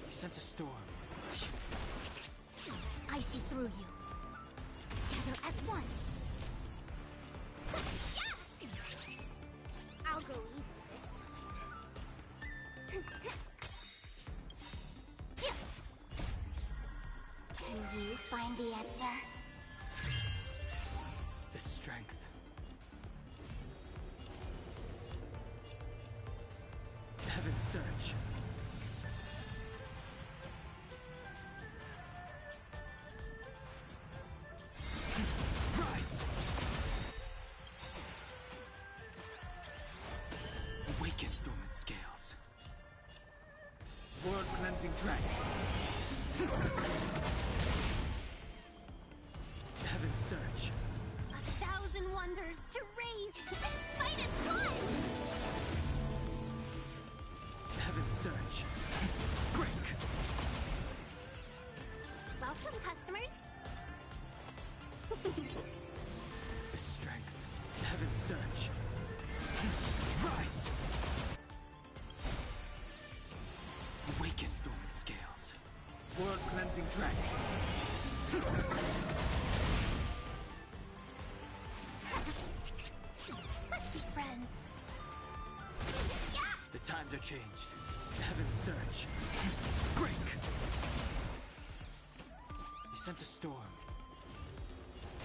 He sense a storm. I see through you. Together as one. I'll go easy this time. Can you find the answer? The strength. Heaven's search. Rise! Awaken, dormant scales. World-cleansing dragon. Heaven's search. 1,000 wonders to raise and fight as one! Heaven's search. Break! Welcome, customers. The strength. Heaven's search. Rise! Awaken, dormant scales. World-cleansing dragon. Let's be friends. The times are changed. Heaven's search. Break! You sense a storm.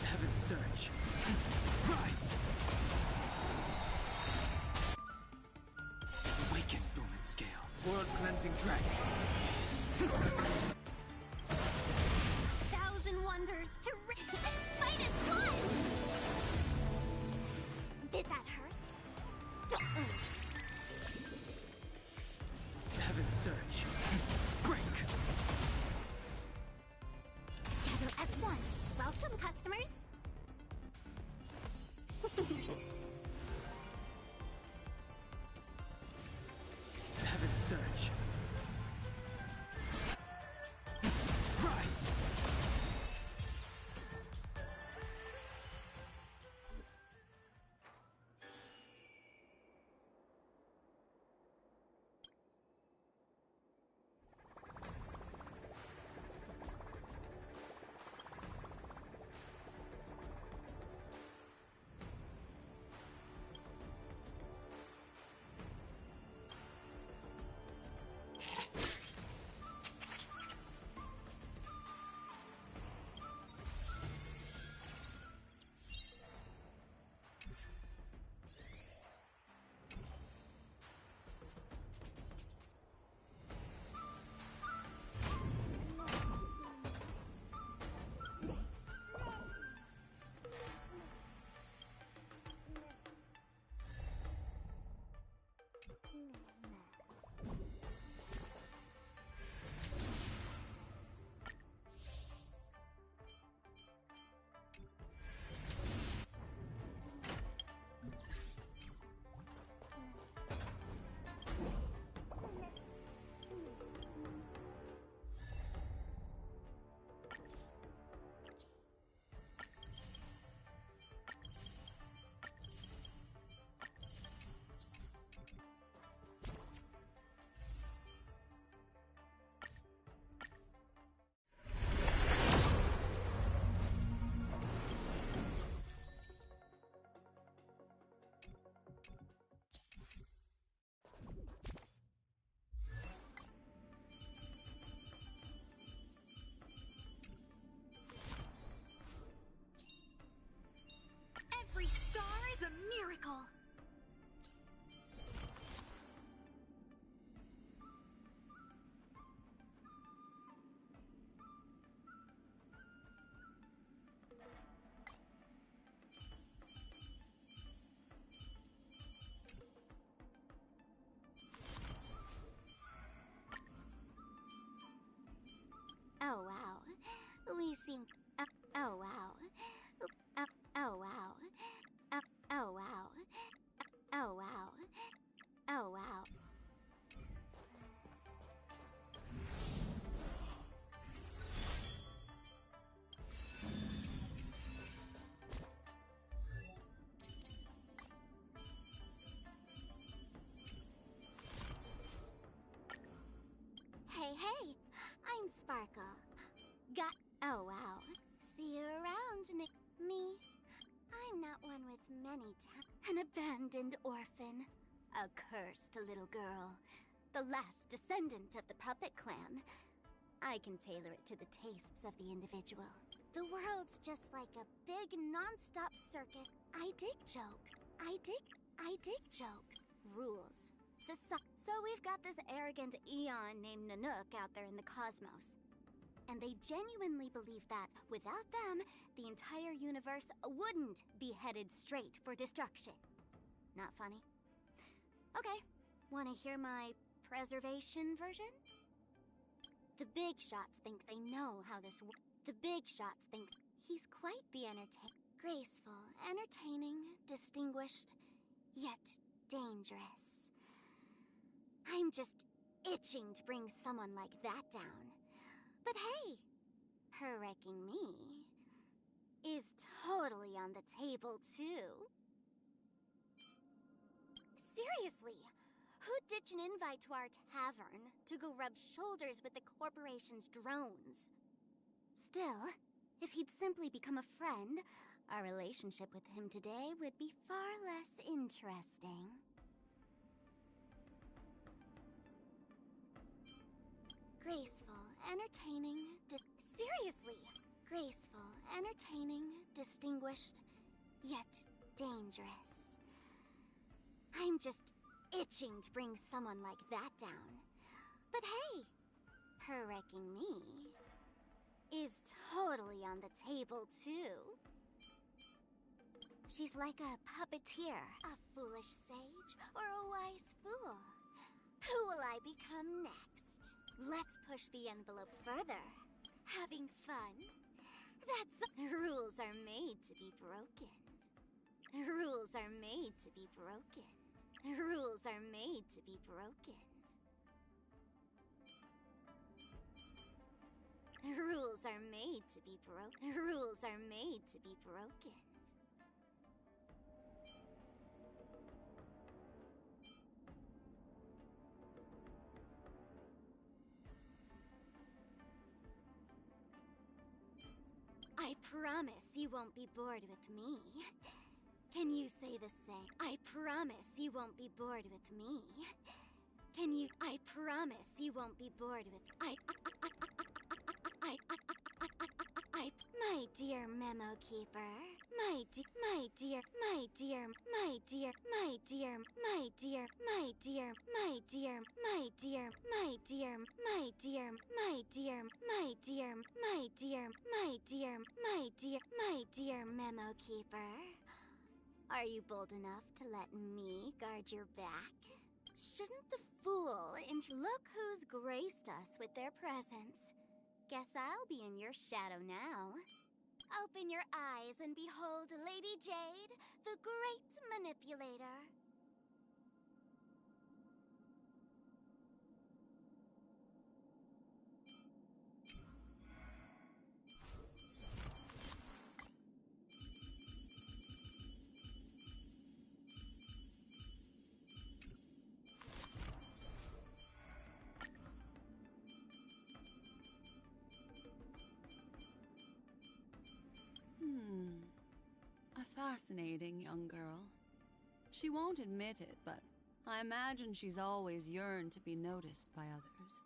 Heaven's search. Rise! Awaken, dormant scales. World-cleansing dragon. 1,000 wonders to raise and fight as one! Did that hurt? Heaven's search. Break! Together as one. Welcome, customers. Heaven's search. Rise! sparkle. Oh wow. See you around, Nick. Me? I'm not one with many talents. An abandoned orphan. A cursed little girl. The last descendant of the puppet clan. I can tailor it to the tastes of the individual. The world's just like a big non-stop circuit. I dig jokes. I dig jokes. Rules. So we've got this arrogant Eon named Nanook out there in the cosmos. And they genuinely believe that, without them, the entire universe wouldn't be headed straight for destruction. Not funny? Okay, wanna hear my preservation version? The big shots think they know how this works. The big shots think he's quite the graceful, entertaining, distinguished, yet dangerous. I'm just itching to bring someone like that down. But hey, her wrecking me is totally on the table too. Seriously, who'd ditch an invite to our tavern to go rub shoulders with the corporation's drones? Still, if he'd simply become a friend, our relationship with him today would be far less interesting. Graceful, entertaining, seriously! Graceful, entertaining, distinguished, yet dangerous. I'm just itching to bring someone like that down. But hey, her wrecking me is totally on the table too. She's like a puppeteer, a foolish sage, or a wise fool. Who will I become next? Let's push the envelope further. Having fun? Rules are made to be broken. Rules are made to be broken. Rules are made to be broken. Rules are made to be broken. Rules are made to be broken. I promise you won't be bored with me. Can you say the same? I promise you won't be bored with me. Can you? I promise you won't be bored with. My dear memo keeper. My dear, my dear, my dear, my dear, my dear, my dear, my dear, my dear, my dear, my dear, my dear, my dear, my dear, my dear, my dear, my dear, my dear memo keeper. Are you bold enough to let me guard your back? Shouldn't the fool look who's graced us with their presence? Guess I'll be in your shadow now. Open your eyes and behold Lady Jade, the great manipulator. A fascinating young girl. She won't admit it, but I imagine she's always yearned to be noticed by others.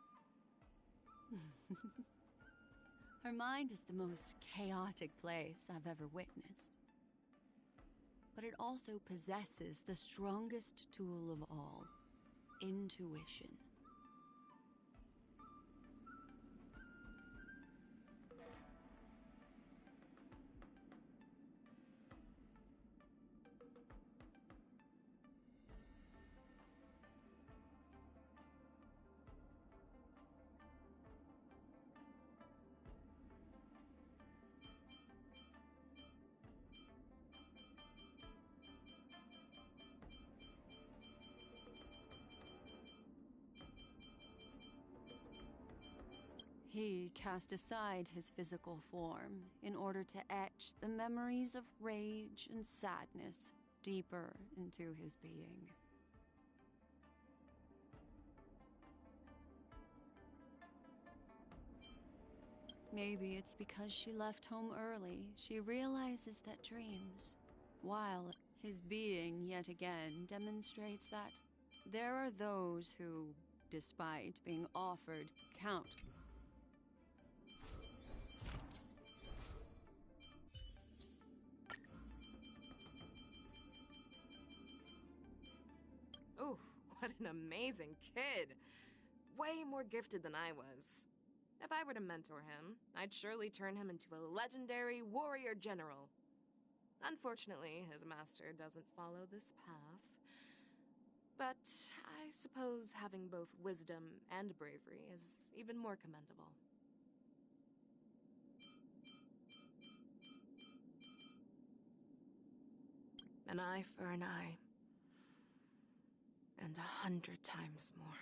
Her mind is the most chaotic place I've ever witnessed. But it also possesses the strongest tool of all, intuition. He cast aside his physical form in order to etch the memories of rage and sadness deeper into his being. Maybe it's because she left home early. She realizes that dreams, while his being yet again demonstrates that there are those who, despite being offered, count. Ooh, what an amazing kid! Way more gifted than I was. If I were to mentor him, I'd surely turn him into a legendary warrior general. Unfortunately, his master doesn't follow this path. But I suppose having both wisdom and bravery is even more commendable. An eye for an eye. And 100 times more.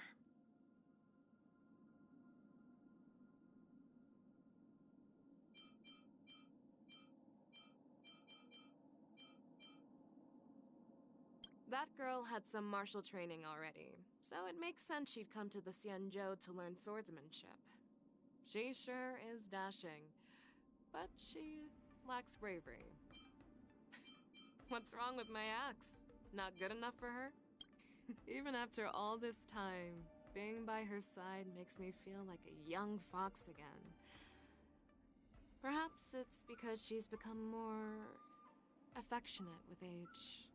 That girl had some martial training already, so it makes sense she'd come to the Xianzhou to learn swordsmanship. She sure is dashing, but she lacks bravery. What's wrong with my axe? Not good enough for her? Even after all this time, being by her side makes me feel like a young fox again. Perhaps it's because she's become more affectionate with age.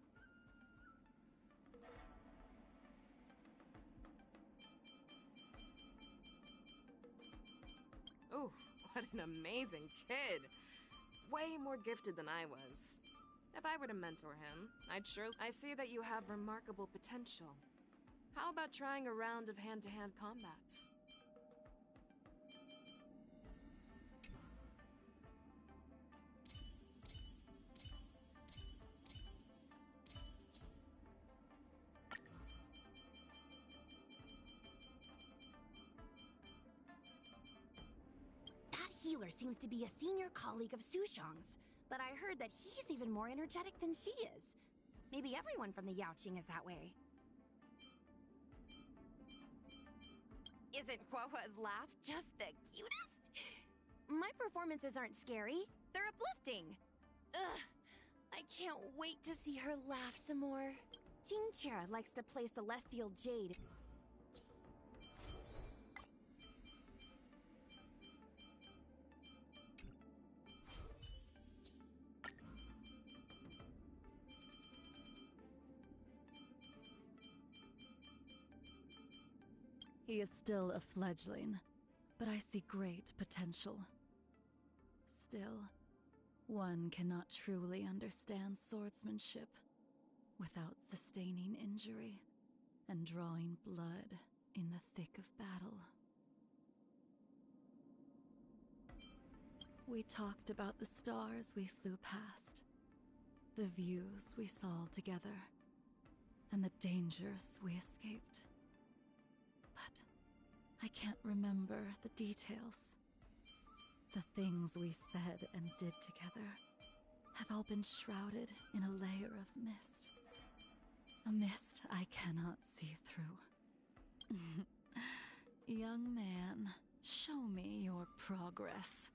Ooh, what an amazing kid! Way more gifted than I was. If I were to mentor him, I see that you have remarkable potential. How about trying a round of hand-to-hand combat? That healer seems to be a senior colleague of Sushang's, but I heard that he's even more energetic than she is. Maybe everyone from the Yaoqing is that way. Isn't Huahua's laugh just the cutest? My performances aren't scary. They're uplifting. Ugh, I can't wait to see her laugh some more. Jingqia likes to play Celestial Jade. He is still a fledgling, but I see great potential. Still, one cannot truly understand swordsmanship without sustaining injury and drawing blood in the thick of battle. We talked about the stars we flew past, the views we saw together, and the dangers we escaped. But I can't remember the details. The things we said and did together have all been shrouded in a layer of mist. A mist I cannot see through. Young man, show me your progress.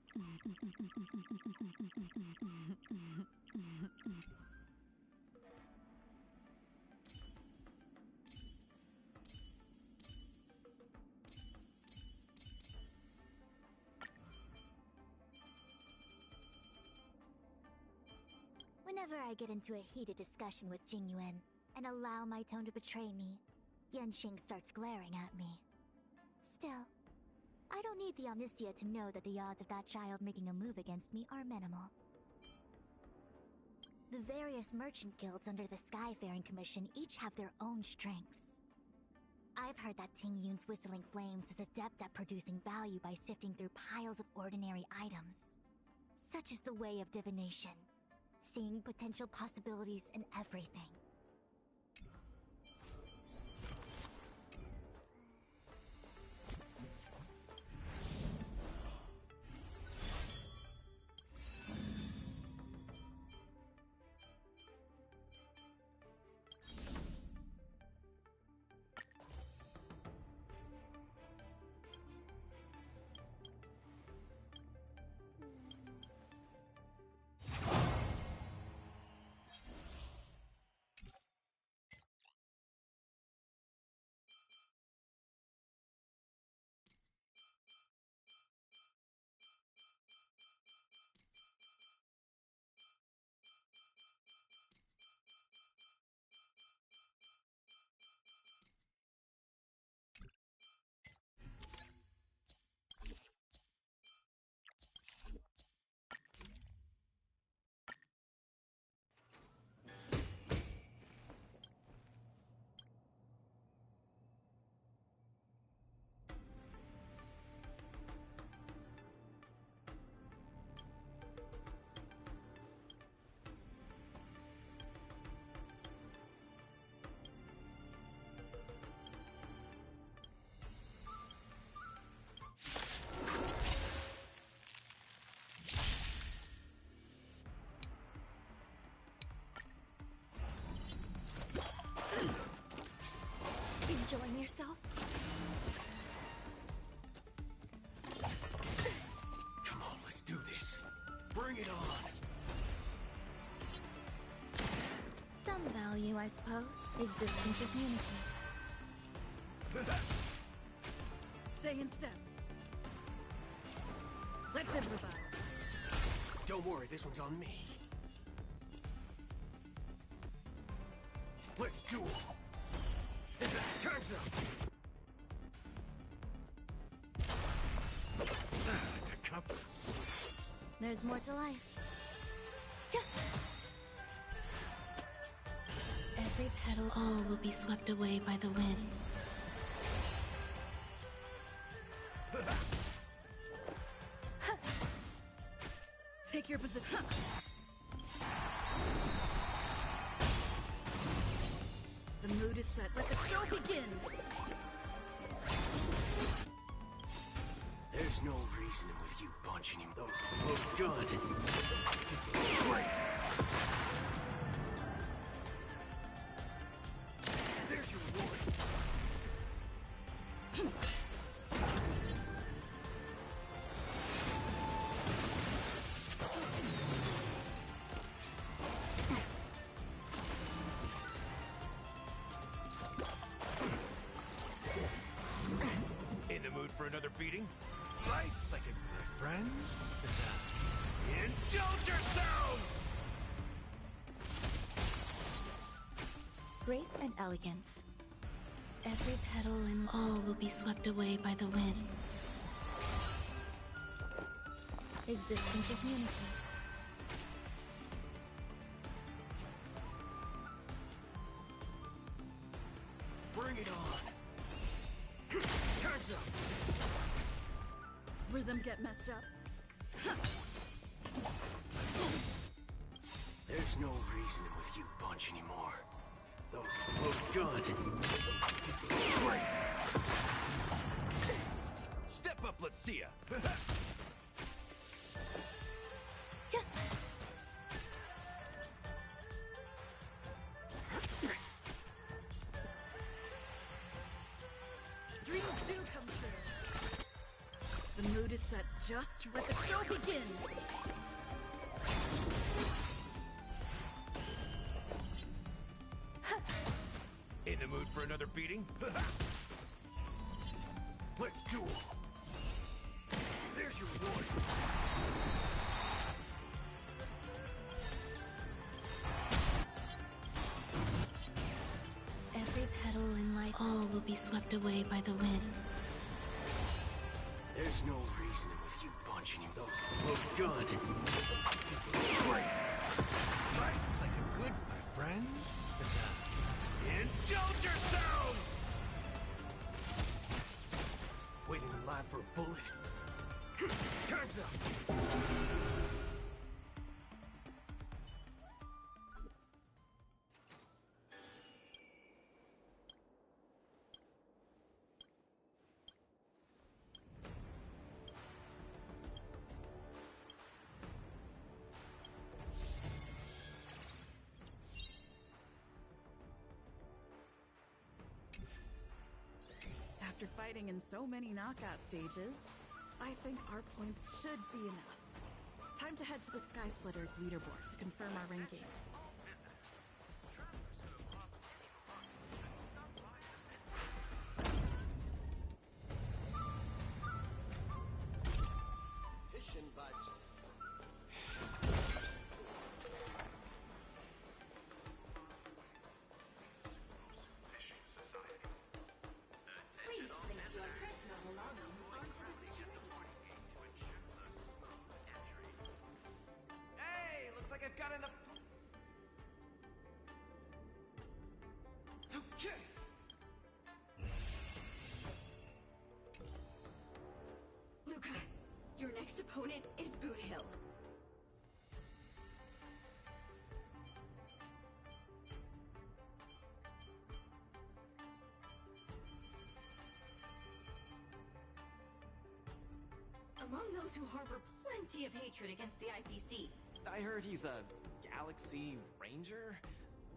Whenever I get into a heated discussion with Jingyuan and allow my tone to betray me, Yanqing starts glaring at me. Still, I don't need the omniscient to know that the odds of that child making a move against me are minimal. The various merchant guilds under the Skyfaring Commission each have their own strengths. I've heard that Ting Yun's Whistling Flames is adept at producing value by sifting through piles of ordinary items. Such is the way of divination, seeing potential possibilities in everything. enjoying yourself? Come on, let's do this. Bring it on. Some value, I suppose. Existence is unity. Stay in step. Let's improvise. Don't worry, this one's on me. Let's duel. Time's up. Confidence. There's more to life. Every petal, all will be swept away by the wind. Take your position. The mood is set. Let the show begin. There's no reasoning with you punching him. Those look good. Those ridiculous brave. There's your reward. In the mood for another beating? Right second, my friends. Indulge yourselves! Grace and elegance. Every petal and all will be swept away by the wind. Existence is unity. Bring it on. Time's up. Rhythm get messed up. There's no reasoning with you punch anymore. Those look good. Those ridiculous brave. Step up, let's see ya. Dreams do come true. The mood is set. Just let the show begin. In the mood for another beating? Let's duel. There's your reward. Every petal in life, all will be swept away by the wind. There's no reasoning with you punching him. Those look good. Those ridiculous brave. Right second, good, my friends. Indulge yourselves! Waiting in line for a bullet. Time's up. After fighting in so many knockout stages, I think our points should be enough. Time to head to the Sky Splitters leaderboard to confirm our ranking. Please place your personal belongings onto the security board. Hey, looks like I've got enough. Okay. Luca, your next opponent is Boot Hill. Among those who harbor plenty of hatred against the IPC. I heard he's a Galaxy Ranger.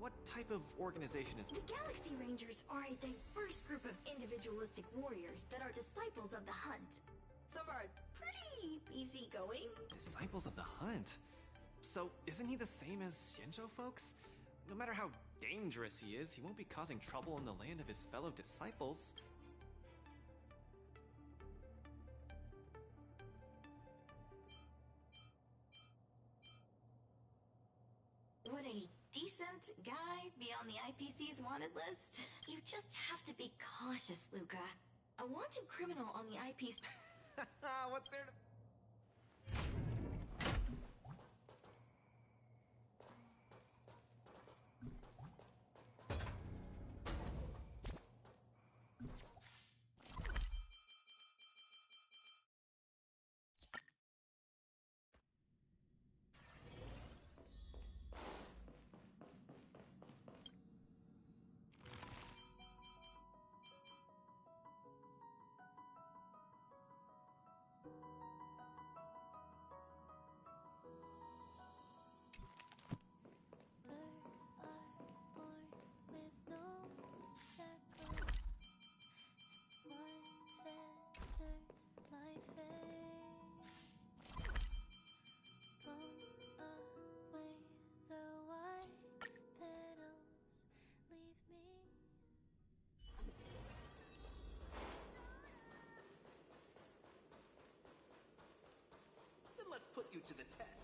What type of organization is... The Galaxy Rangers are a diverse group of individualistic warriors that are disciples of the hunt. Some are pretty easygoing. Disciples of the Hunt? So, isn't he the same as Xianzhou folks? No matter how dangerous he is, he won't be causing trouble in the land of his fellow disciples. Would a decent guy be on the IPC's wanted list? You just have to be cautious, Luca. A wanted criminal on the IPC... What's there to... Let's put you to the test.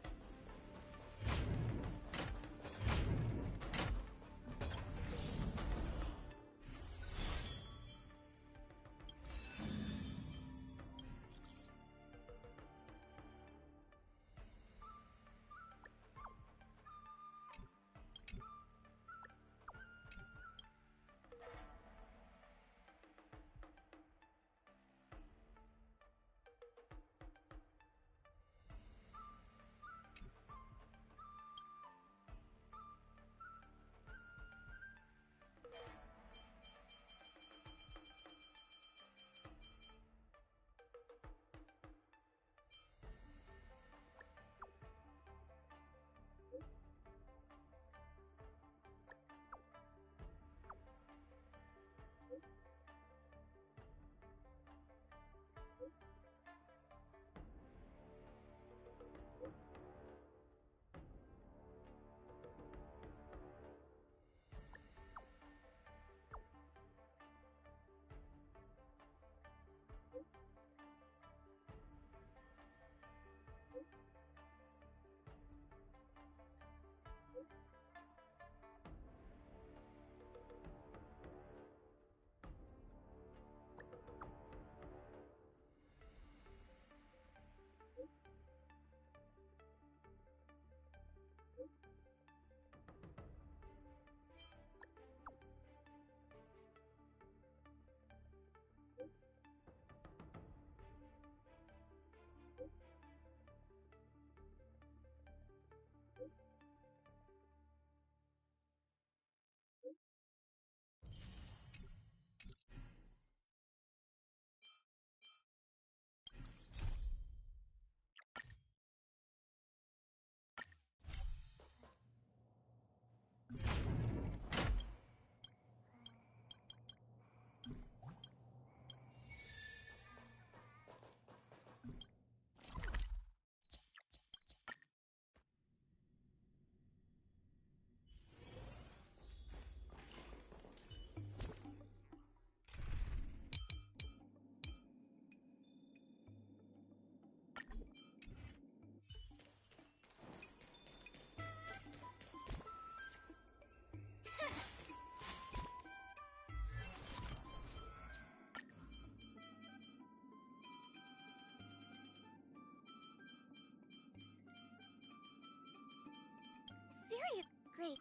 Serious. Great.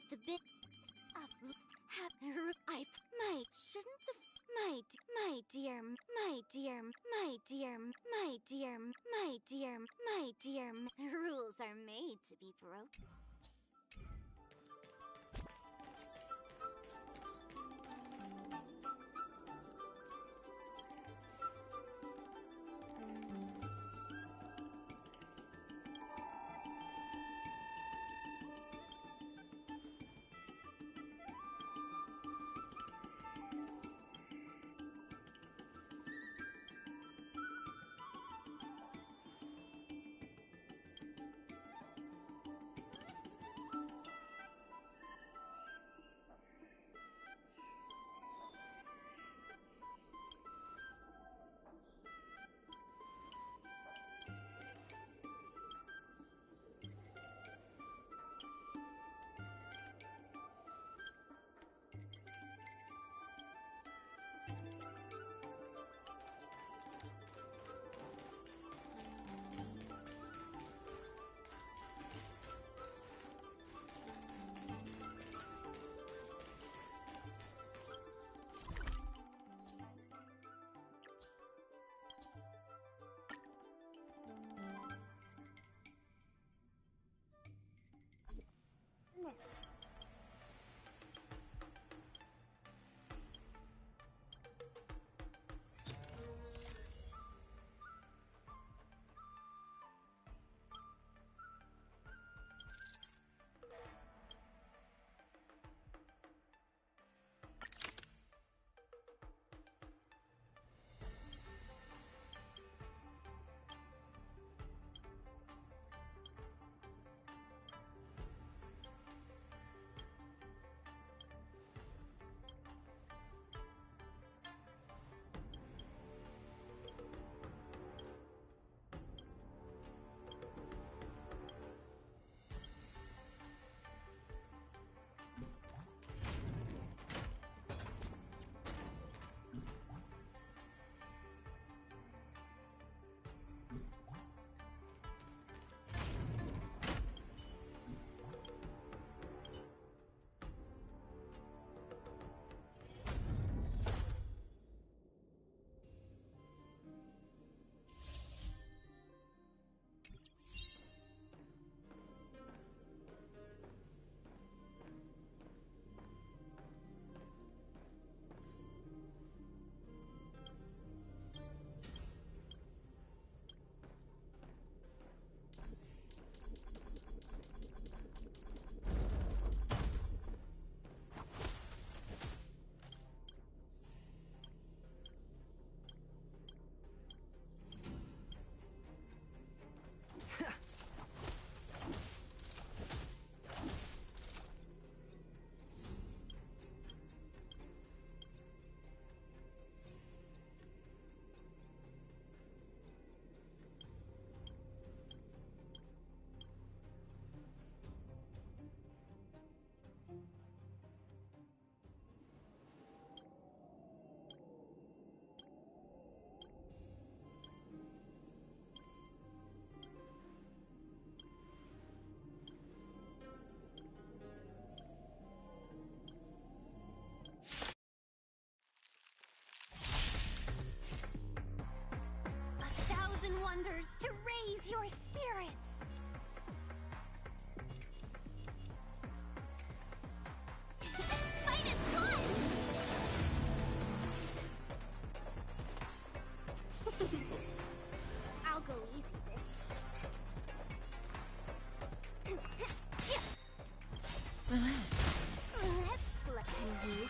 The bit of I my shouldn't the my dear rules are made to be broken.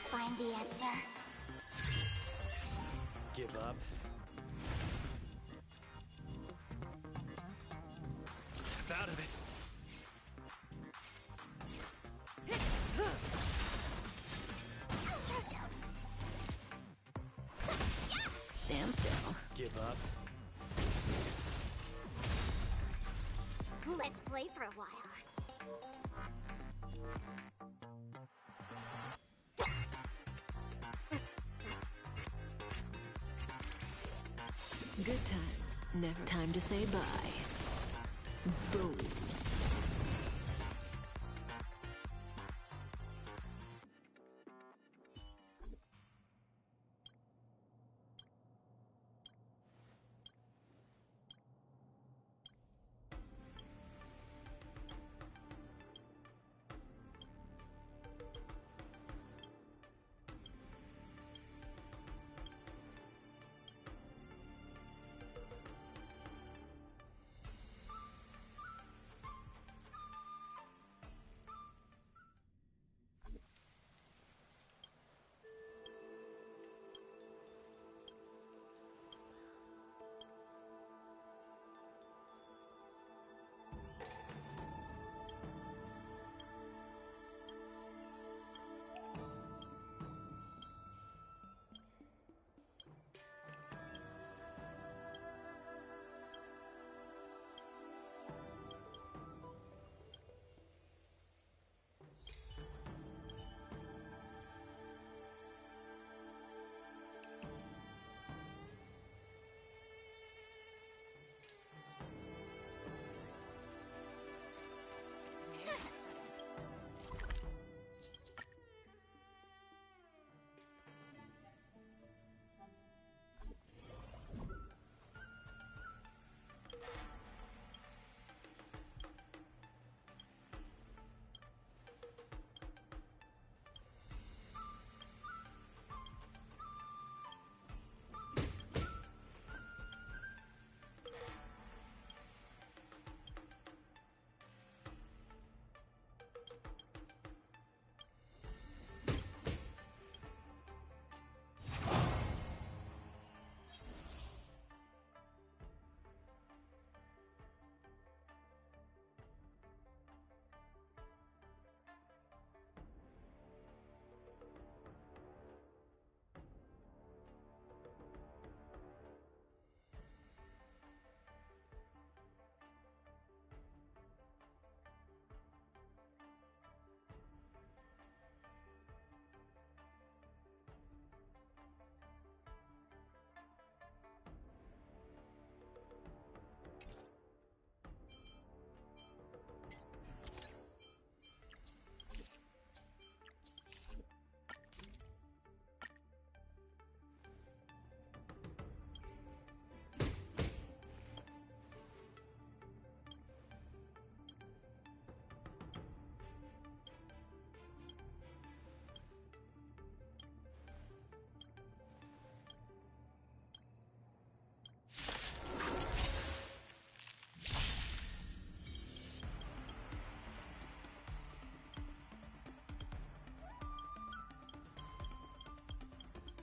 find the answer. Give up. Step out of it. Stand still. Give up. Let's play for a while. Good times. Never time to say bye. Boom.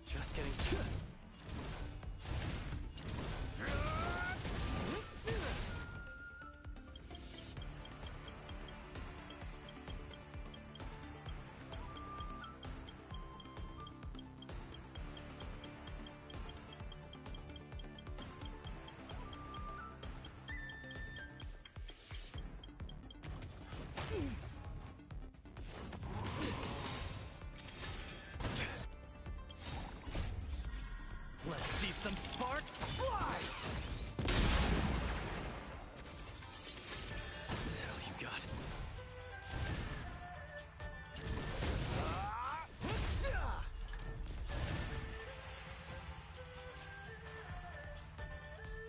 Just getting... Let's see some sparks fly! What the hell you got?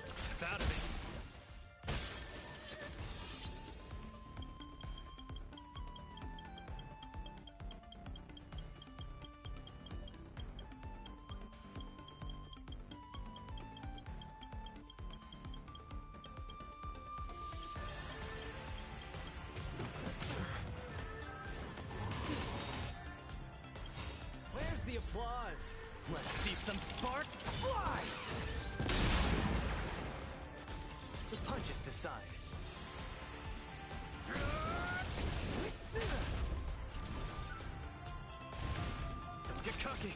Step out of it! applause. Let's see some sparks fly! The punches decide. Don't get cocky.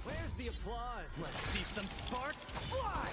Where's the applause? Let's see some sparks fly!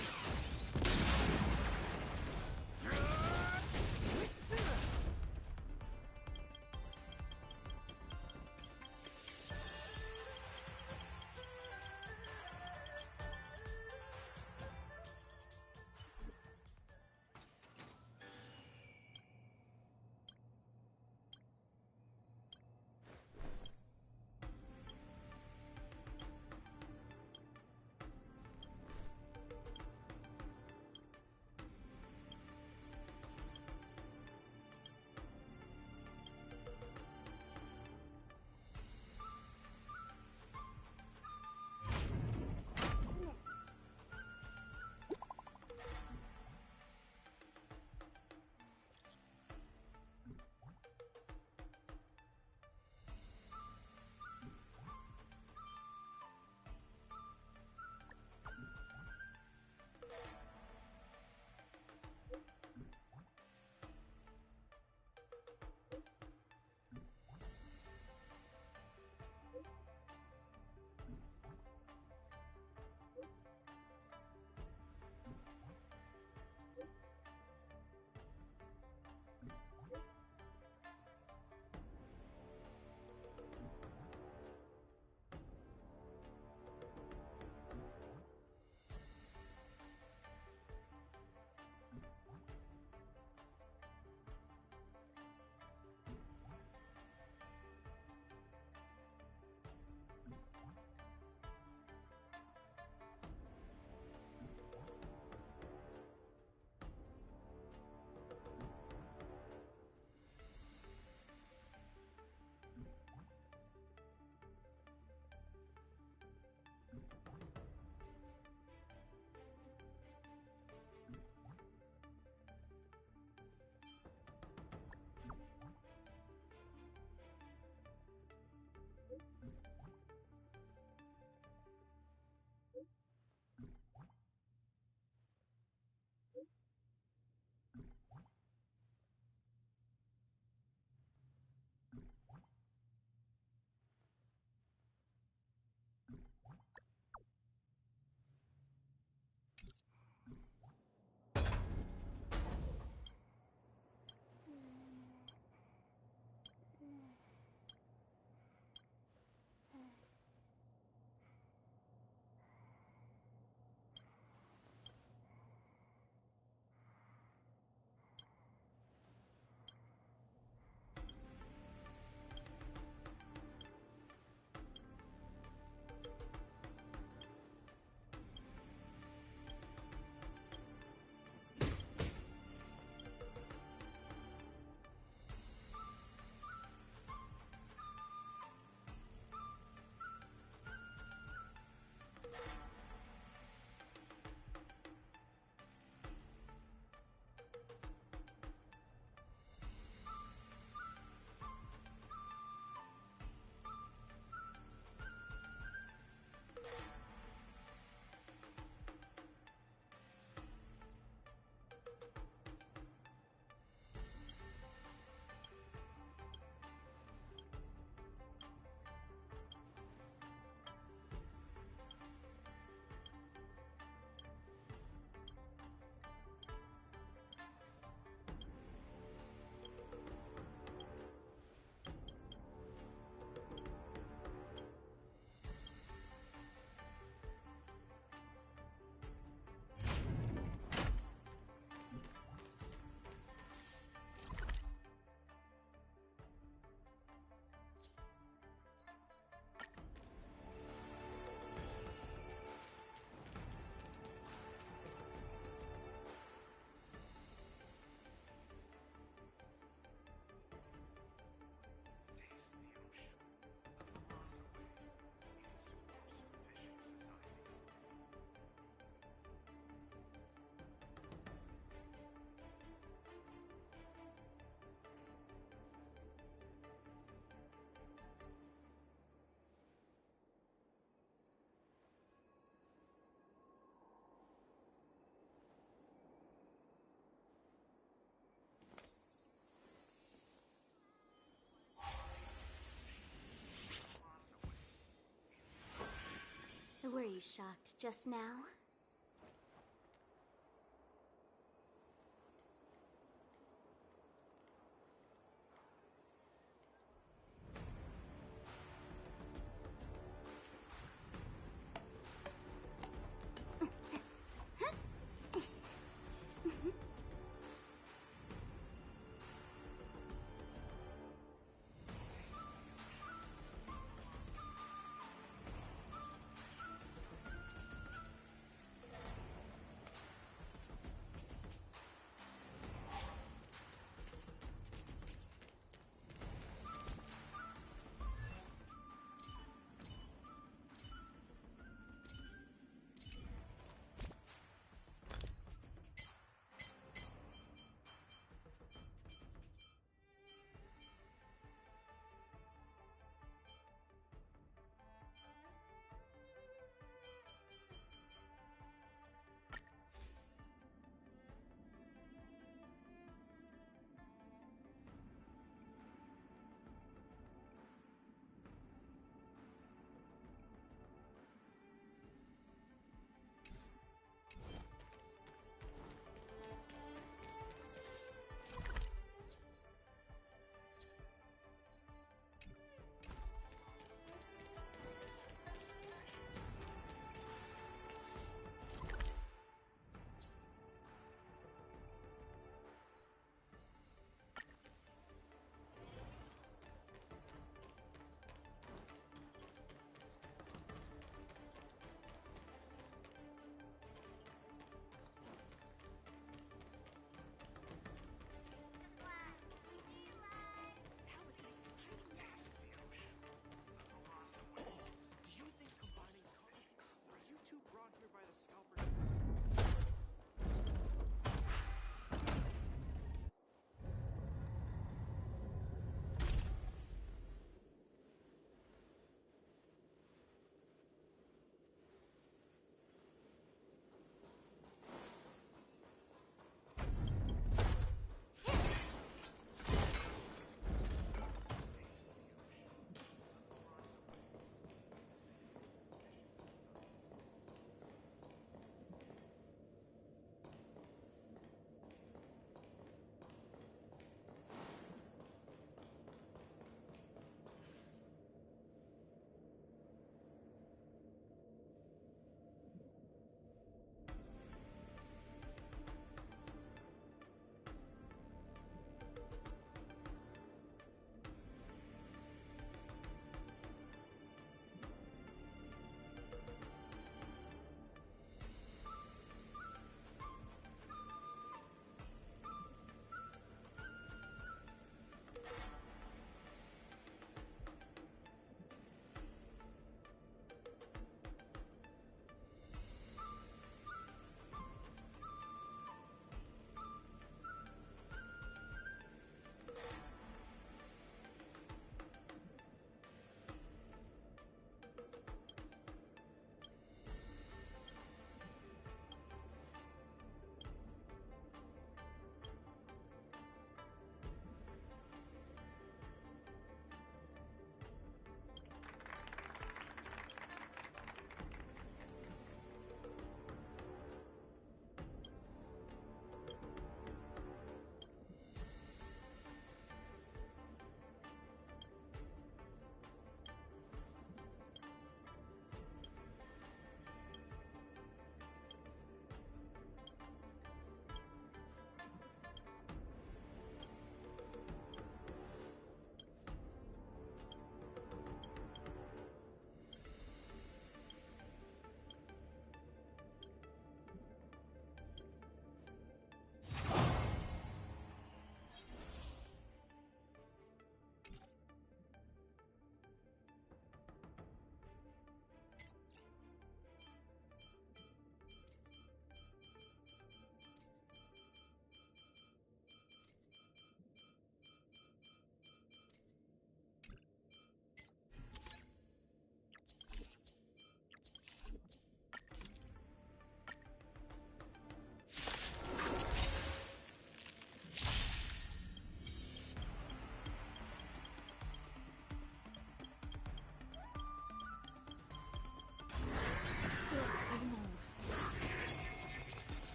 really shocked just now.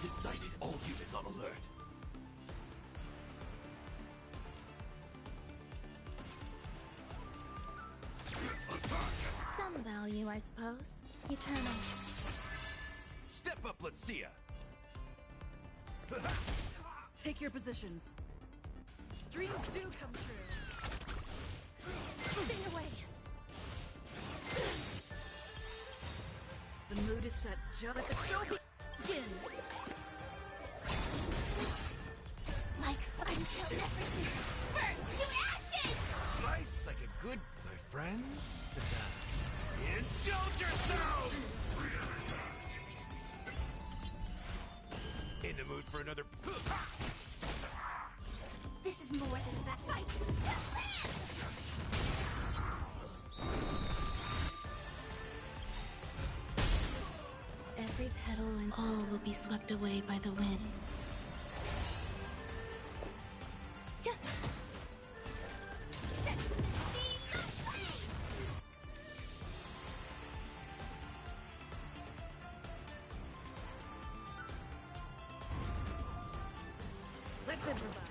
Target sighted. All units on alert. Attack! Some value, I suppose. Eternal. Step up, let's see ya. Take your positions. Dreams do come true. Stay away. The mood is set. Let the show begin. Like fun till everything burns to ashes! Nice, like a good my friend. Indulge yourself! In the mood for another. This is more than that fight. Every petal and all will be swept away by the wind. Let's improvise.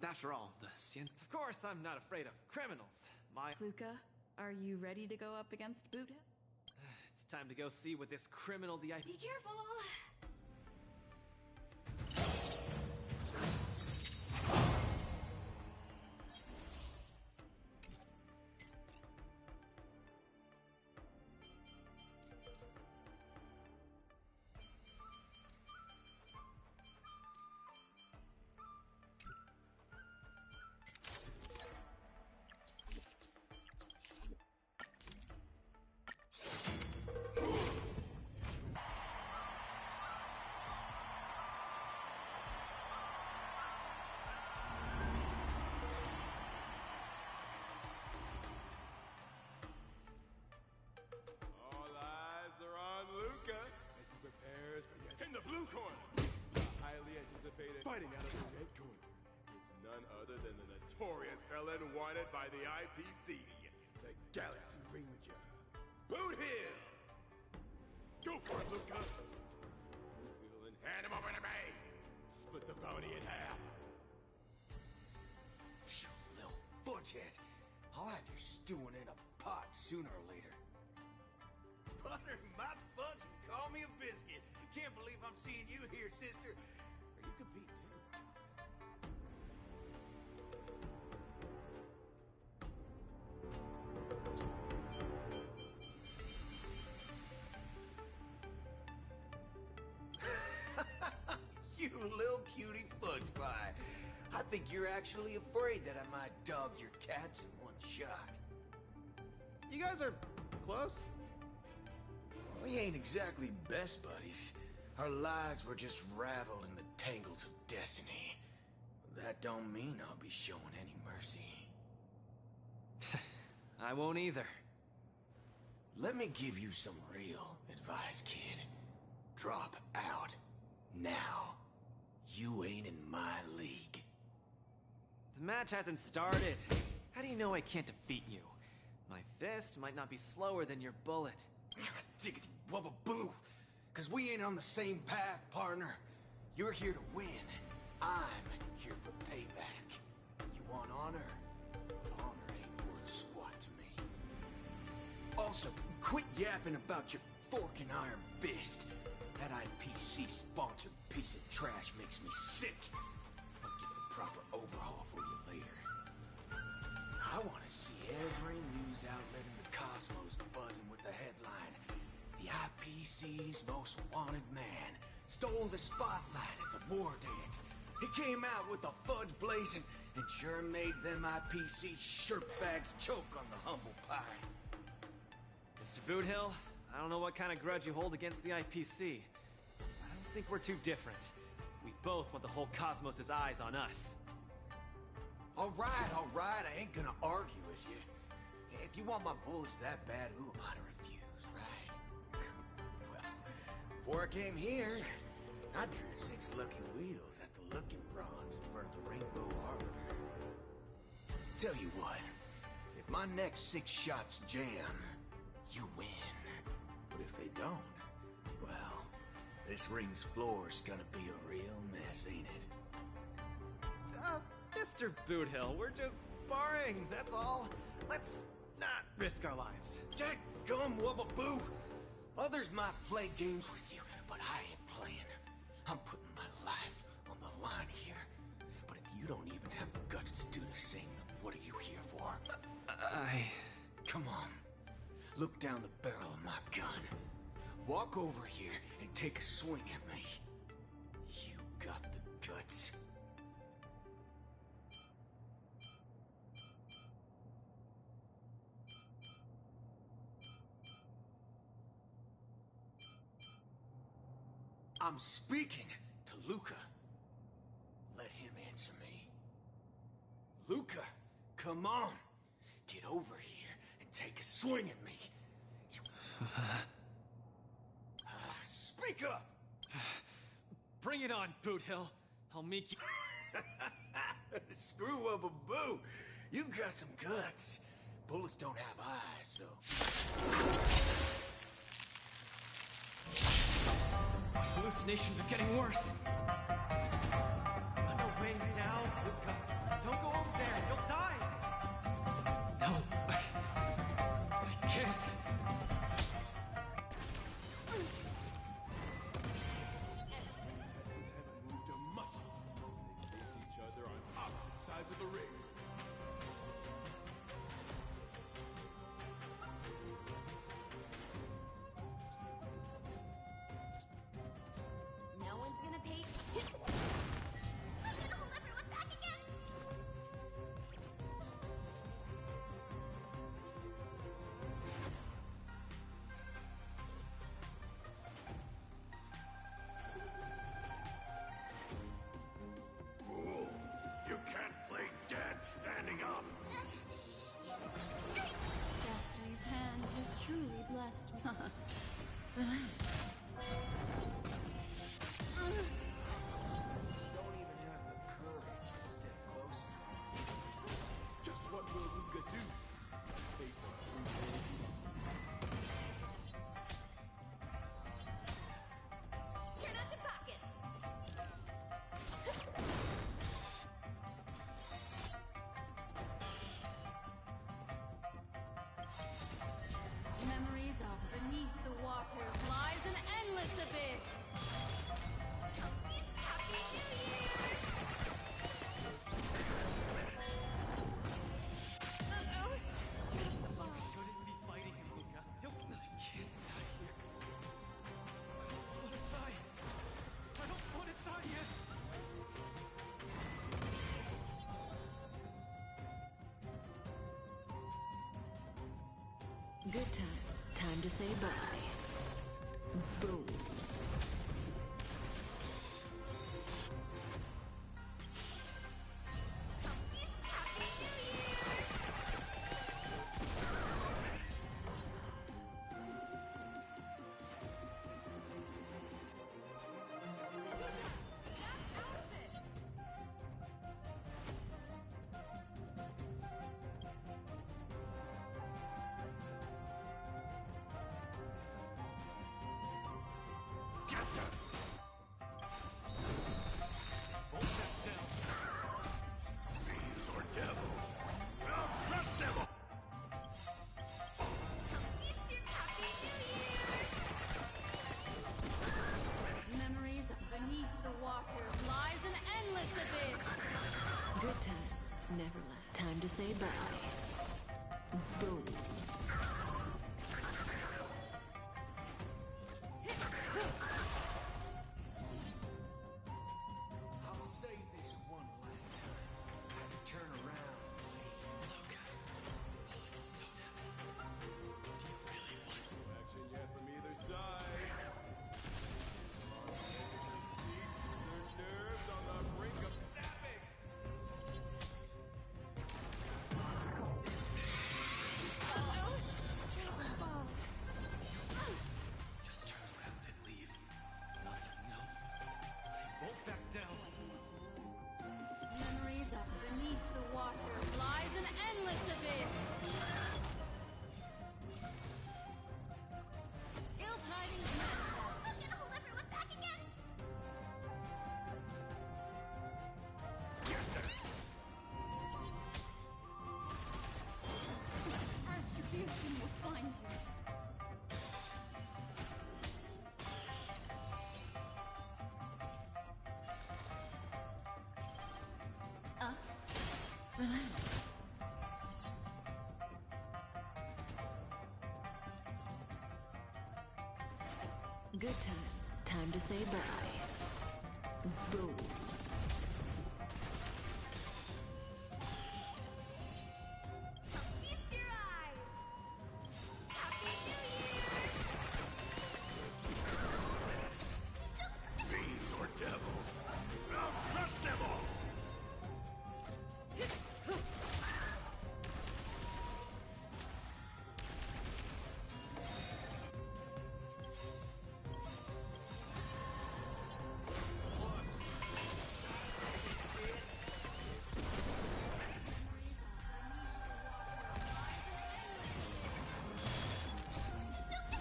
After all, of course I'm not afraid of criminals. Luca, are you ready to go up against Boot Hill? It's time to go see what this criminal the Be careful! In the blue corner, the highly anticipated fighting out of the red corner. It's none other than the notorious villain wanted by the IPC, the Galaxy Ranger, Boot Hill. Go for it, Luca. Boot Hill and hand him over to me. bounty in half. You little fudgehead. I'll have you stewing in a pot sooner or later. Butter my fudge and call me a biscuit. Can't believe I'm seeing you here, sister. Or you could be too. You little cutie fudge pie. I think you're actually afraid that I might dog your cats in one shot. You guys are close? We ain't exactly best buddies. Our lives were just raveled in the tangles of destiny. That don't mean I'll be showing any mercy. I won't either. Let me give you some real advice, kid. Drop out. Now. You ain't in my league. The match hasn't started. How do you know I can't defeat you? My fist might not be slower than your bullet. Diggity wubba boo! Cause we ain't on the same path, partner. You're here to win. I'm here for payback. You want honor? But honor ain't worth squat to me. Also, quit yapping about your fork and iron fist. That IPC-sponsored piece of trash makes me sick. I'll give it a proper overhaul for you later. I want to see every news outlet in the cosmos buzzing with the headline. The IPC's most wanted man stole the spotlight at the war dance. He came out with the fudge blazing and sure made them IPC shirtbags choke on the humble pie. Mr. Boothill, I don't know what kind of grudge you hold against the IPC. I don't think we're too different. We both want the whole cosmos' eyes on us. All right, I ain't gonna argue with you. If you want my bullets that bad, who am I to refuse, right? Well, before I came here, I drew 6 lucky wheels at the Looking Bronze in front of the Rainbow Arbiter. Tell you what, if my next 6 shots jam, you win. But if they don't, well, this ring's floor's gonna be a real mess, ain't it? Mr. Boothill, we're just sparring, that's all. Let's not risk our lives. Dadgum wubba boo! Others might play games with you, but I ain't playing. I'm putting my life on the line here. But if you don't even have the guts to do the same, then what are you here for? Come on. Look down the barrel of my gun. Walk over here and take a swing at me. You got the guts. I'm speaking to Luca. Let him answer me. Luca, come on. Get over here and take a swing at me. Speak up! Bring it on, Boothill. I'll make you... Screw up a boo. You've got some guts. Bullets don't have eyes, so... My hallucinations are getting worse. Run away now, Luca. Don't go over there. You'll die. No, I can't. Contestants haven't moved a muscle. They face each other on opposite sides of the ring. No one's gonna pay Good times. Time to say bye. Boom. Memories beneath the water lies an endless abyss. Good times never last. Time to say bye. Boom. I'll say this one last time. I had to turn around and leave. Look, let's slow down. Do you really want No action yet from either side. On the edge of their seats, their nerves on the brink of snapping. Just turn around and leave. Nothing, no. I won't back down. Memories of beneath the water lies an endless abyss. Ill tidings manifest. I'm gonna hold everyone back again! Retribution will find you. Relax. Good times. Time to say bye. Boom. Feast your eyes! Happy New Year! Fiends or devils. I'll crush them all!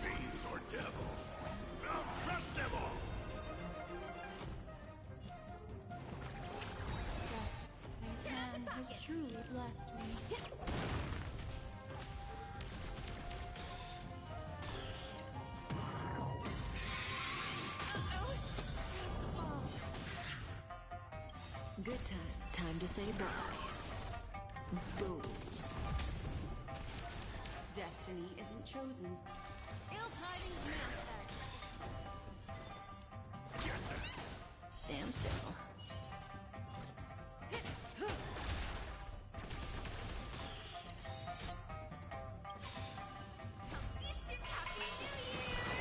Fiends or devils. I'll crush them all! This man has truly blessed me. Good times. Time to say bye. Boom. Destiny isn't chosen. Ill tidings manifest. Stand still. Feast your Happy New Year!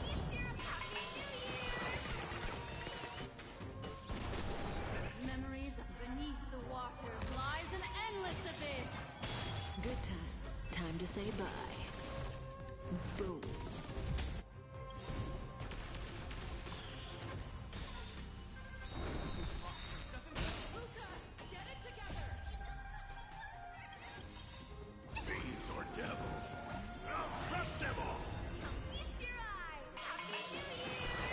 Feast your Happy New Year! Memories beneath the water lies an endless abyss. Good times. Time to say bye. Boom. Fiends or devils. I'll crush them all! Feast your eyes! Happy New Year!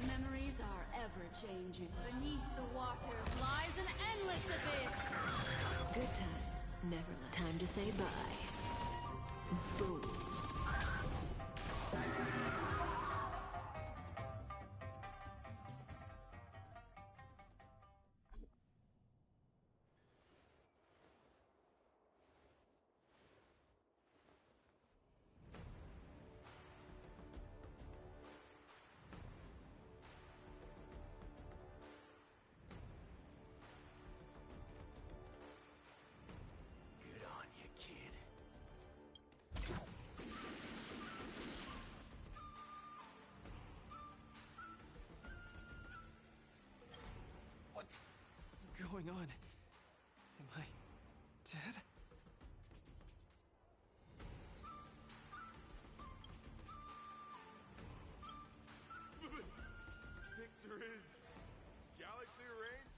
Memories are ever changing. Beneath the water lies an endless abyss. Good times. Never left. Time to say bye. Boom. going on? Am I dead? Victor is galaxy range?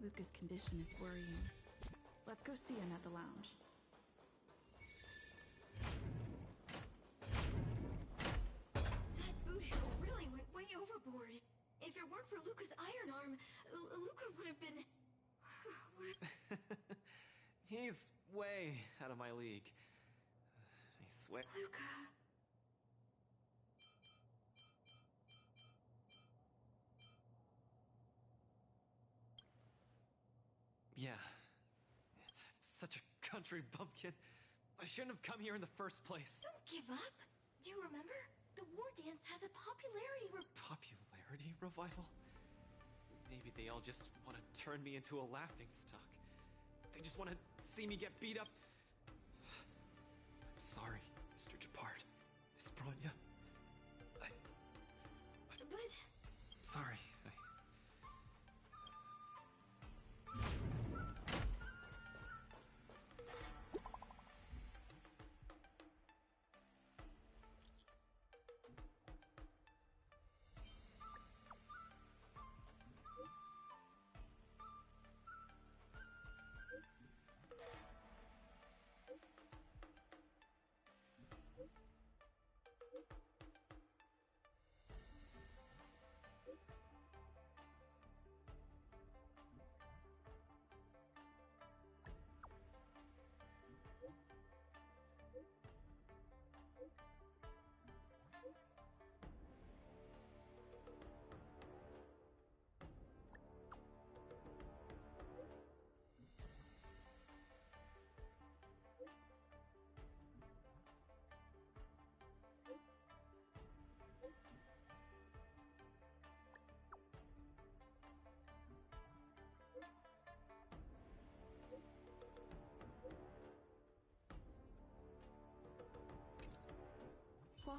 Luca's condition is worrying. Let's go see him at the lounge. That boot heel really went way overboard. If it weren't for Luca's iron arm, Luca would have been... He's way out of my league. I swear. Luca... Yeah. It's such a country bumpkin. I shouldn't have come here in the first place. Don't give up. Do you remember? The war dance has a popularity Popularity revival? Maybe they all just want to turn me into a laughing stock. They just want to see me get beat up. I'm sorry, Mr. Japard. Miss Bronya. But... Sorry.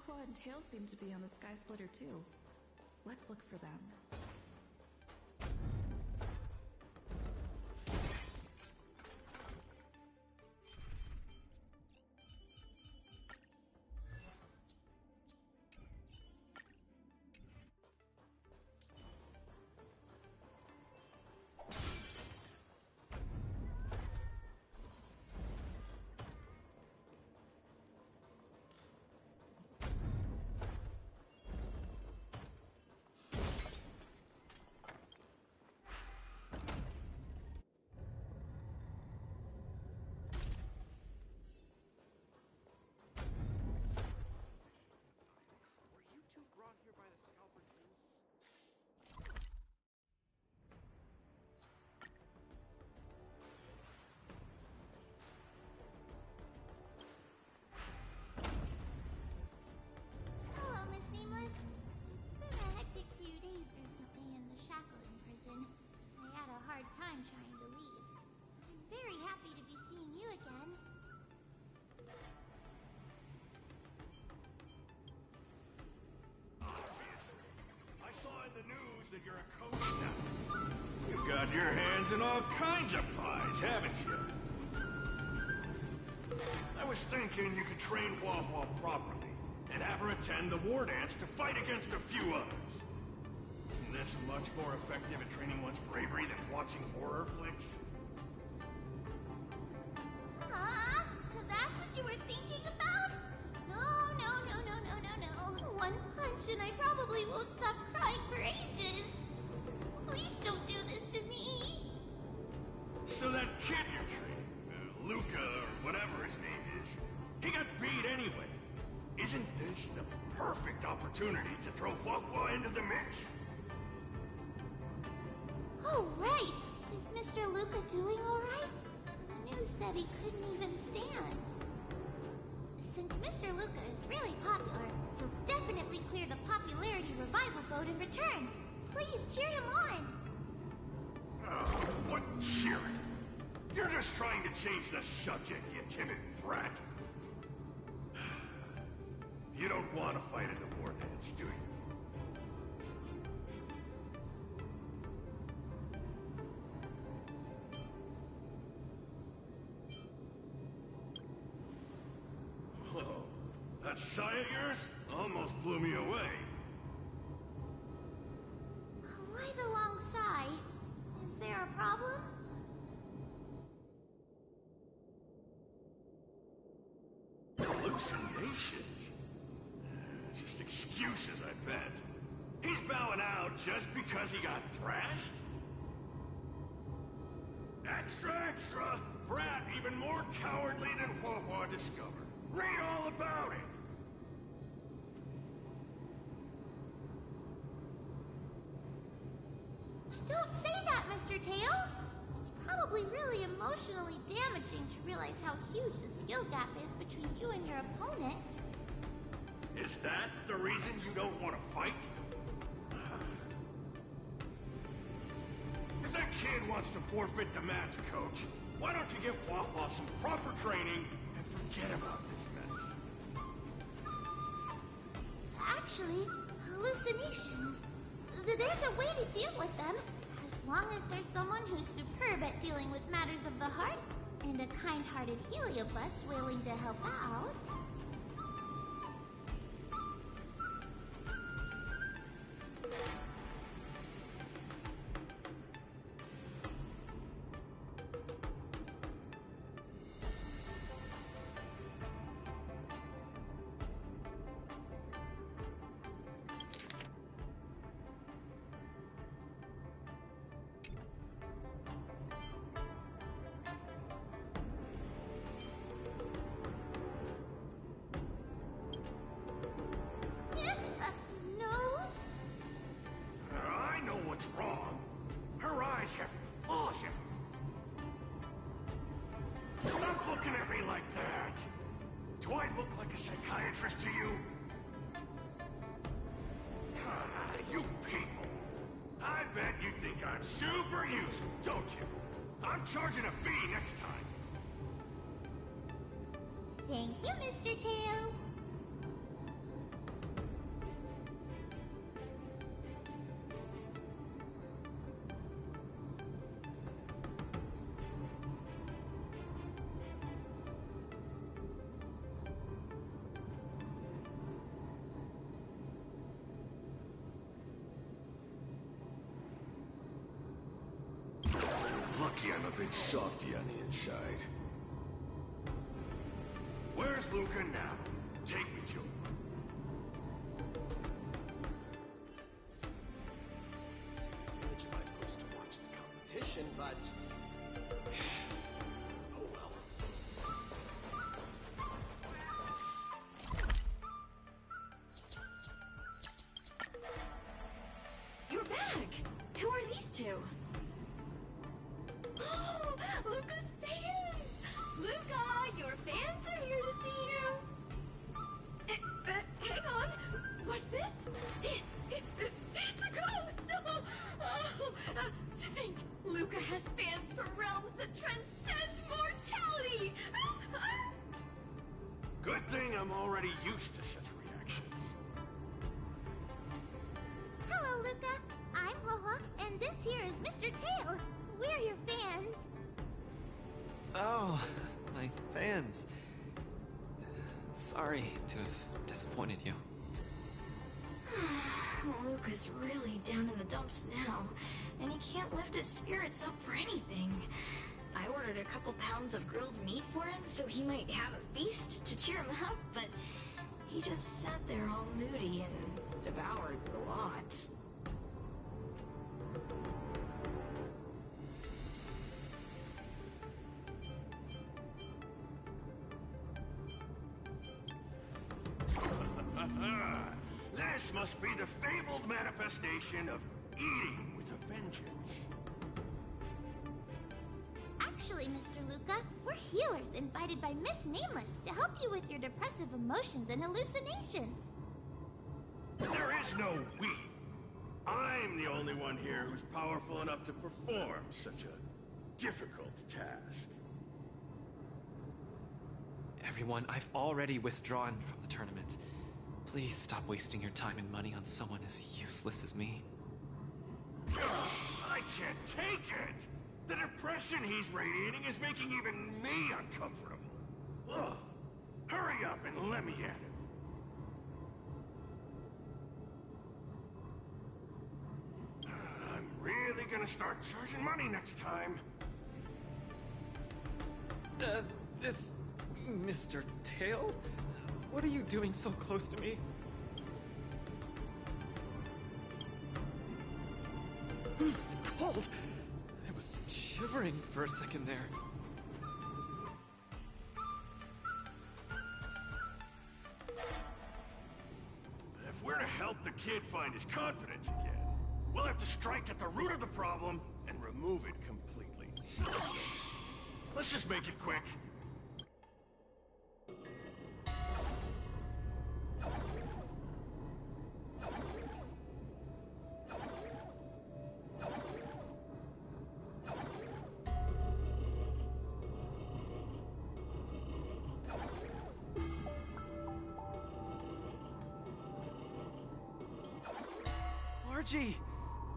Hua and Tail seem to be on the Sky Splitter too. Let's look for them. Hello, Miss Nameless. It's been a hectic few days recently in the Shackleton prison. I had a hard time trying to leave. I'm very happy to be seeing you again. I saw in the news that you're a coach now. You've got your hands in all kinds of pies, haven't you? I was thinking you could train Hua properly, and have her attend the war dance to fight against a few others. Isn't this much more effective at training one's bravery than watching horror flicks? Huh? That's what you were thinking about? No. One punch and I probably won't stop crying for ages. Please don't do this to me. So that kid you're training, Luca or whatever his name is, he got beat anyway. Isn't this the perfect opportunity to throw Hua into the mix? Oh, right. Is Mr. Luca doing alright? The news said he couldn't even stand. Since Mr. Luca is really popular, he'll definitely clear the popularity revival vote in return. Please cheer him on. Oh, what cheering? You're just trying to change the subject, you timid brat. You don't want to fight in the war dance, do you? Whoa, that sigh of yours almost blew me away. Why the long sigh? Is there a problem? Hallucinations? Just excuses, I bet. He's bowing out just because he got thrashed? Extra, extra! Brat even more cowardly than Hua discovered. Read all about it! Don't say that, Mr. Tail! It's probably really emotionally damaging to realize how huge the skill gap is between you and your opponent. Is that the reason you don't want to fight? If that kid wants to forfeit the match, Coach, why don't you give Hua some proper training and forget about this mess? Actually, hallucinations. There's a way to deal with them, as long as there's someone who's superb at dealing with matters of the heart, and a kind-hearted Heliobus willing to help out. To you? You people. I bet you think I'm super useful, don't you? I'm charging a fee next time. Thank you, Mr. Tail. Lucky I'm a bit softy on the inside. Where's Luca now? Take me to him. Advantage of my post to watch the competition, but oh well. You're back! Who are these two? Oh, Luca's fans! Luca, your fans are here to see you! Hang on! What's this? It's a ghost! To think, Luca has fans from realms that transcend mortality! Good thing I'm already used to such reactions. Hello, Luca. I'm Hua, and this here is Mr. Tail. We're your fans. Oh, my fans. Sorry to have disappointed you. Luca's really down in the dumps now, and he can't lift his spirits up for anything. I ordered a couple pounds of grilled meat for him so he might have a feast to cheer him up, but he just sat there all moody and devoured the lot. This must be the fabled manifestation of eating with a vengeance. Actually, Mr. Luca, we're healers invited by Miss Nameless to help you with your depressive emotions and hallucinations. There is no we. I'm the only one here who's powerful enough to perform such a difficult task. Everyone, I've already withdrawn from the tournament. Please stop wasting your time and money on someone as useless as me. I can't take it! The depression he's radiating is making even me uncomfortable. Ugh. Hurry up and let me at him. I'm really gonna start charging money next time. This... Mr. Tail? What are you doing so close to me? Cold! I was shivering for a second there. If we're to help the kid find his confidence again, we'll have to strike at the root of the problem and remove it completely. Let's just make it quick. Margie!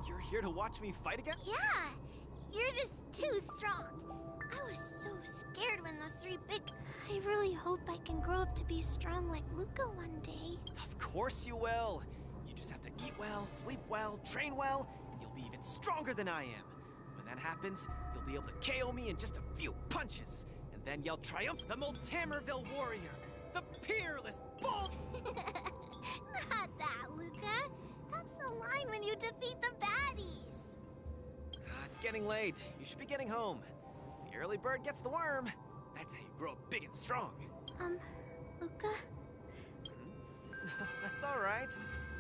You're here to watch me fight again? Yeah, you're just too strong. I was so scared when those three big... I really hope I can grow up to be strong like Luca one day. Of course you will. You just have to eat well, sleep well, train well, and you'll be even stronger than I am. When that happens, you'll be able to KO me in just a few punches. And then you'll triumph the Multamerville warrior, the peerless, bold... Not that, Luca. That's the line when you defeat the baddies. It's getting late. You should be getting home. The early bird gets the worm. That's how you grow up big and strong. Luca? That's all right.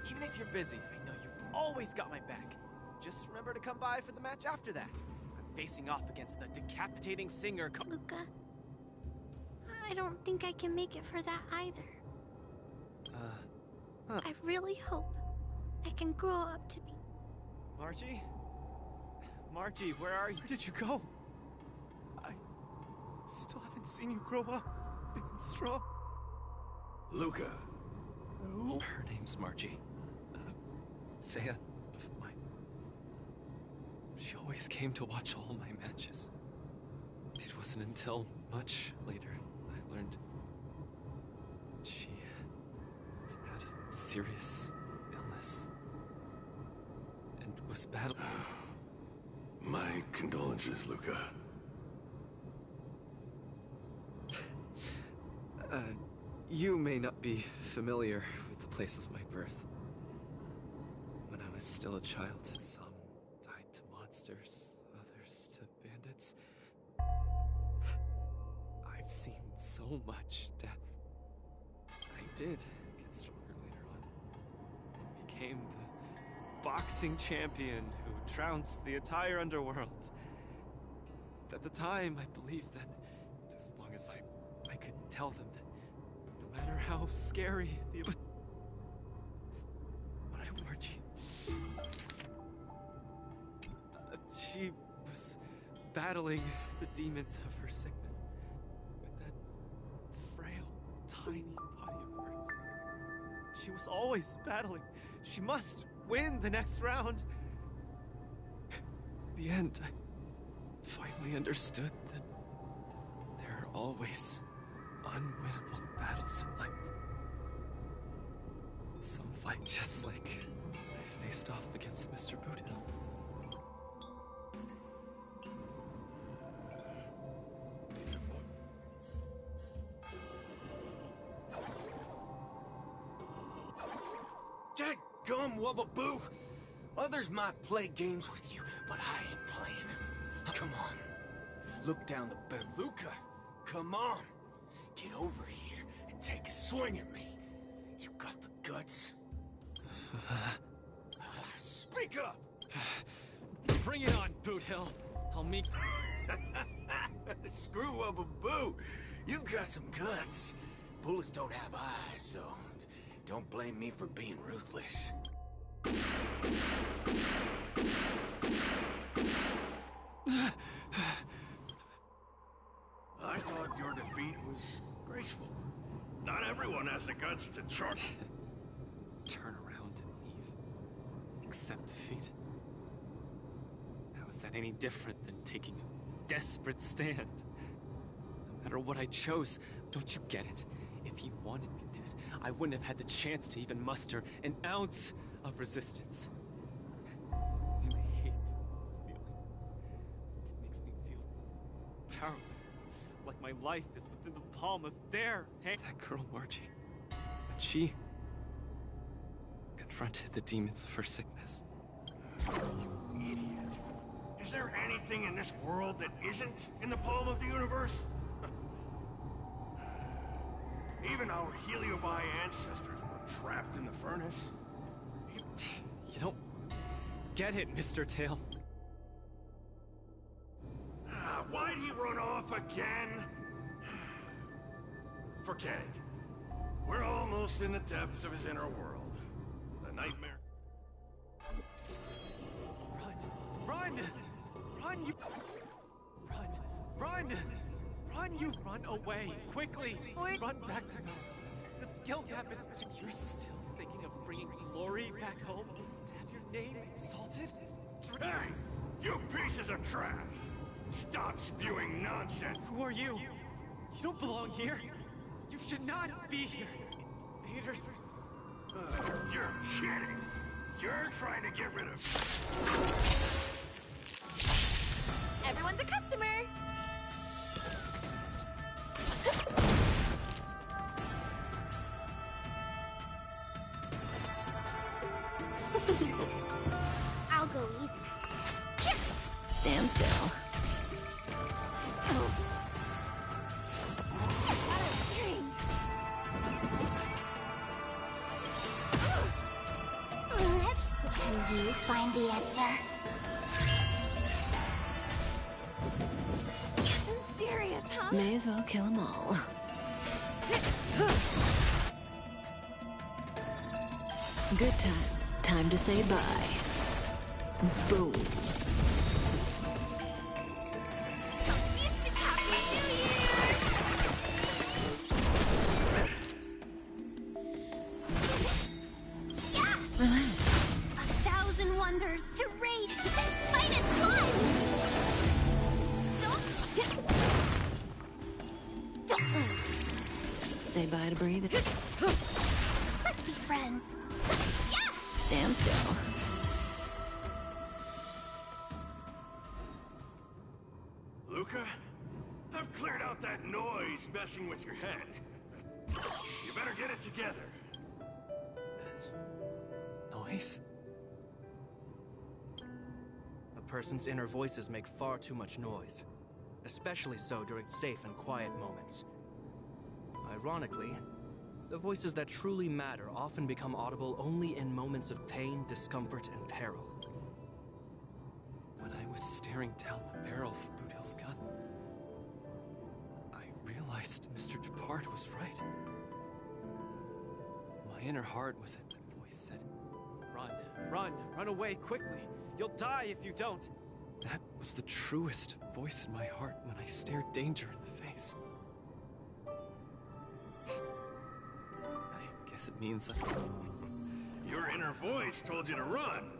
Even if you're busy, I know you've always got my back. Just remember to come by for the match after that. I'm facing off against the decapitating singer... Luca, I don't think I can make it for that either. I really hope I can grow up to be... Margie? Margie, where are you? Where did you go? I still haven't seen you grow up big and strong. Luca. Her name's Margie. Thea of mine. She always came to watch all my matches. It wasn't until much later I learned she had a serious illness and was battling. My condolences, Luca. You may not be familiar with the place of my birth. When I was still a child, some died to monsters, others to bandits. I've seen so much death. I did get stronger later on and became the boxing champion who trounced the entire underworld. At the time, I believed that as long as I could tell them that no matter how scary the... When I Margie... she was battling the demons of her sickness with that frail, tiny body of hers. She was always battling. She must win the next round. In the end, I finally understood that there are always unwinnable battles in life. Some fight just like I faced off against Mr. Boothill. Dadgum Wubbaboo! Others might play games with you, but I ain't playing. Come on. Look down the barrel. Luca, come on. Get over here and take a swing at me. You got the guts? Speak up! Bring it on, Boothill. I'll meet... Screw Wubbaboo. You've got some guts. Bullets don't have eyes, so don't blame me for being ruthless. I thought your defeat was graceful. Not everyone has the guts to charge. Turn around and leave. Accept defeat. How is that any different than taking a desperate stand? No matter what I chose, don't you get it? If you wanted me dead, I wouldn't have had the chance to even muster an ounce of resistance. You may hate this powerless. Like my life is within the palm of their hand. That girl, Margie, when she confronted the demons of her sickness. You idiot. Is there anything in this world that isn't in the palm of the universe? Even our Heliobi ancestors were trapped in the furnace. You don't get it, Mr. Tail. Why'd he run off again? Forget it. We're almost in the depths of his inner world. The nightmare. Run! Run, you... Run! Run, you run away! Quickly! Run back to me! The skill gap is... You're still thinking of bringing glory back home? To have your name exalted? Hey! You pieces of trash! Stop spewing nonsense! Who are you? You don't belong here! You should not be here! Invaders! You're kidding! You're trying to get rid of... Everyone's a customer! I'll go easy. Stand still. Can you find the answer? Serious, huh? May as well kill them all. Good times. Time to say bye. Boom. To raid and fight its fun! Say bye to breathe. Let's be friends. Yeah! Stand still. Luca, I've cleared out that noise messing with your head. You better get it together. Noise? A person's inner voices make far too much noise, especially so during safe and quiet moments. Ironically, the voices that truly matter often become audible only in moments of pain, discomfort, and peril. When I was staring down the barrel of Boudil's gun, I realized Mr. Dupart was right. My inner heart was at that voice said, run away quickly. You'll die if you don't. That was the truest voice in my heart when I stared danger in the face. I guess it means that... Your inner voice told you to run.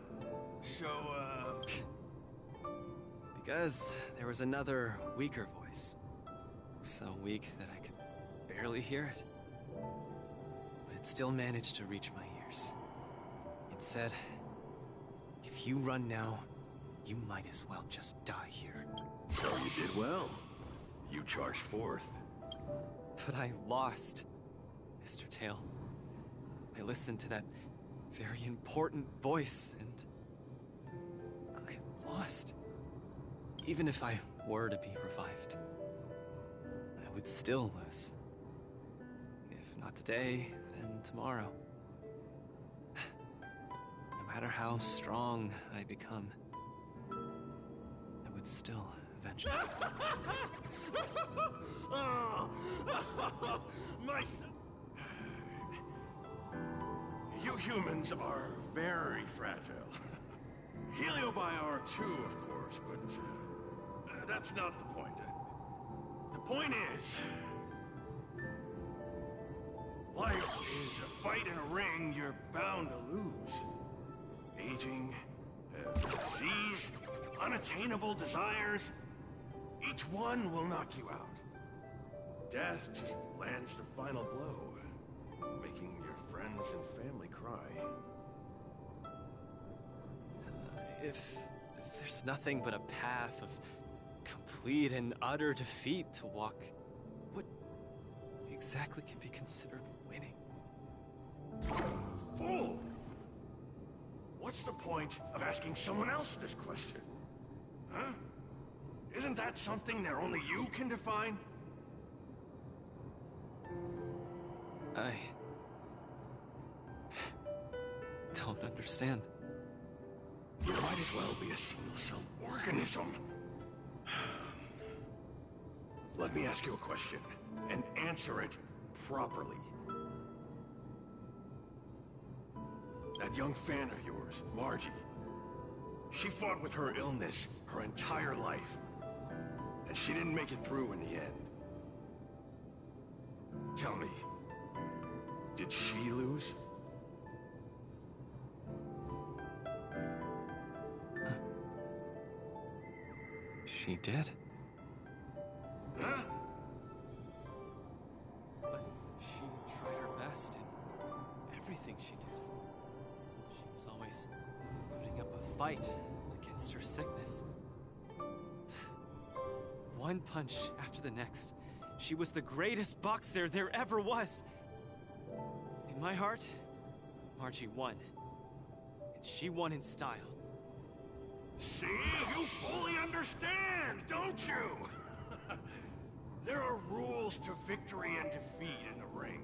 So, Because there was another, weaker voice. So weak that I could barely hear it. But it still managed to reach my ears. It said, if you run now, you might as well just die here. So you did well. You charged forth. But I lost, Mr. Tail. I listened to that very important voice, and I lost. Even if I were to be revived, I would still lose. If not today, then tomorrow. No matter how strong I become, I would still eventually... My... You humans are very fragile. Heliobi are too, of course, but that's not the point. The point is... life is a fight in a ring you're bound to lose. Aging, disease, unattainable desires, each one will knock you out. Death just lands the final blow, making your friends and family cry. If there's nothing but a path of complete complete and utter defeat to walk. What exactly can be considered winning? Fool! What's the point of asking someone else this question? Huh? Isn't that something that only you can define? I don't understand. You might as well be a single-celled organism. Let me ask you a question, and answer it properly. That young fan of yours, Margie, she fought with her illness her entire life, and she didn't make it through in the end. Tell me, did she lose? She did. Huh? But she tried her best in everything she did. She was always putting up a fight against her sickness. One punch after the next. She was the greatest boxer there ever was. In my heart, Margie won. And she won in style. See? You fully understand, don't you? There are rules to victory and defeat in the ring.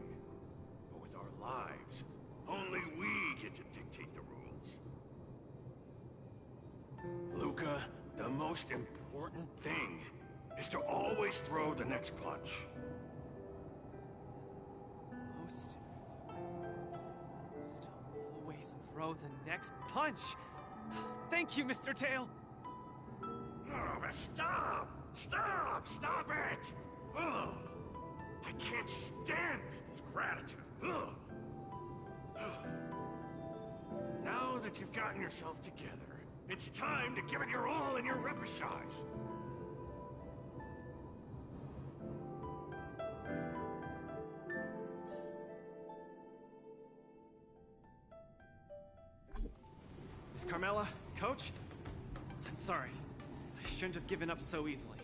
But with our lives, only we get to dictate the rules. Luca, the most important thing is to always throw the next punch. Most is to always throw the next punch. Thank you, Mr. Tail. Oh, but stop! Stop! Stop it! Ugh. I can't stand people's gratitude. Ugh. Ugh. Now that you've gotten yourself together, it's time to give it your all in your repechage. Miss Carmela, Coach, I'm sorry. I shouldn't have given up so easily.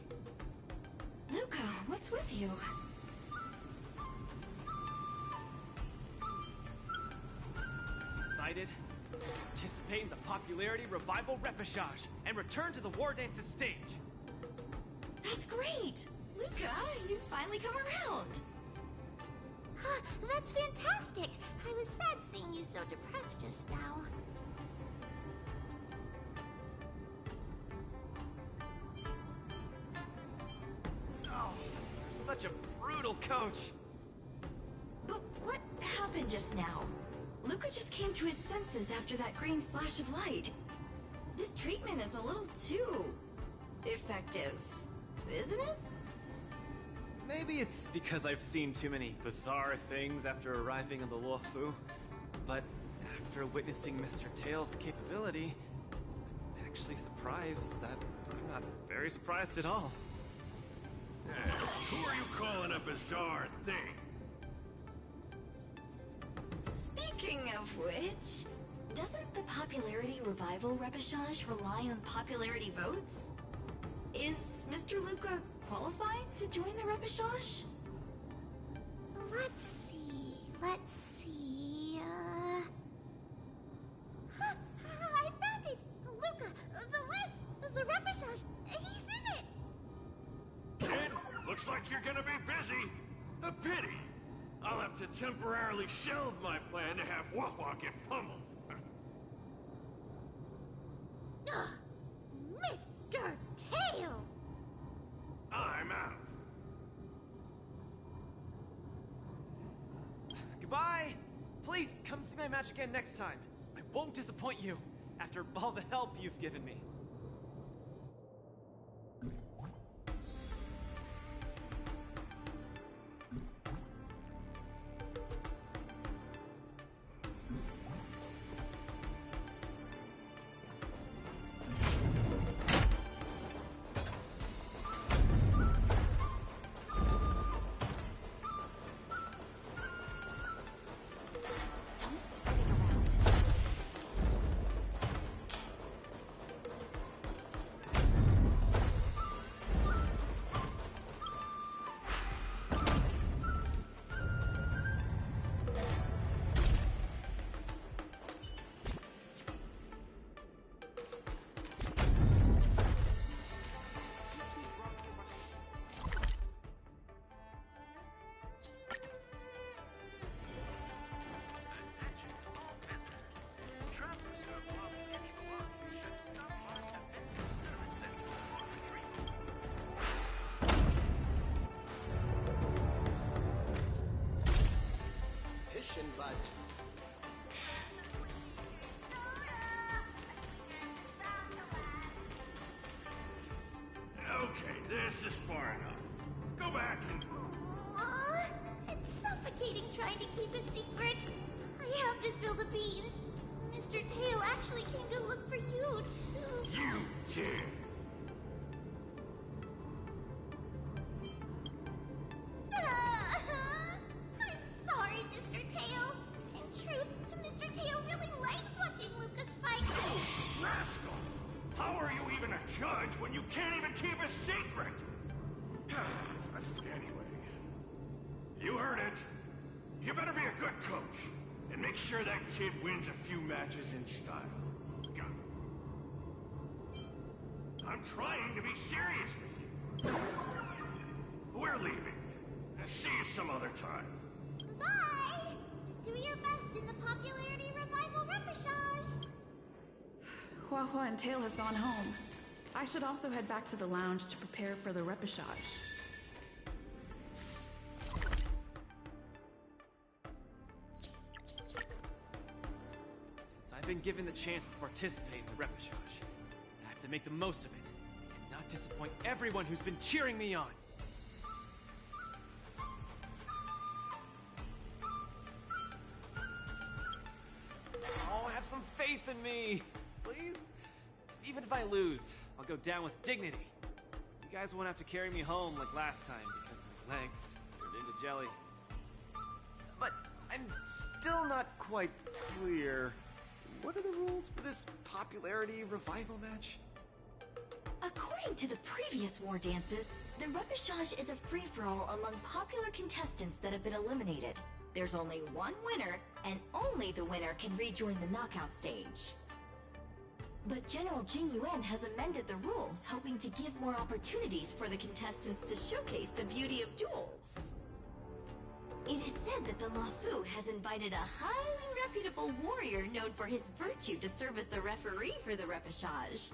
Luca, what's with you? Decided to participate in the popularity revival repechage and return to the War Dance's stage. That's great! Luca, you finally come around! That's fantastic! I was sad seeing you so depressed just now. Oh, you're such a brutal coach. But what happened just now? Luca just came to his senses after that green flash of light. This treatment is a little too effective, isn't it? Maybe it's because I've seen too many bizarre things after arriving in the Luofu, but after witnessing Mr. Tail's capability, I'm actually surprised that I'm not very surprised at all. Who are you calling a bizarre thing? Speaking of which, doesn't the popularity revival repechage rely on popularity votes? Is Mr. Luca qualified to join the repechage? Let's see. I found it! Luca, the repechage, he's in it! Kid, looks like you're gonna be busy. A pity. I'll have to temporarily shelve my plan to have Wah-Wah get pummeled. Mr. Tail! I'm out. Goodbye! Please, come see my match again next time. I won't disappoint you, after all the help you've given me. Don't spread it around. Okay, this is far enough. Go back and... It's suffocating trying to keep a secret. I have to spill the beans. Mr. Tail actually came to look for you, too. You did. I'm sorry, Mr. Tail. In truth, Mr. Tail really likes watching Lucas fight. Rascal! How are you even a judge when you can't even keep a secret? Anyway, you heard it. You better be a good coach and make sure that kid wins a few matches in style. Got it. I'm trying to be serious with you. We're leaving. See you some other time. Bye! Do your best in the popularity revival repechage. Hua Hua and Tail have gone home. I should also head back to the lounge to prepare for the repechage. Since I've been given the chance to participate in the repechage, I have to make the most of it and not disappoint everyone who's been cheering me on. Oh, have some faith in me, please. Even if I lose, I'll go down with dignity. You guys won't have to carry me home like last time because my legs turned into jelly. But I'm still not quite clear. What are the rules for this popularity revival match? According to the previous war dances, the repechage is a free-for-all among popular contestants that have been eliminated. There's only one winner, and only the winner can rejoin the knockout stage. But General Jing Yuan has amended the rules, hoping to give more opportunities for the contestants to showcase the beauty of duels. It is said that the Luofu has invited a highly reputable warrior known for his virtue to serve as the referee for the repechage.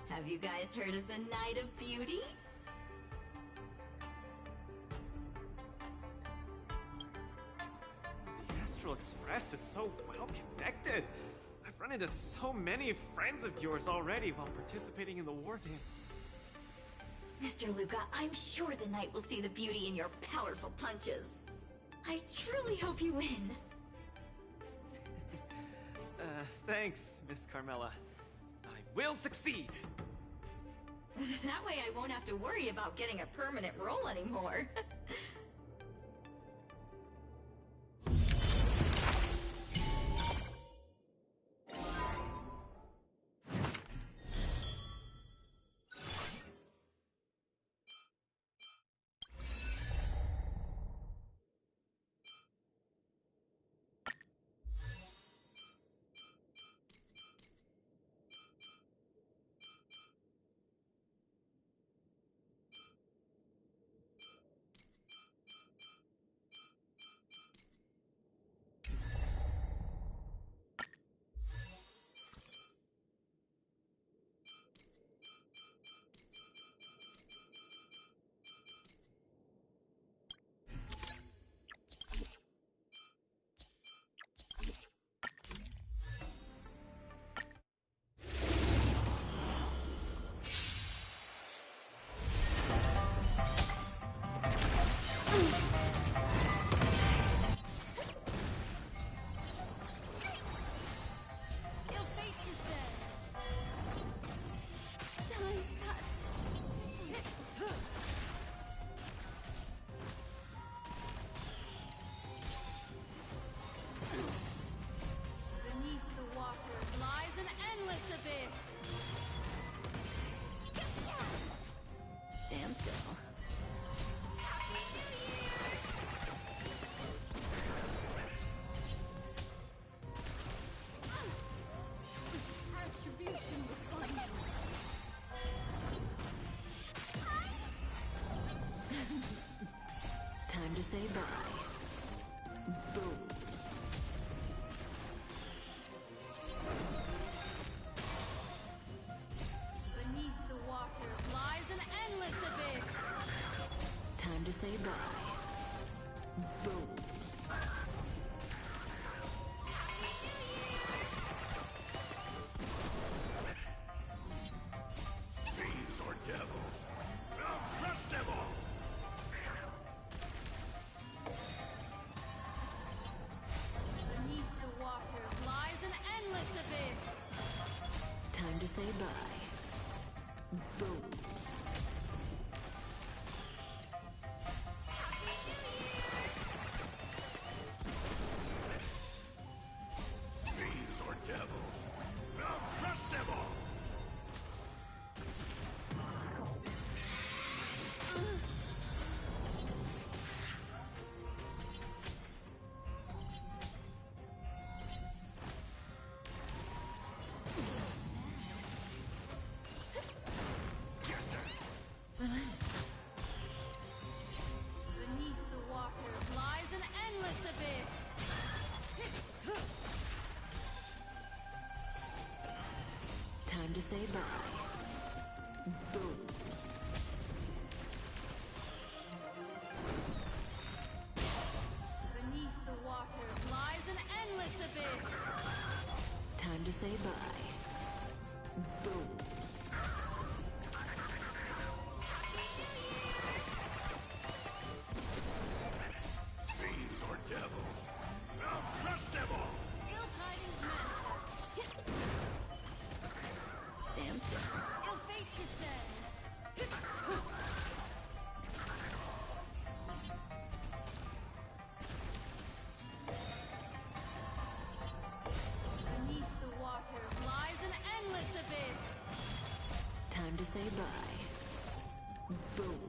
Have you guys heard of the Night of Beauty? The Astral Express is so well connected. I've run into so many friends of yours already while participating in the war dance. Mr. Luca, I'm sure the night will see the beauty in your powerful punches. I truly hope you win. Thanks, Miss Carmela. I will succeed. That way I won't have to worry about getting a permanent role anymore. Stand still. Time to say bye. Boom. Beneath the waters lies an endless abyss. Time to say bye. Boom. Fiends or devils. say bye. Boom. Beneath the waters lies an endless abyss. Time to say bye. Boom. Fiends or devils, I'll crush them all! Ill tidings manifest. Stand still. Ill fate descends. Beneath the waters lies an endless abyss. Time to say bye. Boom.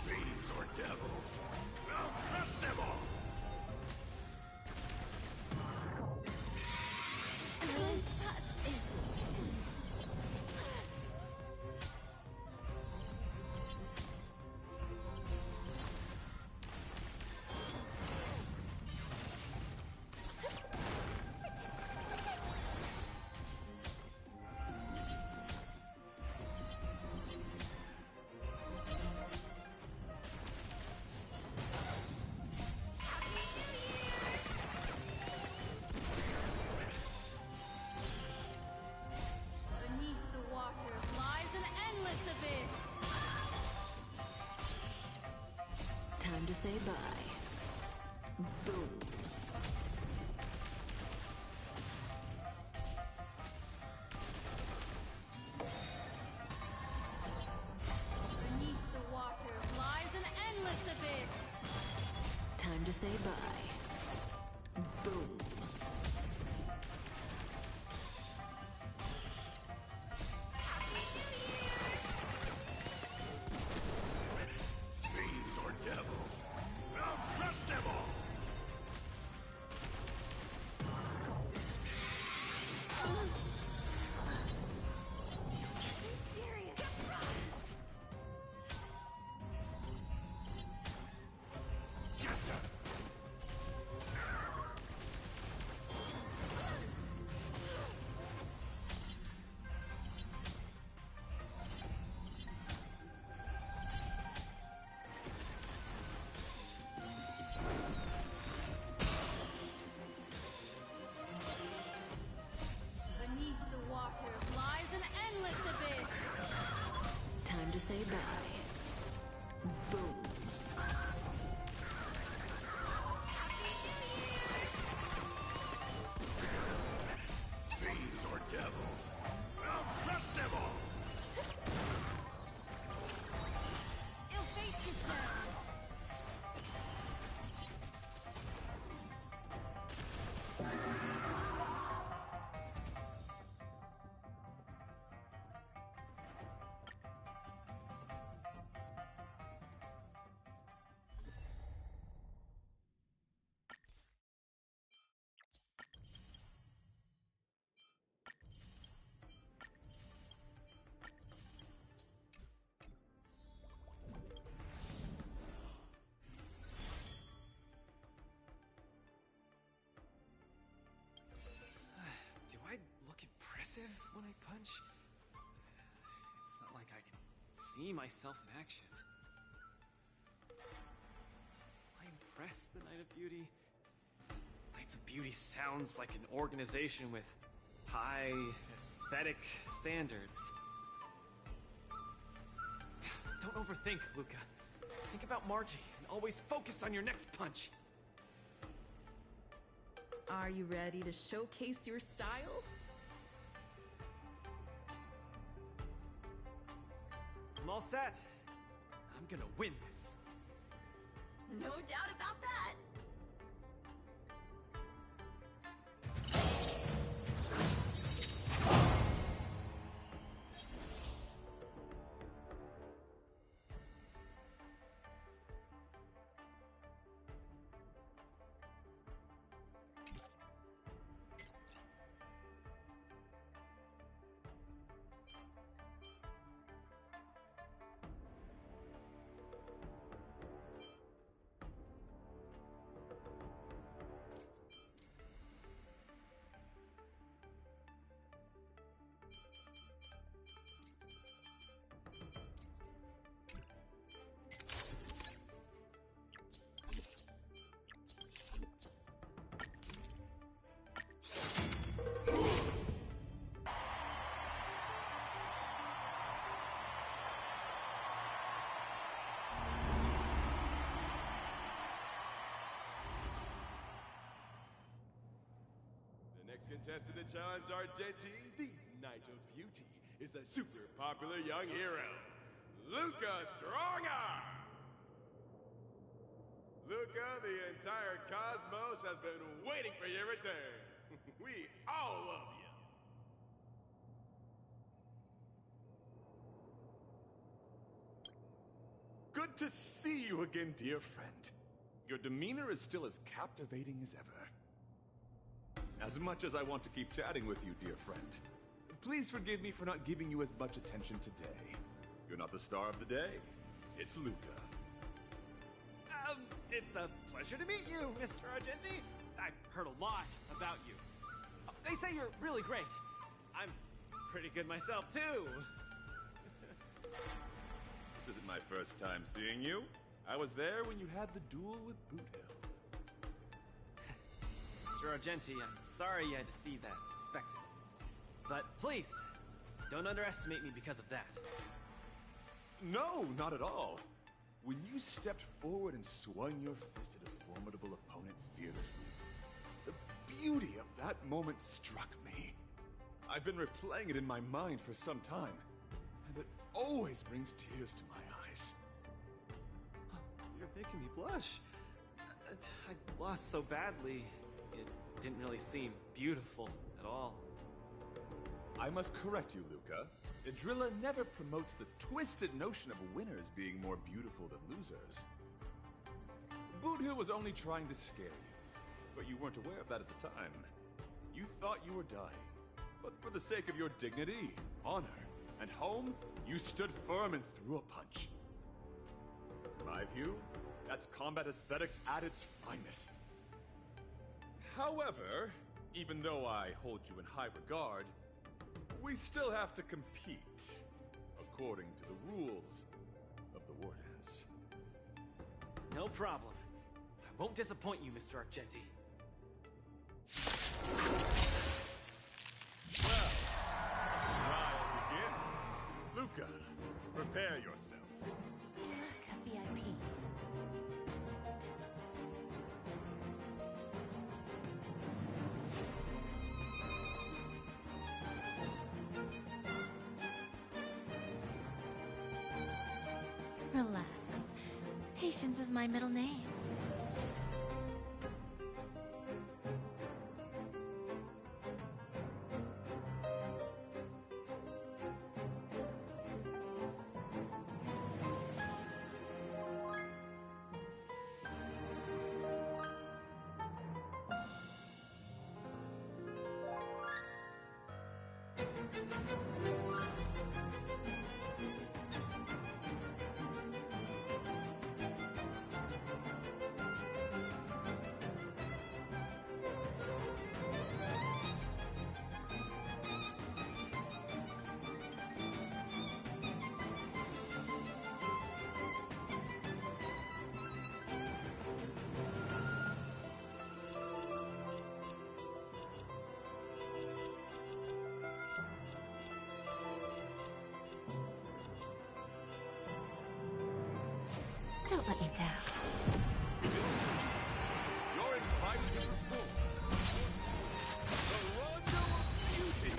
Fiends or devils, I'll crush them all! Beneath the waters lies an endless abyss. Time to say bye. Boom. Beneath the waters lies an endless abyss. Time to say bye. Boom. Fiends or devils, I'll crush them all! Beneath the waters lies an endless abyss. Time to say bye. Boom. Fiends or devils, I'll crush them all! Ill fate descends. Do I look impressive when I punch? It's not like I can see myself in action. I impress the Knight of Beauty. Knights of Beauty sounds like an organization with high aesthetic standards. Don't overthink, Luca. Think about Margie and always focus on your next punch. Are you ready to showcase your style? I'm all set. I'm gonna win this. No doubt about that. contestant to challenge Argentine, the Knight of Beauty, is a super popular young hero, Luca Strongarm! Luca, the entire cosmos has been waiting for your return. We all love you. Good to see you again, dear friend. Your demeanor is still as captivating as ever. As much as I want to keep chatting with you, dear friend, please forgive me for not giving you as much attention today. You're not the star of the day. It's Luca. It's a pleasure to meet you, Mr. Argenti. I've heard a lot about you. They say you're really great. I'm pretty good myself, too. This isn't my first time seeing you. I was there when you had the duel with Boot Hill. Mr. Argenti, I'm sorry you had to see that spectacle. But please, don't underestimate me because of that. No, not at all. When you stepped forward and swung your fist at a formidable opponent fearlessly, the beauty of that moment struck me. I've been replaying it in my mind for some time, and it always brings tears to my eyes. You're making me blush. I lost so badly, it didn't really seem beautiful at all. I must correct you, Luca. Idrilla never promotes the twisted notion of winners being more beautiful than losers. Boothill was only trying to scare you, but you weren't aware of that at the time. You thought you were dying, but for the sake of your dignity, honor, and home, you stood firm and threw a punch. In my view, that's combat aesthetics at its finest. However, even though I hold you in high regard, we still have to compete, according to the rules of the War Dance. No problem. I won't disappoint you, Mr. Argenti. Well, I'll begin. Luca, prepare yourself. Luca VIP. Relax. Patience is my middle name. Don't let me down. You're invited to perform the Rondo of Beauty.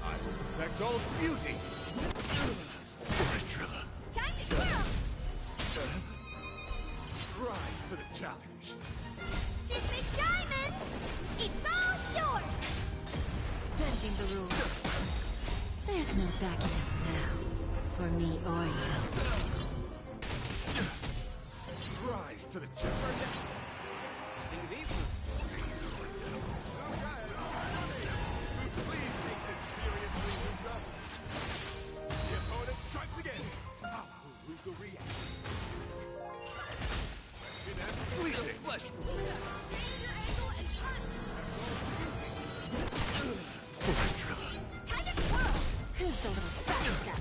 I will protect all beauty. Trilla. Time to twirl! Rise to the challenge. Big Diamond! It's all yours! Bending the rules. There's no backing up now. For me or you. Rise to the challenge. Think of these moves. Please take this seriously, Luca. The opponent strikes again. How will Luca react? Bleeding flesh. Time to twirl! Who's the little bastard?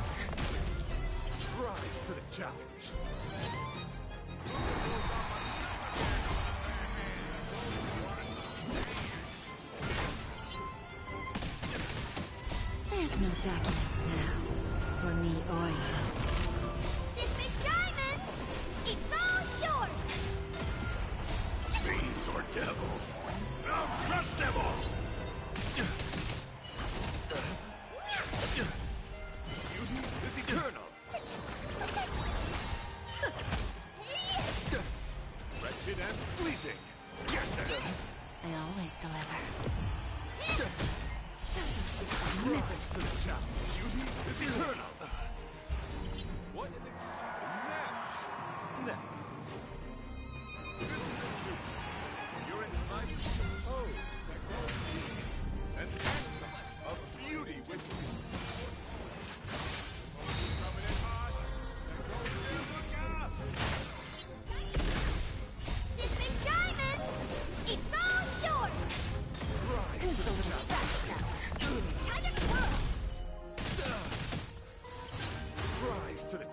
Rise to the challenge. There's no backing up now. For me or you. This big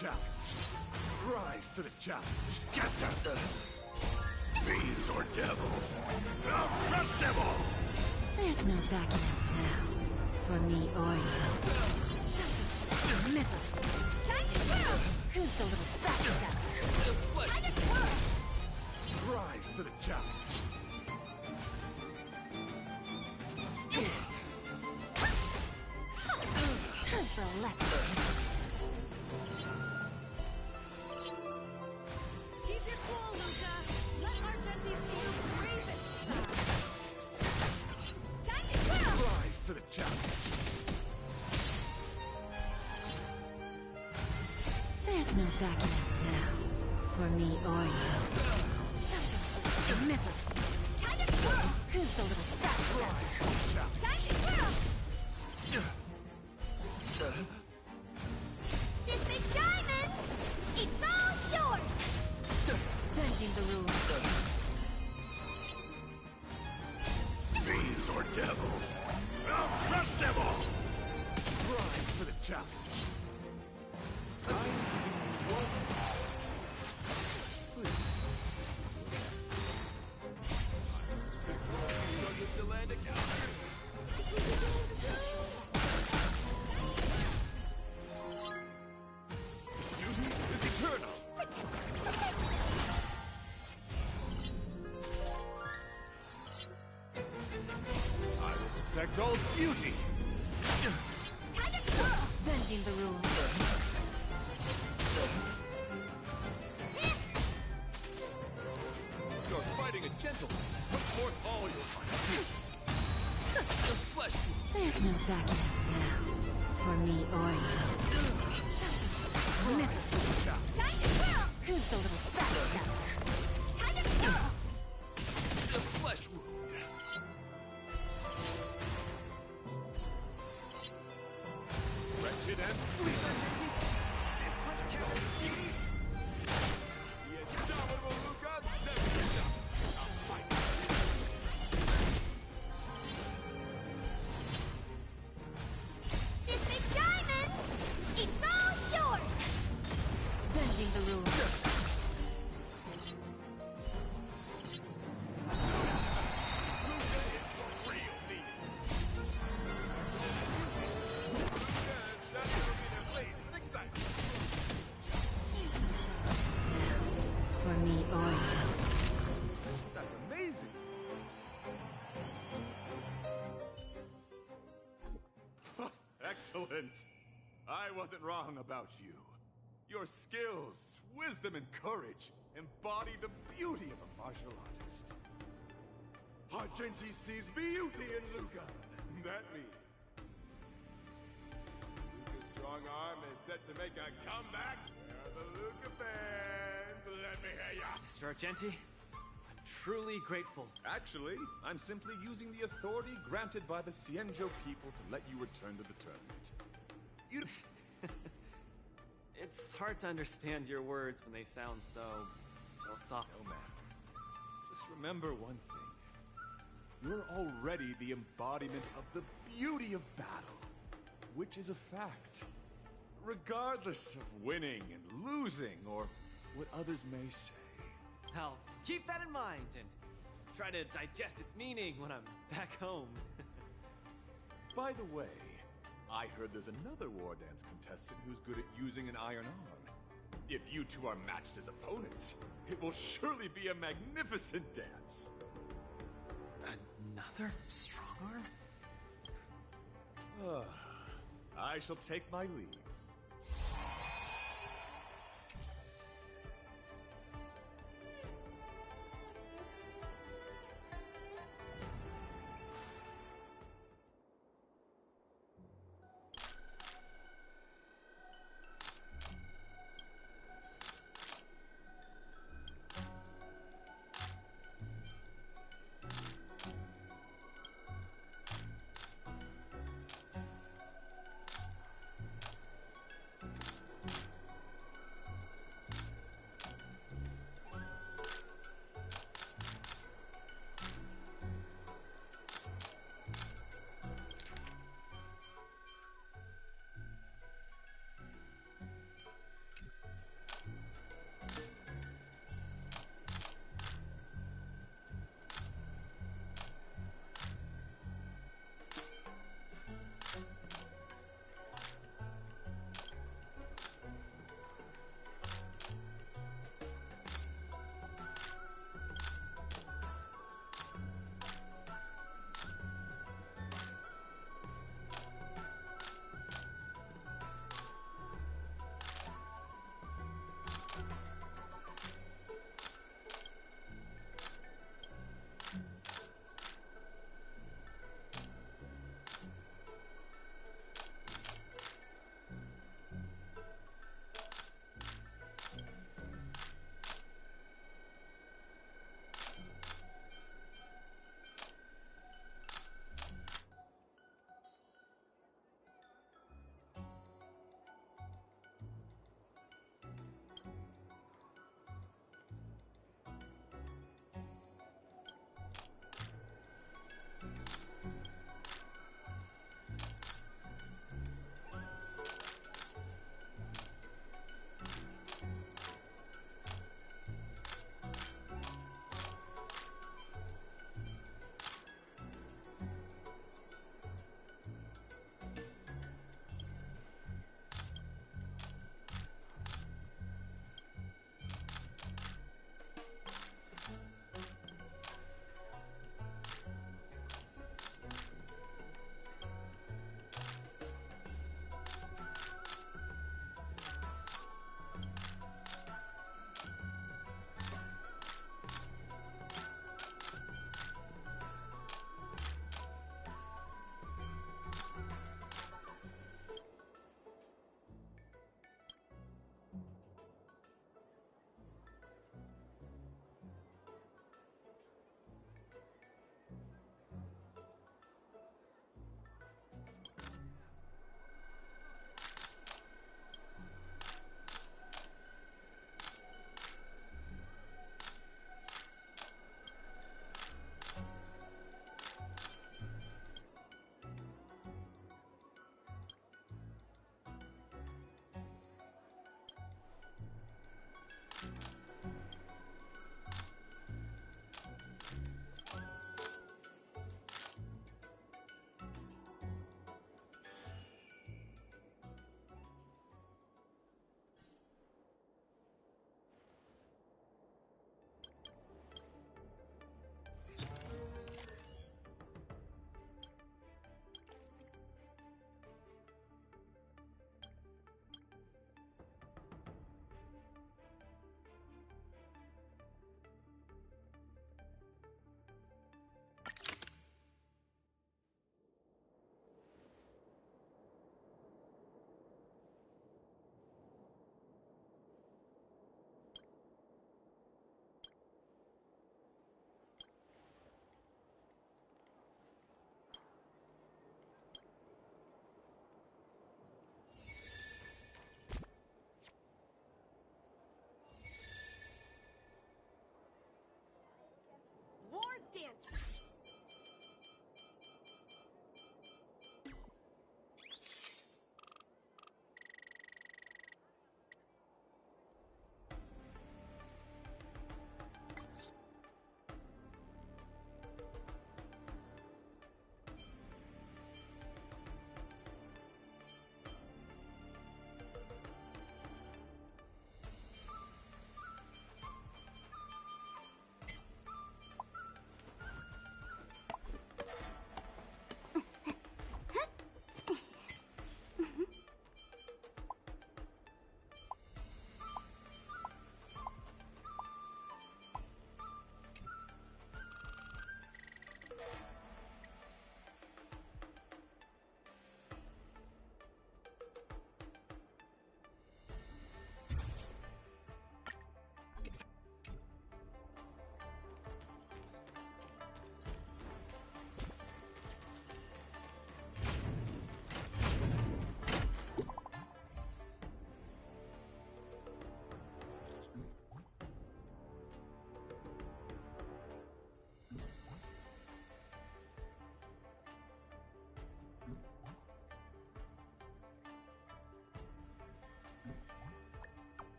challenge. Rise to the challenge. Get them. Fiends or devils. I'll crush them all. There's no backing out now. For me or you. Middle. Time to twirl! Who's the little backstabber? Time to twirl! Rise to the challenge. Time for a lesson. Keep your cool, Luca. Let Argenti see you brave it. Time to twirl! Rise to the challenge. There's no backing out now. For me or you. Middle. Time to twirl! Who's the little backstabber? Time to twirl! This big diamond! It's all yours! Bending the rules. Fiends or devils. I'll crush them all. Rise to the challenge. Protect all beauty! Time to twirl! Bending the rules. You're fighting a gentleman. Put forth all your might. The flesh wound. There's no backing out now. For me or you. Middle. Time to twirl! Who's the little backstabber? Time to twirl! The flesh wound. Wretched and fleeting. Is what killing me? The indomitable Luca never stops. I'll fight. This big diamond! It's all yours! Bending the rules. For me or you. That's amazing. Excellent. I wasn't wrong about you. Your skills, wisdom, and courage embody the beauty of a martial artist. Argenti sees beauty in Luca. That means Luca's strong arm is set to make a comeback. Where are the Luca fans? Let me hear ya. Mr. Argenti, I'm truly grateful. Actually, I'm simply using the authority granted by the Cienjo people to let you return to the tournament. You... It's hard to understand your words when they sound so philosophical. No matter. Just remember one thing. You're already the embodiment of the beauty of battle, which is a fact. Regardless of winning and losing, or what others may say. I'll keep that in mind and try to digest its meaning when I'm back home. By the way, I heard there's another war dance contestant who's good at using an iron arm. If you two are matched as opponents, it will surely be a magnificent dance. Another strong arm? I shall take my leave.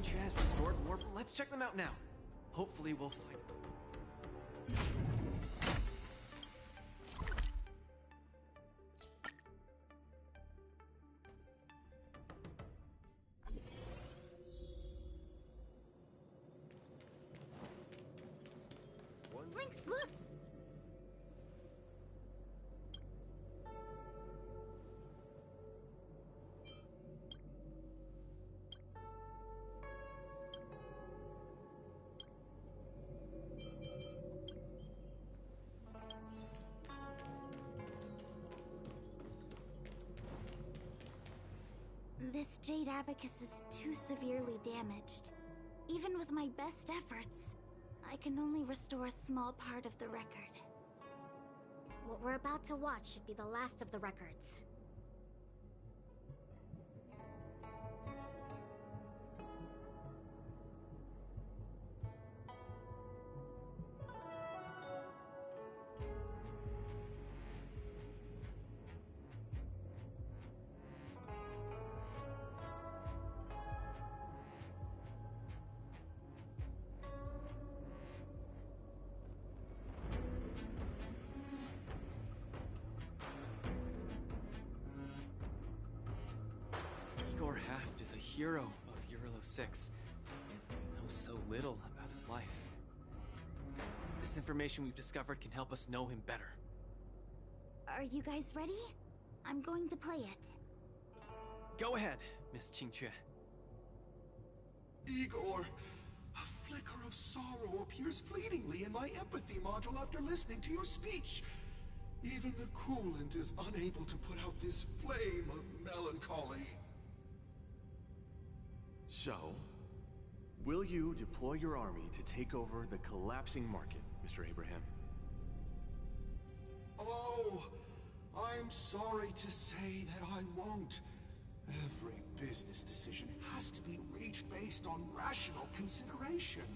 Qingque has restored warp. Let's check them out now. Hopefully we'll find Lynx, look! This jade abacus is too severely damaged. Even with my best efforts, I can only restore a small part of the record. What we're about to watch should be the last of the records. Igor Haft is a hero of Eurilo 6, and we know so little about his life. This information we've discovered can help us know him better. Are you guys ready? I'm going to play it. Go ahead, Miss Qingque. Igor, a flicker of sorrow appears fleetingly in my empathy module after listening to your speech. Even the coolant is unable to put out this flame of melancholy. So, will you deploy your army to take over the collapsing market, Mr. Abraham? Oh, I'm sorry to say that I won't. Every business decision has to be reached based on rational consideration.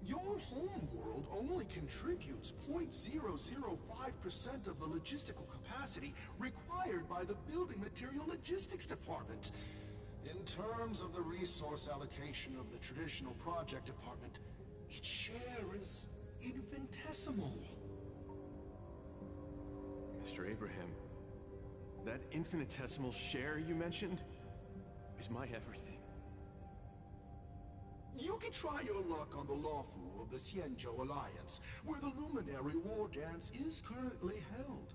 Your homeworld only contributes 0.005% of the logistical capacity required by the Building Material Logistics Department. In terms of the resource allocation of the traditional project department, its share is infinitesimal. Mr. Abraham, that infinitesimal share you mentioned is my everything. You can try your luck on the Lawfu of the Xianzhou Alliance, where the Luminary War Dance is currently held.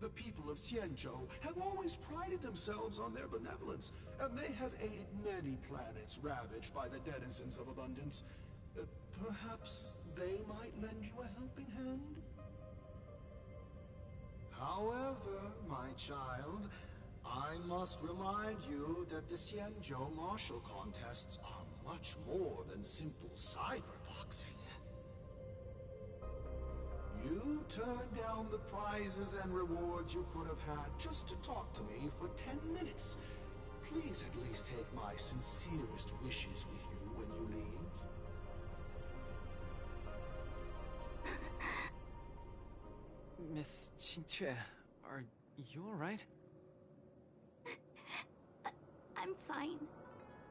The people of Xianzhou have always prided themselves on their benevolence, and they have aided many planets ravaged by the denizens of abundance. Perhaps they might lend you a helping hand? However, my child, I must remind you that the Xianzhou martial contests are much more than simple cyberboxing. You turned down the prizes and rewards you could have had just to talk to me for 10 minutes. Please at least take my sincerest wishes with you when you leave. Miss Qingque, are you alright? I'm fine.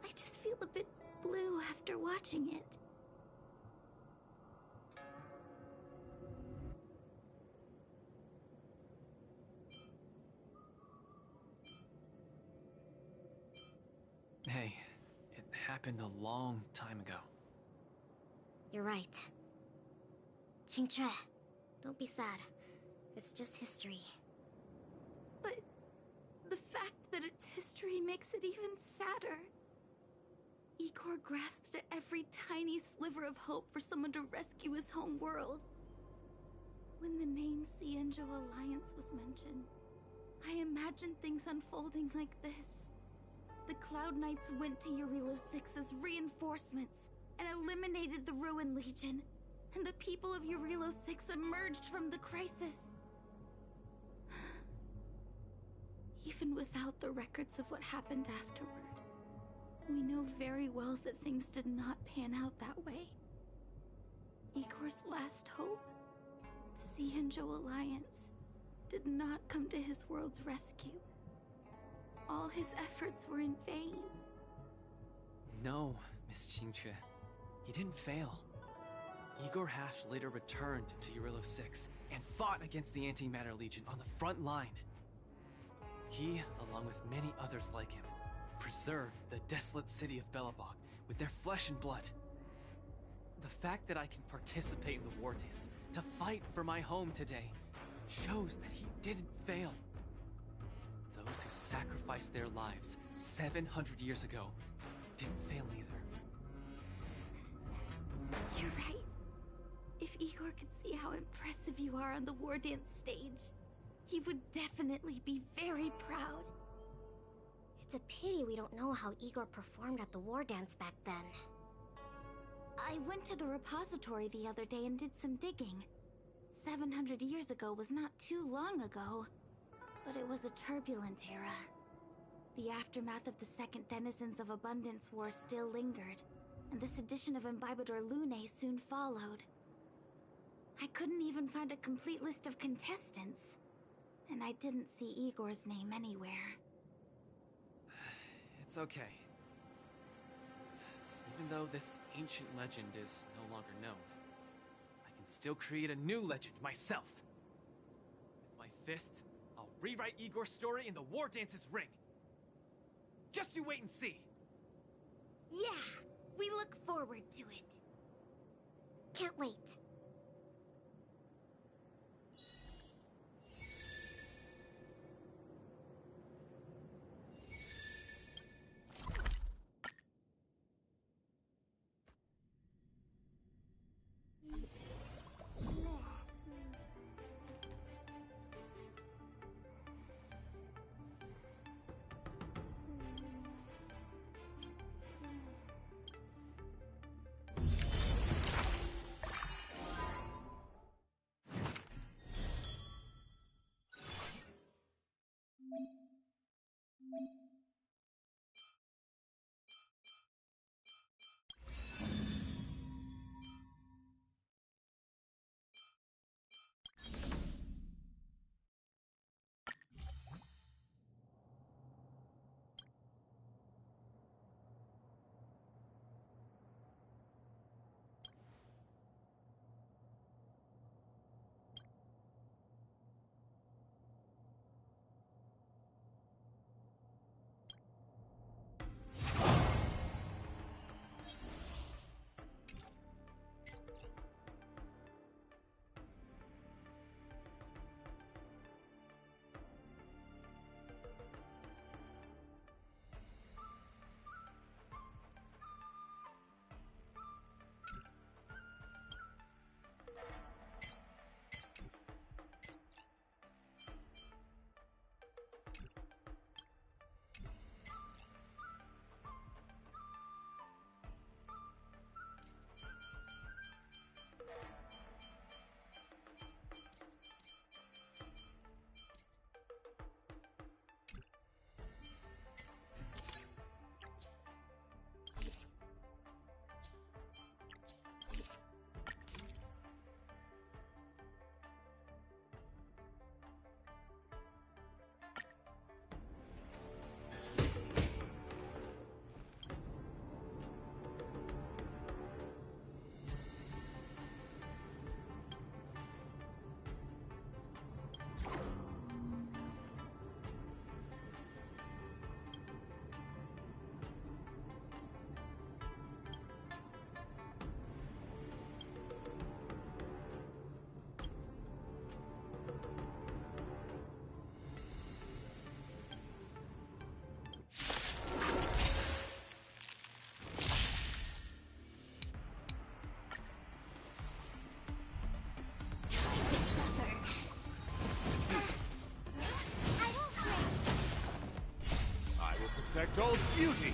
I just feel a bit blue after watching it. Hey, it happened a long time ago. You're right. Qingque, don't be sad. It's just history. But the fact that it's history makes it even sadder. Igor grasped at every tiny sliver of hope for someone to rescue his home world. When the name Xianzhou Alliance was mentioned, I imagined things unfolding like this. The Cloud Knights went to Eurilo 6 as reinforcements and eliminated the Ruin Legion, and the people of Eurilo 6 emerged from the crisis. Even without the records of what happened afterward, we know very well that things did not pan out that way. Igor's last hope, the Xianzhou Alliance, did not come to his world's rescue. All his efforts were in vain. No, Miss Qingque. He didn't fail. Igor Haft later returned to Urillo 6 and fought against the Antimatter Legion on the front line. He, along with many others like him, preserved the desolate city of Belobog with their flesh and blood. The fact that I can participate in the war dance to fight for my home today shows that he didn't fail. Those who sacrificed their lives 700 years ago didn't fail either. You're right. If Igor could see how impressive you are on the war dance stage, he would definitely be very proud. It's a pity we don't know how Igor performed at the war dance back then. I went to the repository the other day and did some digging. 700 years ago was not too long ago, but it was a turbulent era. The aftermath of the Second Denizens of Abundance War still lingered, and this edition of Imbibador Lunae soon followed. I couldn't even find a complete list of contestants, and I didn't see Igor's name anywhere. It's okay. Even though this ancient legend is no longer known, I can still create a new legend myself. With my fist, I'll rewrite Igor's story in the War Dance's ring. Just you wait and see. Yeah, we look forward to it. Can't wait. Protect old beauty!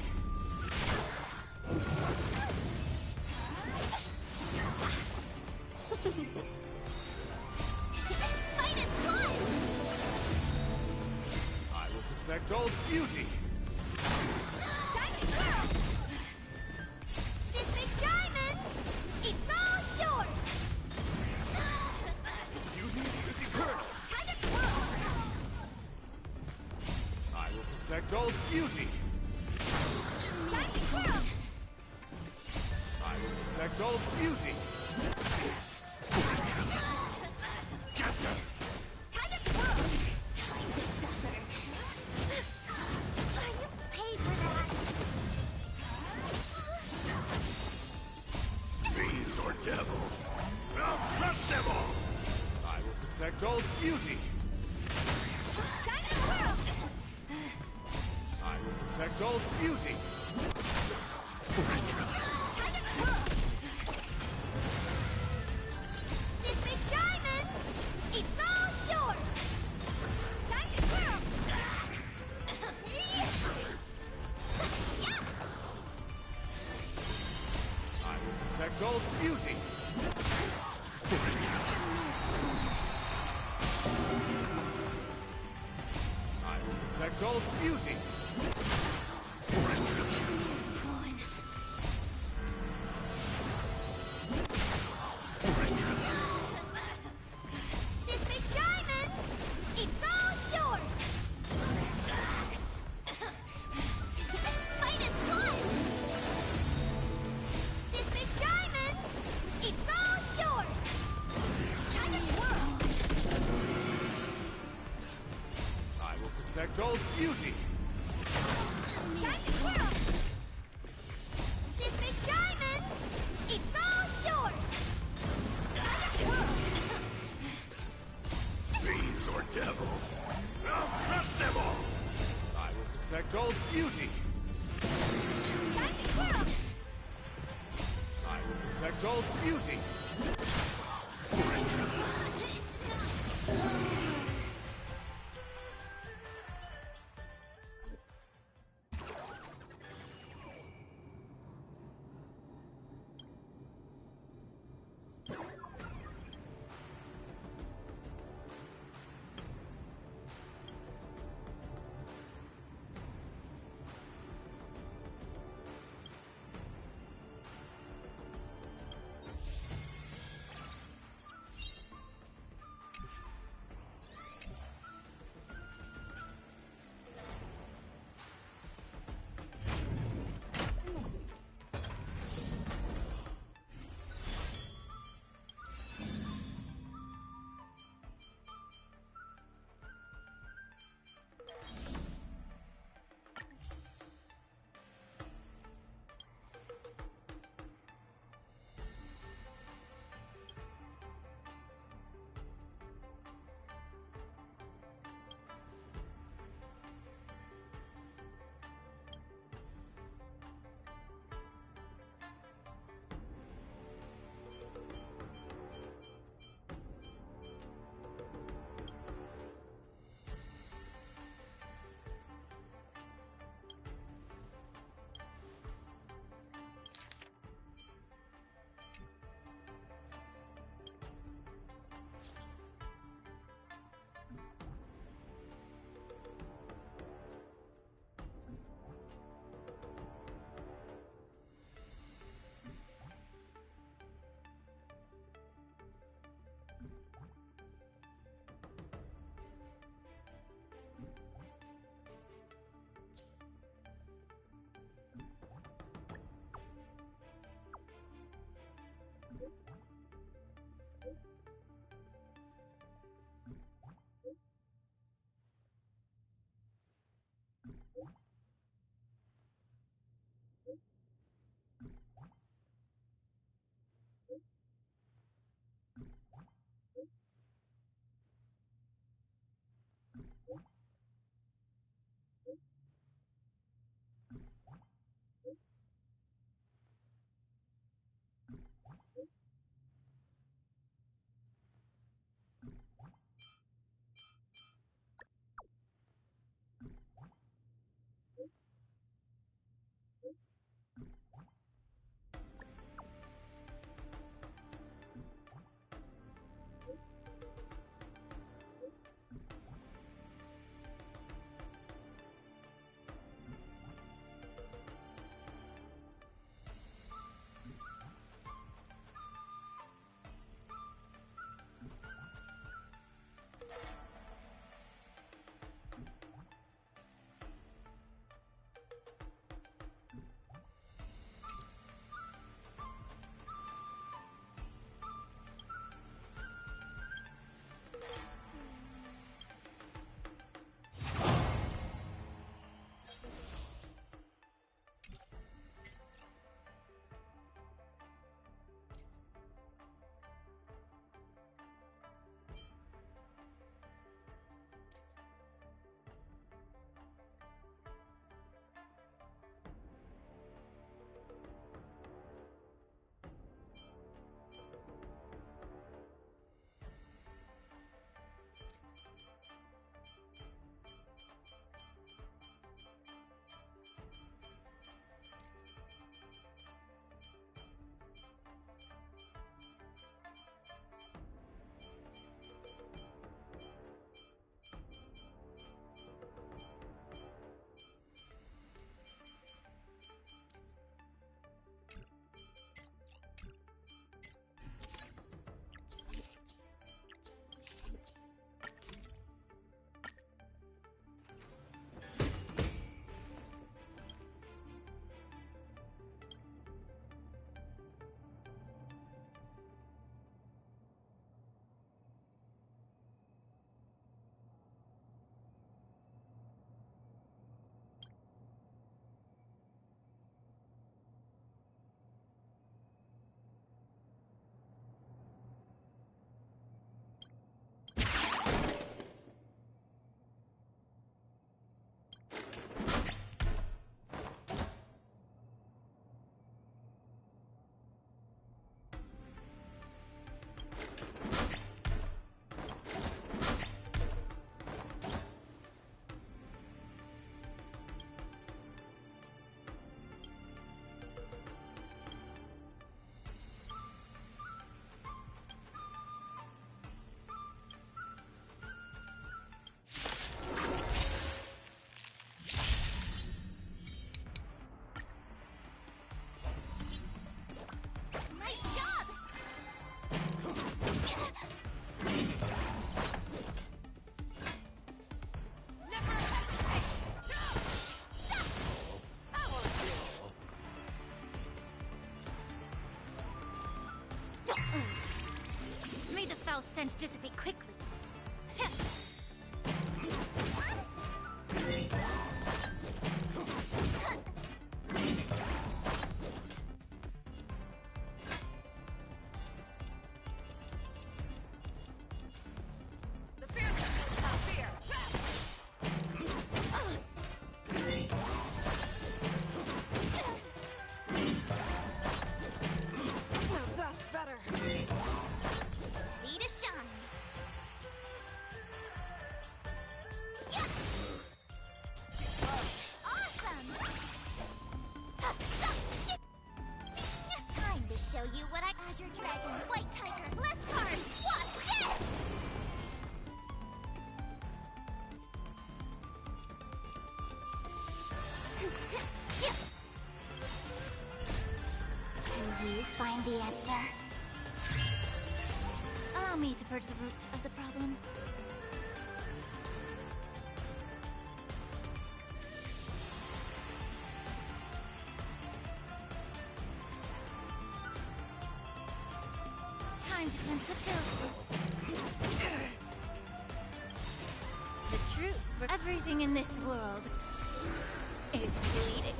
I will protect old beauty! Diamond Girl! This big diamond! It's all yours! Beauty is eternal! Diamond Girl! I will protect old beauty! Diamond Girl! protect old beauty. Get them. Time to twirl! Time to suffer. You paid for that. Fiends or devils, I'll crush them all! I will protect old beauty. Time to twirl! I will protect old beauty. Time to twirl! This big diamond, it's all yours! Time to twirl! I will protect old beauty. I will protect old beauty. This big diamond, it's all yours! Fight is fun! This big diamond, it's all yours! Time to twirl! I will protect old beauty. Time to twirl! This big diamond, it's all yours! Time to twirl! Fiends or devils, I'll crush them all! I will protect old beauty. Time to twirl! I will protect old beauty. foul stench dissipate quickly. That's better. Ready to shine. Yeah. Awesome. Time to show you what I Azure Dragon, White Tiger, less cards. What's this? Can you find the answer? Allow me to purge the root of the problem. Time to cleanse the filth. The truth for everything in this world is bleeding.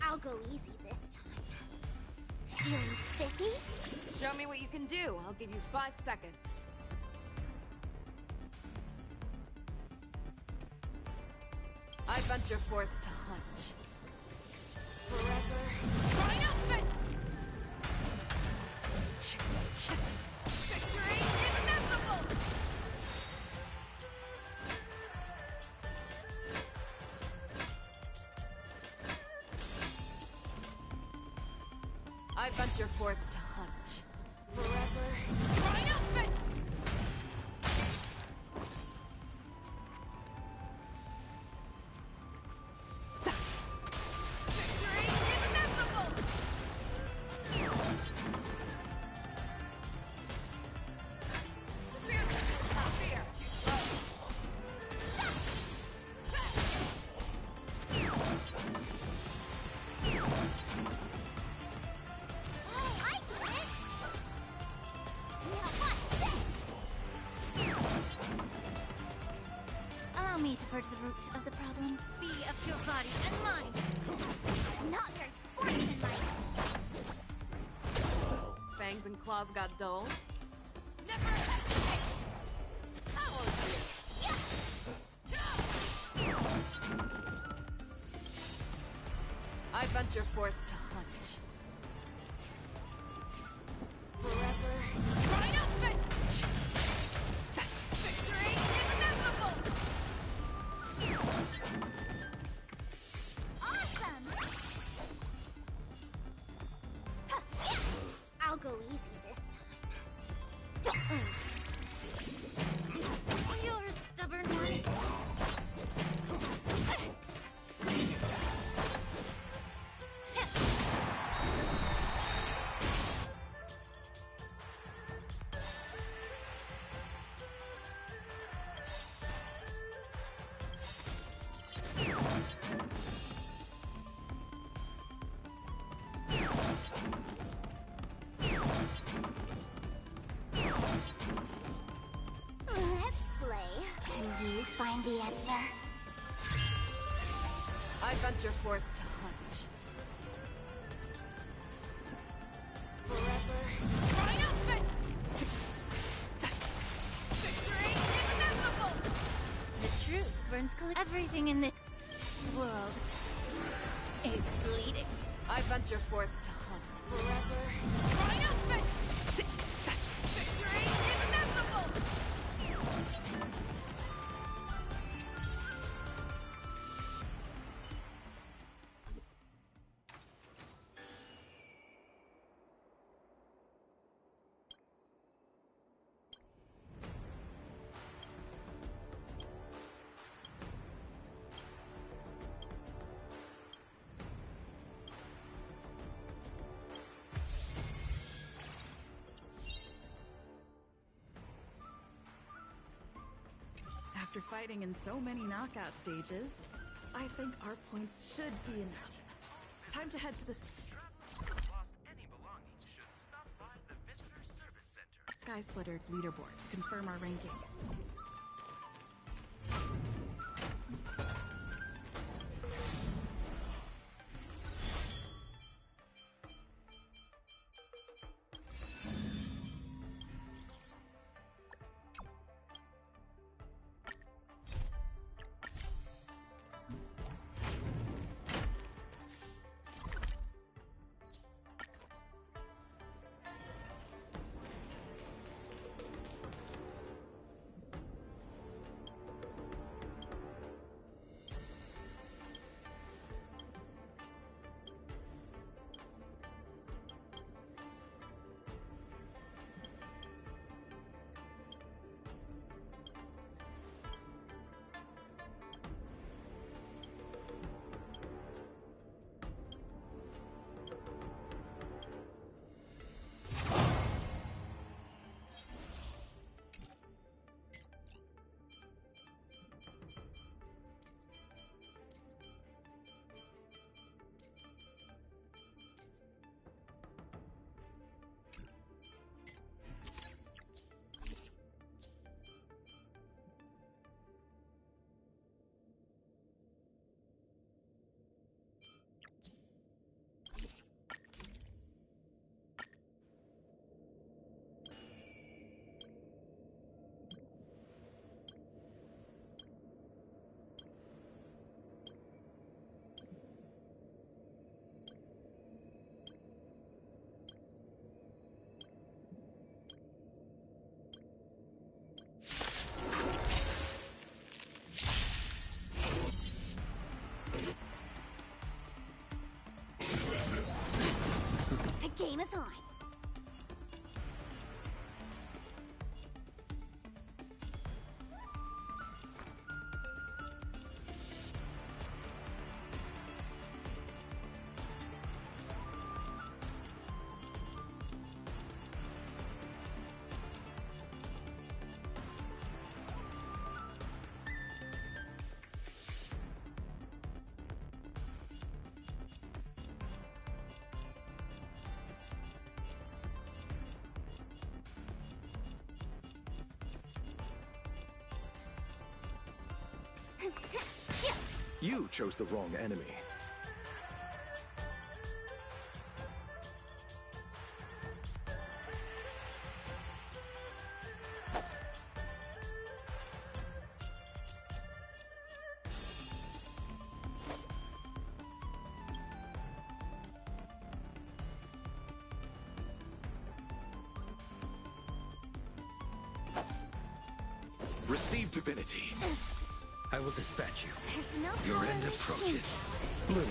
I'll go easy this time. Feeling spiffy? Show me what you can do. I'll give you 5 seconds. I venture forth to hunt. Forever. Triumphant! Victory is inevitable! I venture forth to hunt. Forever. Triumphant! Victory is inevitable! Fearless will not fear. Oh, I get it! Now what's this? Allow me to purge the root of the problem. Be of your body and mind. Not very sportsmanlike. Fangs and claws got dull. Never hesitate! How are you? I venture forth to hunt. Forever. Triumphant! Victory is inevitable! Awesome! Huh, yeah. I'll go easy this time. You're a stubborn one. Let's play. Can you find the answer? I venture forth to hunt. Forever. Triumphant! Victory is inevitable! The truth burns clear. Everything in this world is bleeding. I venture forth to hunt. Forever. Triumphant! Victory is inevitable! After fighting in so many knockout stages, I think our points should be enough. Time to head to the Sky Splitters leaderboard to confirm our ranking. The game is on. You chose the wrong enemy. Receive divinity. I will dispatch you. There's no Your end power approaches. Bloom.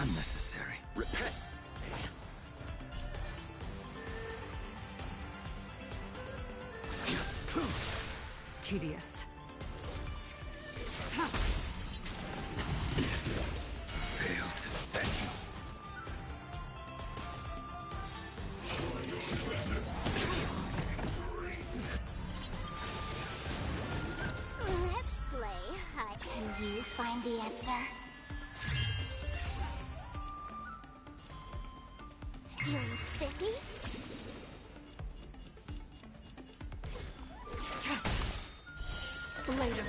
Unnecessary. Repent. Tedious. Fail to set you. Let's play. Can you find the answer? Feeling spiffy? Later.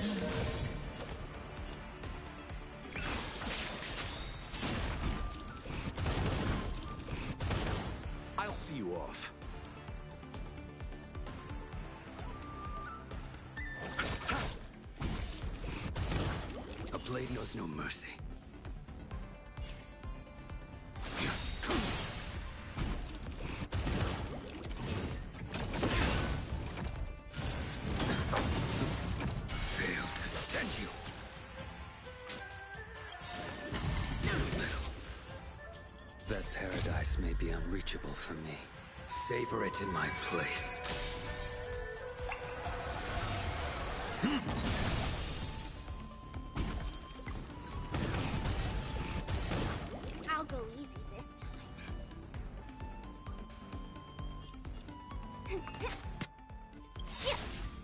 I'll see you off. A blade knows no mercy. Fail to set you. That paradise may be unreachable for me. Savor it in my place. I'll go easy this time.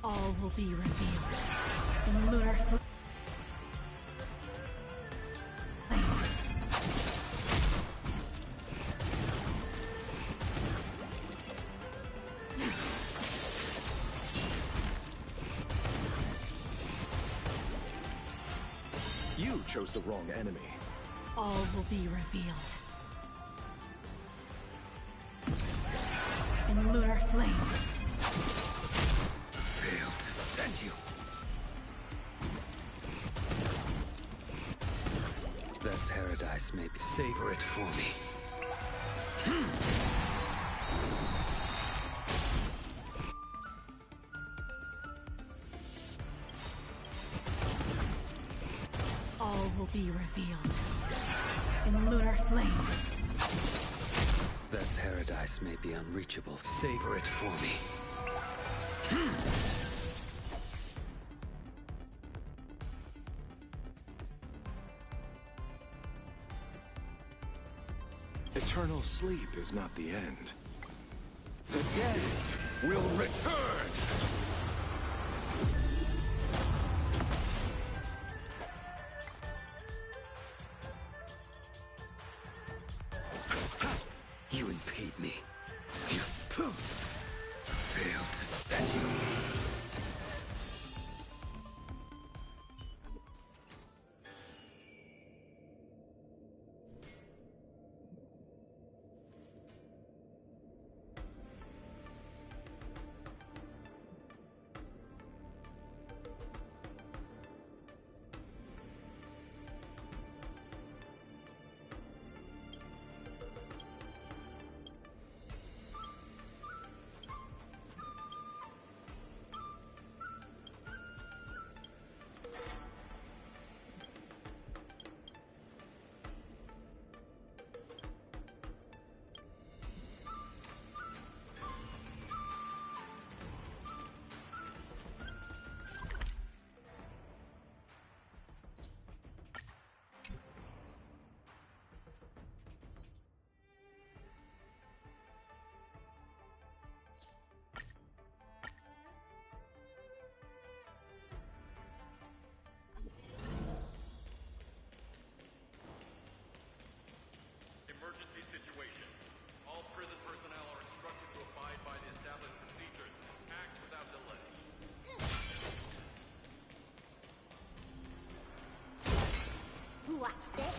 All will be revealed. and lunar flame. You chose the wrong enemy. All will be revealed. In lunar flame. Failed to send you. That paradise may be. Savor it for me. All will be revealed. In lunar flame. That paradise may be unreachable. Savor it for me. Eternal sleep is not the end. The dead will return! You impede me. You poof! Failed to send you. Emergency situation. All prison personnel are instructed to abide by the established procedures and act without delay. Watch this.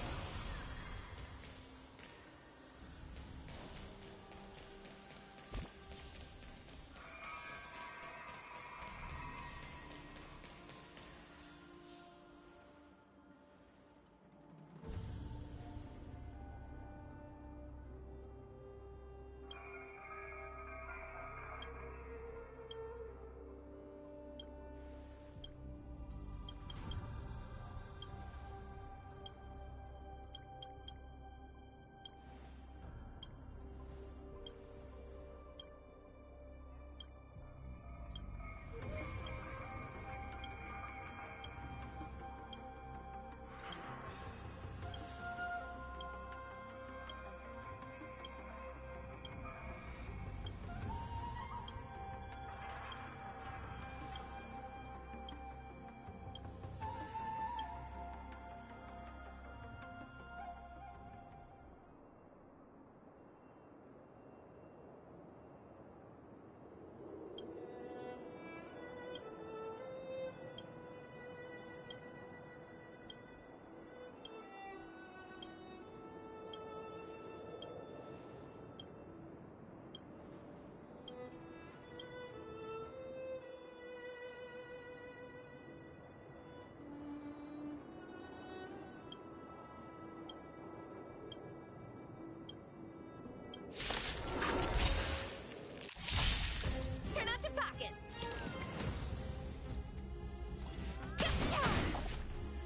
Turn out your pockets.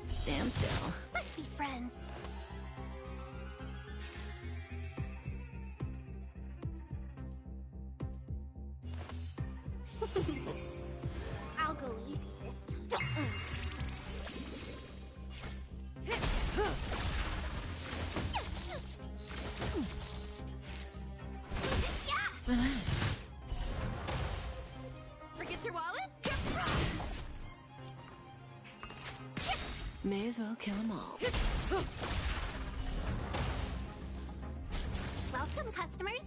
Stand still. Let's be friends. I'll go easy this time. Forget your wallet? May as well kill them all. Welcome, customers.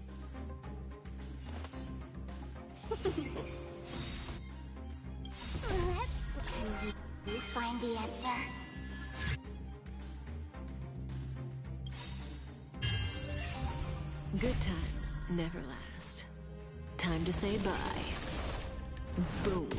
Let's find the answer. Good times never last. Time to say bye. Boom.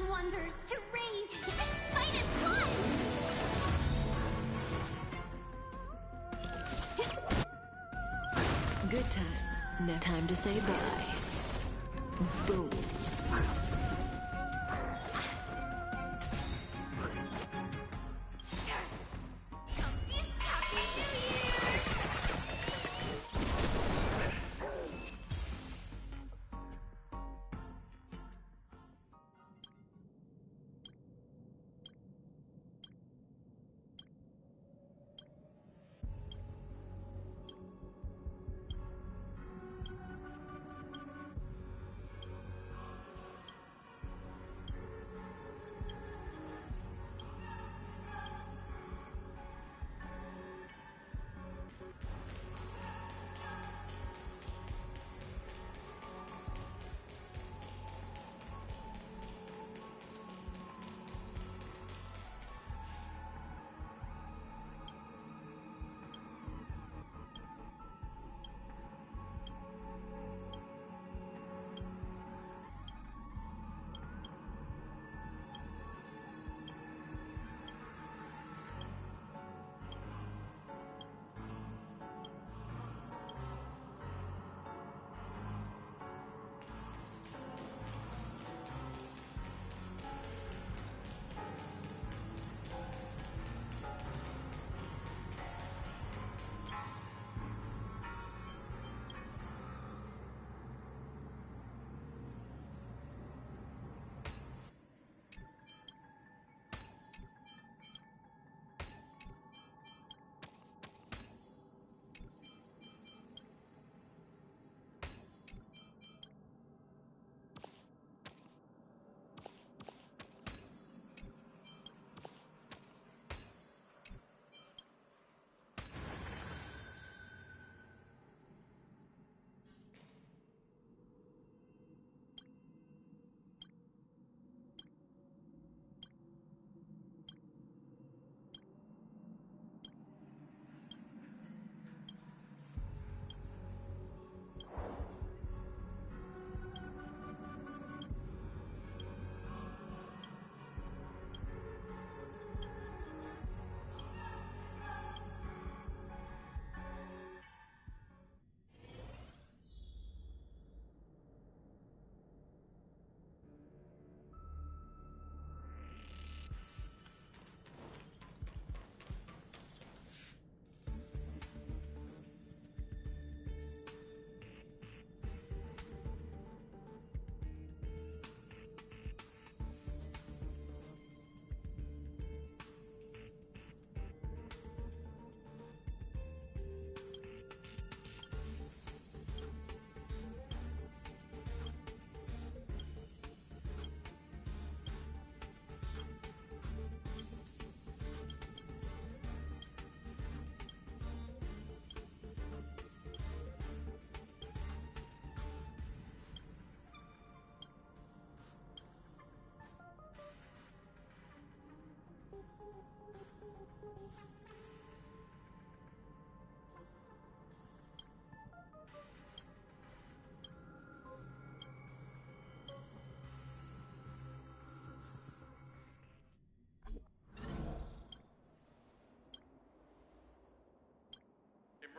Wonders to raise and fight as one! Good times. Now time to say bye. Boom.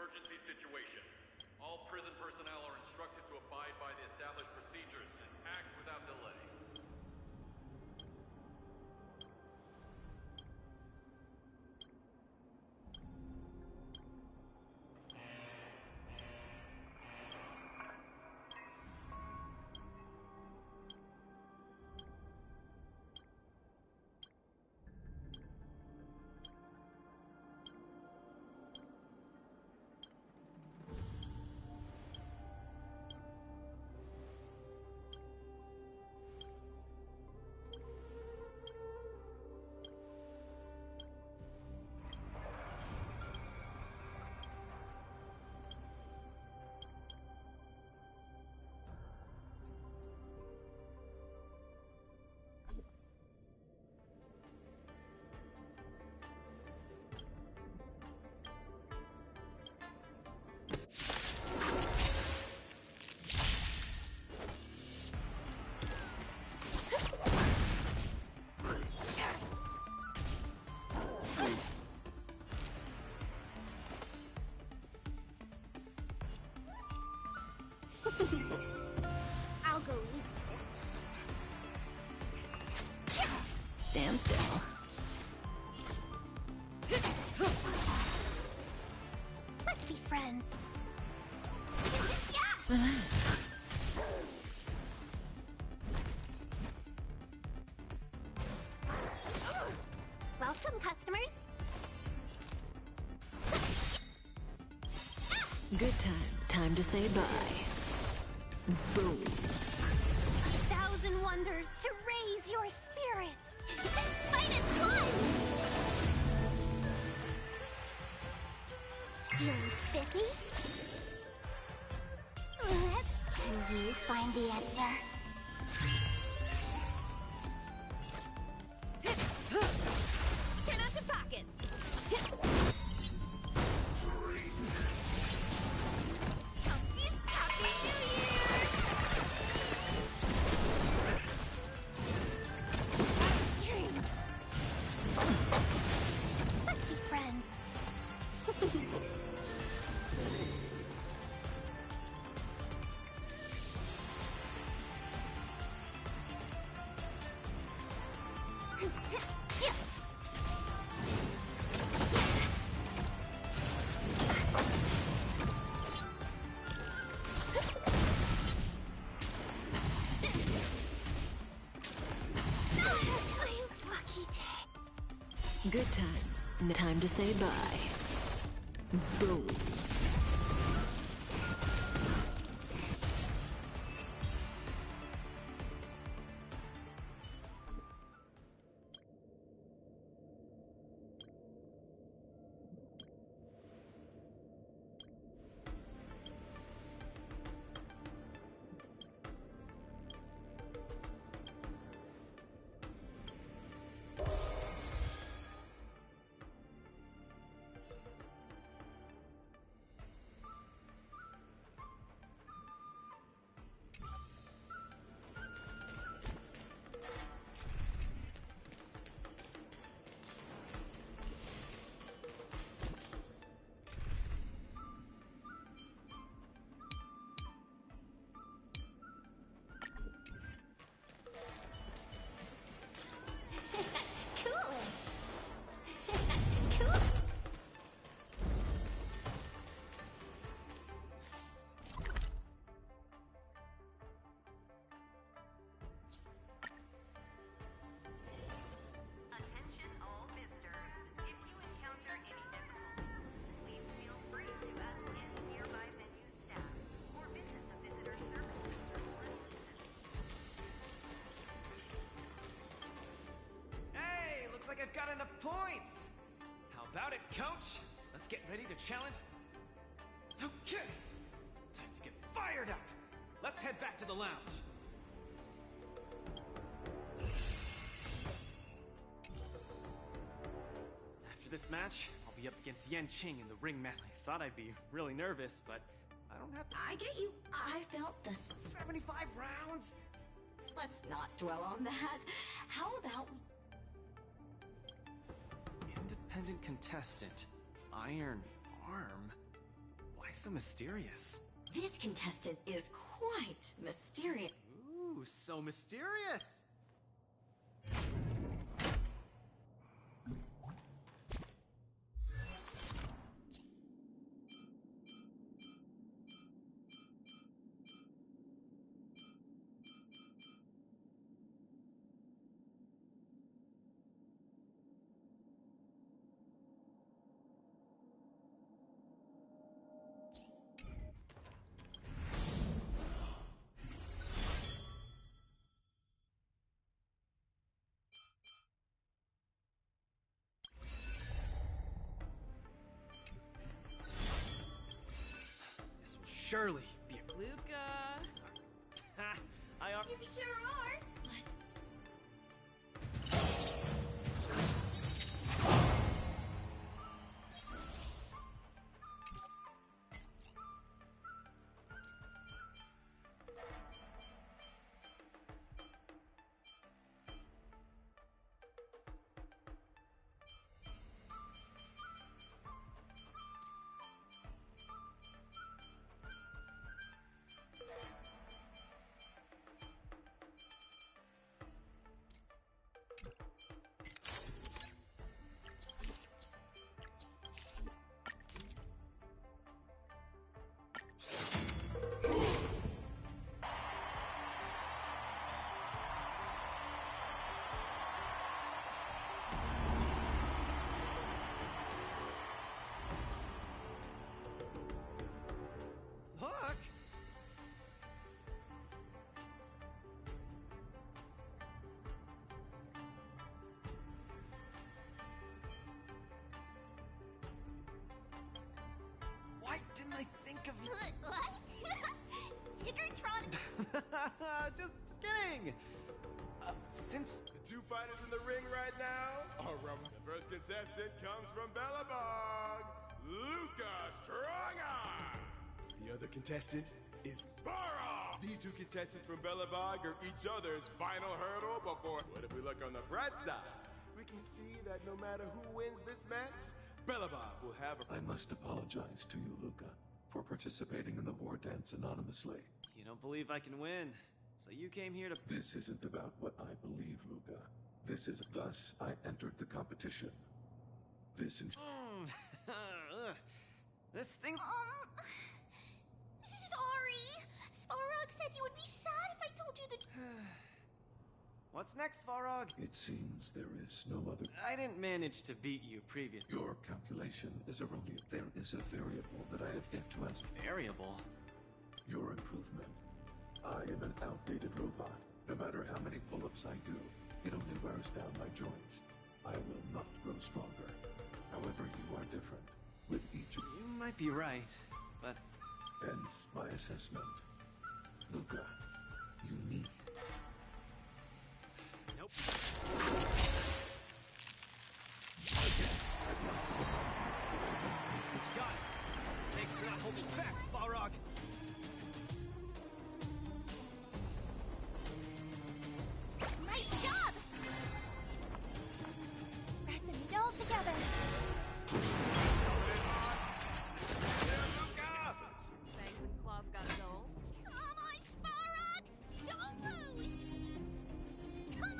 Emergency situation. All prison personnel are instructed to abide by the established procedures and act without delay. I'll go easy this time. Stand still. Let's be friends. Welcome, customers. Good times. Time to say bye. Boom. 1,000 wonders to raise your spirits. This fight is fun! Feeling spiffy? Can you find the answer? Turn out your pockets. Happy New Year! Dream. Let's be friends. Lucky day. Good times. Time to say bye. Boom. Attention all visitors. If you encounter any difficulties, please feel free to ask any nearby venue staff or visit the visitor service center for assistance. Hey, looks like I've got enough points. How about it, coach? Let's get ready to challenge. Okay, time to get fired up. Let's head back to the lounge. After this match, I'll be up against Yan Qing in the ring match. I thought I'd be really nervous, but I don't have to. I get you. I felt the 75 rounds? Let's not dwell on that. How about Independent contestant. Iron Arm. guy's so mysterious. This contestant is quite mysterious. Ooh, so mysterious. This will surely be a Luca! I You sure are. Look! Why didn't I think of What? Tiggertron? just kidding! Since The two fighters in the ring right now are the first contestant comes from Bellabog, Luca Strongarm. The other contestant is Farah. These two contestants from Bellabog are each other's final hurdle before. What if we look on the bright side? We can see that no matter who wins this match, Bellabog will have a... I must apologize to you, Luca, for participating in the war dance anonymously. you don't believe I can win, so you came here to... This isn't about what I believe, Luca. This is thus I entered the competition. This is... This thing... Sorry. Svarog said he would be sad if I told you the... What's next, Farog? It seems there is no other... I didn't manage to beat you previously. Your calculation is erroneous. There is a variable that I have yet to answer. Variable? Your improvement. I am an outdated robot. No matter how many pull-ups I do, it only wears down my joints. I will not grow stronger. However, you are different. With each of You might be right, but... Hence my assessment. Luca, you need... Nope. He's got it. Thanks for not holding back, Svarog. Nice job! Pressing it all together. Fangs and claws got dull. Come on, Svarog! Don't lose! Come on!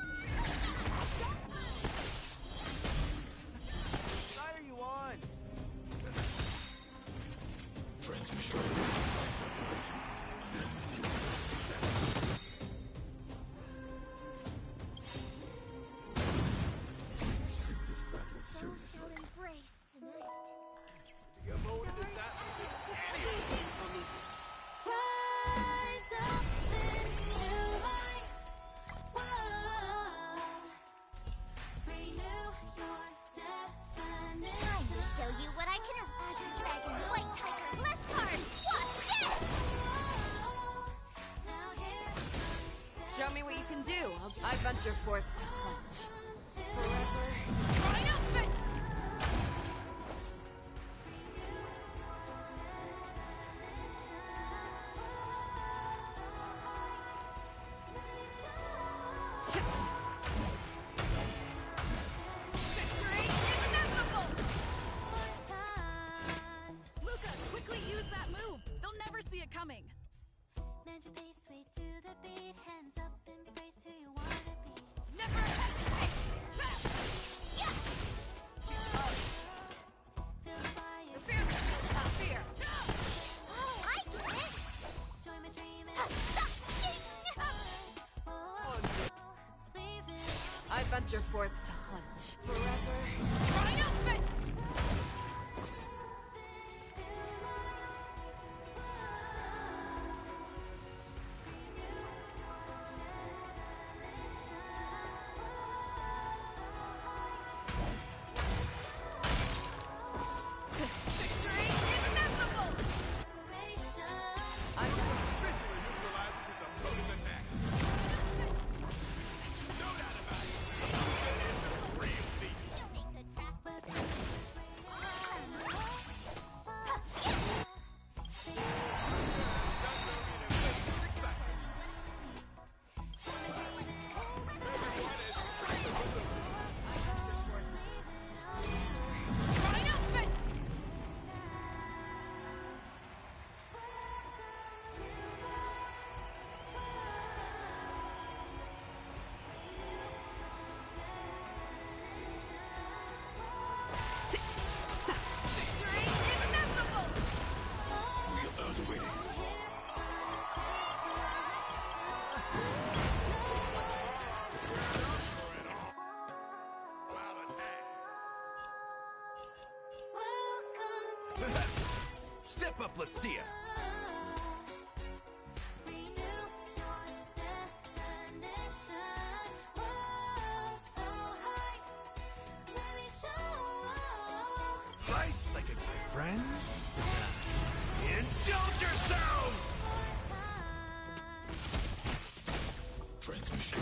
Don't lose! What side are you on? Transmission. Treat this battle Both seriously. shall embrace tonight. Your motive is not any of these for me. Rise up into my world. Renew your definition. Time to show you what I can... Azure Dragon, White Tiger, less cards! What's this? Now here Show me what you can do. I venture forth to hunt. Forever. Triumphant! Victory is inevitable! Luca, quickly use that your pace, sway to the beat. Hands up, embrace who you wanna be. Never hesitate! Yeah! Feel the fire. Fear without fear! Oh, I get it. Join my dream and leave it. I venture forth to hunt. Forever triumphant! Victory inevitable! I officially neutralizes his opponent's attack. No doubt about it. Luca is the real beast. Triumphant! Victory inevitable! We are winning. Step up, let's see it. Slice like a good friend. Indulge yourselves! Transmission.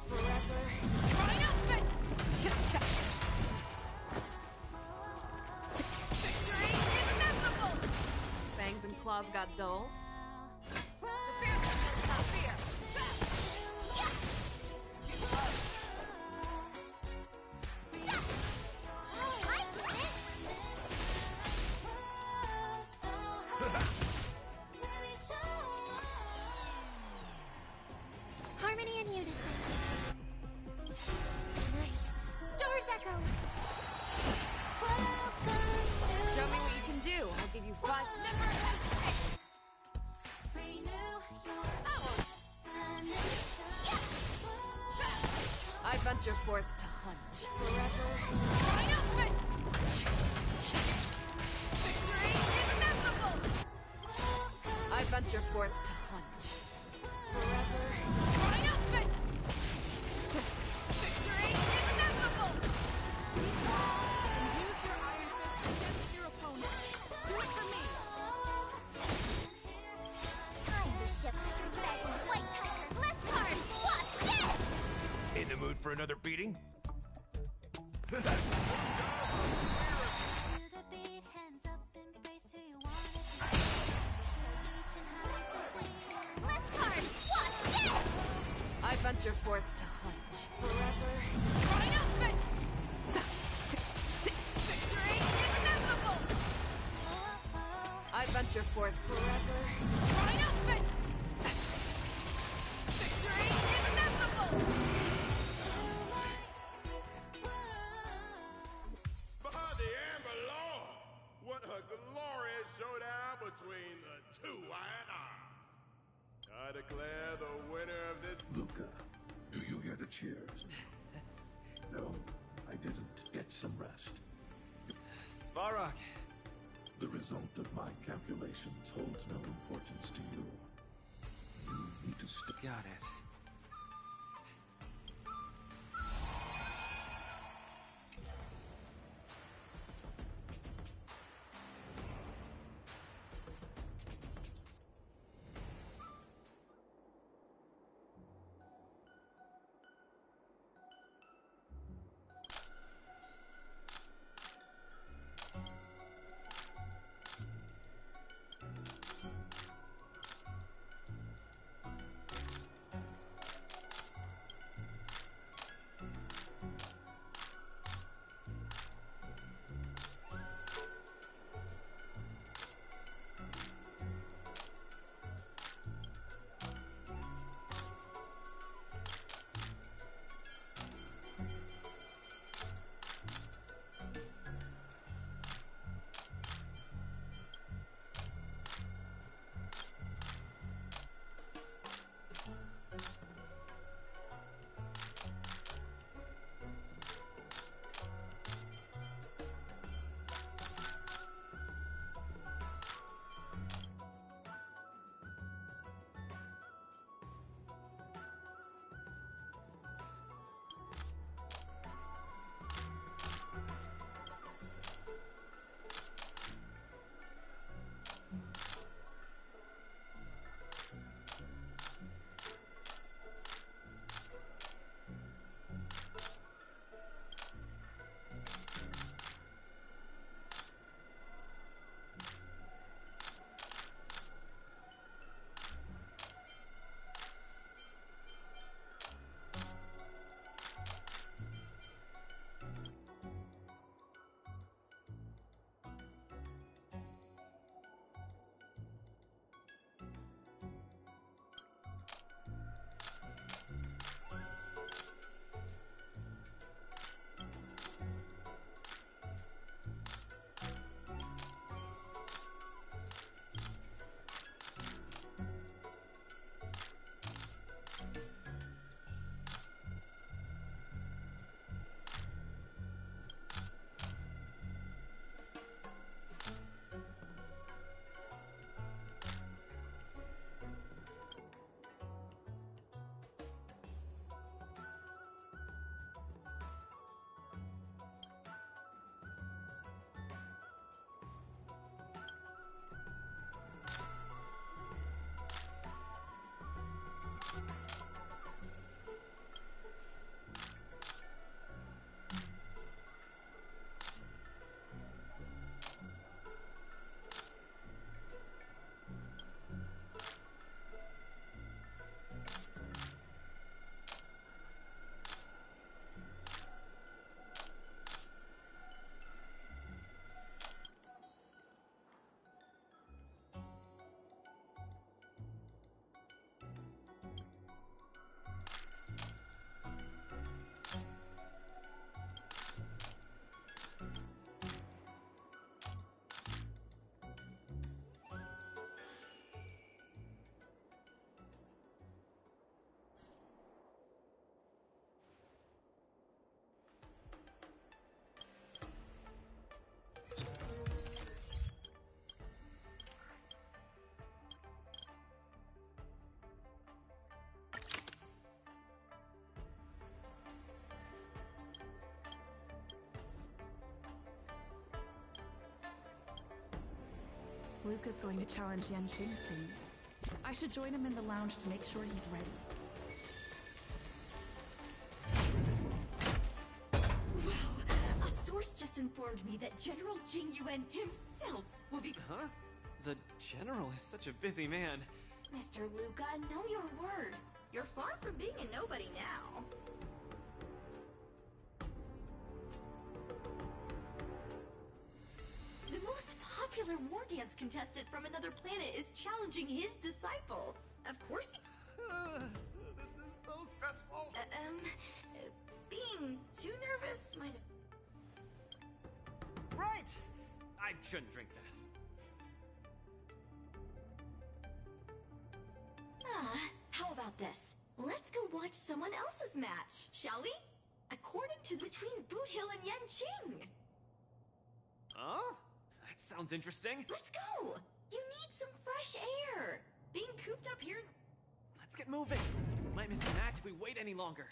Forever triumphant! Cha-cha! Victory inevitable! Fangs and claws got dull. Fear without fear! Harmony and unison. Tonight, stars echo. Show me what you can do. I'll give you 5 Never hesitate! I venture forth to hunt. Forever triumphant! Victory inevitable! I venture forth to hunt. Forever triumphant! Victory inevitable! Use your iron fist against your opponent. Do it for me. I'm the ship your dragon, white tiger, less cards. What's this? In the mood for another beating? To the beat, hands up, embrace who you wanna be. Reach and heights and sing. Less cards. What's this? I venture forth to hunt. Forever triumphant! Victory inevitable! I venture forth Forever triumphant! Victory inevitable! By the Amber Law! What a glorious showdown between the two iron arms! I declare the winner of this. Luca, do you hear the cheers? No, I didn't get some rest. Svarog. The result of my calculations holds no importance to you. You need to stop. Got it. Luca's going to challenge Yanqing soon. I should join him in the lounge to make sure he's ready. Wow, a source just informed me that General Jing Yuan himself will be— Huh? The General is such a busy man. Mr. Luca, know your worth. You're far from being a nobody now. The most popular war dance contestant from another planet is challenging his disciple. Of course he— This is so stressful. Being too nervous might have— Right! I shouldn't drink that. How about this? Let's go watch someone else's match, shall we? According to between Boot Hill and Yanqing. Huh? That sounds interesting. Let's go! You need some fresh air. Being cooped up here— Let's get moving. We might miss the match if we wait any longer.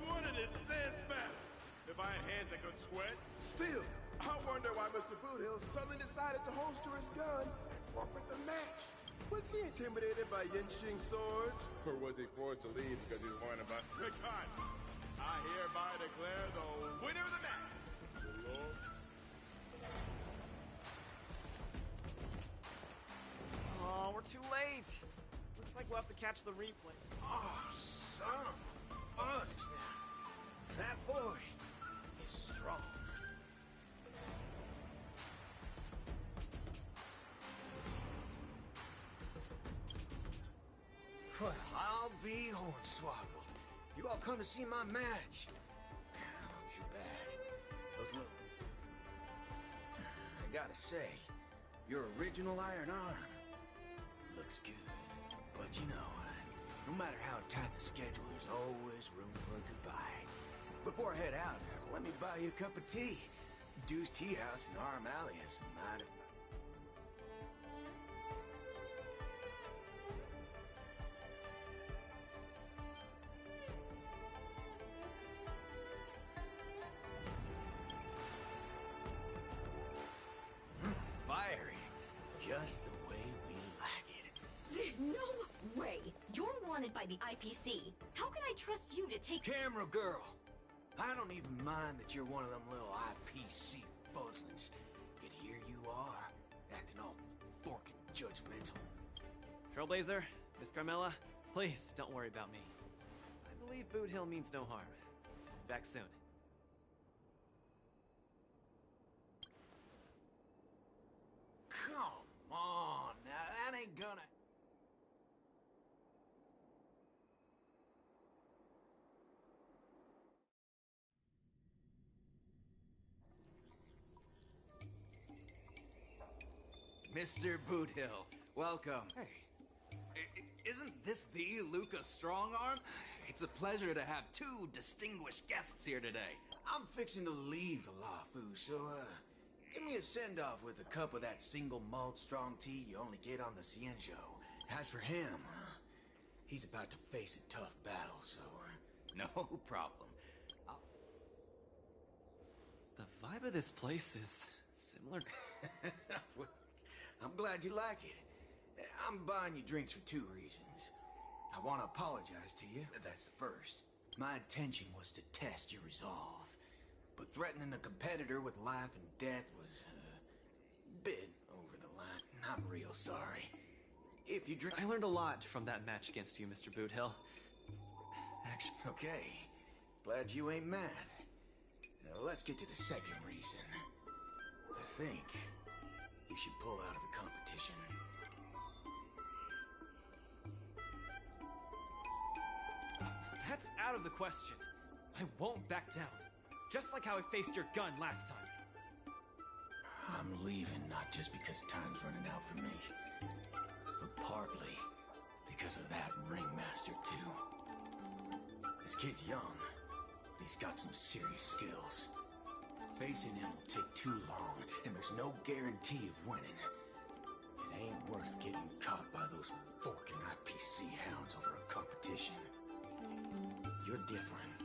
What an intense battle! If I had hands that could sweat. Still, I wonder why Mr. Boothill suddenly decided to holster his gun and forfeit the match. Was he intimidated by Yanqing's swords? Or was he forced to leave because he was worried about— Rickon, I hereby declare the winner of the match, the Lord. Oh, we're too late. Looks like we'll have to catch the replay. Oh, son of a fudge. That boy is strong. Well, I'll be hornswoggled. You all come to see my match. Too bad. But look, I gotta say, your original iron arm looks good. But you know, no matter how tight the schedule, there's always room for a goodbye. Before I head out, let me buy you a cup of tea. Deuce Tea House in Arm Alley has some mighty— fiery. Just the way we like it. No way! You're wanted by the IPC. How can I trust you to take— Camera girl! I don't even mind that you're one of them little IPC fudglings. Yet here you are, acting all forking judgmental. Trailblazer, Miss Carmella, please don't worry about me. I believe Boot Hill means no harm. Back soon. Come on, now that ain't gonna— Mr. Boothill, welcome. Hey, isn't this the Luca Strongarm? It's a pleasure to have two distinguished guests here today. I'm fixing to leave the Lafu, so, give me a send-off with a cup of that single malt strong tea you only get on the Xianzhou. As for him, he's about to face a tough battle, so— No problem. The vibe of this place is similar. Well, I'm glad you like it. I'm buying you drinks for two reasons. I want to apologize to you, that's the first. My intention was to test your resolve. But threatening a competitor with life and death was a bit over the line. I'm real sorry. If you drink— I learned a lot from that match against you, Mr. Boothill. Actually— Okay. Glad you ain't mad. Now let's get to the second reason. I think you should pull out of the competition. That's out of the question. I won't back down. Just like how I faced your gun last time. I'm leaving not just because time's running out for me, but partly because of that ringmaster too. This kid's young, He's got some serious skills. Facing him will take too long, and there's no guarantee of winning. It ain't worth getting caught by those forking IPC hounds over a competition. You're different.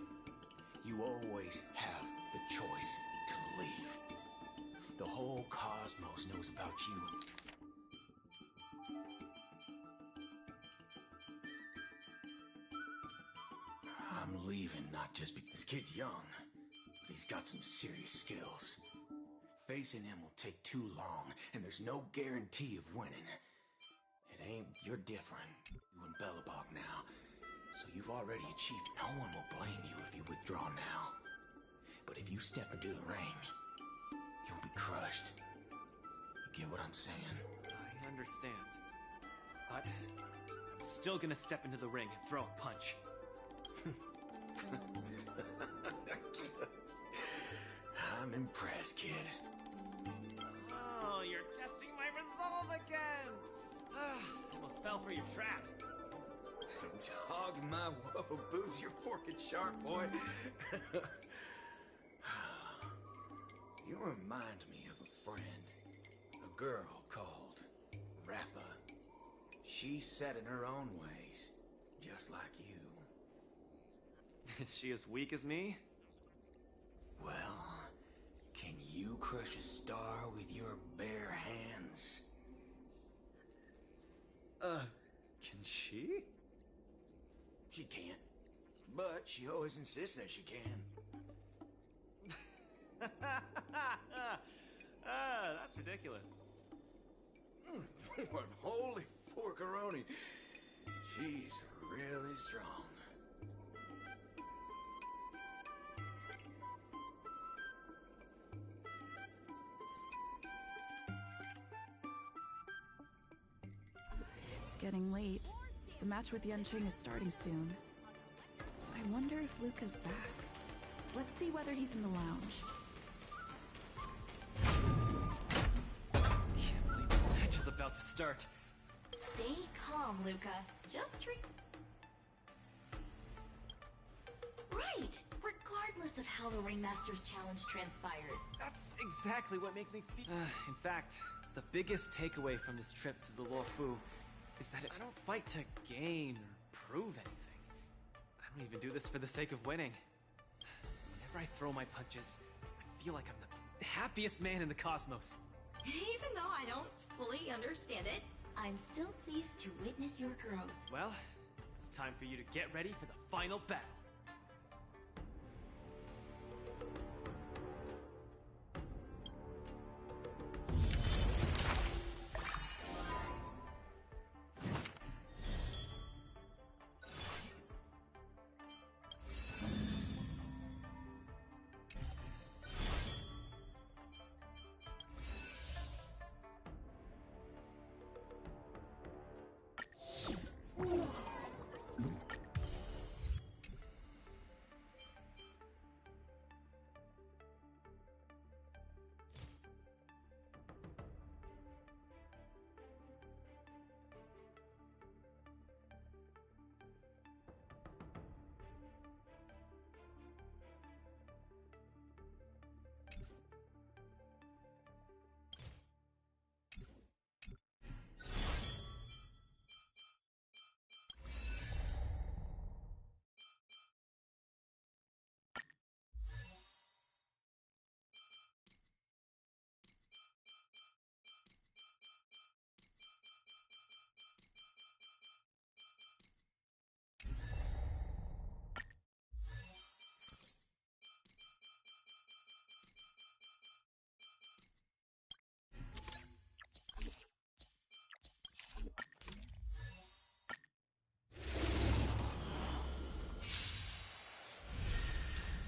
You always have the choice to leave. The whole cosmos knows about you. I'm leaving not just because this kid's young, but he's got some serious skills. Facing him will take too long, and there's no guarantee of winning. You're different. You and Bellabog now. So you've already achieved. No one will blame you if you withdraw now. But if you step into the ring, you'll be crushed. You get what I'm saying? I understand. But I'm still gonna step into the ring and throw a punch. I'm impressed, kid. Oh, you're testing my resolve again! Almost fell for your trap. Dog my whoa, Boobs, you're forking sharp, boy. You remind me of a friend. A girl called Rappa. She's set in her own ways, just like you. Is she as weak as me? Well, can you crush a star with your bare hands? Can she? She can't. But she always insists that she can. That's ridiculous. What holy forkaroni. She's really strong. It's getting late. The match with Yanqing is starting soon. I wonder if Luca's back. Let's see whether he's in the lounge. Can't believe the match is about to start. Stay calm, Luca. Just Right! Regardless of how the Ringmaster's challenge transpires. That's exactly what makes me feel. In fact, the biggest takeaway from this trip to the Luofu is that I don't fight to gain or prove anything. I don't even do this for the sake of winning. Whenever I throw my punches, I feel like I'm the happiest man in the cosmos. Even though I don't fully understand it, I'm still pleased to witness your growth. Well, it's time for you to get ready for the final battle.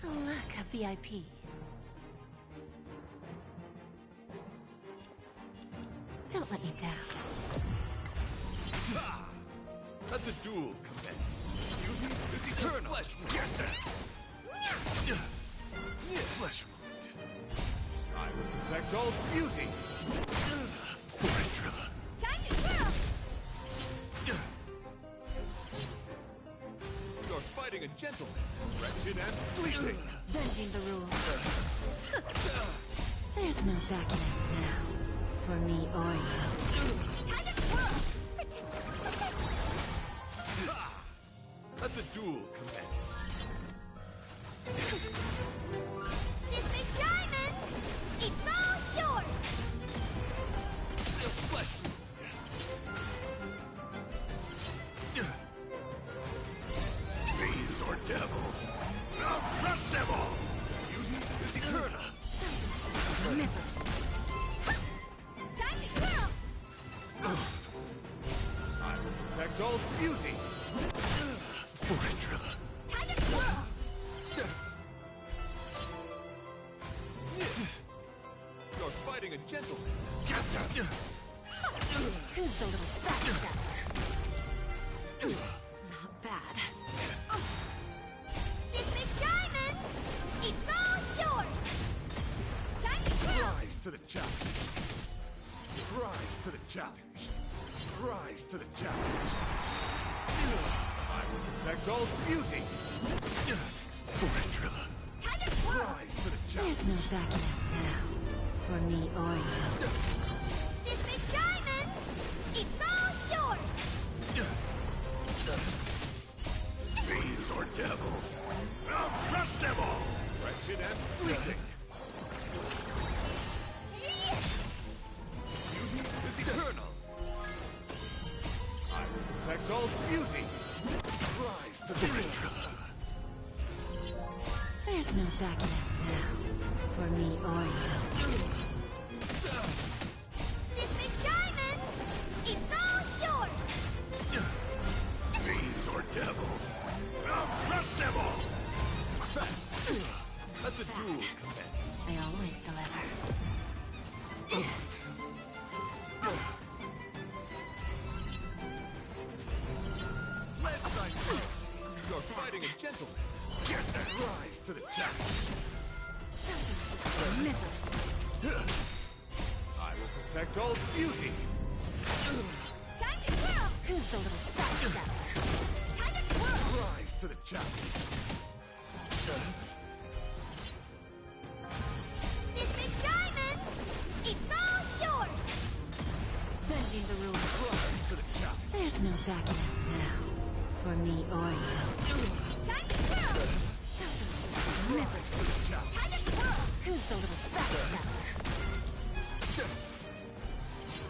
Look, a VIP. Don't let me down. Let the duel commence. Beauty is eternal. Flesh wound. Get that. Flesh wound. I will protect all beauty. For Drilla. Time to twirl! You're fighting a gentleman, correct? Wretched and fleeting! Bending the rules. There's no backing out now. For me or you. Time to twirl! Let the duel commence. This big diamond! It's all yours! The flesh wound. Fiends or devils? Now crush them all! Beauty is eternal. Time to twirl! I will protect all beauty. For it, Trilla. Time to twirl! You're fighting a gentleman. Who's the little backstabber? Not bad. This big diamond! It's all yours! Time to twirl! Rise to the challenge. Rise to the challenge. Rise to the challenge. I will protect all beauty. For it, Trilla. Time to twirl! Rise to the There's challenge. no backing out now. For me or you. This big diamond! It's all yours! Fiends or devils? Now crush them all! Wretched and fleeting. Beauty is eternal. I will protect all beauty. Rise to the Trilla. There's no backing out now. For me or you. This big diamond! It's all yours! Fiends or devils? Now crush them all! Let the duel commence. I always deliver. Lead You're fighting a gentleman. Get that rise to the challenge. I will protect all beauty. Time to twirl! Who's the little backstabber? Time to twirl! Rise to the challenge. This big diamond! It's all yours! Bending the rules. Rise to the challenge. There's no backing out now. For me or you. Time to twirl! Rise to the challenge. Time to twirl! Who's the little backstabber?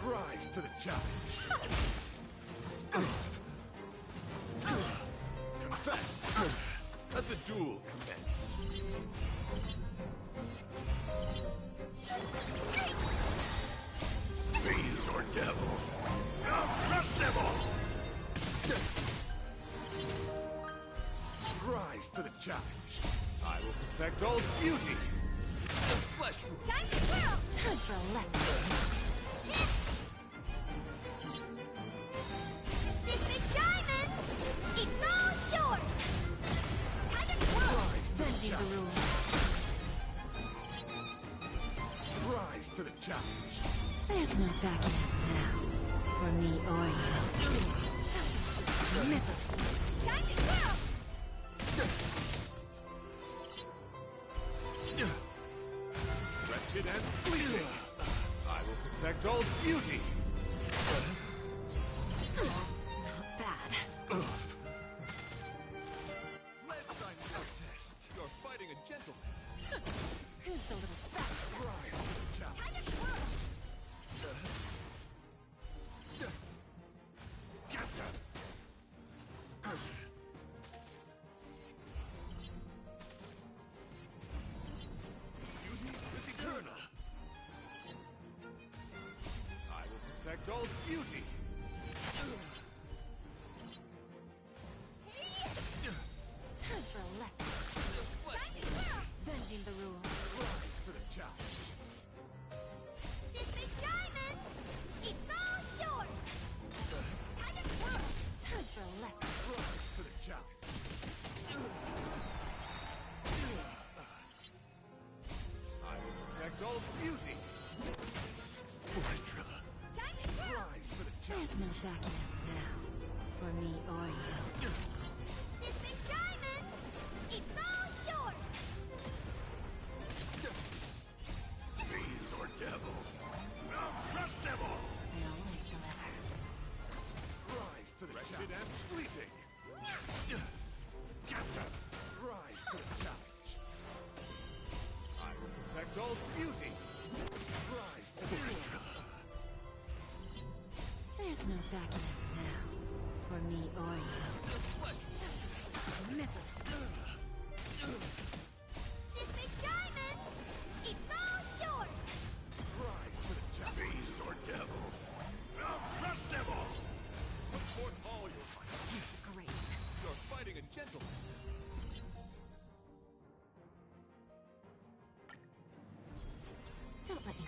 Rise to the challenge. Confess. Let the duel commence. Fiends or devils? Now crush them all! Rise to the challenge. I will protect all beauty. The flesh wound. Time to twirl! Time for a lesson. This big diamond! It's all yours! Time to twirl! Rise to the Bending the challenge. rules. Rise to the challenge. There's no backing out now. For me or you. Time to twirl! Wretched and fleeting. I will protect all beauty. Not bad. Let's sign your test. You're fighting a gentleman. Who's the little backstabber? Rise to the challenge. Time to twirl! Get them. Beauty is eternal. I will protect all beauty. Time for a lesson. The flesh Time to twirl! Bending the rules. rise to the challenge. This big diamond! It's all yours! Time to twirl! Time for a lesson. Rise to the challenge. I will protect all beauty. For it, Trilla. Time to twirl! Rise to the There's challenge. no backing out now. For me or you. This big diamond! It's all back in it now. For me or you. Miss it. This big diamond, it's all yours! Prize for the beast or devil. I'll crush them all! Put forth all your might. Disgrace. You're fighting a gentleman. Don't let me.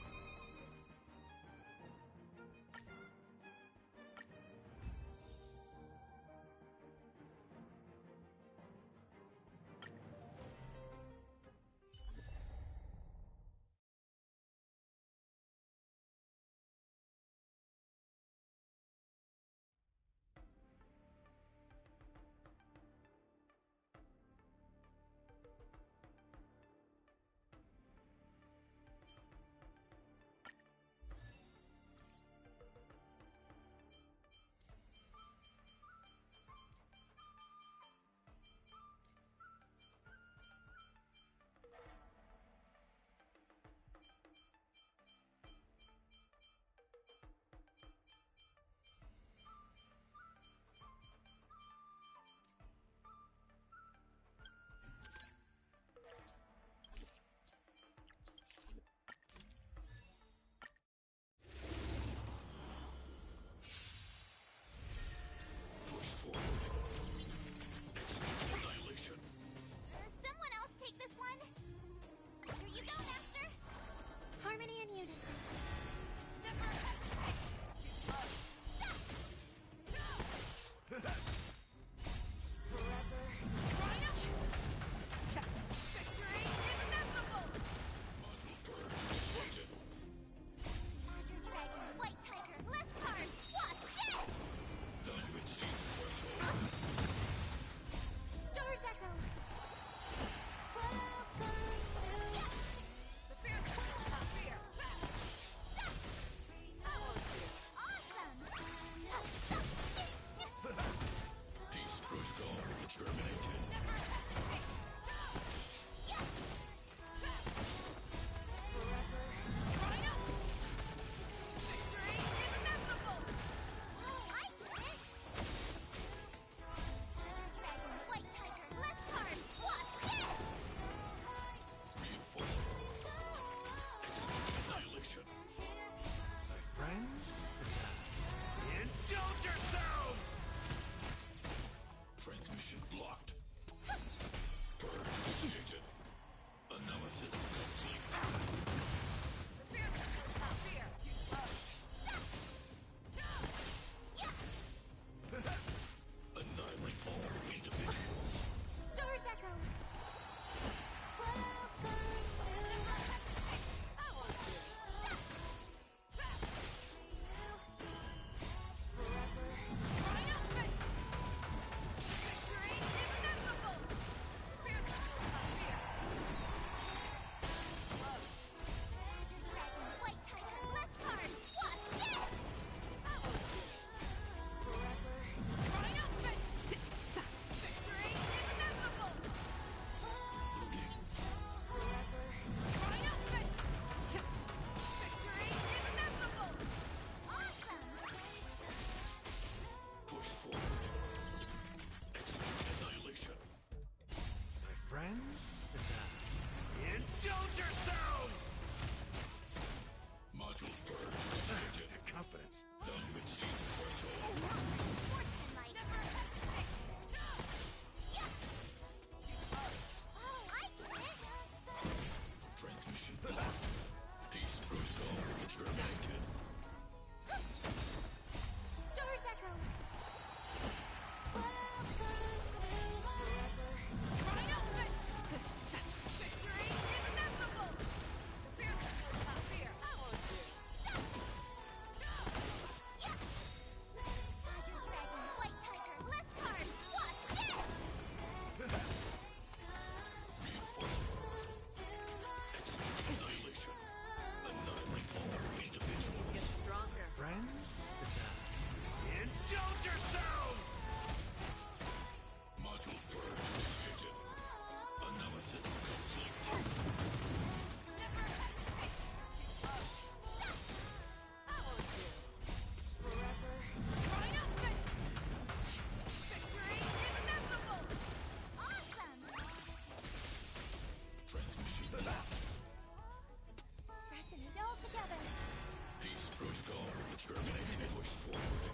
Termination. Push forward.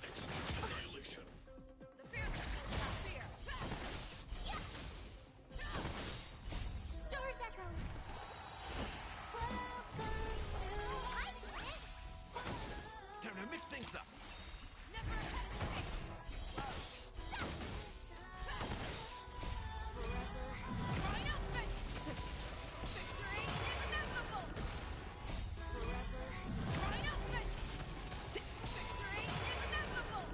Execute annihilation. The fear not fear. Doors echo. Time to mix things up. Never hesitate. Forever triumphant. Victory is inevitable. Forever triumphant. Victory is inevitable.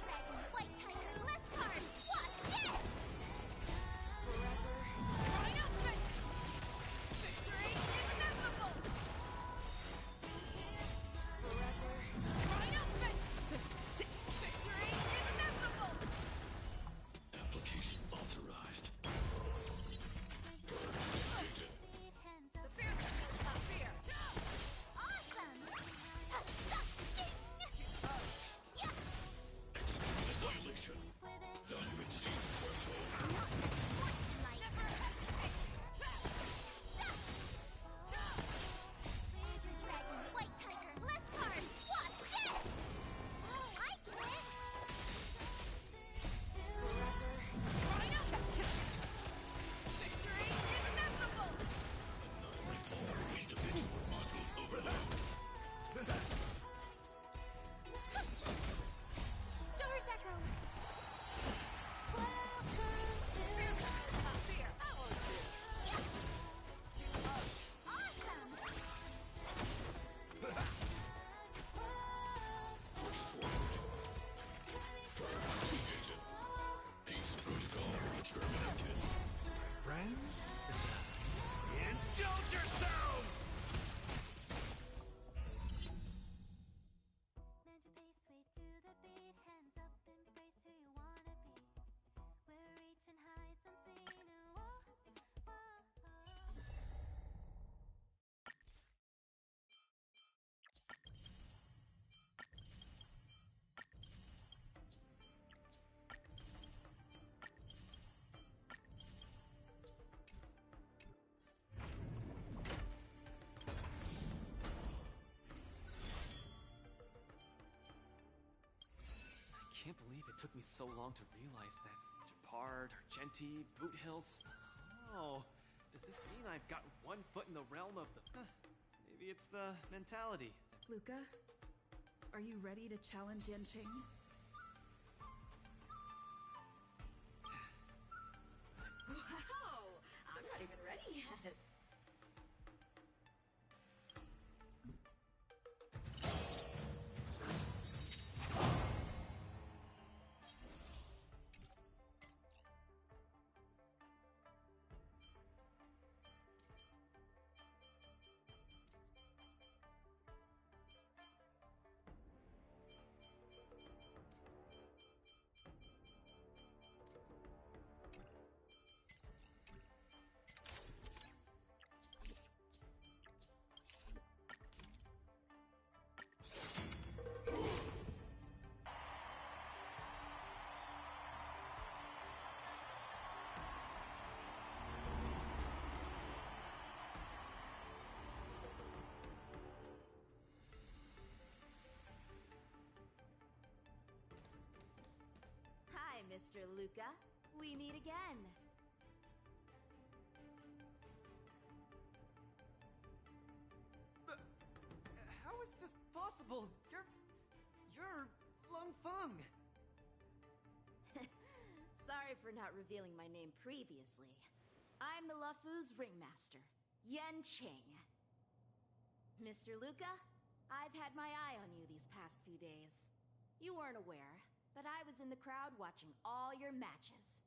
Dragon, White Tiger, Bless Card. Watch this! Forever triumphant. Victory is inevitable. Forever triumphant. Victory is inevitable. Application authorized. Purge initiated. The fear not fear. Awesome! Execute annihilation. Value exceeds threshold. Never hesitate. Dragon, White Tiger, Bless Card. Watch this! I quit! Forever triumphant. Victory is inevitable. Annihilate all individual module overload. Doors echo. Fear not fear. Awesome! Push forward. Purge initiated. Peace protocol terminated. Friends? Indulge yourselves! Bend your face, sway to the beat. Hands up, embrace who you wanna be. We're reaching heights unseen. Whoa, whoa, whoa. I can't believe it took me so long to realize that Japard, Argenti, Boot Hills. Oh, does this mean I've got one foot in the realm of the... maybe it's the mentality. Luca, are you ready to challenge Yanqing? Wow! I'm not even ready yet. Hi, Mr. Luca. We meet again. How is this possible? You're Lung Feng. Sorry for not revealing my name previously. I'm the LeFou's ringmaster, Yanqing. Mr. Luca, I've had my eye on you these past few days. You weren't aware, but I was in the crowd watching all your matches.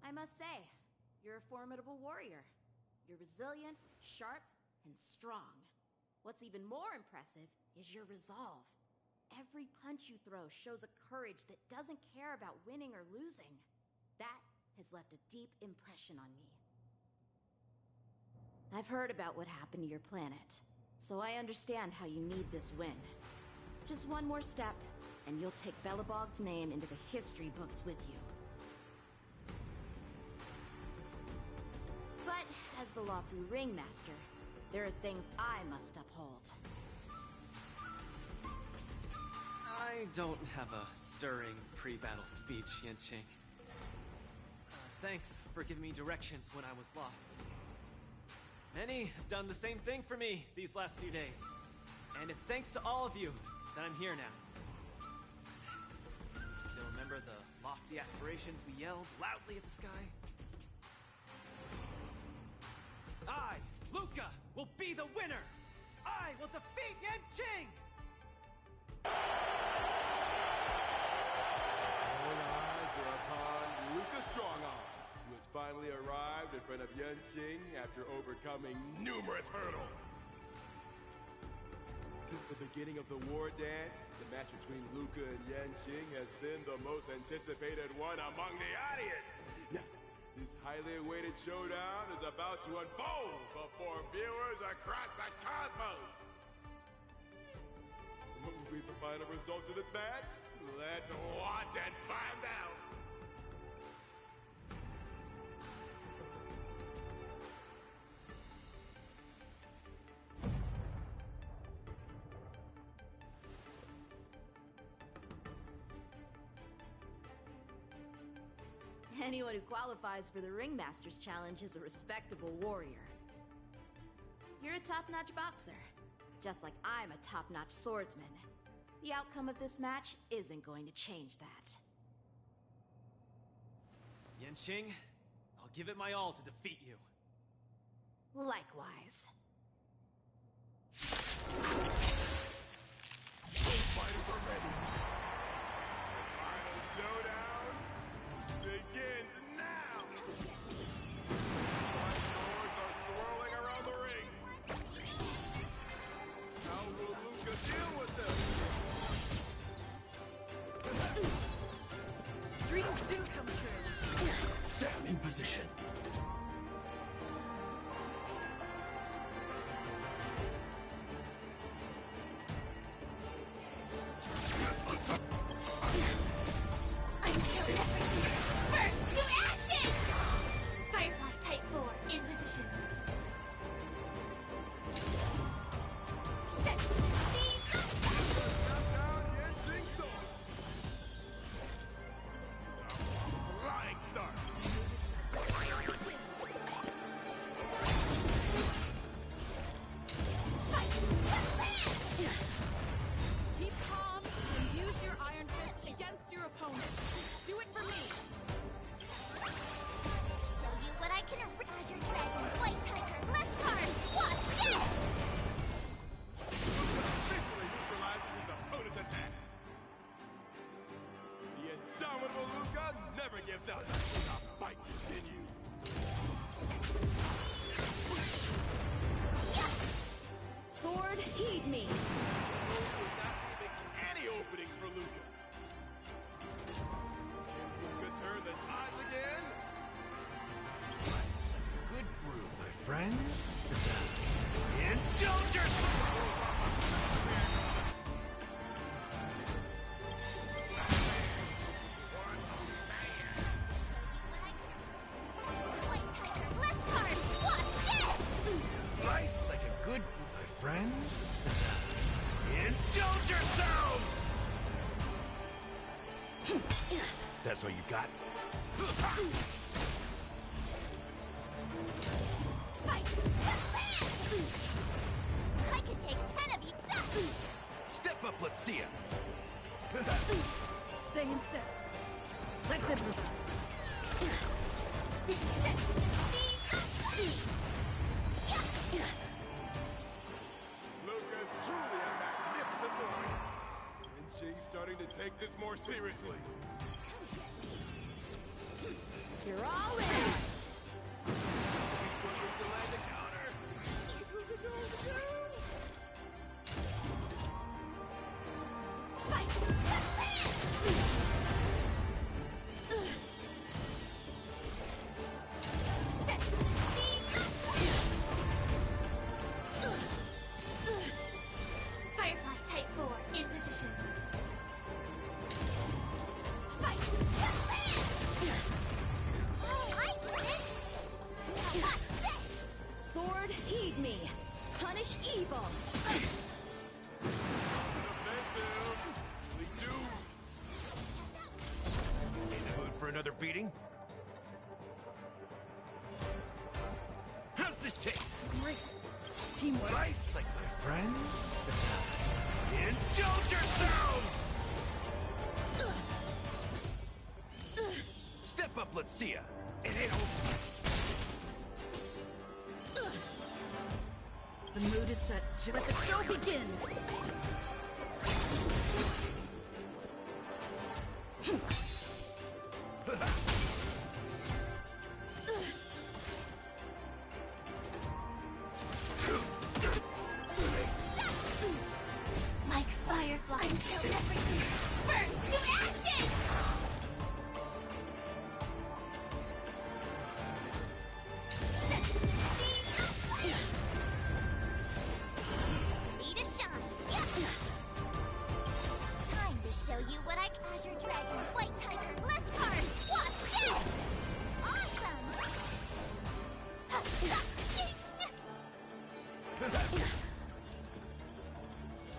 I must say, you're a formidable warrior. You're resilient, sharp, and strong. What's even more impressive is your resolve. Every punch you throw shows a courage that doesn't care about winning or losing. That has left a deep impression on me. I've heard about what happened to your planet, so I understand how you need this win. Just one more step, and you'll take Belobog's name into the history books with you. But as the LeFou ringmaster, There are things I must uphold. I don't have a stirring pre-battle speech, Yanqing. Thanks for giving me directions when I was lost. Many have done the same thing for me these last few days. And it's thanks to all of you that I'm here now. Still remember the lofty aspirations we yelled loudly at the sky? I, Luca, will be the winner! I will defeat Yanqing! All eyes are upon Luca Strongarm, who has finally arrived in front of Yanqing after overcoming numerous hurdles. Since the beginning of the war dance, the match between Luca and Yanqing has been the most anticipated one among the audience. Now, this highly awaited showdown is about to unfold before viewers across the cosmos. What will be the final result of this match? Let's watch and find out. Anyone who qualifies for the Ringmaster's Challenge is a respectable warrior. You're a top-notch boxer, just like I'm a top-notch swordsman. The outcome of this match isn't going to change that. Yanqing, I'll give it my all to defeat you. Likewise. Fighters are ready. Final showdown begins now! Five swords are swirling around the ring. How will Luca deal with them? Dreams do come true. Sam in position. Until everything burns to ashes! Firefly Type 4 in position. Set to the speed of Yanqing's sword. Flying start. Keep calm and use your iron fist against your opponent. Do it for me. show you what I can Azure Dragon, White Tiger, less cards, what? Yes! Luca officially neutralizes his opponent's attack. The indomitable Luca never gives up. The fight continues. Sword, heed me. Luca not leaving any openings for Luca. Can Luca turn the tides again? Good brew, my friends. Indulge yourself! White Tiger, less cards, what? Yes! Slice like a good brew, my friends. Indulge yourselves! That's all you got? Fight! I could take 10 of each set! Step up, let's see ya. Stay in step. Let's improvise. This is set to the speed of speed! Luca's truly a magnificent boy. Yanqing's starting to take this more seriously. You're all in. He's looking to land a counter. What's Luca going to do? Fight! Set to the speed of Firefly Type 4 in position. Fight! Oh, I get it! Now watch this! Sword, heed me. punish evil. In the mood for another beating? How's this taste? Great. Teamwork. Nice, like my friends. Indulge yourselves! Step up, let's see ya. It ain't over. The mood is set. Let the show begin. Like fireflies until everything burns to ashes! Setting the scene up! Need a shine, yep! Time to show you what I... Azure Dragon, White Tiger, less cards! Watch this! Awesome!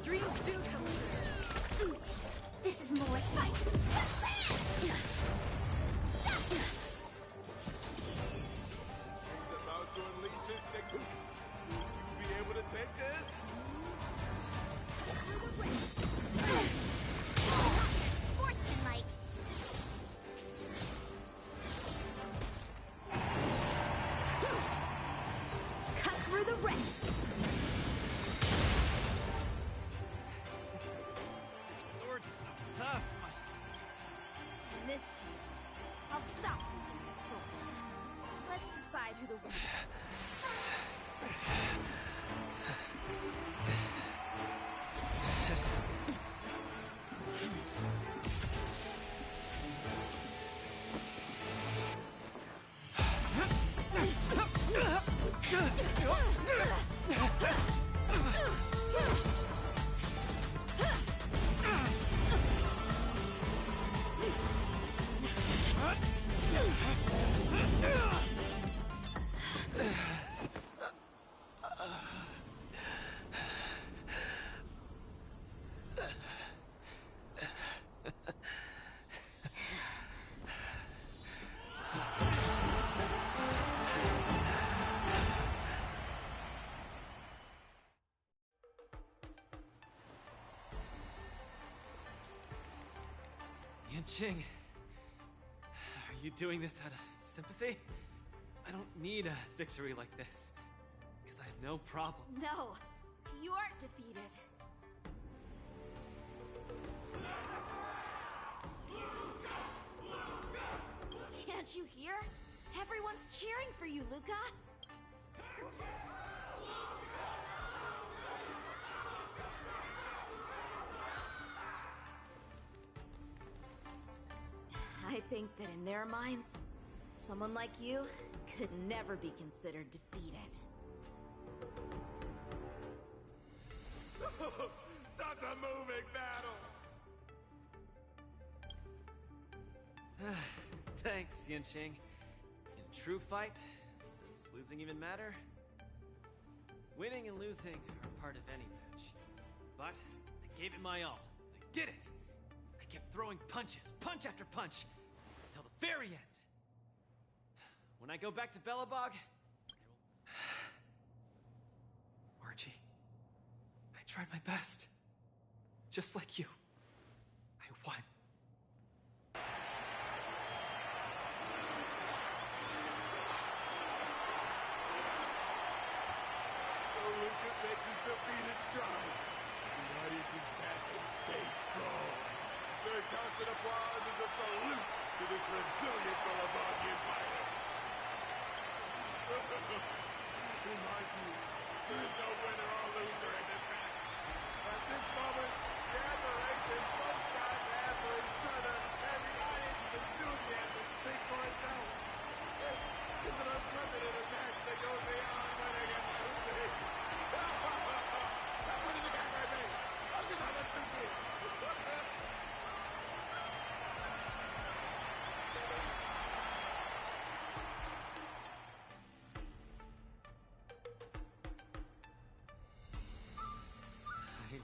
Dreams do come true. This is more exciting! She's about to unleash his signal. Will you be able to take this? Sportsmanlike! Cut through the ranks. Sword is so tough. In this case, I'll stop using these swords. Let's decide who the winner Yanqing, are you doing this out of sympathy? I don't need a victory like this, because I have no problem. No, you aren't defeated. Can't you hear? Everyone's cheering for you, Luca. I think that in their minds, someone like you could never be considered defeated. Such a moving battle! Thanks, Yanqing. In a true fight, does losing even matter? Winning and losing are part of any match. But I gave it my all. I did it! I kept throwing punches, punch after punch, until the very end. When I go back to Belobog, Archie, I tried my best. Just like you. I won. Luca takes his defeated stride. The audience's passion stays strong. Their constant applause is a salute to this resilient Belabogian fighter. In my view, there is no winner or loser in this match. At this moment, the admiration both sides have for each other and the audience's enthusiasm speak for itself. This is an unprecedented match that goes beyond winning and losing. Stop winning the guy, baby! Focus on the two feet!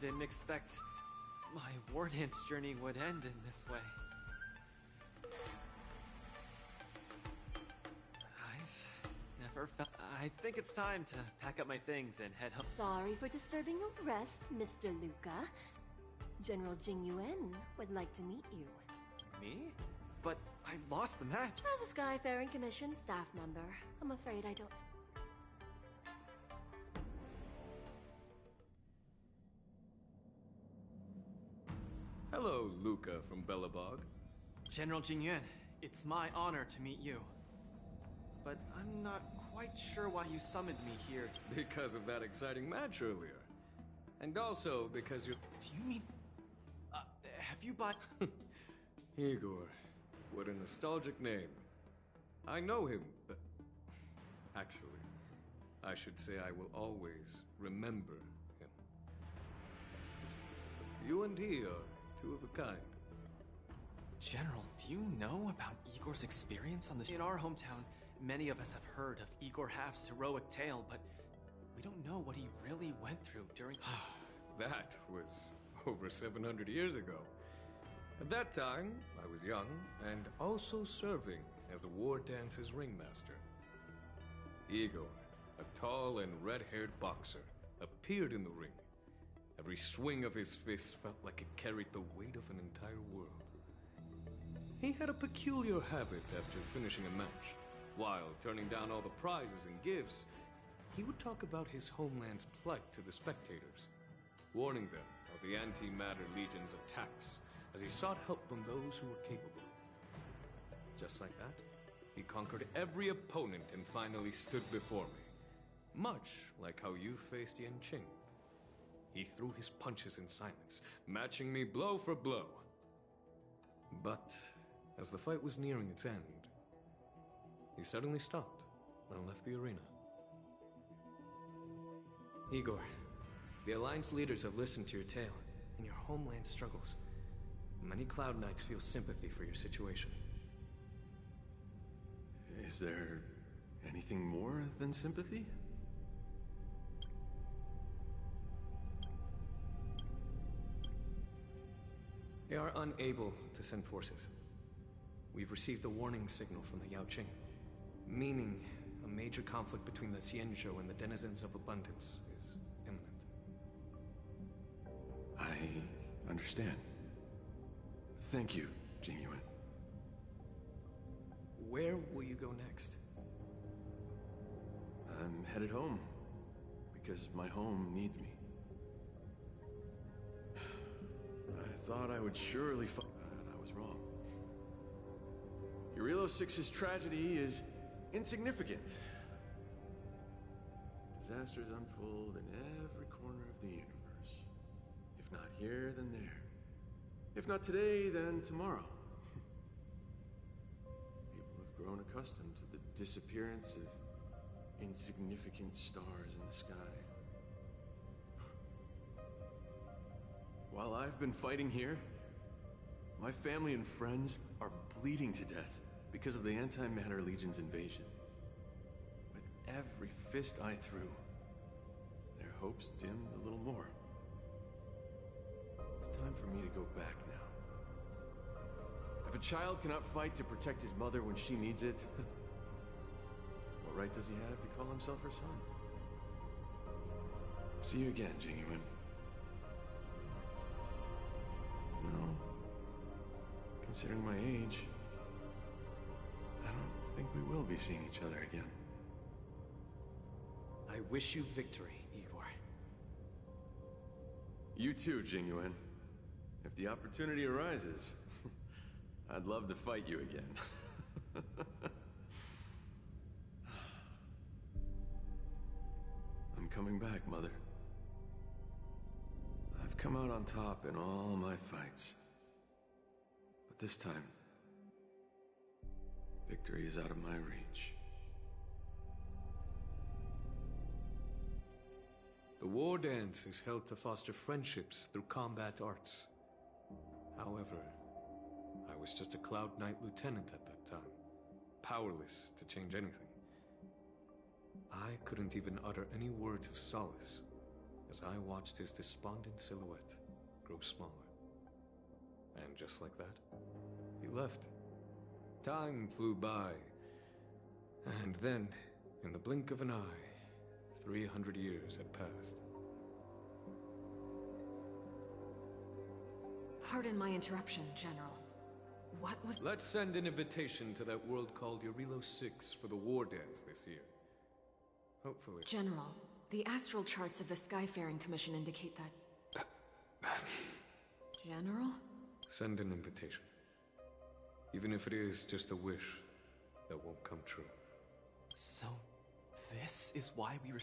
didn't expect my war dance journey would end in this way. I've never felt... I think it's time to pack up my things and head home. Sorry for disturbing your rest, Mr. Luca. General Jing Yuan would like to meet you. Me? But I lost the match. As a Skyfaring Commission staff member, I'm afraid I don't... Hello, Luca from Bellabog. General Jingyuan, it's my honor to meet you. But I'm not quite sure why you summoned me here. Because of that exciting match earlier. And also because you're... Do you mean... have you bought... Igor. What a nostalgic name. I know him, but... Actually, I should say I will always remember him. You and he are two of a kind. General, do you know about Igor's experience on this? In our hometown, many of us have heard of Igor Half's heroic tale, but we don't know what he really went through during... That was over 700 years ago. At that time, I was young and also serving as the War Dance's ringmaster. Igor, a tall and red-haired boxer, appeared in the ring. Every swing of his fist felt like it carried the weight of an entire world. He had a peculiar habit after finishing a match. While turning down all the prizes and gifts, he would talk about his homeland's plight to the spectators, warning them of the Antimatter Legion's attacks as he sought help from those who were capable. Just like that, he conquered every opponent and finally stood before me. Much like how you faced Yan Qing. He threw his punches in silence, matching me blow for blow. But as the fight was nearing its end, he suddenly stopped and left the arena. Igor, the Alliance leaders have listened to your tale and your homeland struggles. Many Cloud Knights feel sympathy for your situation. Is there anything more than sympathy? They are unable to send forces. We've received a warning signal from the Yao Qing, meaning a major conflict between the Xianzhou and the denizens of abundance is imminent. I understand. Thank you, Jing Yuan. Where will you go next? I'm headed home, because my home needs me. I thought I would surely but I was wrong. Urilo 6's tragedy is insignificant. Disasters unfold in every corner of the universe. If not here, then there. If not today, then tomorrow. People have grown accustomed to the disappearance of insignificant stars in the sky. While I've been fighting here, my family and friends are bleeding to death because of the Antimatter Legion's invasion. With every fist I threw, their hopes dimmed a little more. It's time for me to go back now. If a child cannot fight to protect his mother when she needs it, what right does he have to call himself her son? See you again, Jing Yuan. No. Considering my age, I don't think we will be seeing each other again. I wish you victory, Igor. You too, Jing Yuan. If the opportunity arises, I'd love to fight you again. I'm coming back, Mother. I've come out on top in all my fights. But this time, victory is out of my reach. The War Dance is held to foster friendships through combat arts. However, I was just a Cloud Knight lieutenant at that time, powerless to change anything. I couldn't even utter any words of solace, as I watched his despondent silhouette grow smaller. And just like that, he left. Time flew by. And then, in the blink of an eye, 300 years had passed. Pardon my interruption, General. What was— Let's send an invitation to that world called Yorilo 6 for the war dance this year. Hopefully. General, the astral charts of the Skyfaring Commission indicate that... General? Send an invitation. Even if it is just a wish that won't come true. So, this is why we were...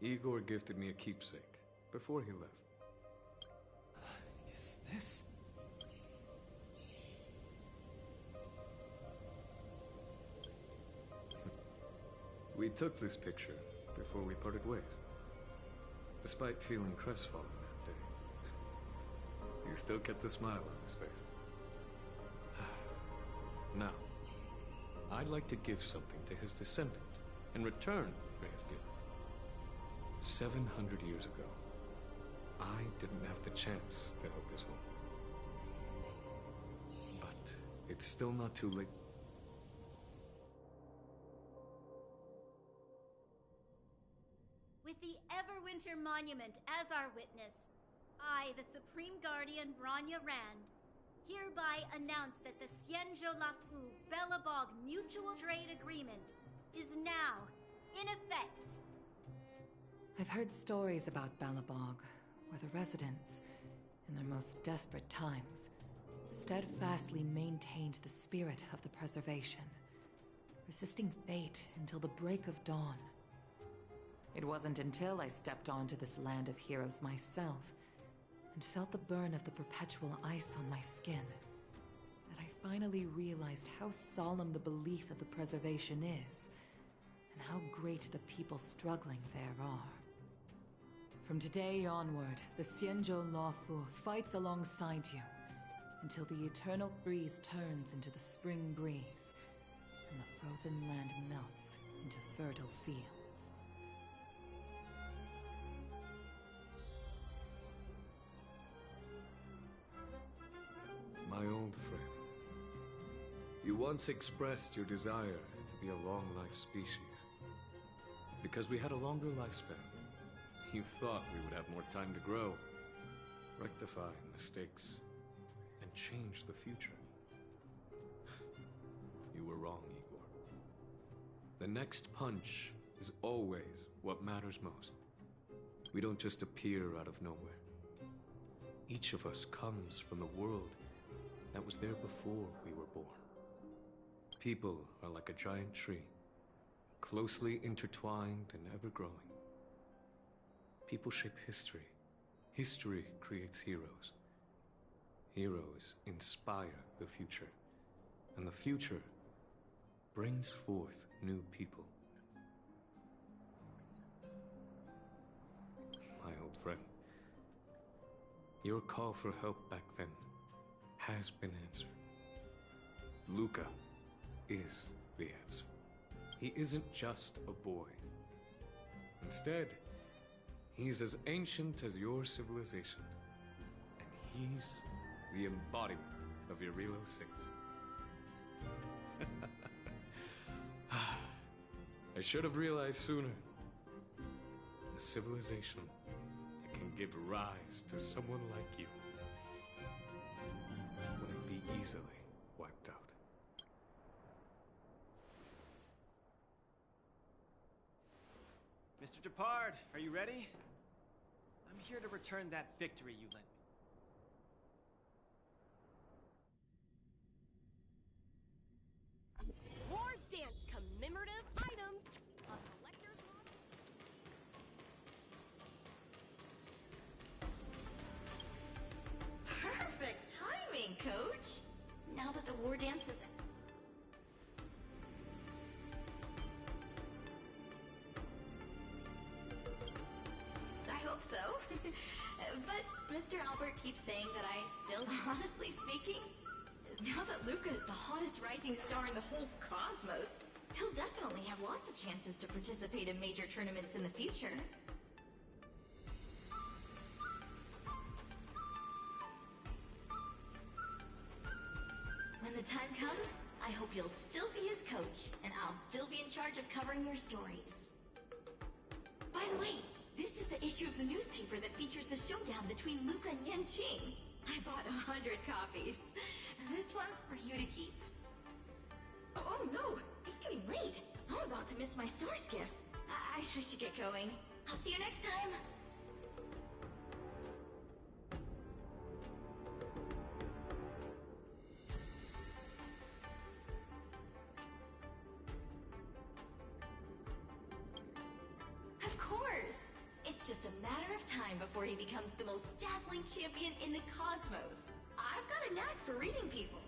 Igor gifted me a keepsake before he left. Is this... We took this picture before we parted ways. Despite feeling crestfallen that day, he still kept a smile on his face. Now, I'd like to give something to his descendant in return for his gift. 700 years ago, I didn't have the chance to help his home. But it's still not too late. With the Everwinter Monument as our witness, I, the Supreme Guardian Branya Rand, hereby announce that the Xianzhou Lafu Belobog Mutual Trade Agreement is now in effect. I've heard stories about Belobog, where the residents, in their most desperate times, steadfastly maintained the spirit of the preservation, resisting fate until the break of dawn. It wasn't until I stepped onto this land of heroes myself and felt the burn of the perpetual ice on my skin that I finally realized how solemn the belief of the preservation is and how great the people struggling there are. From today onward, the Xianzhou Lafu fights alongside you until the eternal freeze turns into the spring breeze and the frozen land melts into fertile fields. My old friend, you once expressed your desire to be a long-life species. Because we had a longer lifespan, you thought we would have more time to grow, rectify mistakes, and change the future. You were wrong, Igor. The next punch is always what matters most. We don't just appear out of nowhere. Each of us comes from the world that was there before we were born. People are like a giant tree, closely intertwined and ever-growing. People shape history. History creates heroes. Heroes inspire the future. And the future brings forth new people. My old friend, your call for help back then has been answered. Luca is the answer. He isn't just a boy. Instead, he's as ancient as your civilization. And he's the embodiment of Yorilo 6. I should have realized sooner. A civilization that can give rise to someone like you wouldn't be easily wiped out. Mr. Depard, are you ready? I'm here to return that victory you lent me. War dance commemorative items. A collector's Perfect timing, Coach. Now that the war dance is... I hope so. But Mr. Albert keeps saying that I still, honestly speaking, now that Luca is the hottest rising star in the whole cosmos, he'll definitely have lots of chances to participate in major tournaments in the future. When the time comes, I hope you'll still be his coach, and I'll still be in charge of covering your stories. By the way, this is the issue of the newspaper that features the showdown between Luca and Yanqing. I bought 100 copies. This one's for you to keep. Oh no! It's getting late! I'm about to miss my store skiff. I should get going. I'll see you next time! Of course! It's just a matter of time before he becomes the most dazzling champion in the cosmos. I've got a knack for reading people.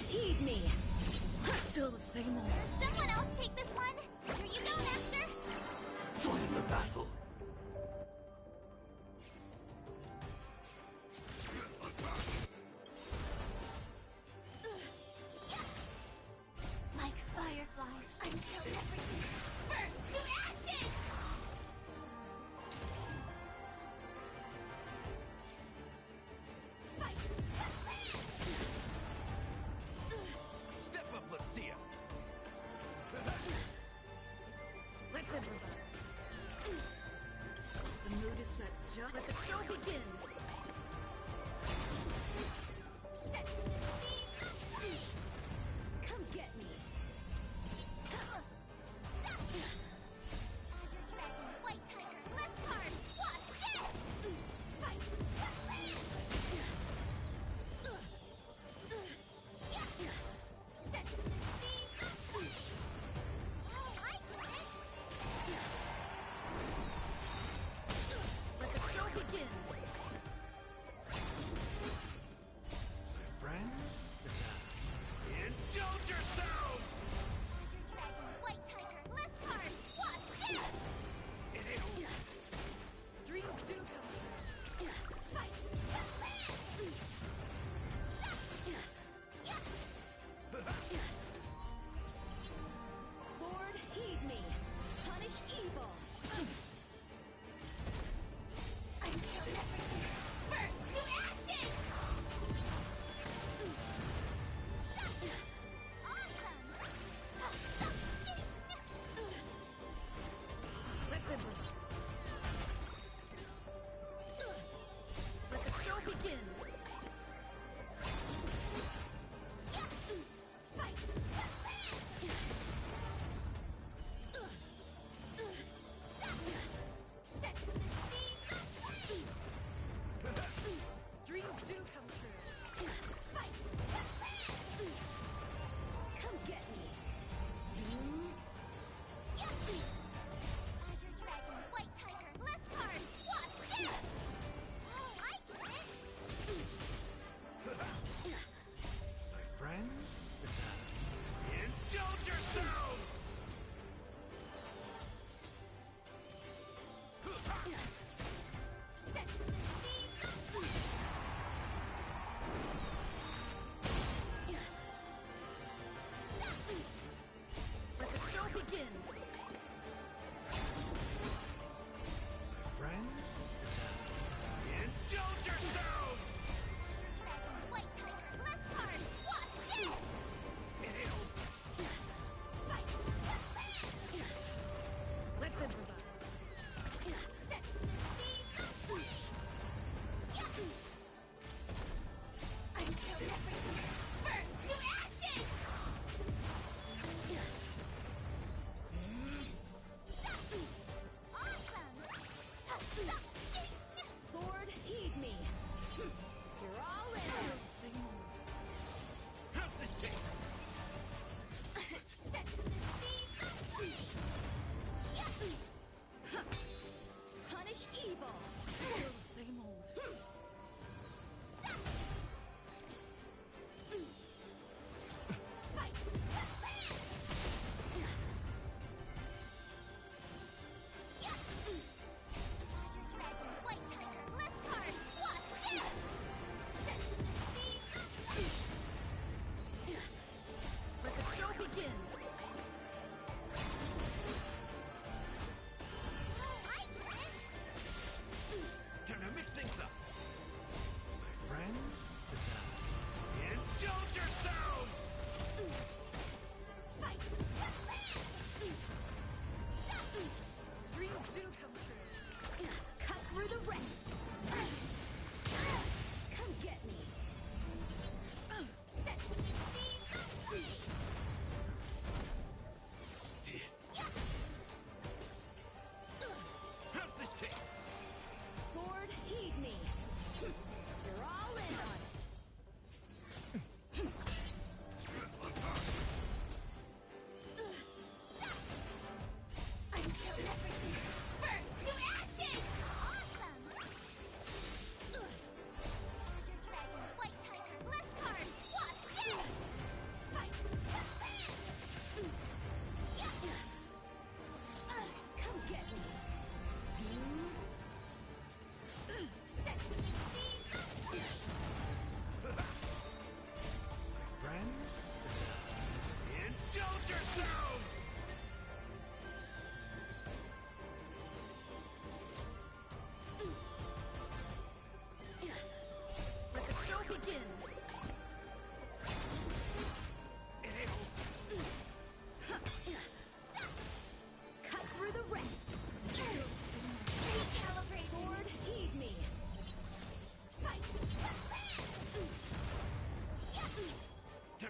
Heed me! Still the same old. Someone else take this one! Here you go, Master! Join the battle! Like fireflies, until everything burns to ashes! Step up, let's see ya. Let's improvise.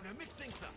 to mix things up.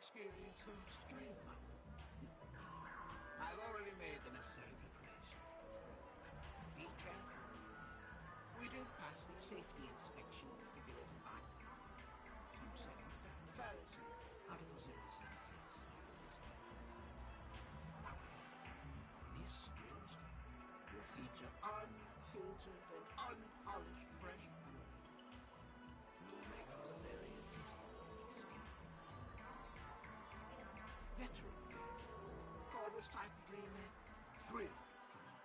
experience some extreme mountain. I've already made the necessary preparations. Be careful. We did pass the safety inspection stipulated by you said the Pharisee out of reserves and since however, this strange day will feature unfiltered and unpolished fresh honey. It will make for a very vivid experience. Veteran game. Call this type of dream a thrill dream.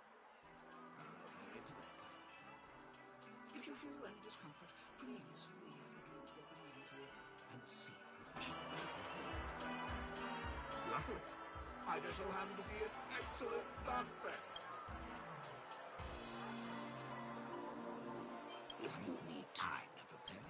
If you're into that kind of thing. If you feel any discomfort, please leave the dream state immediately and seek professional help. Luckily, I just so happen to be an excellent doctor. If you need time to prepare.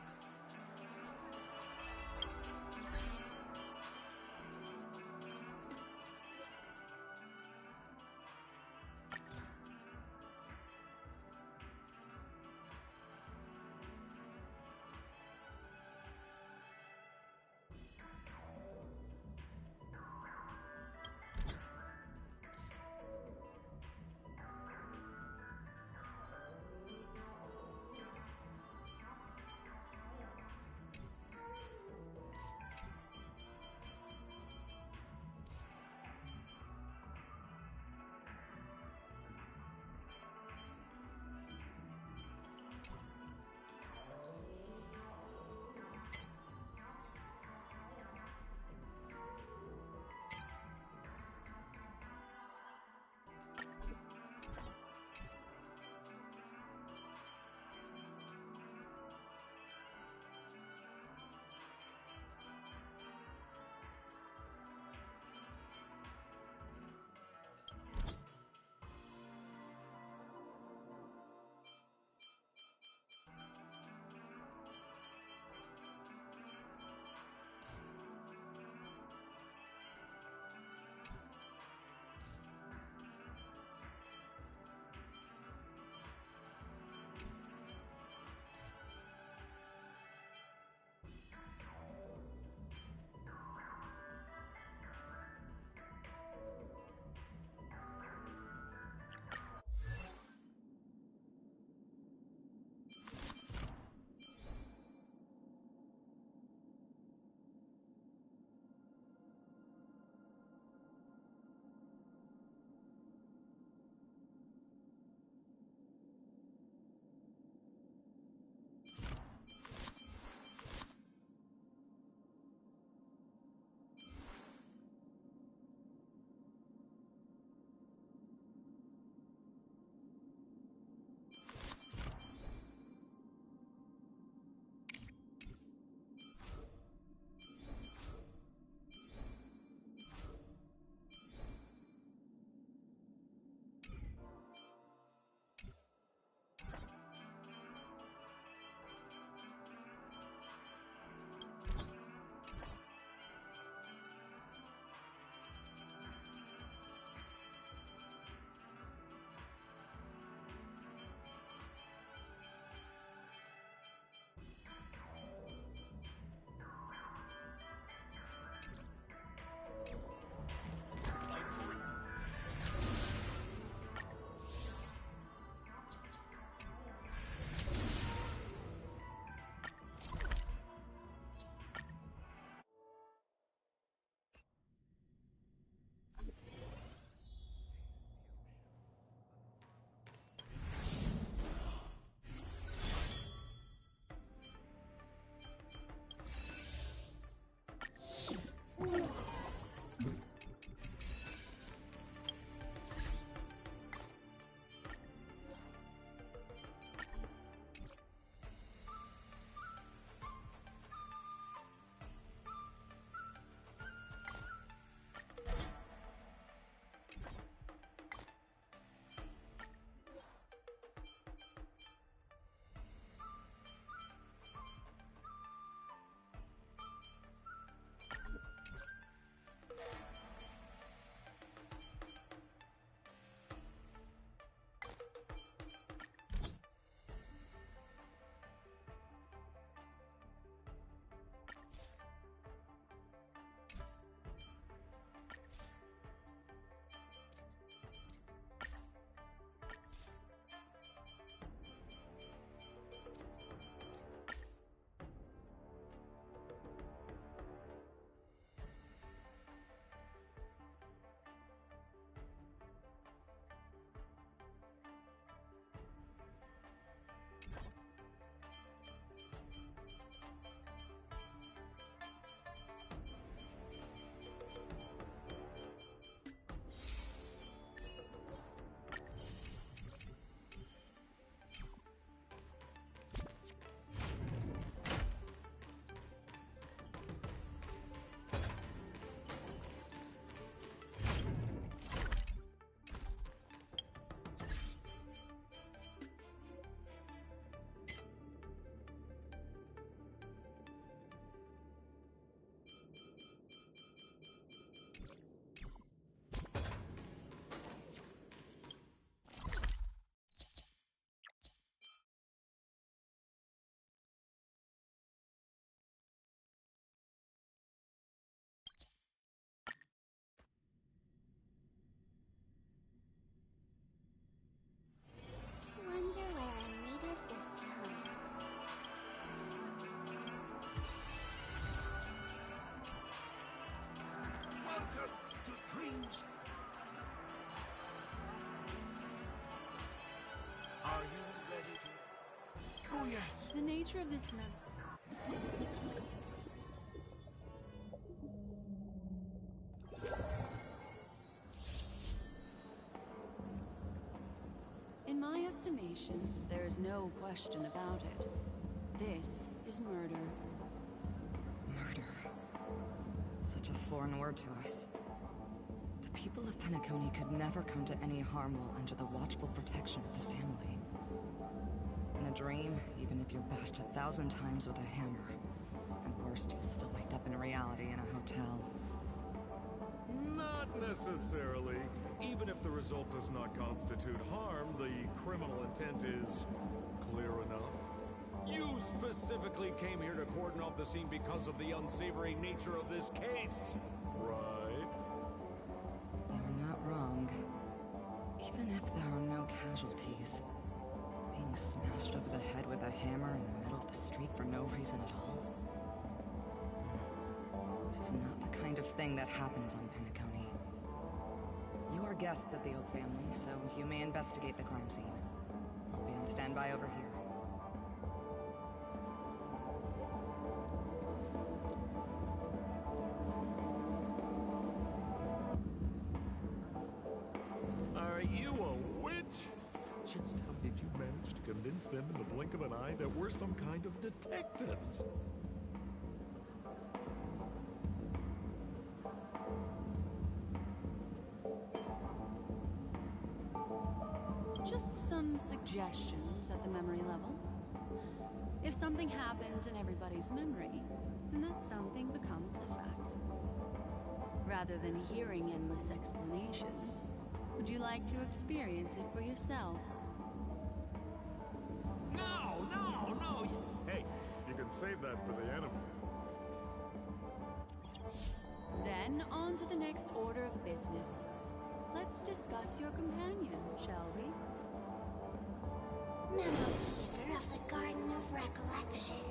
Oh yeah. The nature of this In my estimation, there is no question about it. This is murder. Murder. Such a foreign word to us. The people of Penacony could never come to any harm while under the watchful protection of the family. In a dream, even if you're bashed 1,000 times with a hammer. At worst, you'll still wake up in reality in a hotel. Not necessarily. Even if the result does not constitute harm, the criminal intent is clear enough. You specifically came here to cordon off the scene because of the unsavory nature of this case, right? You're not wrong. Even if there are no casualties, being smashed over the head with a hammer in the middle of the street for no reason at all. This is not the kind of thing that happens on Penacony. You are guests of the Oak family, so you may investigate the crime scene. I'll be on standby over here. Are you a witch? Just how did you manage to convince them in the blink of an eye that we're some kind of detectives? Just some suggestions at the memory level. If something happens in everybody's memory, then that something becomes a fact. Rather than hearing endless explanations, would you like to experience it for yourself? No, no, no! Hey, you can save that for the enemy. Then, on to the next order of business. Let's discuss your companion, shall we? Memo Keeper of the Garden of Recollection.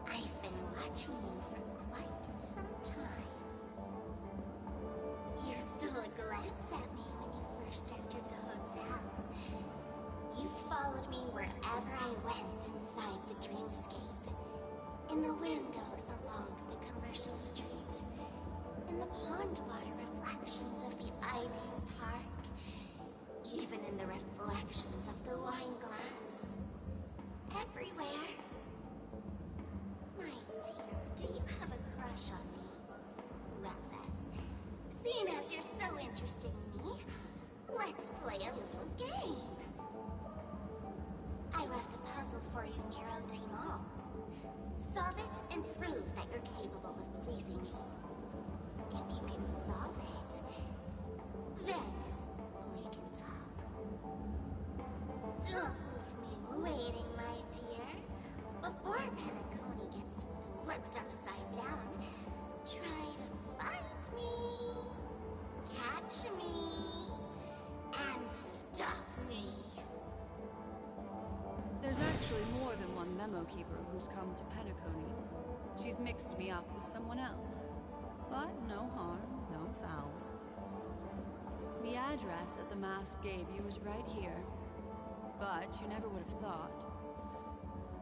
I've been watching you for quite some time. You stole a glance at me when you first entered the hotel. You followed me wherever I went inside the dreamscape. In the windows along the commercial street. In the pond water reflections of the Idean Park. Even in the reflections of the wine glass. Everywhere. My dear, do you have a crush on me? Well then, seeing as you're so interested in me, let's play a little game. I left a puzzle for you near OT Mall. Solve it and prove that you're capable of pleasing me. If you can solve it, then we can talk. Don't leave me waiting, my dear. Before Penacony gets flipped upside down, try to find me, catch me, and stop me. There's actually more than one memo keeper who's come to Penacony. She's mixed me up with someone else. But no harm, no foul. The address that the mask gave you is right here. But you never would have thought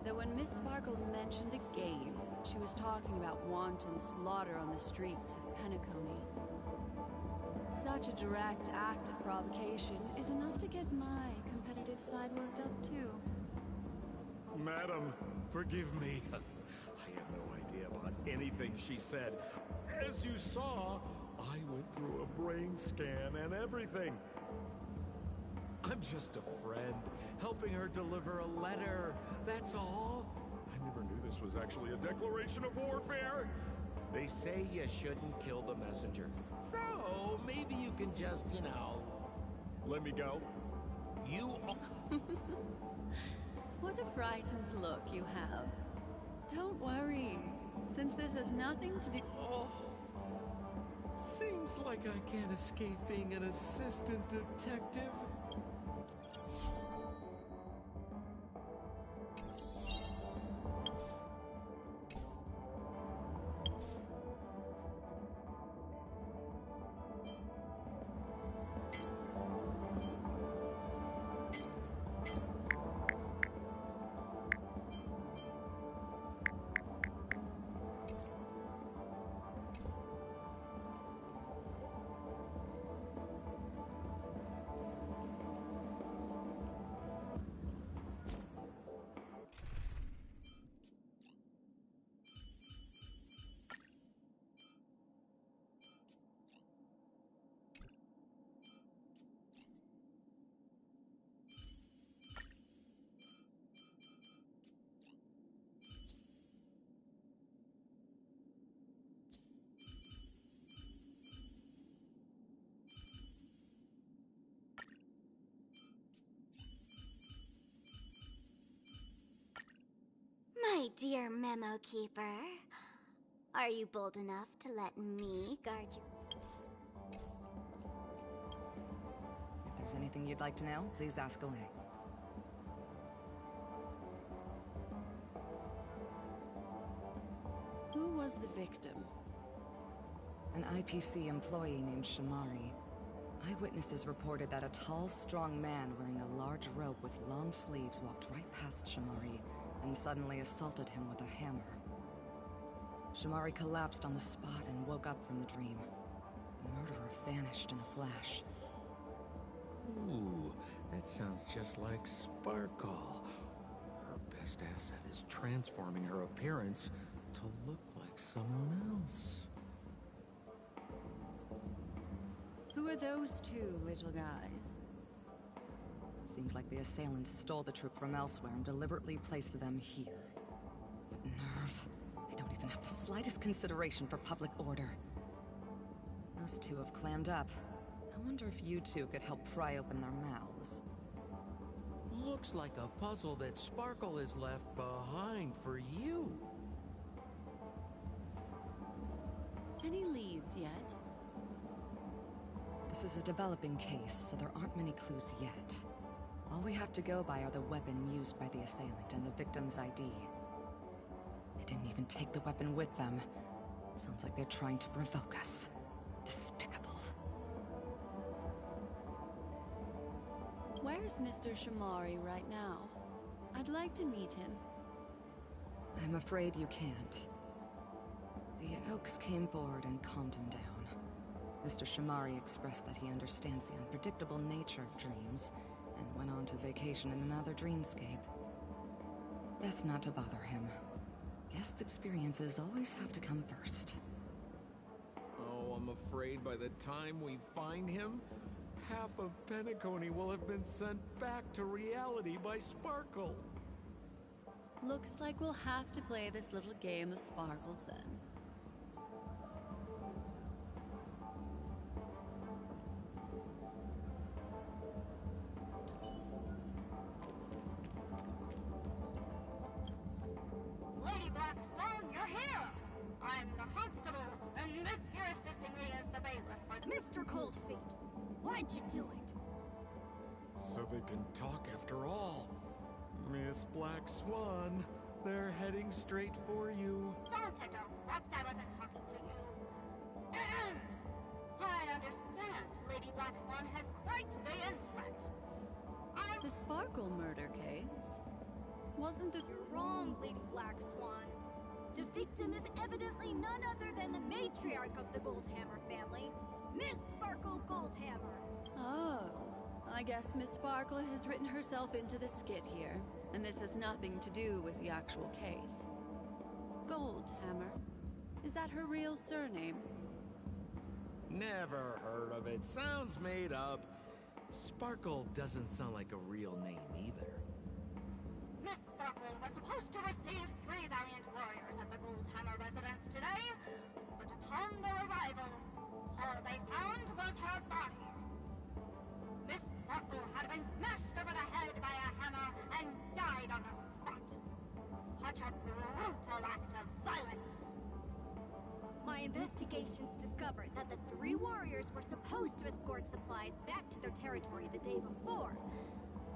that when Miss Sparkle mentioned a game, she was talking about wanton slaughter on the streets of Penacony. Such a direct act of provocation is enough to get my competitive side worked up too. Madam, forgive me. I had no idea about anything she said. As you saw, I went through a brain scan and everything. I'm just a friend, helping her deliver a letter. That's all. I never knew this was actually a declaration of warfare. They say you shouldn't kill the messenger. So, maybe you can just, let me go. You... What a frightened look you have. Don't worry, since this has nothing to do... Oh, seems like I can't escape being an assistant detective. dear memo keeper. Are you bold enough to let me guard you? If there's anything you'd like to know, please ask away. Who was the victim? An IPC employee named Shamari. Eyewitnesses reported that a tall, strong man wearing a large robe with long sleeves walked right past Shamari and suddenly assaulted him with a hammer. Shamari collapsed on the spot and woke up from the dream. The murderer vanished in a flash. Ooh, that sounds just like Sparkle. Her best asset is transforming her appearance to look like someone else. Who are those two little guys? Seems like the assailants stole the troop from elsewhere and deliberately placed them here. What nerve. They don't even have the slightest consideration for public order. Those two have clammed up. I wonder if you two could help pry open their mouths. Looks like a puzzle that Sparkle has left behind for you. Any leads yet? This is a developing case, so there aren't many clues yet. All we have to go by are the weapon used by the assailant and the victim's ID. They didn't even take the weapon with them. Sounds like they're trying to provoke us. Despicable. Where's Mr. Shamari right now? I'd like to meet him. I'm afraid you can't. The Oaks came forward and calmed him down. Mr. Shamari expressed that he understands the unpredictable nature of dreams, and went on to vacation in another dreamscape. Best not to bother him. Guest experiences always have to come first. Oh, I'm afraid by the time we find him, half of Penacony will have been sent back to reality by Sparkle. Looks like we'll have to play this little game of sparkles then. Lady Black Swan, you're here! I'm the constable, and this here assisting me is the bailiff for Mr. Coldfeet, why'd you do it? So they can talk after all. Miss Black Swan, they're heading straight for you. Don't interrupt, I wasn't talking to you. I understand Lady Black Swan has quite the intellect. The Sparkle murder case? Wasn't the... You're wrong, Lady Black Swan. The victim is evidently none other than the matriarch of the Goldhammer family, Miss Sparkle Goldhammer. Oh, I guess Miss Sparkle has written herself into the skit here, and this has nothing to do with the actual case. Goldhammer? Is that her real surname? Never heard of it. Sounds made up. Sparkle doesn't sound like a real name either. Miss Sparkle was supposed to receive 3 valiant warriors at the Goldhammer residence today, but upon their arrival, all they found was her body. Miss Sparkle had been smashed over the head by a hammer and died on the spot. Such a brutal act of violence. My investigations discovered that the 3 warriors were supposed to escort supplies back to their territory the day before,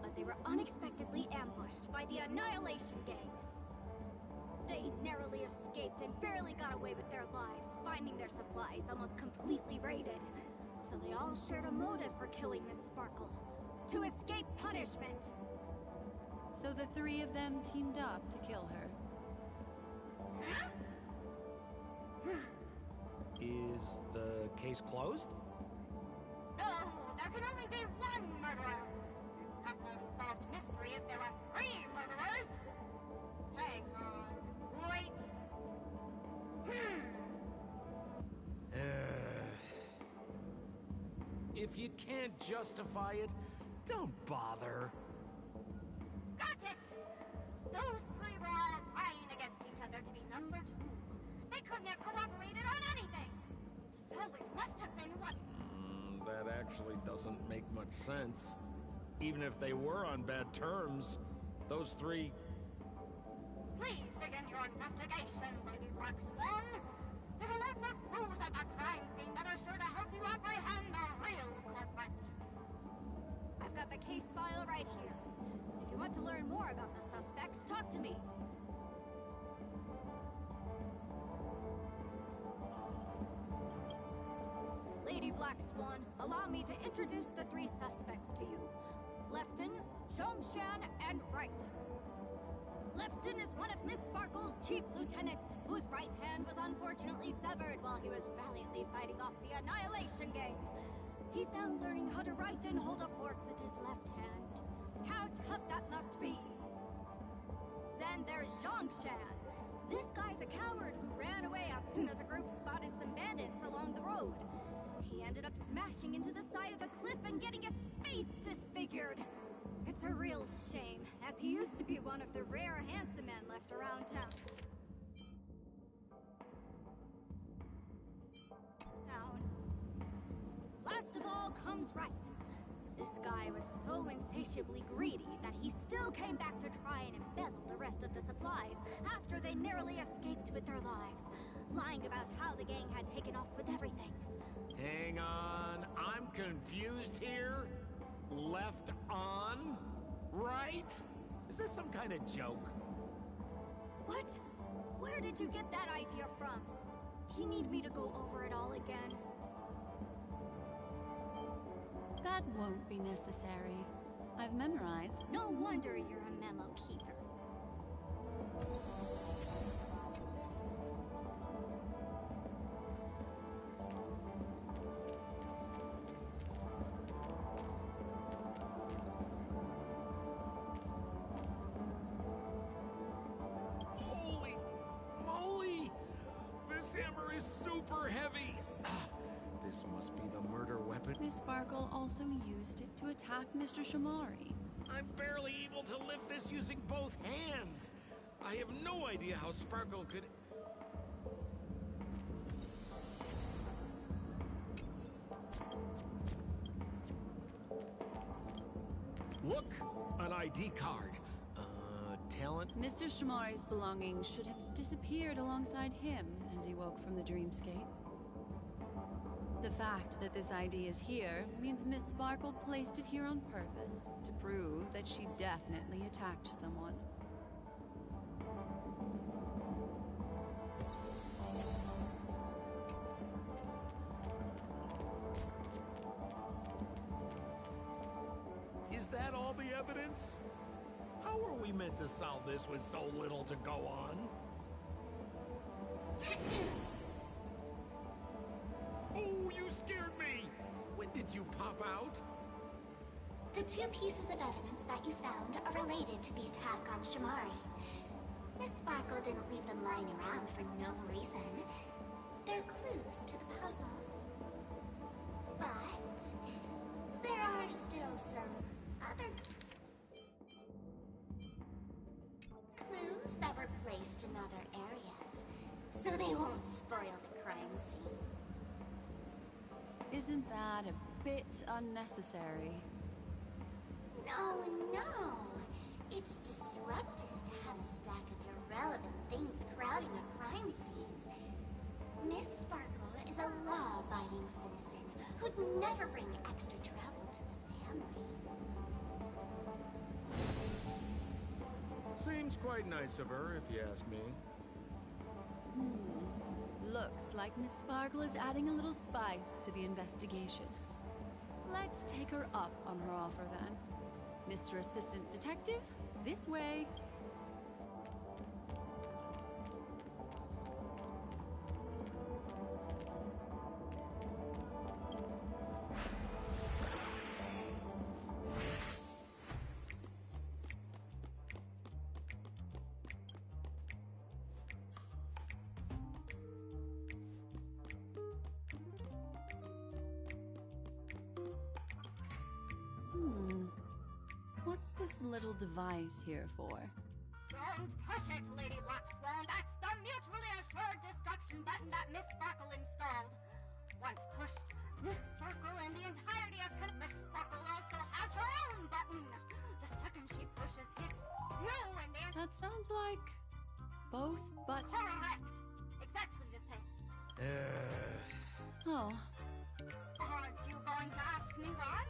but they were unexpectedly ambushed by the Annihilation Gang. They narrowly escaped and barely got away with their lives, finding their supplies almost completely raided. So they all shared a motive for killing Miss Sparkle, to escape punishment. So the 3 of them teamed up to kill her. Is the case closed? No, there can only be one murderer. It's not an unsolved mystery if there are 3 murderers. Hang on, wait. If you can't justify it, don't bother. Got it! Those 3 were all vying against each other to be number 2. They couldn't have cooperated on anything. So it must have been one. That actually doesn't make much sense. Even if they were on bad terms, those 3... Please begin your your investigation, Lady Black Swan. There are lots of clues at the crime scene that are sure to help you apprehend the real culprit. I've got the case file right here. If you want to learn more about the suspects, talk to me. Lady Black Swan, allow me to introduce the three suspects to you. Lefton, Zhongshan, and Wright. Lefton is one of Miss Sparkle's chief lieutenants, whose right hand was unfortunately severed while he was valiantly fighting off the Annihilation Gang. He's now learning how to write and hold a fork with his left hand. How tough that must be! Then there's Zhongshan. This guy's a coward who ran away as soon as a group spotted some bandits along the road. He ended up smashing into the side of a cliff and getting his face disfigured. It's a real shame, as he used to be one of the rare handsome men left around town. Last of all comes Wright. This guy was so insatiably greedy that he still came back to try and embezzle the rest of the supplies after they narrowly escaped with their lives, lying about how the gang had taken off with everything. Hang on, I'm confused here. Left on? Right? Is this some kind of joke? What? Where did you get that idea from? Do you need me to go over it all again? That won't be necessary. I've memorized. No wonder you're a memo keeper. Holy moly! This hammer is super heavy! This must be the murder weapon. Miss Sparkle also used it to attack Mr. Shamari. I'm barely able to lift this using both hands. I have no idea how Sparkle could... Look! An ID card. Talent? Mr. Shamari's belongings should have disappeared alongside him as he woke from the dreamscape. The fact that this ID is here means Miss Sparkle placed it here on purpose to prove that she definitely attacked someone. Is that all the evidence? How are we meant to solve this with so little to go on? Oh, you scared me! When did you pop out? The two pieces of evidence that you found are related to the attack on Shamari. Miss Sparkle didn't leave them lying around for no reason. They're clues to the puzzle. But there are still some other clues that were placed in other areas, so they won't spoil the crime scene. Isn't that a bit unnecessary? No. It's disruptive to have a stack of irrelevant things crowding a crime scene. Miss Sparkle is a law-abiding citizen who'd never bring extra trouble to the family. Seems quite nice of her, if you ask me. Looks like Miss Sparkle is adding a little spice to the investigation. Let's take her up on her offer then. Mr. Assistant Detective, this way. What's this little device here for? Don't push it, Lady Black Swan. That's the mutually assured destruction button that Miss Sparkle installed. Once pushed, Miss Sparkle and the entirety of Miss Sparkle also has her own button. The second she pushes hit, you and the... That sounds like both, but... Correct! Exactly the same. Oh, Aren't you going to ask me why?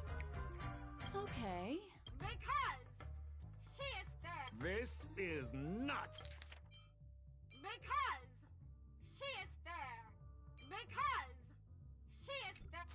okay. Because she is fair. This is nuts! Because she is fair. Because she is fair.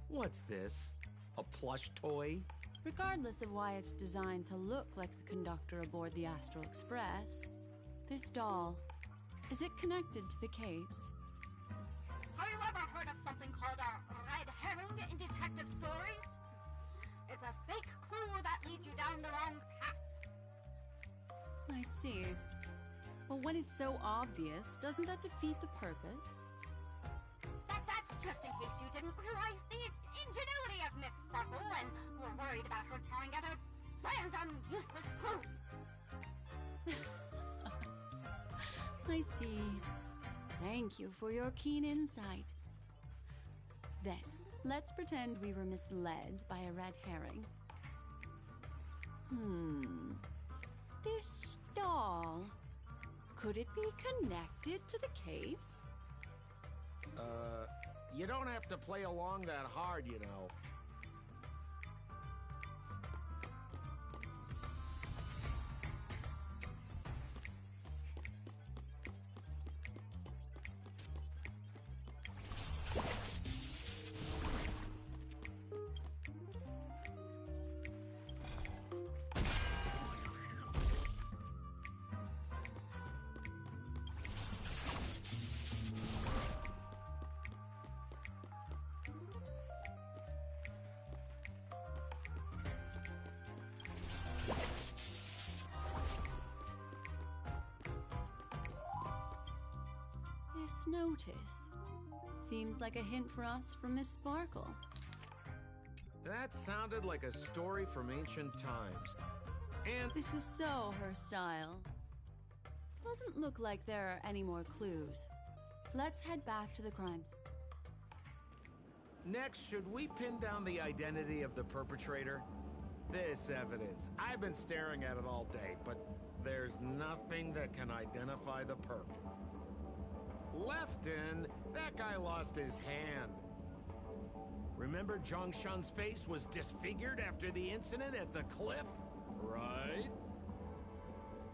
What's this? A plush toy? Regardless of why it's designed to look like the conductor aboard the Astral Express, this doll, is it connected to the case? Have you ever heard of something called a red herring in detective stories? It's a fake clue that leads you down the wrong path. I see. But when it's so obvious, doesn't that defeat the purpose? That's just in case you didn't realize the ingenuity of Miss Sparkle and were worried about her throwing out a random, useless clue. I see. Thank you for your keen insight. Then, let's pretend we were misled by a red herring. This doll, could it be connected to the case? You don't have to play along that hard, you know. This notice seems like a hint for us from Miss Sparkle. That sounded like a story from ancient times. And this is so her style. Doesn't look like there are any more clues. Let's head back to the crimes. next, should we pin down the identity of the perpetrator? This evidence, I've been staring at it all day, but there's nothing that can identify the perp. Lefton, that guy lost his hand. Remember Zhongshan's face was disfigured after the incident at the cliff? Right?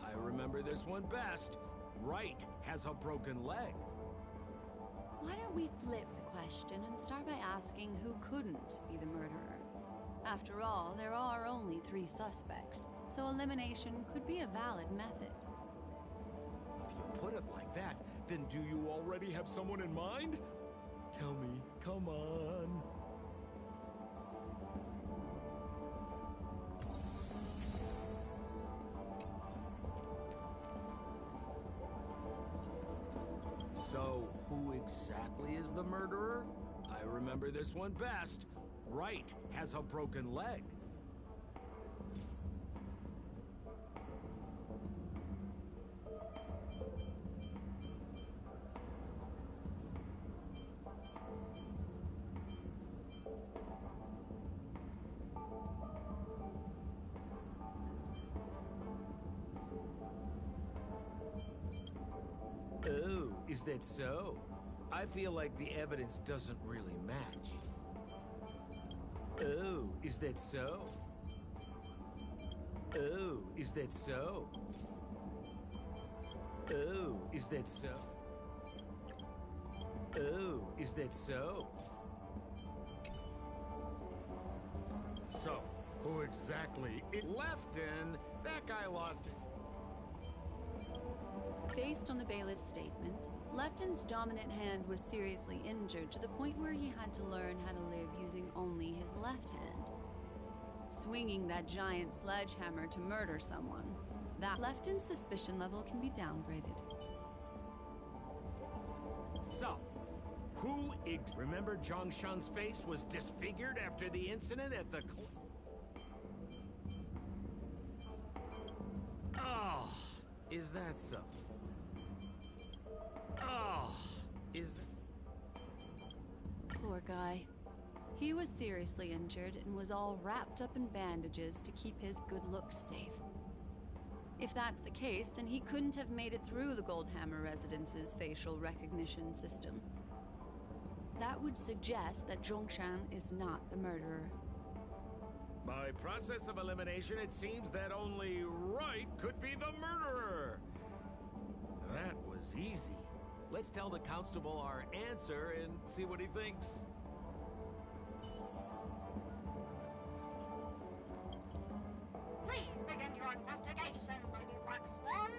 I remember this one best. Right has a broken leg. Why don't we flip the question and start by asking who couldn't be the murderer? After all, there are only 3 suspects, so elimination could be a valid method. If you put it like that, then do you already have someone in mind? Tell me, come on. So, who exactly is the murderer? I remember this one best. Right has a broken leg. Is that so? I feel like the evidence doesn't really match. Oh, is that so? Oh, is that so? Oh, is that so? Oh, is that so? So, who exactly Lefton? That guy lost it. Based on the bailiff's statement, Lefton's dominant hand was seriously injured to the point where he had to learn how to live using only his left hand. Swinging that giant sledgehammer to murder someone, that Lefton's suspicion level can be downgraded. So, remember Zhongshan's face was disfigured after the incident at the Oh, is that so? Oh, is that... Poor guy. He was seriously injured and was all wrapped up in bandages to keep his good looks safe. If that's the case, then he couldn't have made it through the Goldhammer Residence's facial recognition system. That would suggest that Zhongshan is not the murderer. By process of elimination, it seems that only Wright could be the murderer. That was easy. Let's tell the constable our answer and see what he thinks. Please begin your investigation, Lady Black Swan.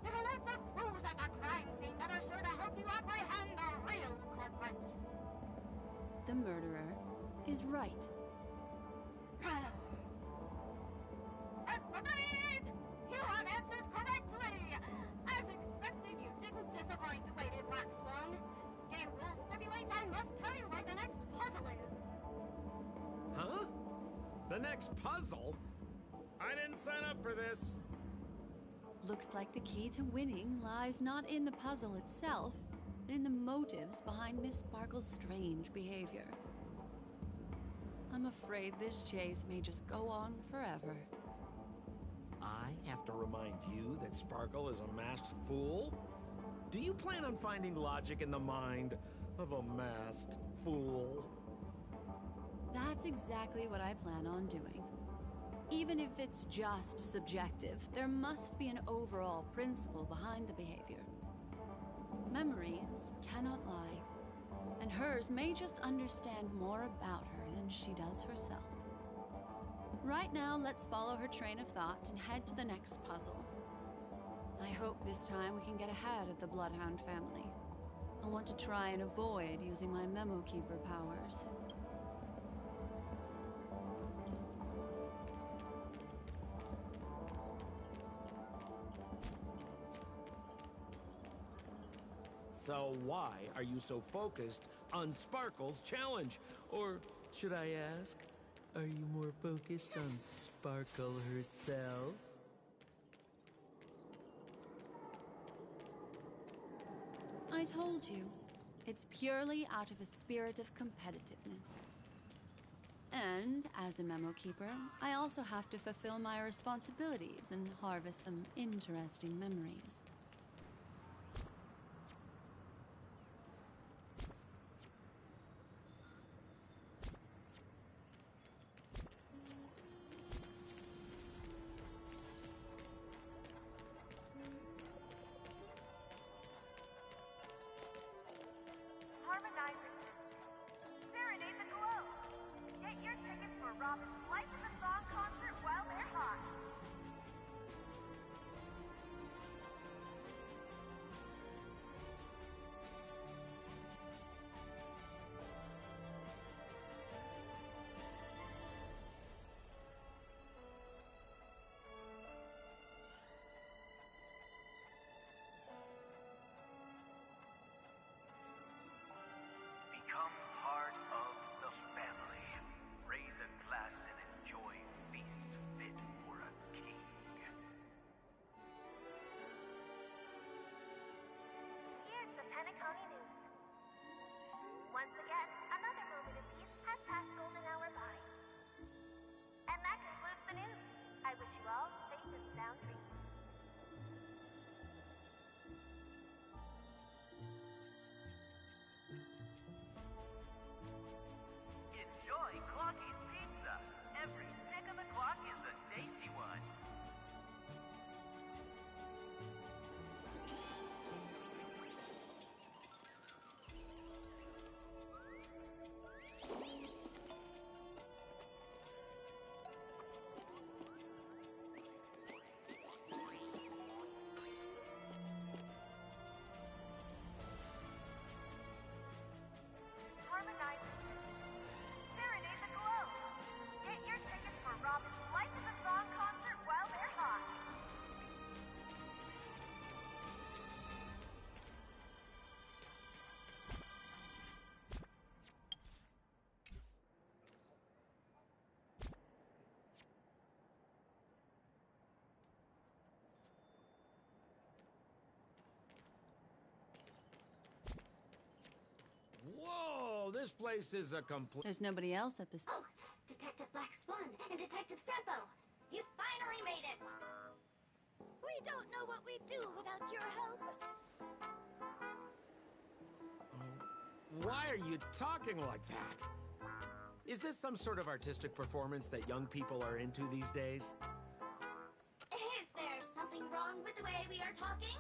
There are lots of clues at the crime scene that are sure to help you apprehend the real culprit. The murderer is Wright. You have answered correctly! As expected, you didn't disappoint, Lady Black Swan. Game rules stipulate I must tell you where the next puzzle is. Huh? The next puzzle? I didn't sign up for this. Looks like the key to winning lies not in the puzzle itself, but in the motives behind Miss Sparkle's strange behavior. I'm afraid this chase may just go on forever. I have to remind you that Sparkle is a masked fool? Do you plan on finding logic in the mind of a masked fool? That's exactly what I plan on doing. Even if it's just subjective, there must be an overall principle behind the behavior. Memories cannot lie, and hers may just understand more about her than she does herself. Right now, let's follow her train of thought and head to the next puzzle. I hope this time we can get ahead of the Bloodhound family. I want to try and avoid using my Memo Keeper powers. So why are you so focused on Sparkle's challenge? Or should I ask, are you more focused on Sparkle herself? I told you, it's purely out of a spirit of competitiveness. And as a Memo Keeper, I also have to fulfill my responsibilities and harvest some interesting memories. Harmonizing Serenade the glow. Get your tickets for Robin's Life in the Song concert while they're hot. Become part of the family. Raise a glass and enjoy feast. This place is a complete... There's nobody else at this. Oh, Detective Black Swan and Detective Sampo. You finally made it! We don't know what we'd do without your help. Why are you talking like that? Is this some sort of artistic performance that young people are into these days? Is there something wrong with the way we are talking?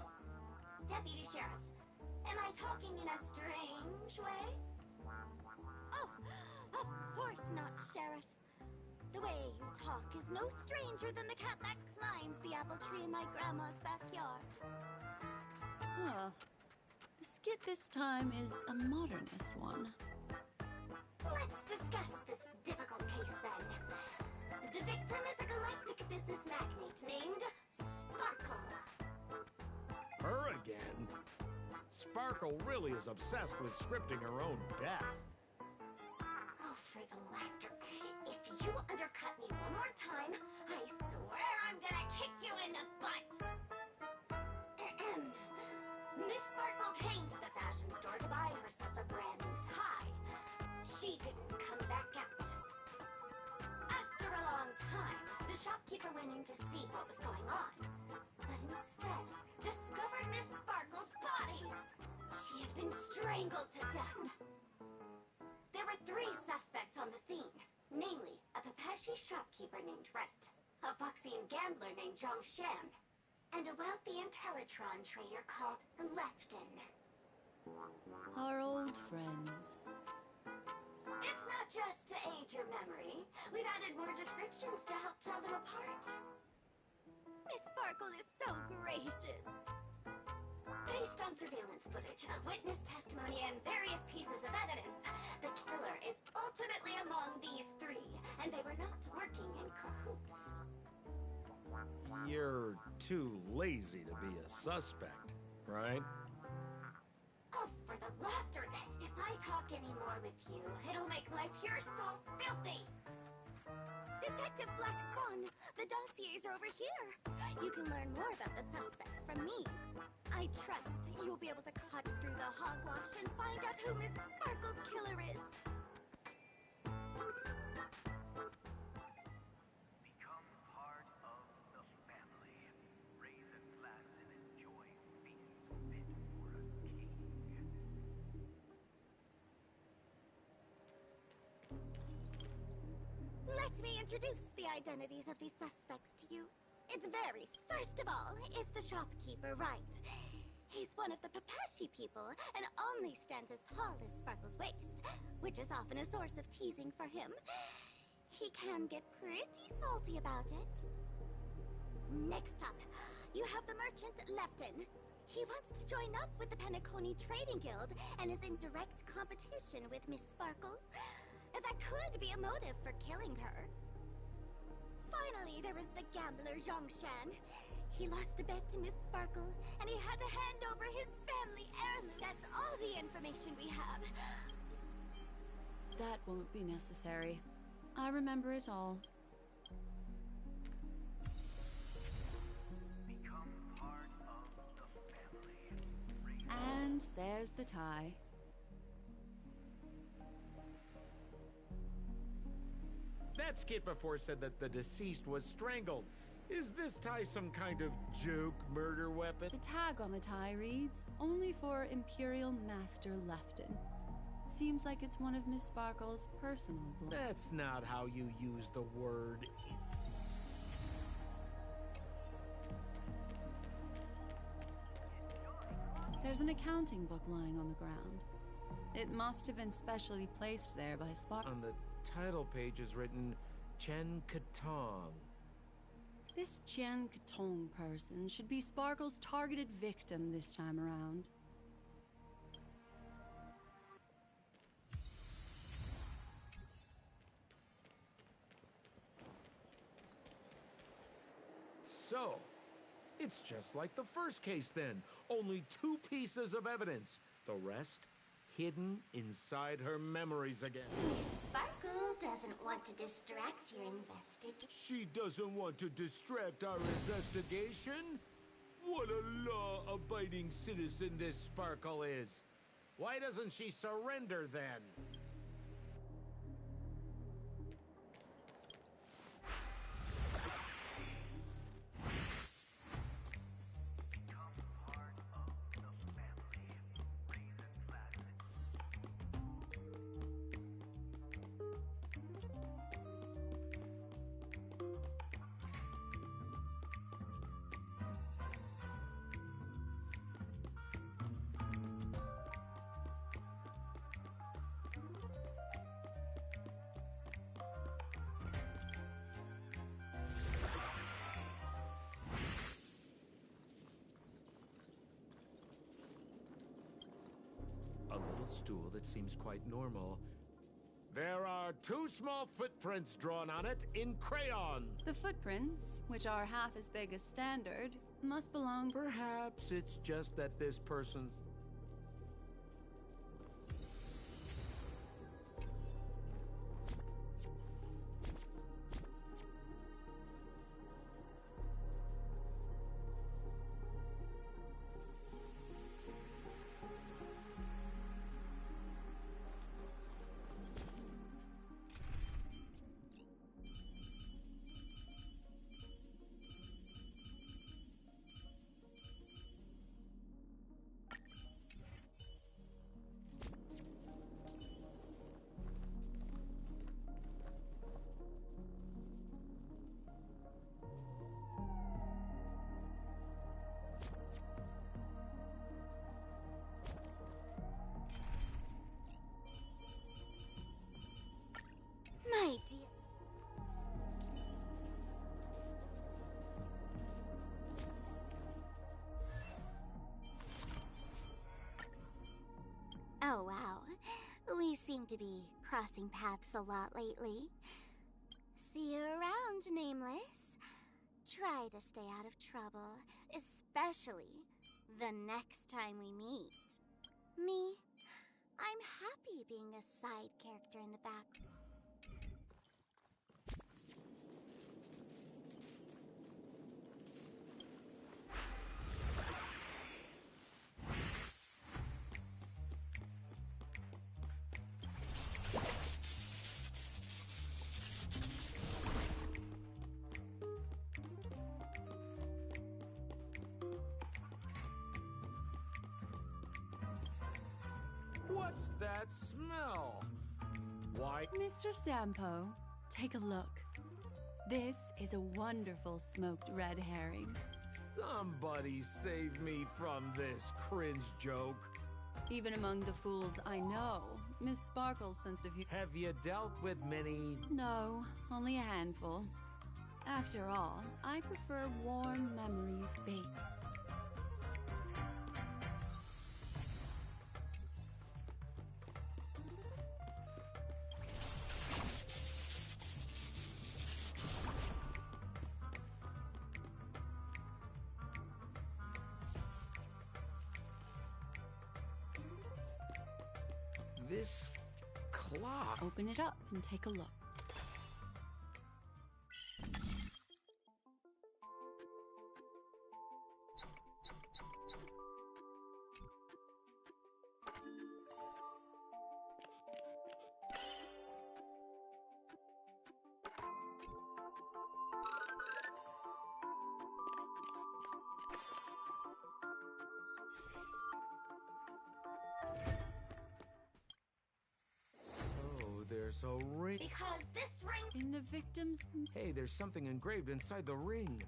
Deputy Sheriff, am I talking in a strange way? Oh, of course not, Sheriff. The way you talk is no stranger than the cat that climbs the apple tree in my grandma's backyard. Huh. The skit this time is a modernist one. Let's discuss this difficult case then. The victim is a galactic business magnate named Sparkle. Her again? Sparkle really is obsessed with scripting her own death. Oh, for the laughter. If you undercut me one more time, I swear I'm gonna kick you in the butt. Miss Sparkle came to the fashion store to buy herself a brand new tie. She didn't come back out. After a long time, the shopkeeper went in to see what was going on, but instead discovered Miss Sparkle's body. She had been strangled to death. There were 3 suspects on the scene, namely a Papashi shopkeeper named Wright, a Foxian gambler named Zhang Shan, and a wealthy Intellitron trader called Lefton. Our old friends. It's not just to aid your memory. We've added more descriptions to help tell them apart. Miss Sparkle is so gracious. Based on surveillance footage, witness testimony, and various pieces of evidence, the killer is ultimately among these 3, and they were not working in cahoots. You're too lazy to be a suspect, right? Oh, for the laughter! If I talk any more with you, it'll make my pure soul filthy! Detective Black Swan, the dossiers are over here. You can learn more about the suspects from me. I trust you'll be able to cut through the hogwash and find out who Miss Sparkle's killer is. Become part of the family. Raise a glass and enjoy feast fit for a king. Let me introduce the identities of these suspects to you. It varies. First of all is the shopkeeper, Wright. He's one of the Papashi people and only stands as tall as Sparkle's waist, which is often a source of teasing for him. He can get pretty salty about it. Next up, you have the merchant Lefton. He wants to join up with the Penacony Trading Guild and is in direct competition with Miss Sparkle. That could be a motive for killing her. Finally, there is the gambler Zhang Shan. He lost a bet to Miss Sparkle, and he had to hand over his family heirloom. That's all the information we have. That won't be necessary. I remember it all. Become part of the family. And there's the tie. That skit before said that the deceased was strangled. Is this tie some kind of joke murder weapon? The tag on the tie reads, "Only for Imperial Master Lefton." Seems like it's one of Miss Sparkle's personal belongings. That's not how you use the word. There's an accounting book lying on the ground. It must have been specially placed there by Sparkle. On the title page is written Chen Katong. This Jian Katong person should be Sparkle's targeted victim this time around. So, it's just like the first case then. Only 2 pieces of evidence. The rest hidden inside her memories again. Miss Sparkle doesn't want to distract your investigation. She doesn't want to distract our investigation? What a law-abiding citizen this Sparkle is. Why doesn't she surrender then? A little stool that seems quite normal. There are 2 small footprints drawn on it in crayon. The footprints, which are half as big as standard, must belong. Perhaps it's just that this person's... My dear. Oh, wow. We seem to be crossing paths a lot lately. See you around, Nameless. Try to stay out of trouble, especially the next time we meet. Me, I'm happy being a side character in the back. What's that smell? Why... Mr. Sampo, take a look. This is a wonderful smoked red herring. Somebody save me from this cringe joke. Even among the fools I know, Miss Sparkle's sense of humor... Have you dealt with many... No, only a handful. After all, I prefer warm memories baked. This clock... Open it up and take a look. There's a ring. Because this ring... In the victim's... Hey, there's something engraved inside the ring.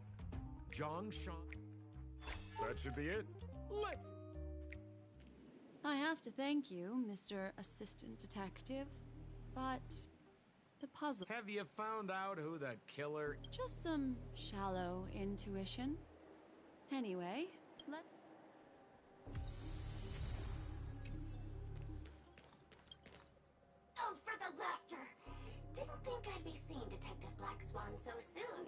Zhongshan. That should be it. Let's... I have to thank you, Mr. Assistant Detective, but the puzzle... Have you found out who the killer... Just some shallow intuition. Anyway, let's... Oh, for the laughter! Didn't think I'd be seeing Detective Black Swan so soon.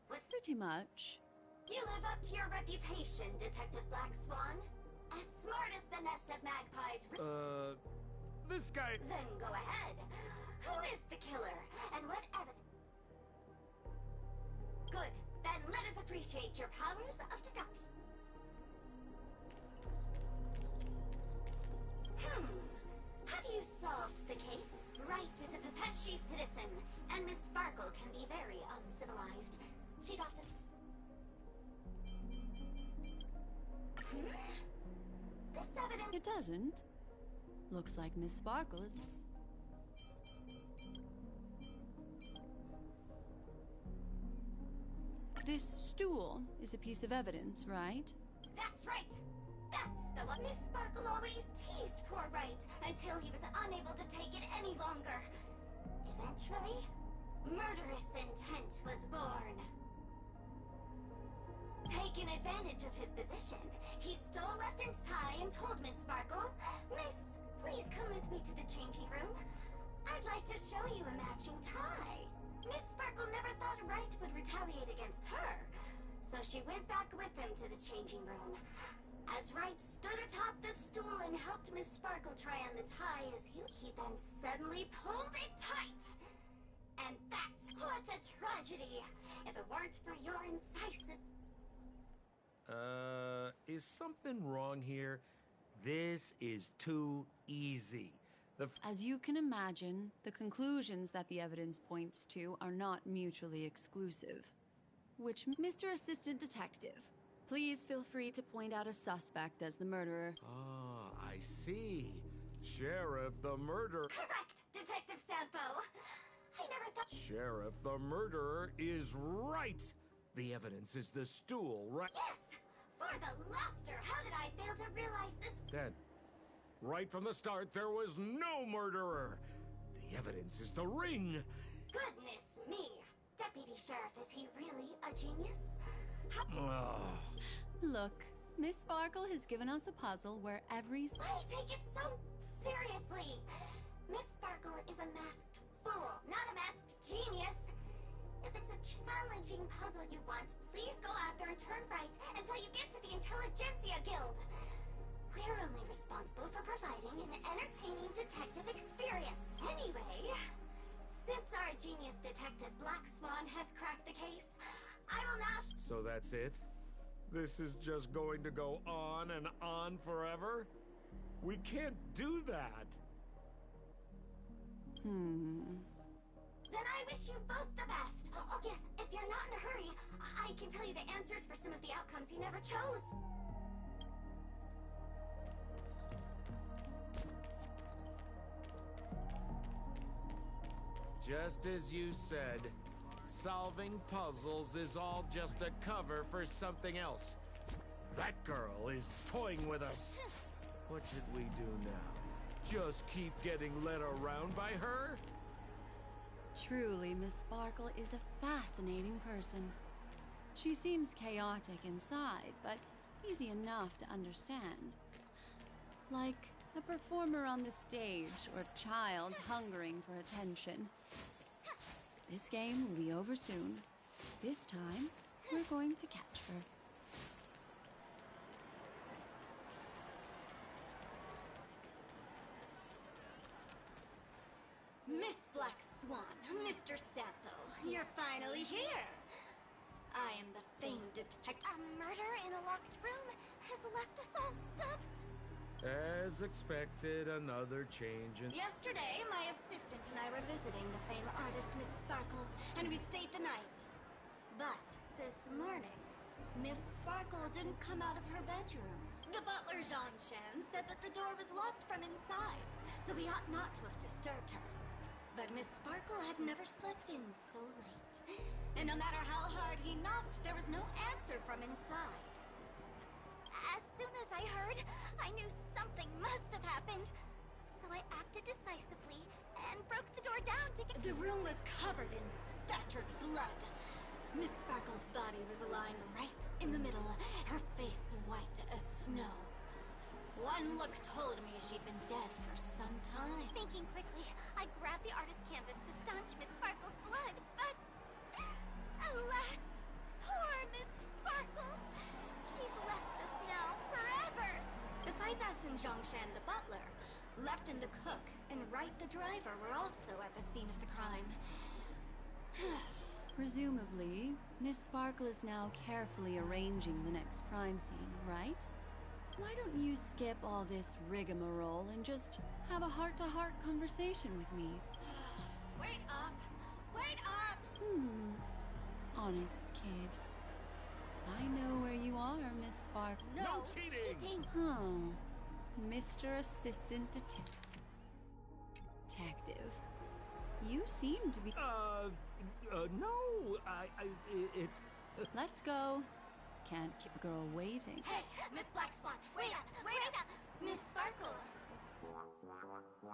Was pretty much. You live up to your reputation, Detective Black Swan. As smart as the nest of magpies. This guy... Then go ahead. Who is the killer, and what evidence? Good. Then let us appreciate your powers of deduction. Have you solved the case? Wright is a Pepetchi citizen, and Miss Sparkle can be very uncivilized. She'd often... This evidence... It doesn't. Looks like Miss Sparkle is... This stool is a piece of evidence, right? That's right! That's the one. Miss Sparkle always teased poor Wright until he was unable to take it any longer. Eventually, murderous intent was born. taken advantage of his position. He stole Lefton's tie and told Miss Sparkle, "Miss, please come with me to the changing room. I'd like to show you a matching tie." Miss Sparkle never thought Wright would retaliate against her, so she went back with him to the changing room. As Wright stood atop the stool and helped Miss Sparkle try on the tie he then suddenly pulled it tight. And that's what a tragedy. If it weren't for your incisive... Is something wrong here? This is too easy. As you can imagine, the conclusions that the evidence points to are not mutually exclusive. Which, Mr. Assistant Detective, please feel free to point out a suspect as the murderer. Ah, I see. Sheriff, the murderer... Correct, Detective Sampo. I never thought... Sheriff, the murderer is right. The evidence is the stool, right? Yes! For the laughter, how did I fail to realize this? Then, right from the start, there was no murderer. The evidence is the ring. Goodness me. Deputy Sheriff, is he really a genius? Look, Miss Sparkle has given us a puzzle where every... Why take it so seriously? Miss Sparkle is a masked fool, not a masked genius. If it's a challenging puzzle you want, please go out there and turn right until you get to the Intelligentsia Guild. We're only responsible for providing an entertaining detective experience. Anyway, since our genius detective Black Swan has cracked the case, I will now... So that's it? This is just going to go on and on forever? We can't do that. Then I wish you both the best. Oh yes, if you're not in a hurry, I can tell you the answers for some of the outcomes you never chose. Just as you said, solving puzzles is all just a cover for something else. That girl is toying with us. What should we do now? Just keep getting led around by her? Truly, Miss Sparkle is a fascinating person. She seems chaotic inside, but easy enough to understand. Like a performer on the stage or a child hungering for attention. This game will be over soon. This time, we're going to catch her. Miss Black Swan, Mr. Sampo, you're finally here. I am the famed detective. A murder in a locked room has left us all stumped. As expected, another change in... Yesterday, my assistant and I were visiting the famed artist Miss Sparkle, and we stayed the night. But this morning, Miss Sparkle didn't come out of her bedroom. The butler, Jean-Chen, said that the door was locked from inside, so we ought not to have disturbed her. But Miss Sparkle had never slept in so late. And no matter how hard he knocked, there was no answer from inside. As soon as I heard, I knew something must have happened. So I acted decisively and broke the door down to get... The room was covered in spattered blood. Miss Sparkle's body was lying right in the middle, her face white as snow. One look told me she'd been dead for some time. Thinking quickly, I grabbed the artist canvas to staunch Miss Sparkle's blood, but... Alas, poor Miss Sparkle! She's left us now forever! Besides us and Zhongshan the butler, Lefton the cook and Wright the driver were also at the scene of the crime. Presumably, Miss Sparkle is now carefully arranging the next crime scene, right? Why don't you skip all this rigmarole and just have a heart-to-heart conversation with me? Wait up! Wait up! Honest kid. I know where you are, Miss Sparkle. No cheating! Mr. Assistant Detective. You seem to be... No, it's... Let's go. Can't keep a girl waiting. Hey, Miss Black Swan, wait up! Wait up! Miss Sparkle!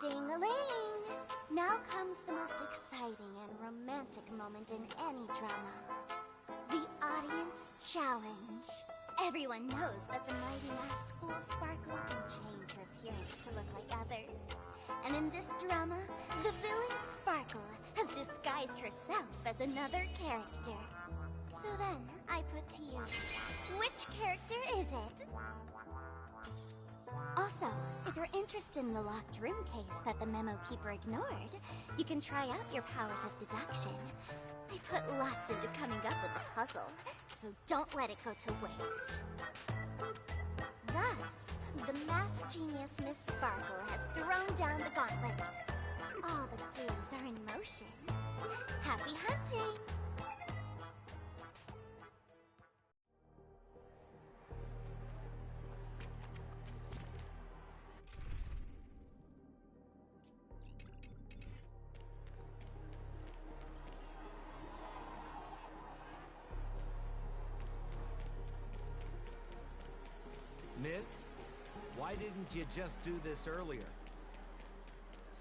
Ding-a-ling! Now comes the most exciting and romantic moment in any drama. The Audience challenge. Everyone knows that the mighty masked fool Sparkle can change her appearance to look like others. And in this drama, the villain Sparkle has disguised herself as another character. So then, I put to you, which character is it? Also, if you're interested in the locked room case that the memo keeper ignored, you can try out your powers of deduction. I put lots into coming up with the puzzle, so don't let it go to waste. Thus, the masked genius Miss Sparkle has thrown down the gauntlet. All the clues are in motion. Happy hunting! Miss, why didn't you just do this earlier?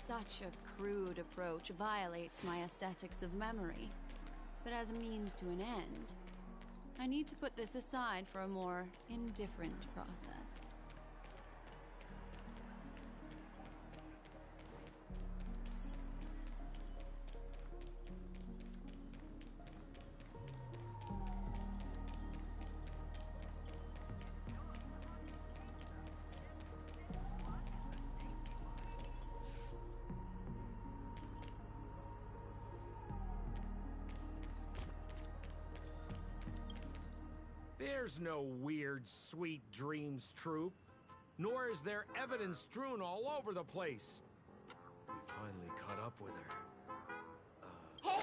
Such a crude approach violates my aesthetics of memory. But as a means to an end, I need to put this aside for a more indifferent process. There's no weird, sweet dreams troupe, nor is there evidence strewn all over the place. We finally caught up with her. Hey!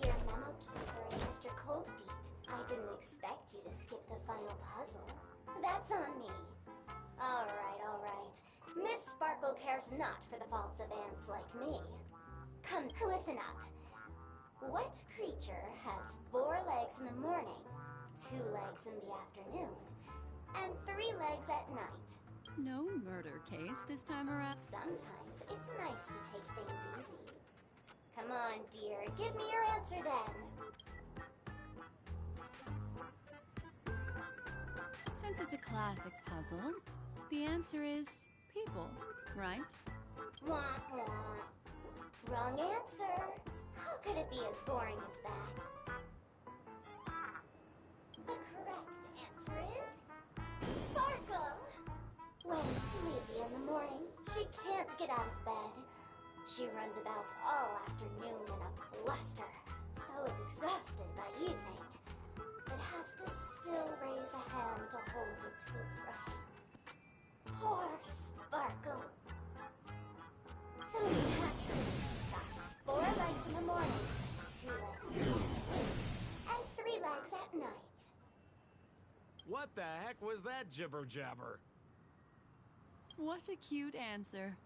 Dear Memo Keeper and Mr. Coldfeet, I didn't expect you to skip the final puzzle. That's on me. Alright. Miss Sparkle cares not for the faults of ants like me. Come, listen up. What creature has 4 legs in the morning, 2 legs in the afternoon, and 3 legs at night? No murder case this time around. Sometimes it's nice to take things easy. Come on, dear, give me your answer then. Since it's a classic puzzle, the answer is people, right? Wah, wah. Wrong answer. How could it be as boring as that? The correct answer is Sparkle! When sleepy in the morning, she can't get out of bed. She runs about all afternoon in a fluster, so is exhausted by evening, but has to still raise a hand to hold a toothbrush. Poor Sparkle. So naturally, she's got 4 legs in the morning, 2 legs in the afternoon, and 3 legs at night. What the heck was that jibber-jabber? What a cute answer.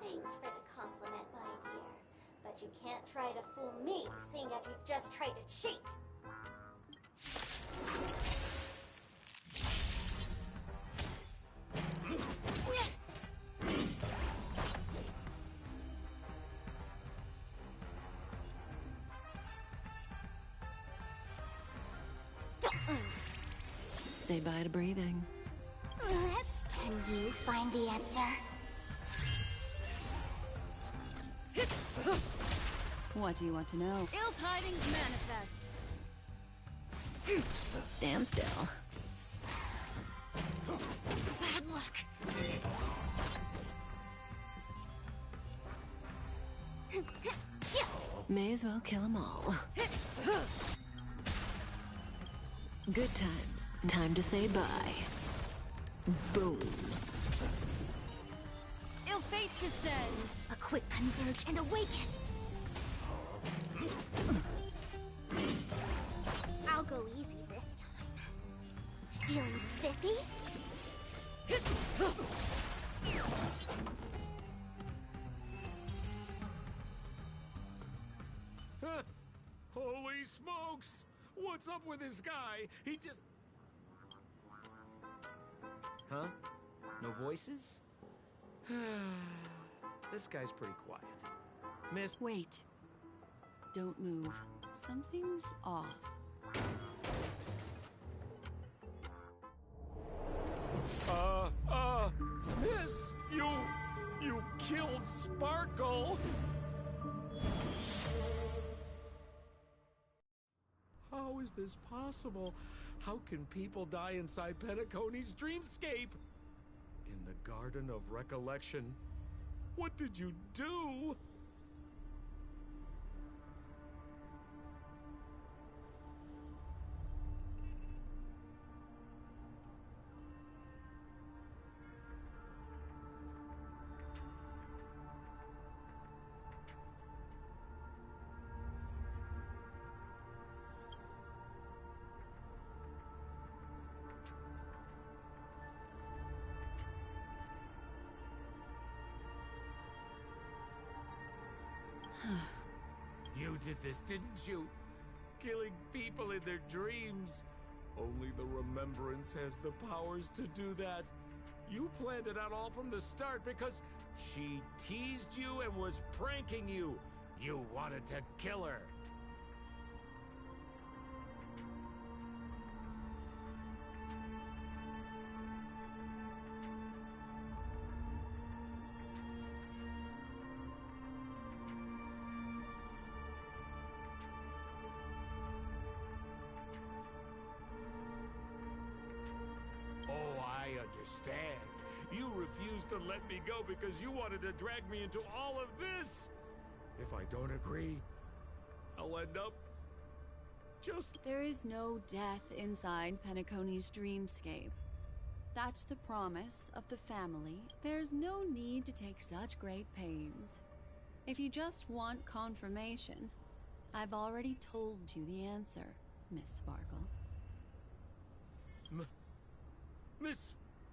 Thanks for the compliment, my dear. But you can't try to fool me, seeing as you've just tried to cheat. Say bye to breathing. Can you find the answer? What do you want to know? Ill tidings manifest. Stand still. Bad luck. May as well kill them all. Good times. Time to say bye. Boom. Ill fate descends. A quick converge and awaken. I'll go easy this time. Feeling spiffy? Holy smokes! What's up with this guy? He just... Huh? No voices? This guy's pretty quiet. Miss... Wait. Don't move. Something's off. Miss, you killed Sparkle! How is this possible? How can people die inside Penacony's dreamscape? In the Garden of Recollection? What did you do? You did this, didn't you? Killing people in their dreams. Only the Remembrance has the powers to do that. You planned it out all from the start because she teased you and was pranking you. You wanted to kill her. Understand. You refused to let me go because you wanted to drag me into all of this. If I don't agree, I'll end up just... There is no death inside Penacony's dreamscape. That's the promise of the family. There's no need to take such great pains. If you just want confirmation, I've already told you the answer, Miss Sparkle. Miss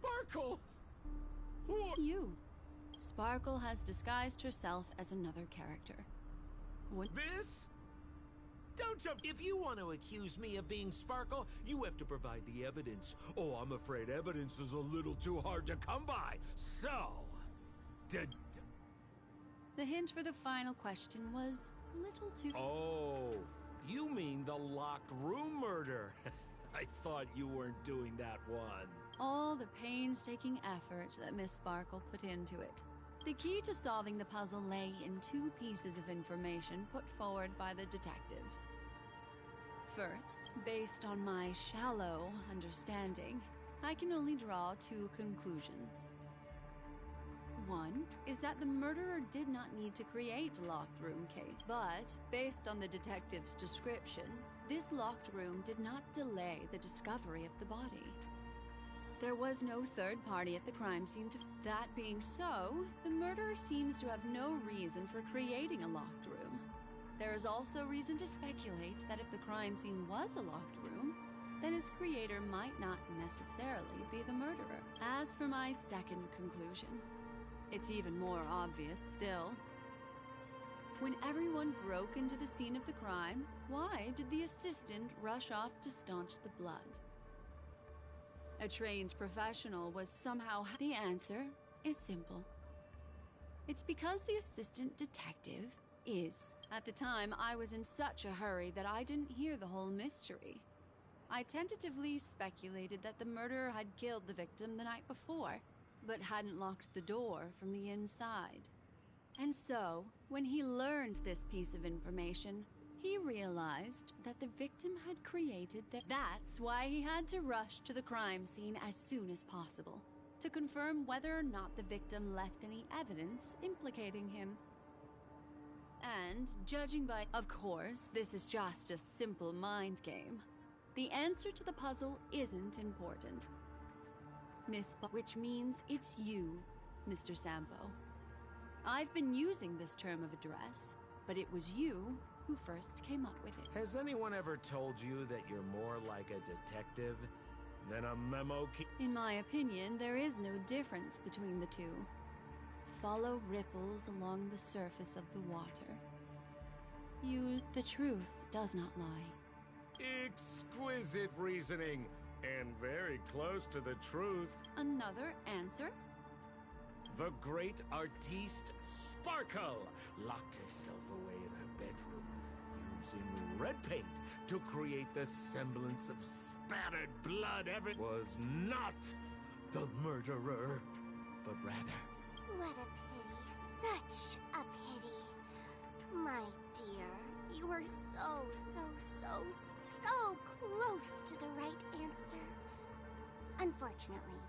Sparkle? Who are you? Sparkle has disguised herself as another character. What? This? Don't jump. If you want to accuse me of being Sparkle, you have to provide the evidence. Oh, I'm afraid evidence is a little too hard to come by. So, the hint for the final question was a little too... Oh, you mean the locked room murder. I thought you weren't doing that one. All the painstaking effort that Miss Sparkle put into it. The key to solving the puzzle lay in two pieces of information put forward by the detectives. First, based on my shallow understanding, I can only draw two conclusions. One is that the murderer did not need to create a locked room case, but based on the detective's description, this locked room did not delay the discovery of the body. There was no third party at the crime scene to... That being so, the murderer seems to have no reason for creating a locked room. There is also reason to speculate that if the crime scene was a locked room, then its creator might not necessarily be the murderer. As for my second conclusion, it's even more obvious still. When everyone broke into the scene of the crime, why did the assistant rush off to staunch the blood? A trained professional was somehow... The answer is simple. It's because the assistant detective is. At the time, I was in such a hurry that I didn't hear the whole mystery. I tentatively speculated that the murderer had killed the victim the night before, but hadn't locked the door from the inside. And so, when he learned this piece of information, he realized that the victim had created that. That's why he had to rush to the crime scene as soon as possible, to confirm whether or not the victim left any evidence implicating him. And, judging by... Of course, this is just a simple mind game. The answer to the puzzle isn't important. Which means it's you, Mr. Sampo. I've been using this term of address, but it was you who first came up with it. Has anyone ever told you that you're more like a detective than a memo key? In my opinion, there is no difference between the two. Follow ripples along the surface of the water. The truth does not lie. Exquisite reasoning. And very close to the truth. Another answer? The great artiste Sparkle locked herself away in her bedroom using red paint to create the semblance of spattered blood. Was not the murderer, but rather... What a pity. Such a pity. My dear, you were so close to the right answer. Unfortunately,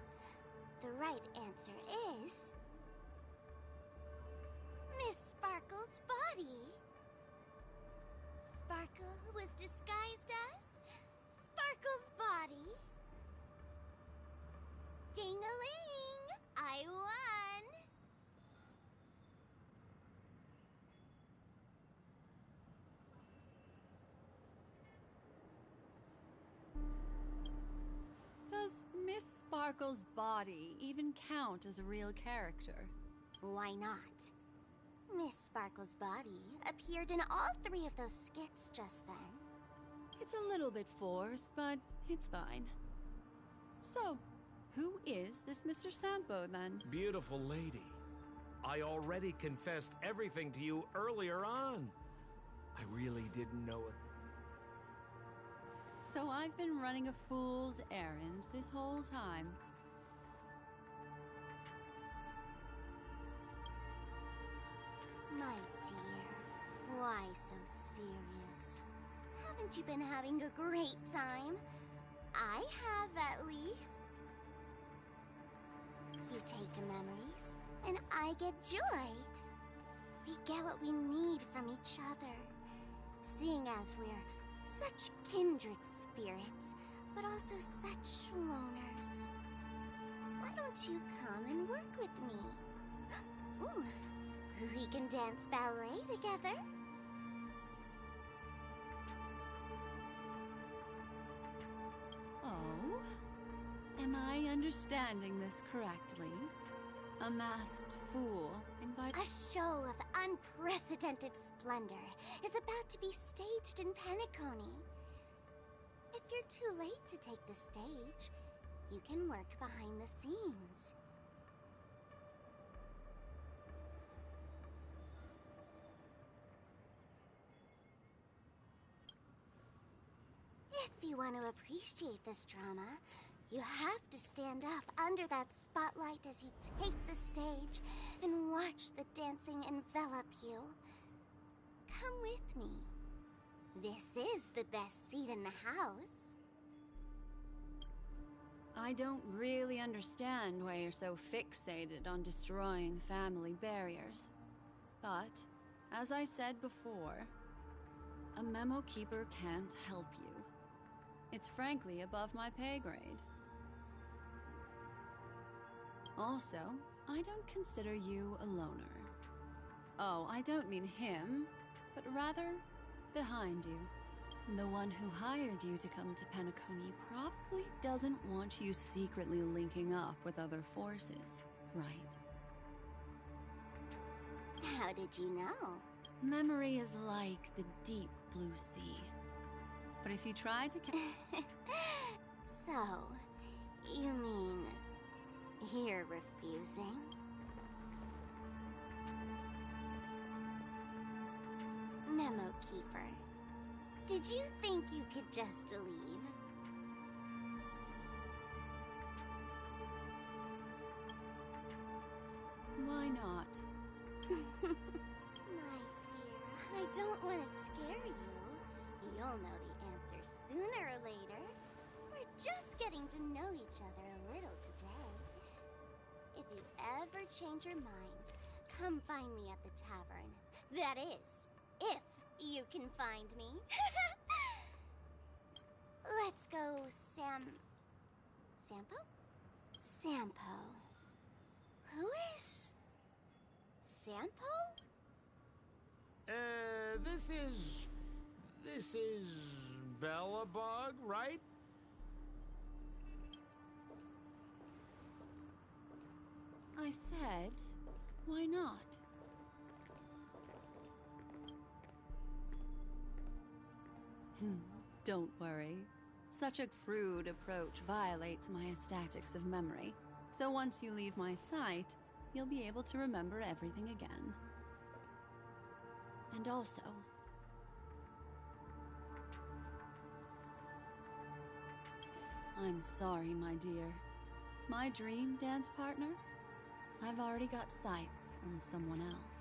the right answer is... Miss Sparkle's body. Sparkle was disguised as Sparkle's body. Ding-a-ling! I won! Does Miss Sparkle's body even count as a real character? Why not? Miss Sparkle's body appeared in all 3 of those skits just then. It's a little bit forced, but it's fine. So, who is this Mr. Sampo, then? Beautiful lady. I already confessed everything to you earlier on. I really didn't know it. So I've been running a fool's errand this whole time. My dear, why so serious? Haven't you been having a great time? I have, at least. You take memories, and I get joy. We get what we need from each other, seeing as we're such kindred spirits, but also such loners. Why don't you come and work with me? Ooh, we can dance ballet together. Oh? Am I understanding this correctly? A masked fool invited... A show of unprecedented splendor is about to be staged in Penacony. If you're too late to take the stage, you can work behind the scenes. If you want to appreciate this drama, you have to stand up under that spotlight as you take the stage and watch the dancing envelop you. Come with me. This is the best seat in the house. I don't really understand why you're so fixated on destroying family barriers. But, as I said before, a memo keeper can't help you. It's frankly above my pay grade. Also, I don't consider you a loner. Oh, I don't mean him, but rather behind you. The one who hired you to come to Penacony probably doesn't want you secretly linking up with other forces, right? How did you know? Memory is like the deep blue sea. But if you try to So, you mean you're refusing? Memo Keeper, did you think you could just leave? Why not? My dear, I don't want to scare you. You'll know the answer sooner or later. We're just getting to know each other a little today. If you ever change your mind, come find me at the tavern. That is, if you can find me. Let's go, Sampo? Sampo. Who is... Sampo? This is Belobog, right? I said, why not? Don't worry. Such a crude approach violates my statics of memory, so once you leave my sight, you'll be able to remember everything again. And also, I'm sorry, my dear. My dream dance partner? I've already got sights on someone else.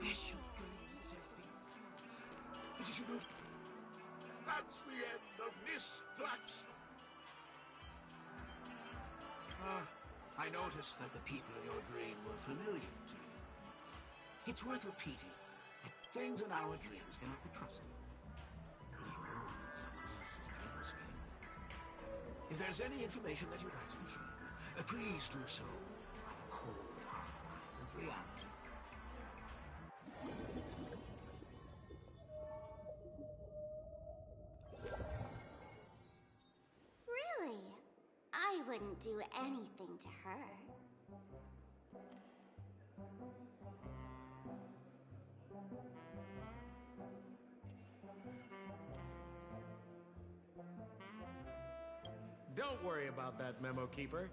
Special dream this has been. Did you know? That's the end of Miss Black Swan. I noticed that the people in your dream were familiar to you. It's worth repeating that things in our dreams cannot be trusted. They ruin someone else's dreamscape. If there's any information that you'd like to confirm, please do so by the cold hard light of reality. Really? I wouldn't do anything to her. Don't worry about that, Memo Keeper.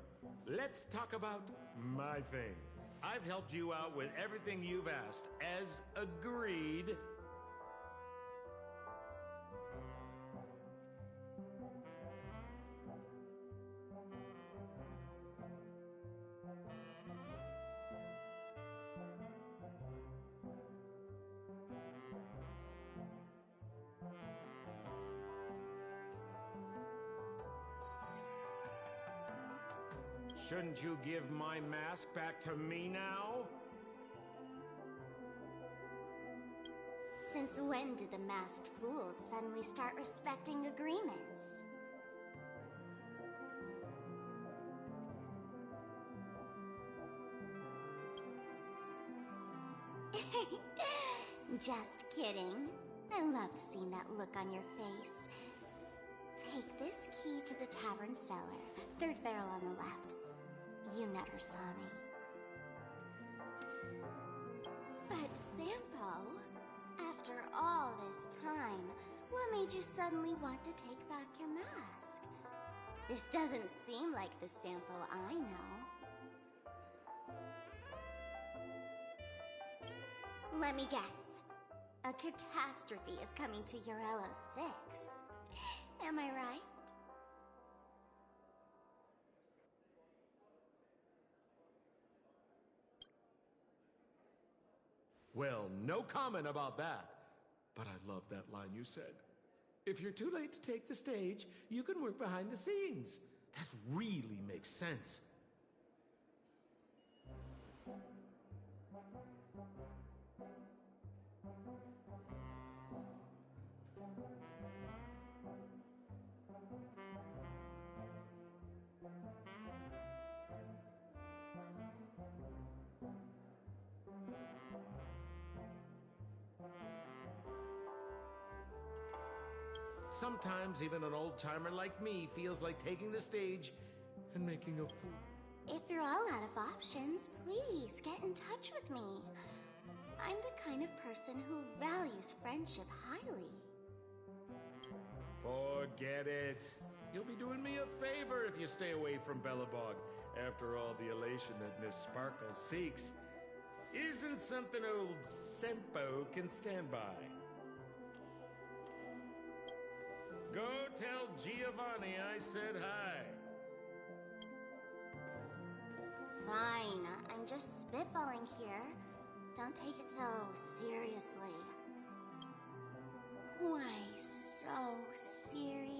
Let's talk about my thing. I've helped you out with everything you've asked, as agreed. Shouldn't you give my mask back to me now? Since when did the masked fools suddenly start respecting agreements? Just kidding. I loved seeing that look on your face. Take this key to the tavern cellar, third barrel on the left. You never saw me. But Sampo, after all this time, what made you suddenly want to take back your mask? This doesn't seem like the Sampo I know. Let me guess. A catastrophe is coming to Urello 6. Am I right? Well, no comment about that. But I love that line you said. If you're too late to take the stage, you can work behind the scenes. That really makes sense. Sometimes even an old-timer like me feels like taking the stage and making a fool. If you're all out of options, please get in touch with me. I'm the kind of person who values friendship highly. Forget it. You'll be doing me a favor if you stay away from Bellabog. After all, the elation that Miss Sparkle seeks isn't something old Sempo can stand by. Go tell Giovanni I said hi. Fine, I'm just spitballing here. Don't take it so seriously. Why so serious?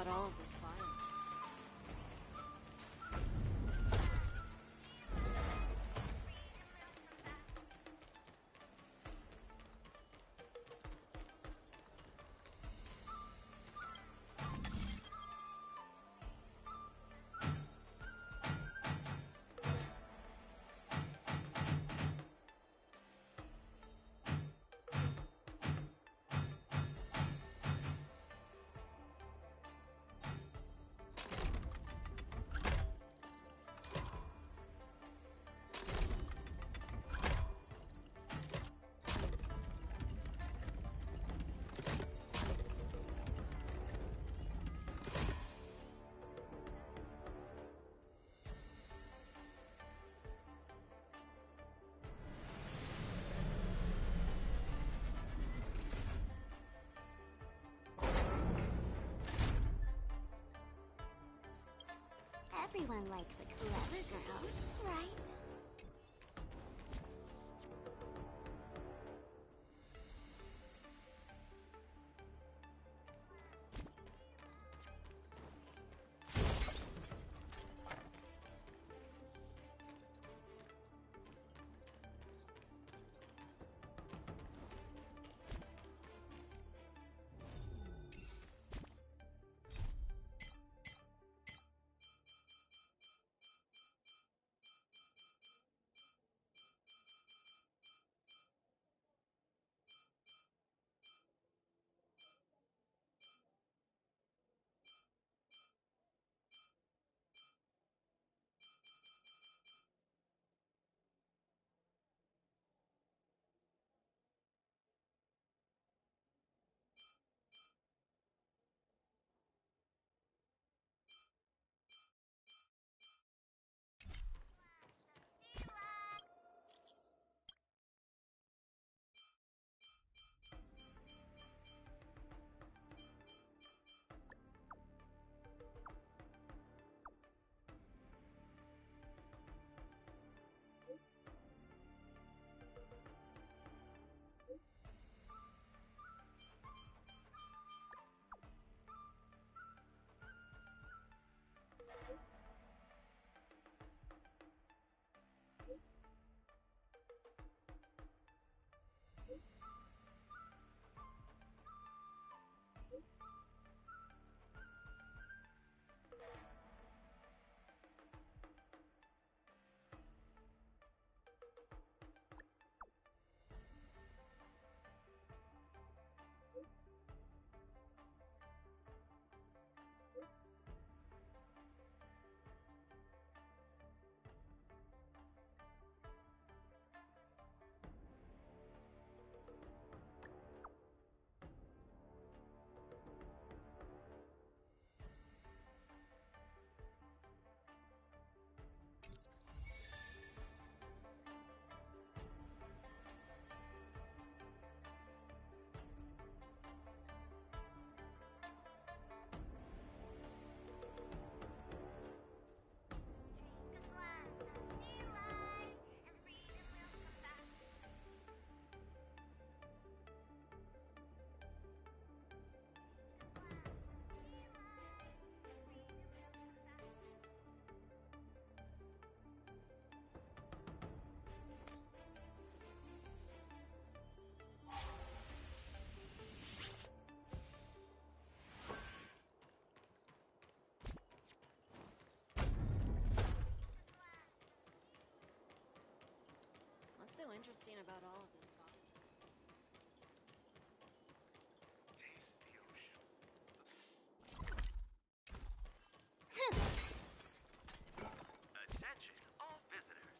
about all of this violence? Everyone likes a clever girl, right? What's so interesting about all of this? Attention, all visitors.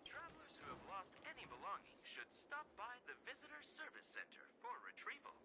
Travelers who have lost any belongings should stop by the Visitor Service Center for retrieval.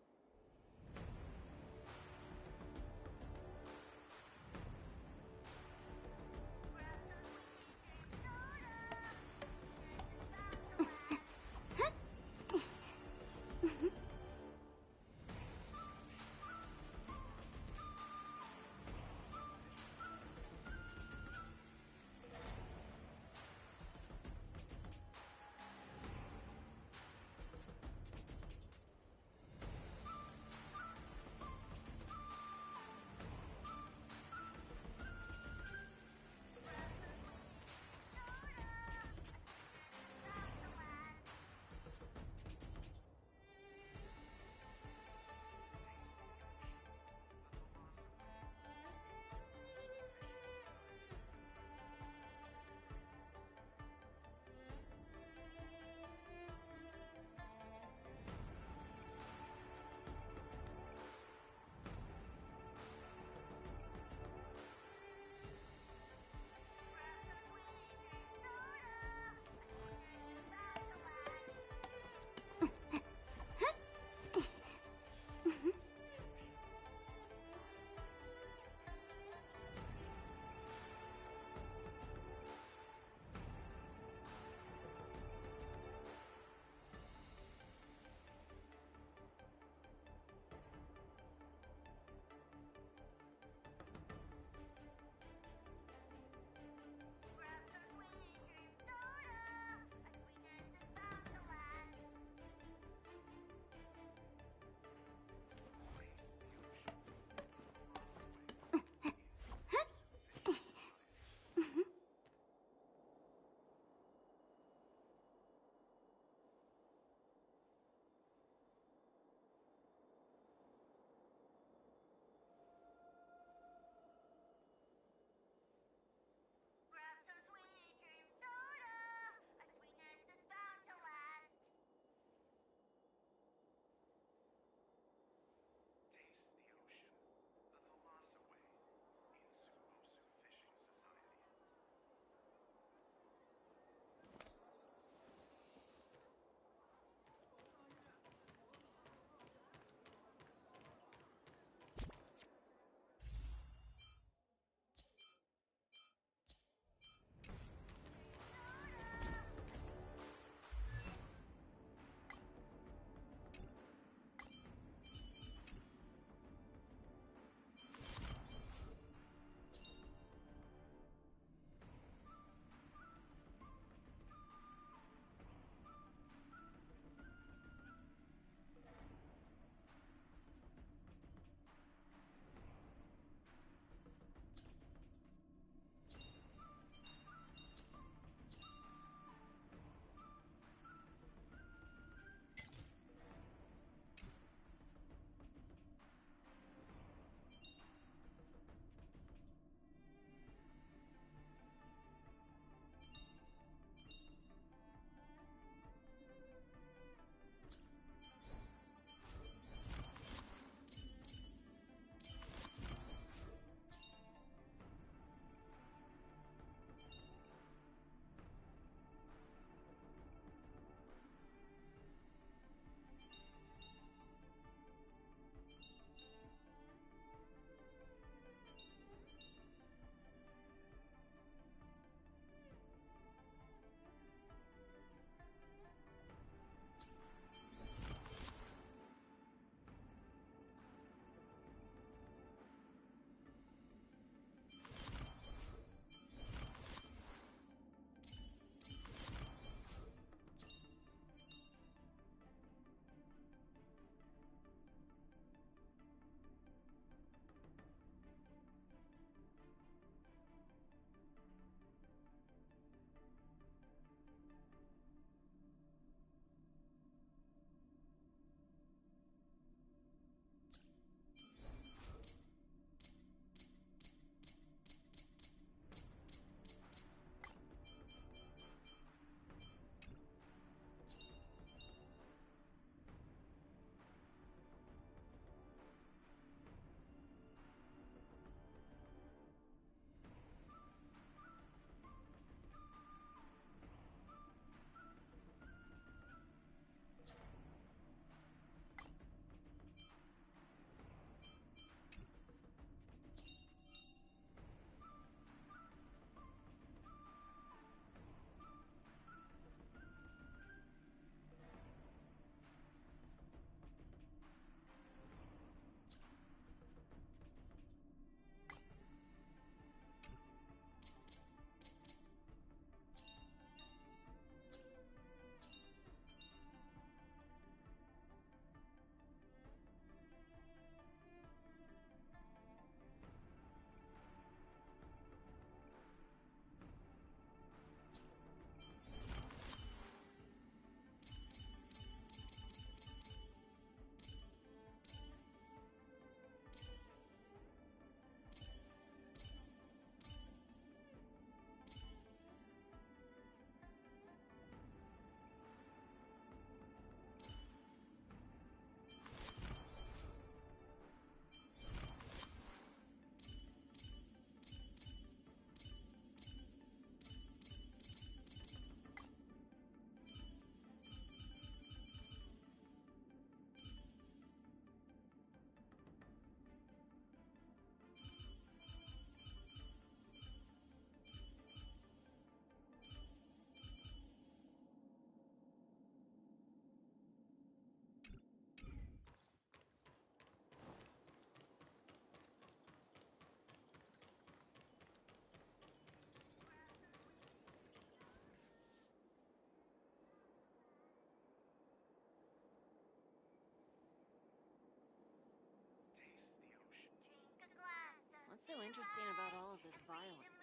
so interesting about all of this violence?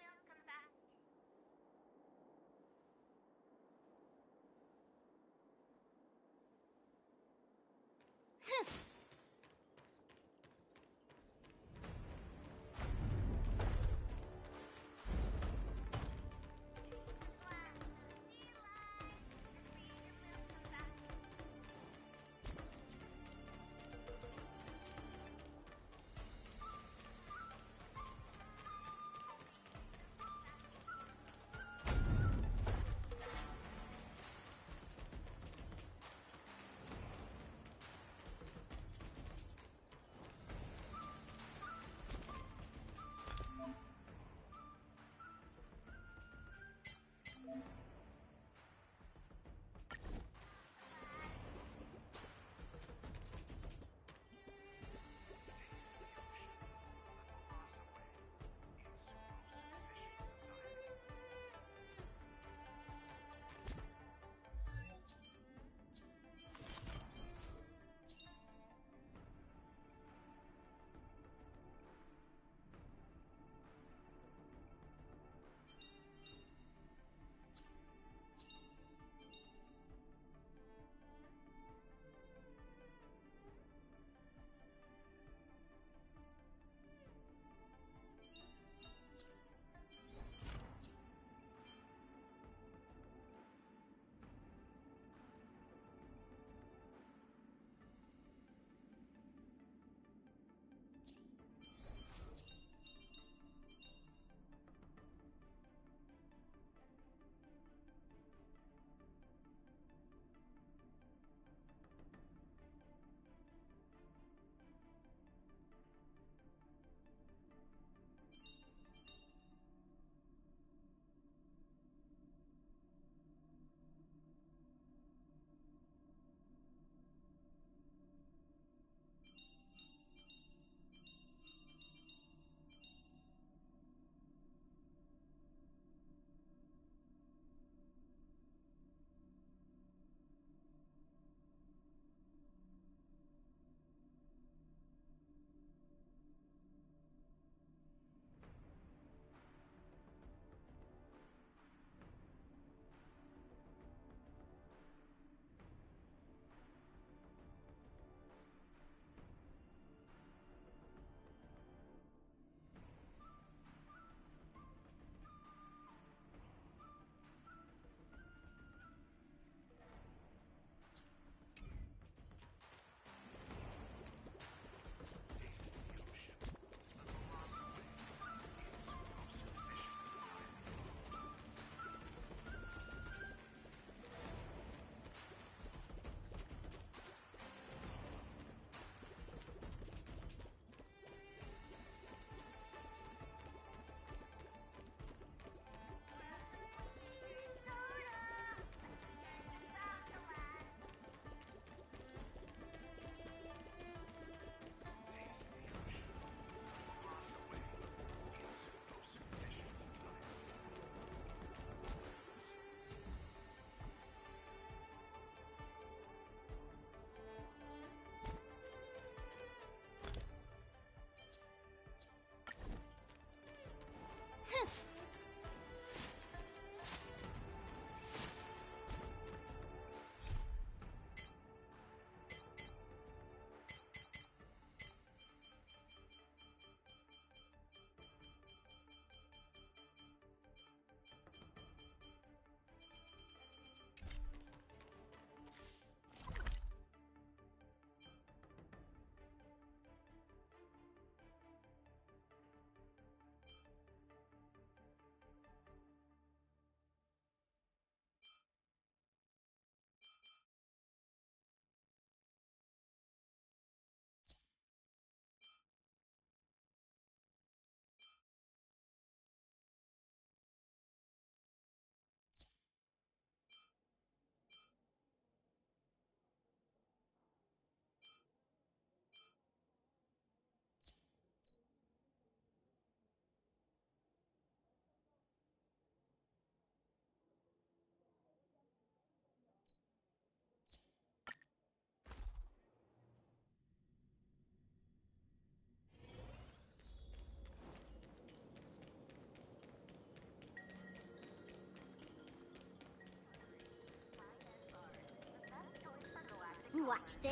Watch this.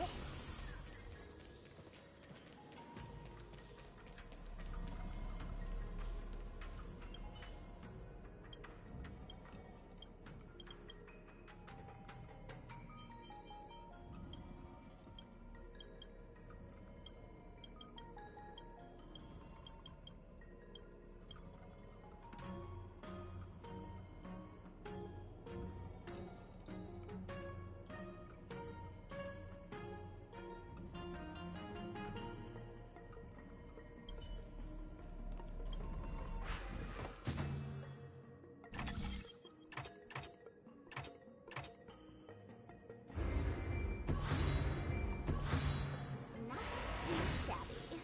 Shabby.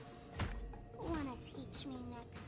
Wanna teach me next?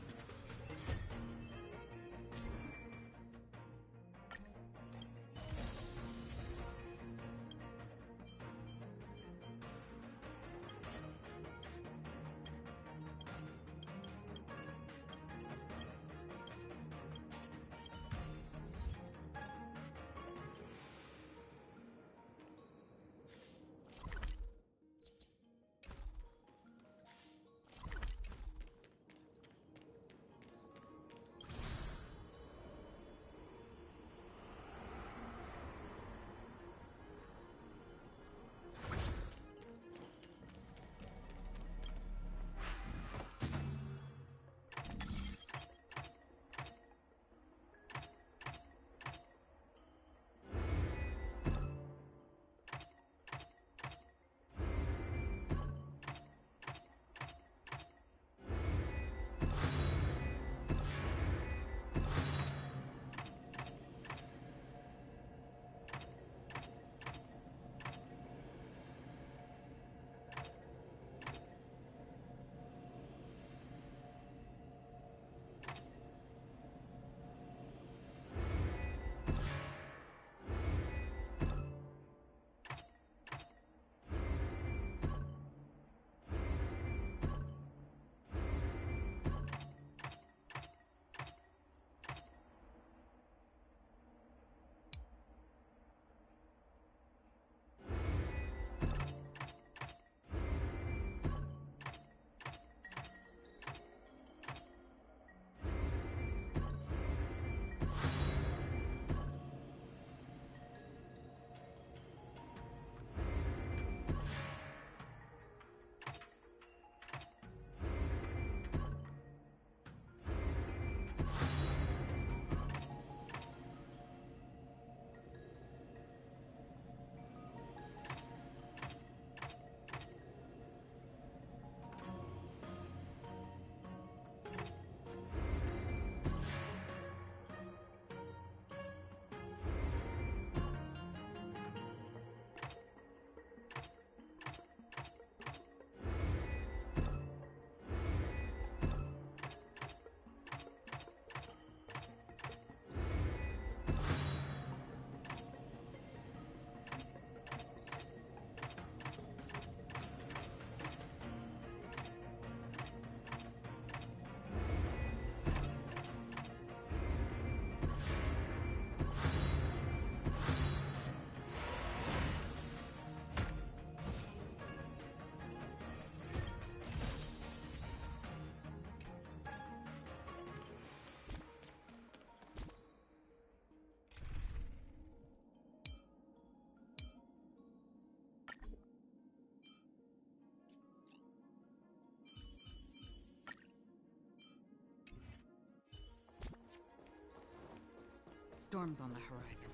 Storm's on the horizon.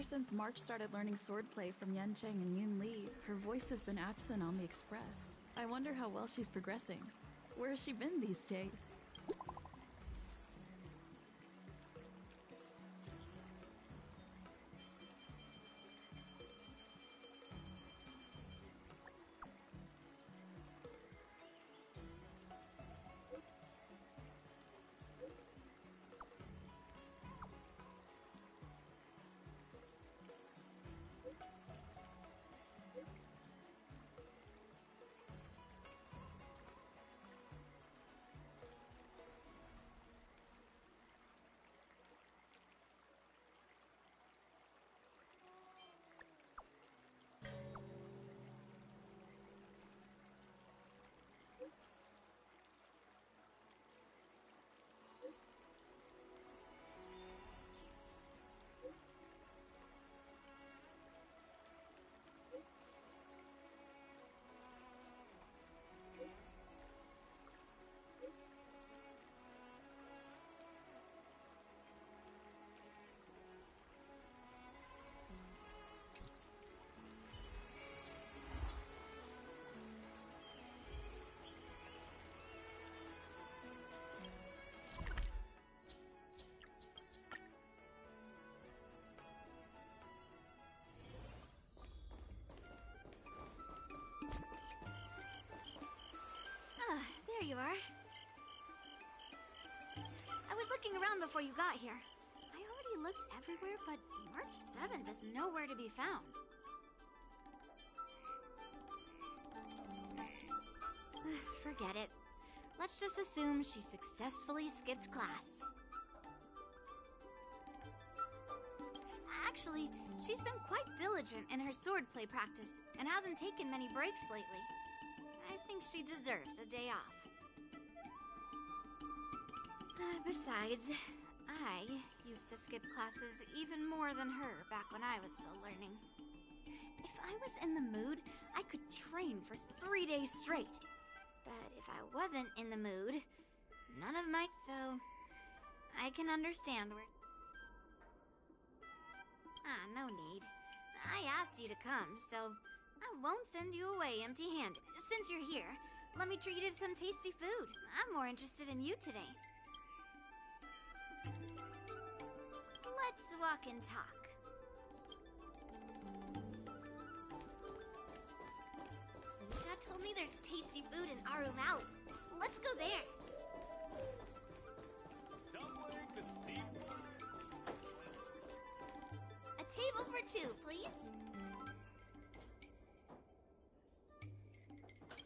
Ever since March started learning swordplay from Yancheng and Yun Li, her voice has been absent on the Express. I wonder how well she's progressing. Where has she been these days? There you are. I was looking around before you got here. I already looked everywhere, but March 7th is nowhere to be found. Forget it. Let's just assume she successfully skipped class. Actually, she's been quite diligent in her swordplay practice and hasn't taken many breaks lately. I think she deserves a day off. Besides, I used to skip classes even more than her back when I was still learning. If I was in the mood, I could train for 3 days straight. But if I wasn't in the mood, none of my... So, I can understand where... no need. I asked you to come, so I won't send you away empty-handed. Since you're here, let me treat you to some tasty food. I'm more interested in you today. Let's walk and talk. Lucia told me there's tasty food in Aru Valley. Let's go there. Dumplings and steamed A table for two, please.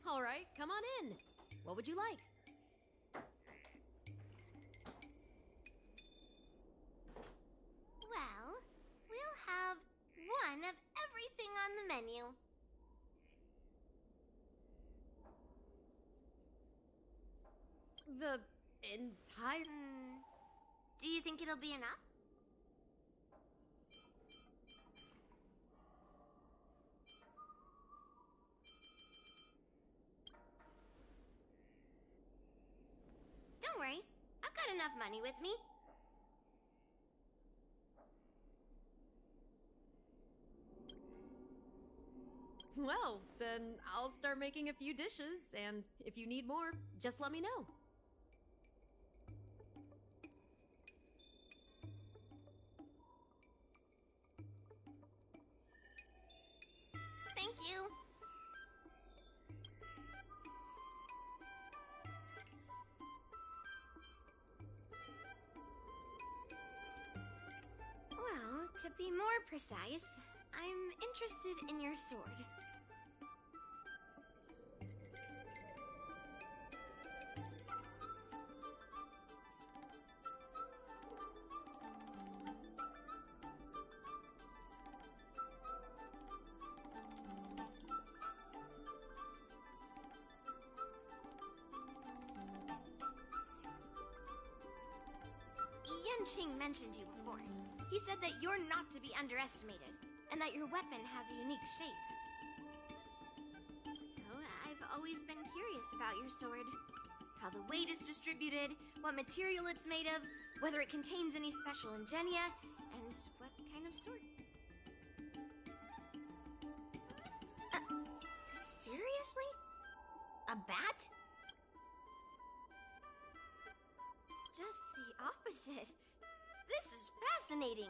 All right, come on in. What would you like? Well, we'll have one of everything on the menu. The entire... Do you think it'll be enough? Don't worry, I've got enough money with me. Well, then I'll start making a few dishes, and if you need more, just let me know. Thank you. Well, to be more precise, I'm interested in your sword. Ching mentioned you before. He said that you're not to be underestimated, and that your weapon has a unique shape. So, I've always been curious about your sword. How the weight is distributed, what material it's made of, whether it contains any special ingenia, and what kind of sword. Seriously? A bat? Just the opposite. This is fascinating.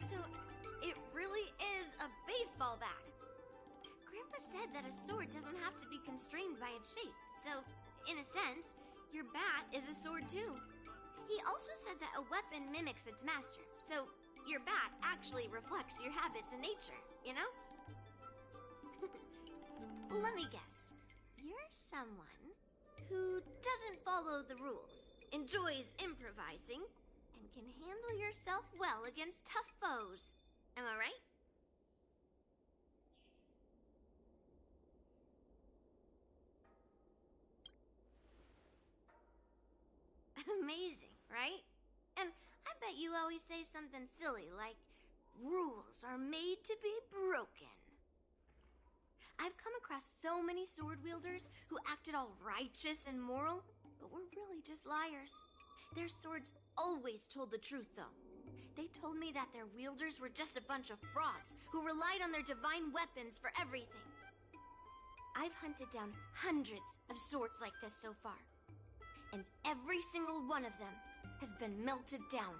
So, it really is a baseball bat. Grandpa said that a sword doesn't have to be constrained by its shape, so, in a sense, your bat is a sword too. He also said that a weapon mimics its master, so your bat actually reflects your habits and nature, you know? Let me guess. You're someone who doesn't follow the rules, enjoys improvising, and can handle yourself well against tough foes. Am I right? Amazing, right? And I bet you always say something silly like, rules are made to be broken. I've come across so many sword wielders who acted all righteous and moral, but were really just liars. Their swords always told the truth, though. They told me that their wielders were just a bunch of frauds who relied on their divine weapons for everything. I've hunted down hundreds of swords like this so far, and every single one of them has been melted down.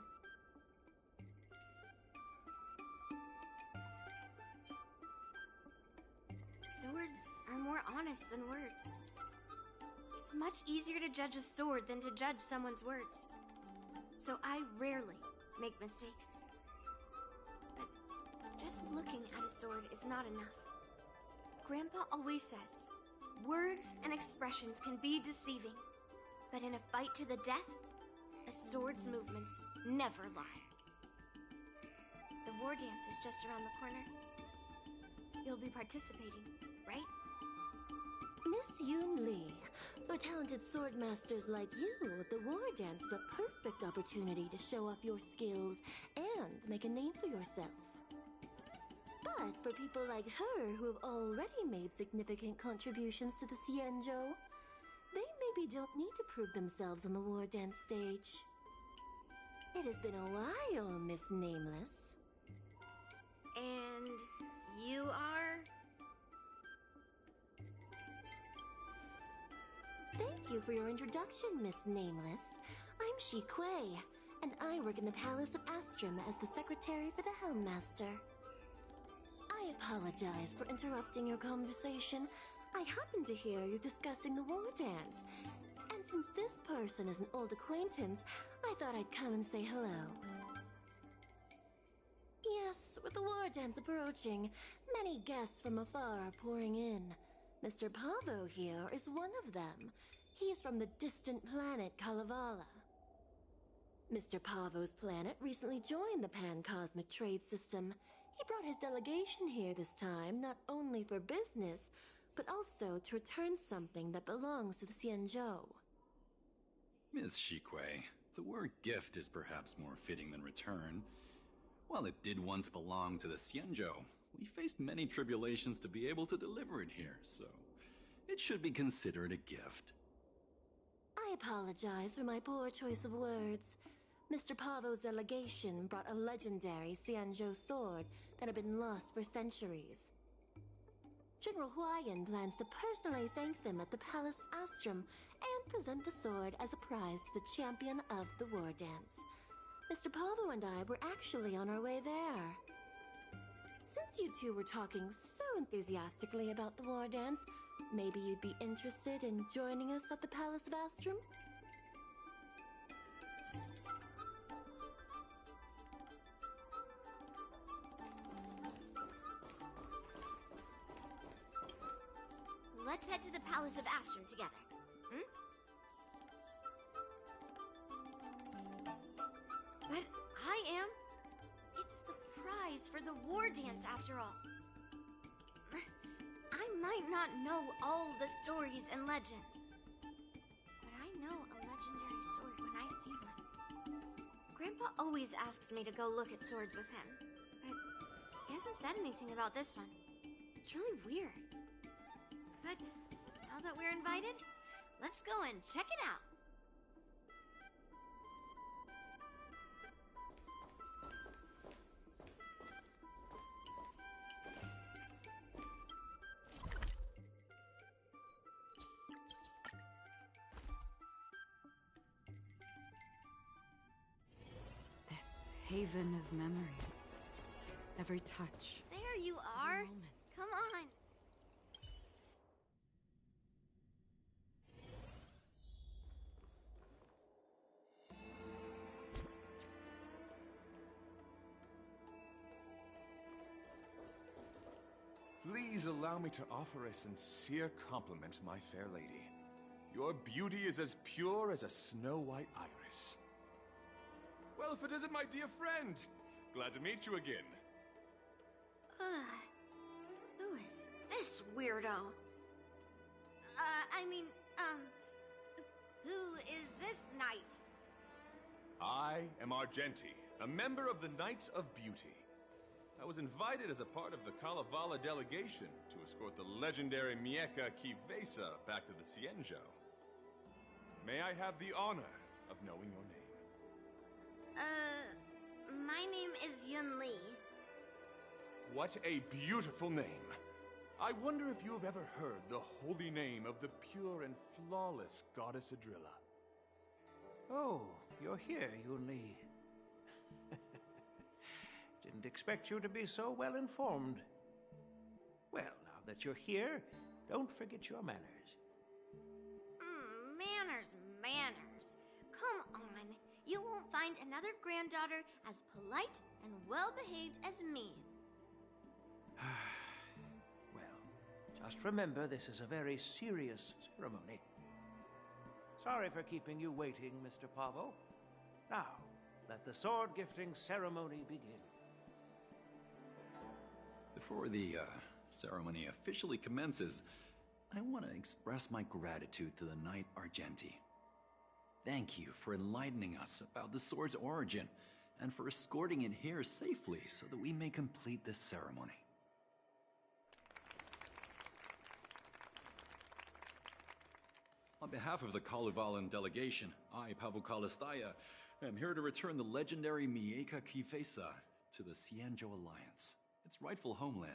Swords are more honest than words. It's much easier to judge a sword than to judge someone's words. So I rarely make mistakes. But just looking at a sword is not enough. Grandpa always says, words and expressions can be deceiving, but in a fight to the death, a sword's movements never lie. The war dance is just around the corner. You'll be participating, right? Miss Yoon Lee, for talented sword masters like you, the war dance is a perfect opportunity to show off your skills and make a name for yourself. But for people like her who have already made significant contributions to the Xianzhou, they maybe don't need to prove themselves on the war dance stage. It has been a while, Miss Nameless. And you are? Thank you for your introduction, Miss Nameless. I'm Shi Kuei, and I work in the Palace of Astrum as the secretary for the Helmmaster. I apologize for interrupting your conversation. I happened to hear you discussing the war dance, and since this person is an old acquaintance, I thought I'd come and say hello. Yes, with the war dance approaching, many guests from afar are pouring in. Mr. Pavo here is one of them. He's from the distant planet Kalevala. Mr. Pavo's planet recently joined the Pan-Cosmic Trade System. He brought his delegation here this time, not only for business, but also to return something that belongs to the Xianzhou. Miss Shi Kuei, the word gift is perhaps more fitting than return. While it did once belong to the Xianzhou, we faced many tribulations to be able to deliver it here, so it should be considered a gift. I apologize for my poor choice of words. Mr. Pavo's delegation brought a legendary Xianzhou sword that had been lost for centuries. General Huayan plans to personally thank them at the Palace Astrum and present the sword as a prize to the champion of the war dance. Mr. Pavo and I were actually on our way there. Since you two were talking so enthusiastically about the war dance, maybe you'd be interested in joining us at the Palace of Astrum? Let's head to the Palace of Astrum together. But I am. It's the prize for the war dance, after all. I might not know all the stories and legends, but I know a legendary sword when I see one. Grandpa always asks me to go look at swords with him, but he hasn't said anything about this one. It's really weird. But now that we're invited, let's go and check it out. haven of memories. Every touch. There you are. Come on. Please allow me to offer a sincere compliment, my fair lady. Your beauty is as pure as a snow-white iris. Well, if it isn't my dear friend! Glad to meet you again. Who is this weirdo? Who is this knight? I am Argenti, a member of the Knights of Beauty. I was invited as a part of the Kalevala delegation to escort the legendary Mieka Kivesa back to the Cienjo. May I have the honor of knowing your name? My name is Yun Li. What a beautiful name! I wonder if you have ever heard the holy name of the pure and flawless Goddess Adrilla. Oh, you're here, Yun Li. Didn't expect you to be so well informed. Well, now that you're here, don't forget your manners. Manners. Come on. You won't find another granddaughter as polite and well-behaved as me. Well, just remember this is a very serious ceremony. Sorry for keeping you waiting, Mr. Pavo. Now, let the sword gifting ceremony begin. Before the ceremony officially commences, I want to express my gratitude to the Knight Argenti. Thank you for enlightening us about the sword's origin and for escorting it here safely so that we may complete this ceremony. On behalf of the Kalevalan delegation, I, Pavel Kalistaya, am here to return the legendary Mieka Kivesa to the Cienjo Alliance, its rightful homeland.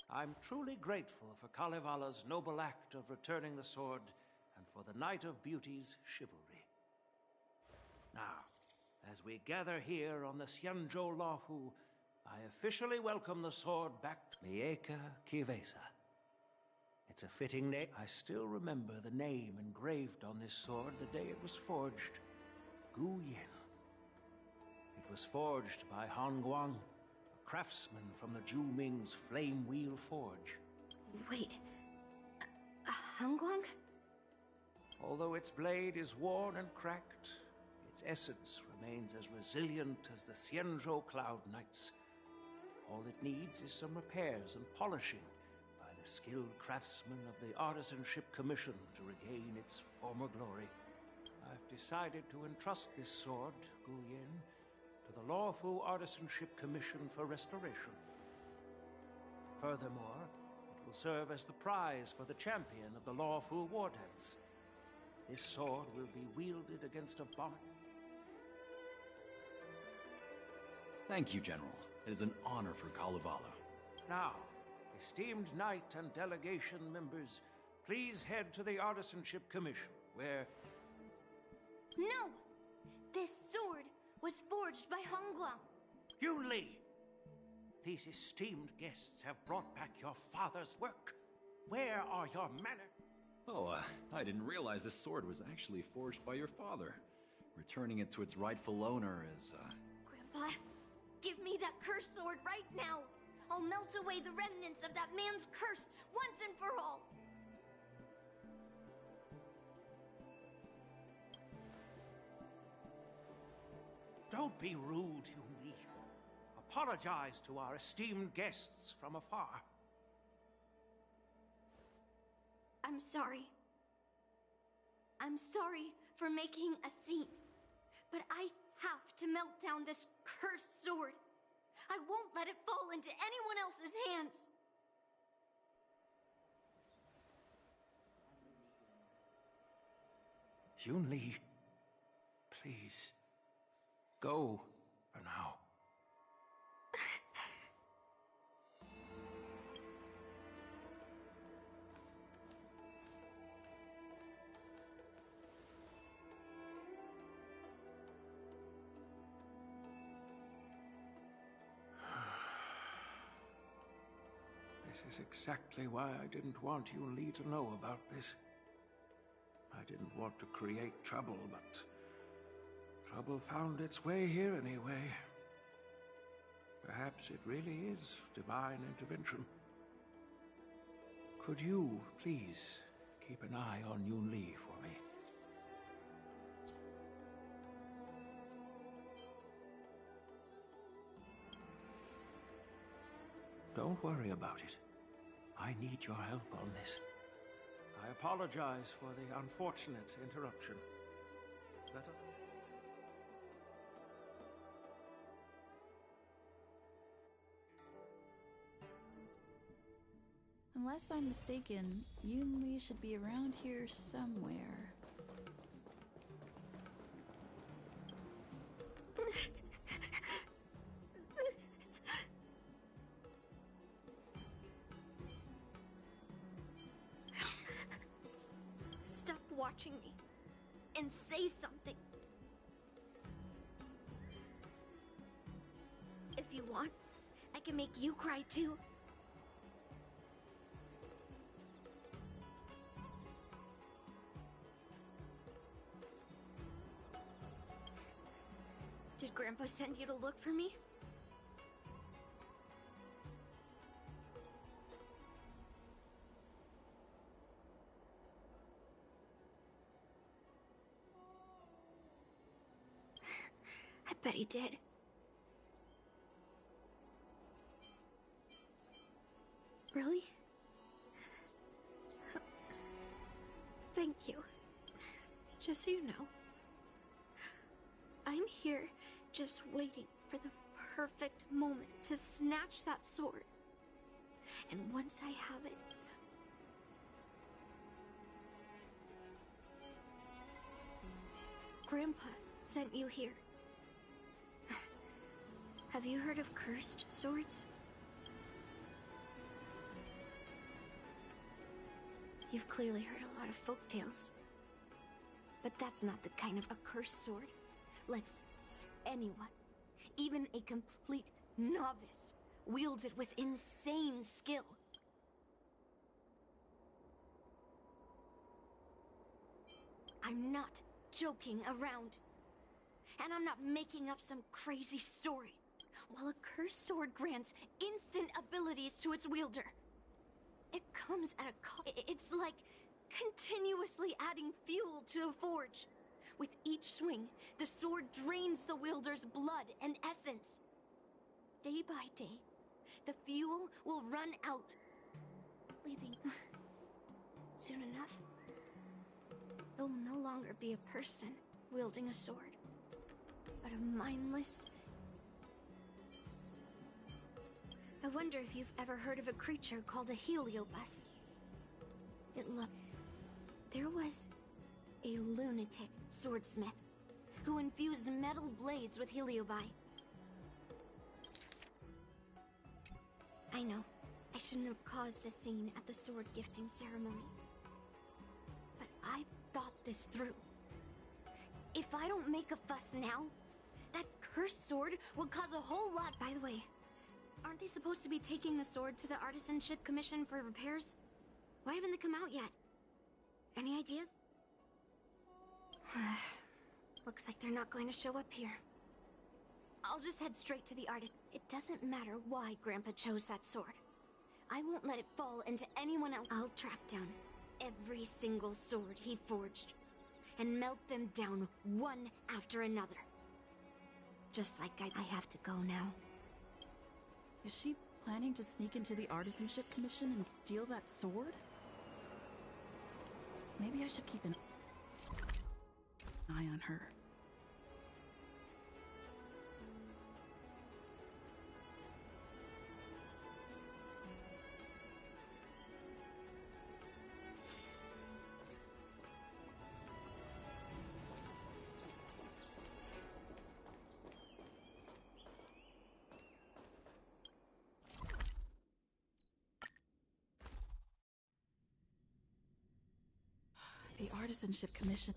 I'm truly grateful for Kalevala's noble act of returning the sword and for the Knight of Beauty's chivalry. Now, as we gather here on the Cienjo Lahu, I officially welcome the sword back to Mieka Kivesa. It's a fitting name. I still remember the name engraved on this sword the day it was forged. Gu Yin. It was forged by Han Guang, a craftsman from the Zhu Ming's Flame Wheel Forge. Wait. Han Guang? Although its blade is worn and cracked, its essence remains as resilient as the Cienjo Cloud Knights. All it needs is some repairs and polishing by the skilled craftsmen of the Artisanship Commission to regain its former glory. I've decided to entrust this sword, Gu Yin, to the Lawfu Artisanship Commission for restoration. Furthermore, it will serve as the prize for the champion of the Lawfu War Dance. This sword will be wielded against a bomb. Thank you, General. It is an honor for Kalevala. Now, esteemed knight and delegation members, please head to the Artisanship Commission, where... No! This sword was forged by Han Guang. Yun Li! These esteemed guests have brought back your father's work. Where are your manners? Oh, I didn't realize this sword was actually forged by your father. Returning it to its rightful owner is, Grandpa, give me that cursed sword right now! I'll melt away the remnants of that man's curse once and for all! Don't be rude, Yun Li. Apologize to our esteemed guests from afar. I'm sorry. I'm sorry for making a scene. But I have to melt down this cursed sword. I won't let it fall into anyone else's hands. Yun Li, please, go for now. This is exactly why I didn't want Yun Li to know about this. I didn't want to create trouble, but trouble found its way here anyway. Perhaps it really is divine intervention. Could you, please, keep an eye on Yun Li for me? Don't worry about it. I need your help on this. I apologize for the unfortunate interruption. Let us... Unless I'm mistaken, Yun Li should be around here somewhere. Stop watching me and say something. If you want, I can make you cry too. Did Grandpa send you to look for me? I bet he did. Really? Thank you. Just so you know, I'm here just waiting for the perfect moment to snatch that sword. And once I have it, Grandpa sent you here. Have you heard of cursed swords? You've clearly heard a lot of folk tales. But that's not the kind of a cursed sword lets anyone, even a complete novice, wield it with insane skill. I'm not joking around. And I'm not making up some crazy story. While a cursed sword grants instant abilities to its wielder, it comes at a cost. It's like continuously adding fuel to the forge. With each swing, the sword drains the wielder's blood and essence. Day by day, the fuel will run out, leaving... Soon enough, it will no longer be a person wielding a sword, but a mindless... I wonder if you've ever heard of a creature called a heliobus. There was a lunatic swordsmith who infused metal blades with heliobi. I know, I shouldn't have caused a scene at the sword gifting ceremony. But I've thought this through. If I don't make a fuss now, that cursed sword will cause a whole lot. By the way, aren't they supposed to be taking the sword to the Artisanship Commission for repairs? Why haven't they come out yet? Any ideas? Looks like they're not going to show up here. I'll just head straight to the artist. It doesn't matter why Grandpa chose that sword. I won't let it fall into anyone else. I'll track down every single sword he forged and melt them down one after another. Just like I have to go now. Is she planning to sneak into the Artisanship Commission and steal that sword? Maybe I should keep an eye on her. The Artisanship Commission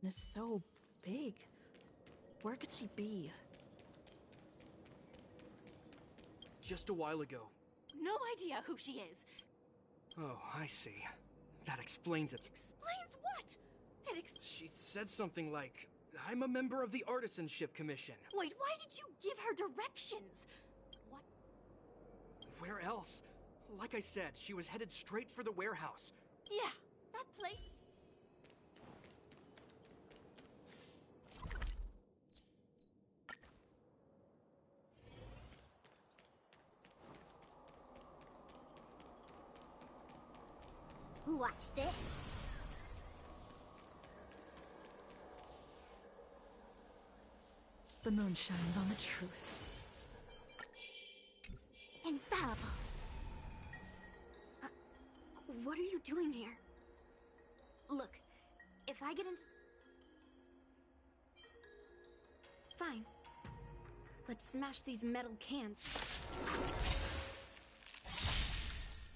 is so big. Where could she be? just a while ago. No idea who she is. Oh, I see. That explains it. Explains what? She said something like, I'm a member of the Artisanship Commission. Wait, why did you give her directions? What? Where else? Like I said, she was headed straight for the warehouse. Yeah, that place. Watch this. The moon shines on the truth. Infallible. What are you doing here? Look, if I get into... Fine. Let's smash these metal cans.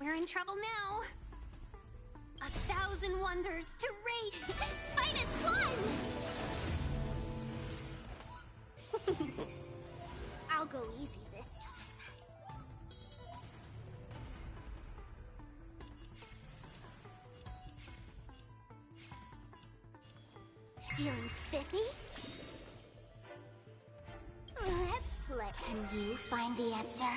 We're in trouble now. 1,000 wonders to raid finest one! I'll go easy this time. Feeling spiffy? Let's play. Can you find the answer?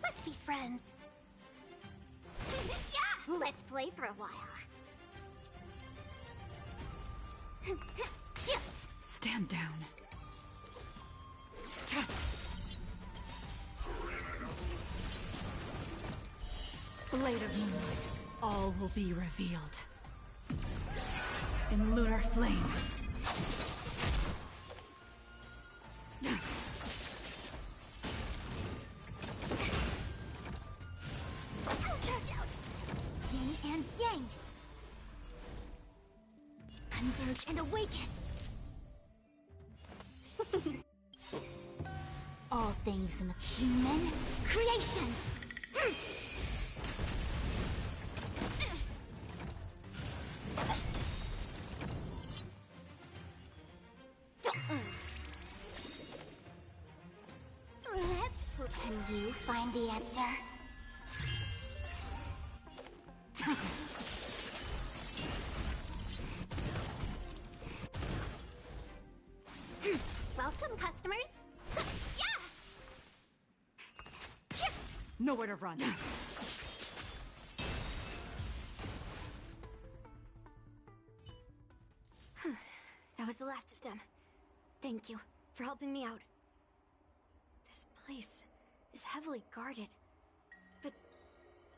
Let's be friends. Yeah! Let's play for a while. Stand down. Blade of moonlight, all will be revealed. In lunar flame. Yin and yang. Converge and awaken. All things in the human creations. Can you find the answer? Welcome, customers. Yeah! Nowhere to run. That was the last of them. Thank you for helping me out. This place is heavily guarded, but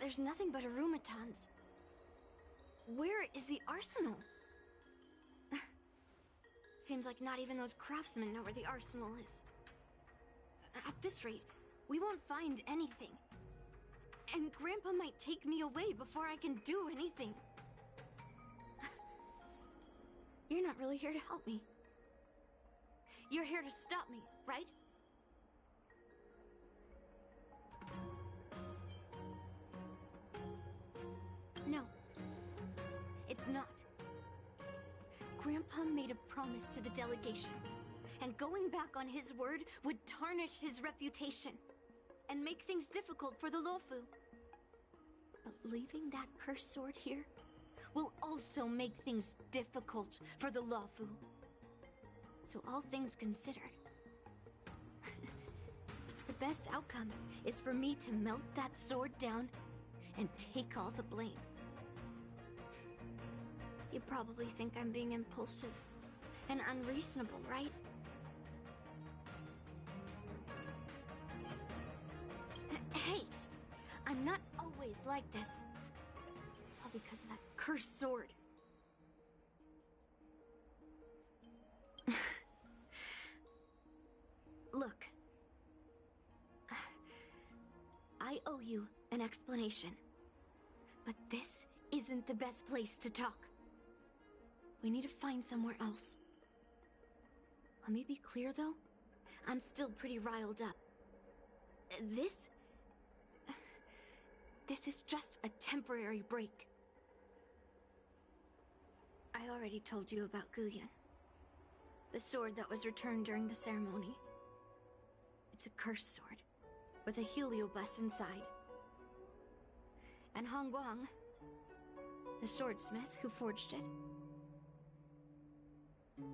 there's nothing but automatons. Where is the arsenal? Seems like not even those craftsmen know where the arsenal is. At this rate, we won't find anything. And Grandpa might take me away before I can do anything. You're not really here to help me. You're here to stop me, right? No. It's not. Grandpa made a promise to the delegation, and going back on his word would tarnish his reputation and make things difficult for the Lofu. But leaving that cursed sword here will also make things difficult for the Lofu. So all things considered, the best outcome is for me to melt that sword down and take all the blame. You probably think I'm being impulsive and unreasonable, right? Hey, I'm not always like this. It's all because of that cursed sword. Look, I owe you an explanation, but this isn't the best place to talk. We need to find somewhere else. Let me be clear, though. I'm still pretty riled up. This is just a temporary break. I already told you about Guyan. The sword that was returned during the ceremony. It's a cursed sword, with a heliobus inside. And Hongguang, the swordsmith who forged it,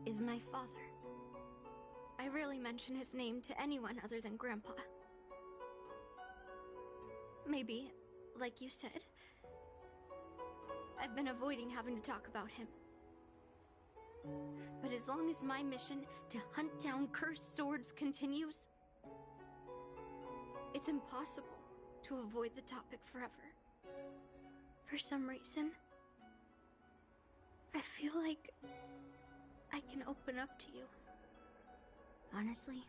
is my father. I rarely mention his name to anyone other than Grandpa. Maybe, like you said, I've been avoiding having to talk about him. But as long as my mission to hunt down cursed swords continues, it's impossible to avoid the topic forever. For some reason, I feel like I can open up to you. Honestly,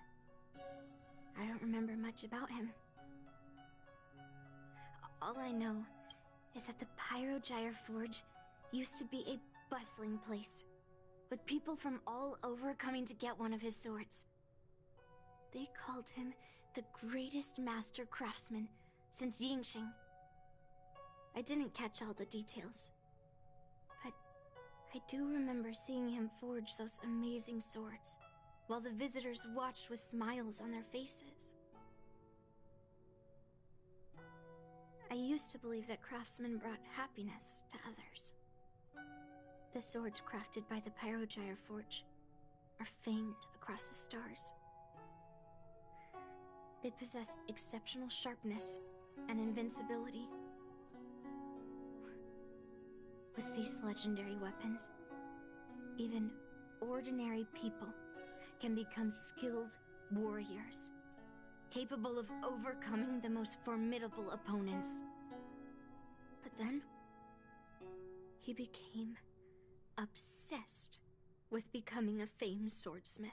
I don't remember much about him. All I know is that the Pyrogyre Forge used to be a bustling place, with people from all over coming to get one of his swords. They called him the greatest master craftsman since Yingxing. I didn't catch all the details, but I do remember seeing him forge those amazing swords, while the visitors watched with smiles on their faces. I used to believe that craftsmen brought happiness to others. The swords crafted by the Pyrogyre Forge are famed across the stars. They possess exceptional sharpness and invincibility. With these legendary weapons, even ordinary people can become skilled warriors, capable of overcoming the most formidable opponents. But then, he became obsessed with becoming a famed swordsmith,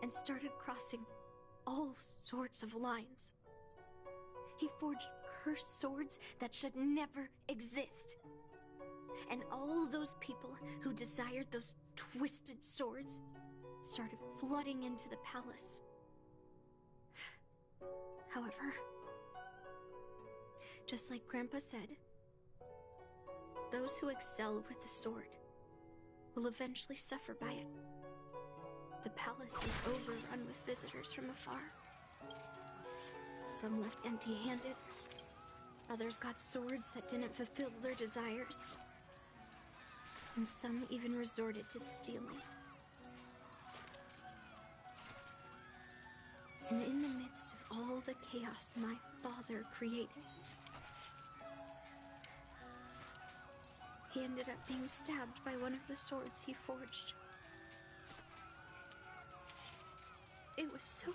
and started crossing all sorts of lines. He forged cursed swords that should never exist. And all those people who desired those twisted swords started flooding into the palace. However, just like Grandpa said, those who excel with the sword will eventually suffer by it. The palace was overrun with visitors from afar. Some left empty-handed. Others got swords that didn't fulfill their desires. And some even resorted to stealing. And in the midst of all the chaos my father created, he ended up being stabbed by one of the swords he forged. It was so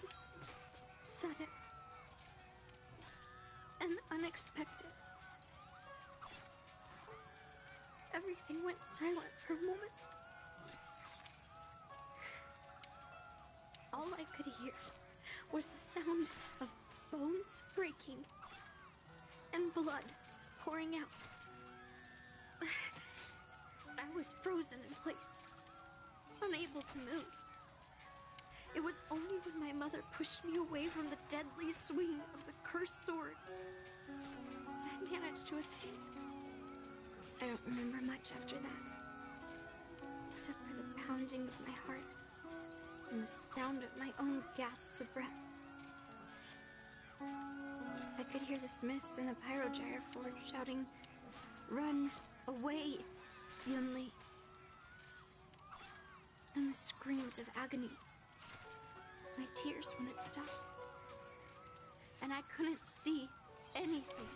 sudden and unexpected. Everything went silent for a moment. All I could hear was the sound of bones breaking and blood pouring out. I was frozen in place, unable to move. It was only when my mother pushed me away from the deadly swing of the cursed sword that I managed to escape. I don't remember much after that, except for the pounding of my heart and the sound of my own gasps of breath. I could hear the smiths in the Pyrogyre Forge shouting, "Run away, Yunli!" And the screams of agony. My tears wouldn't stop, and I couldn't see anything.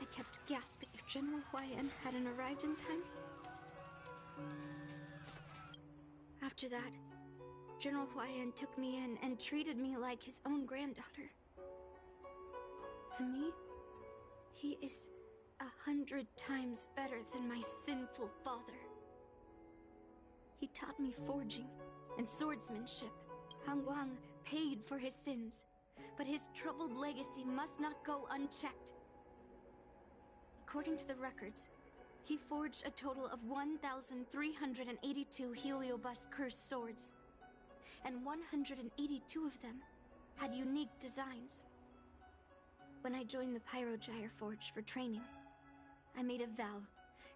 I kept gasping if General Huayan hadn't arrived in time. After that, General Huayan took me in and treated me like his own granddaughter. To me, he is 100 times better than my sinful father. He taught me forging and swordsmanship. Hongguang paid for his sins, but his troubled legacy must not go unchecked. According to the records, He forged a total of 1,382 Heliobus cursed swords, and 182 of them had unique designs. When I joined the Pyrogyre Forge for training, I made a vow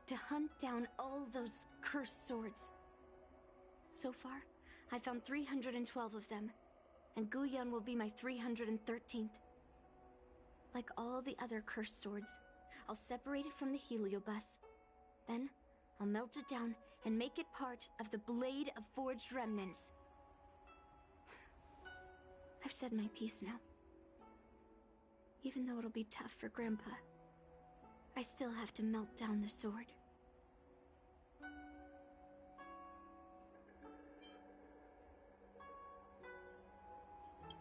to hunt down all those cursed swords. So far, I found 312 of them, and Guyun will be my 313th. Like all the other cursed swords, I'll separate it from the Heliobus. Then, I'll melt it down and make it part of the Blade of Forged Remnants. I've said my piece now. Even though it'll be tough for Grandpa, I still have to melt down the sword.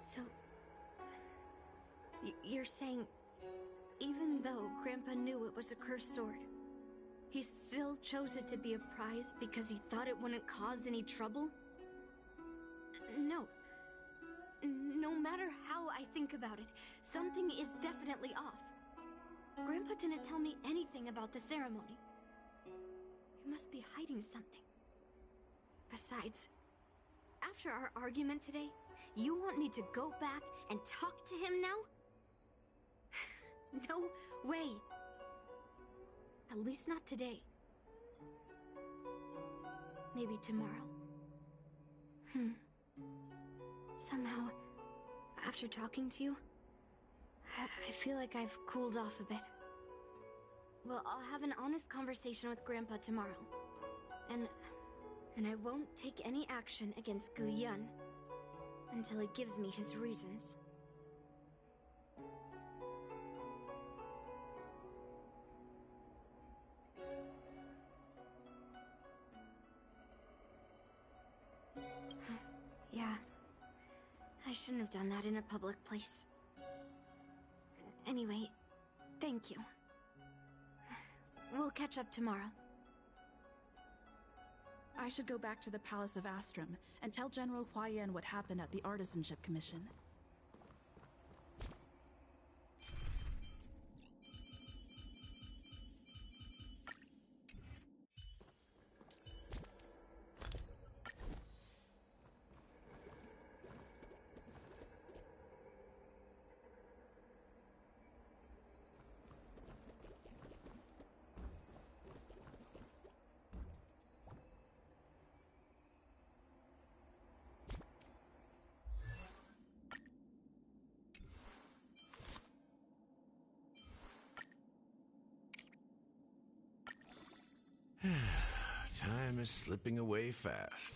So, you're saying, even though Grandpa knew it was a cursed sword, he still chose it to be a prize because he thought it wouldn't cause any trouble? No. No matter how I think about it, something is definitely off. Grandpa didn't tell me anything about the ceremony. He must be hiding something. Besides, after our argument today, you want me to go back and talk to him now? No way. At least not today. Maybe tomorrow. Somehow, after talking to you, I feel like I've cooled off a bit. Well, I'll have an honest conversation with Grandpa tomorrow. And I won't take any action against Guyun until he gives me his reasons. Yeah. I shouldn't have done that in a public place. Anyway, thank you. We'll catch up tomorrow. I should go back to the Palace of Astrum and tell General Huayan what happened at the Artisanship Commission. Time is slipping away fast.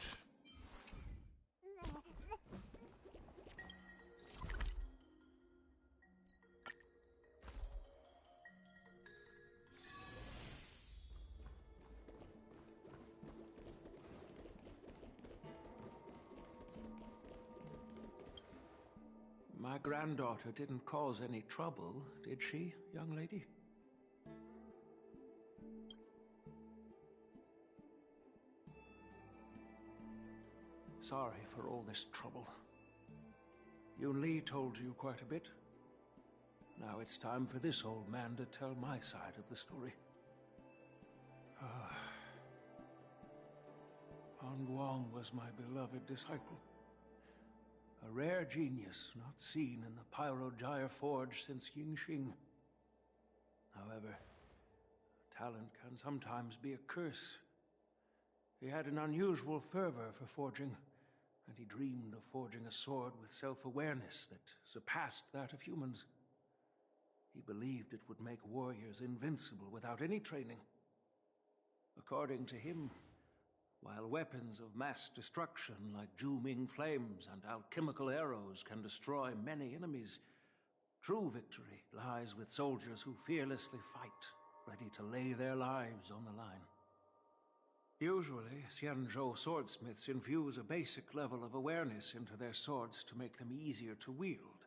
My granddaughter didn't cause any trouble, did she, young lady? Sorry for all this trouble. Yun Li told you quite a bit. Now it's time for this old man to tell my side of the story. Han Guang was my beloved disciple. A rare genius not seen in the Pyrogyre Forge since Yingxing. However, talent can sometimes be a curse. He had an unusual fervor for forging, and he dreamed of forging a sword with self-awareness that surpassed that of humans. He believed it would make warriors invincible without any training. According to him, while weapons of mass destruction like Juming flames and alchemical arrows can destroy many enemies, true victory lies with soldiers who fearlessly fight, ready to lay their lives on the line. Usually, Xianzhou swordsmiths infuse a basic level of awareness into their swords to make them easier to wield.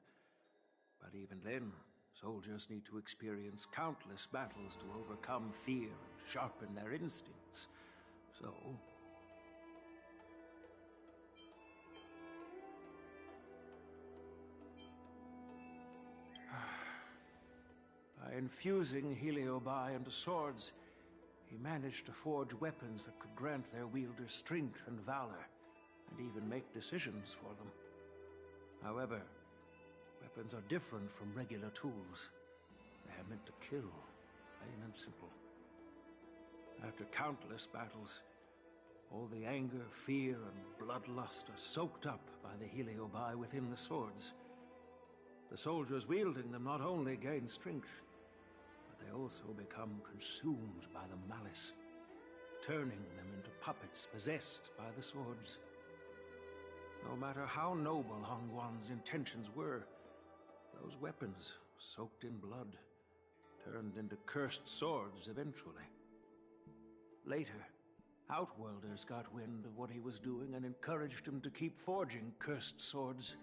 But even then, soldiers need to experience countless battles to overcome fear and sharpen their instincts. So, by infusing Heliobi into swords, he managed to forge weapons that could grant their wielders strength and valor, and even make decisions for them. However, weapons are different from regular tools. They are meant to kill, plain and simple. After countless battles, all the anger, fear, and bloodlust are soaked up by the heliobi within the swords. The soldiers wielding them not only gain strength, but they also become consumed by the malice, turning them into puppets possessed by the swords. No matter how noble Hongwan's intentions were, those weapons, soaked in blood, turned into cursed swords eventually. Later, Outworlders got wind of what he was doing and encouraged him to keep forging cursed swords.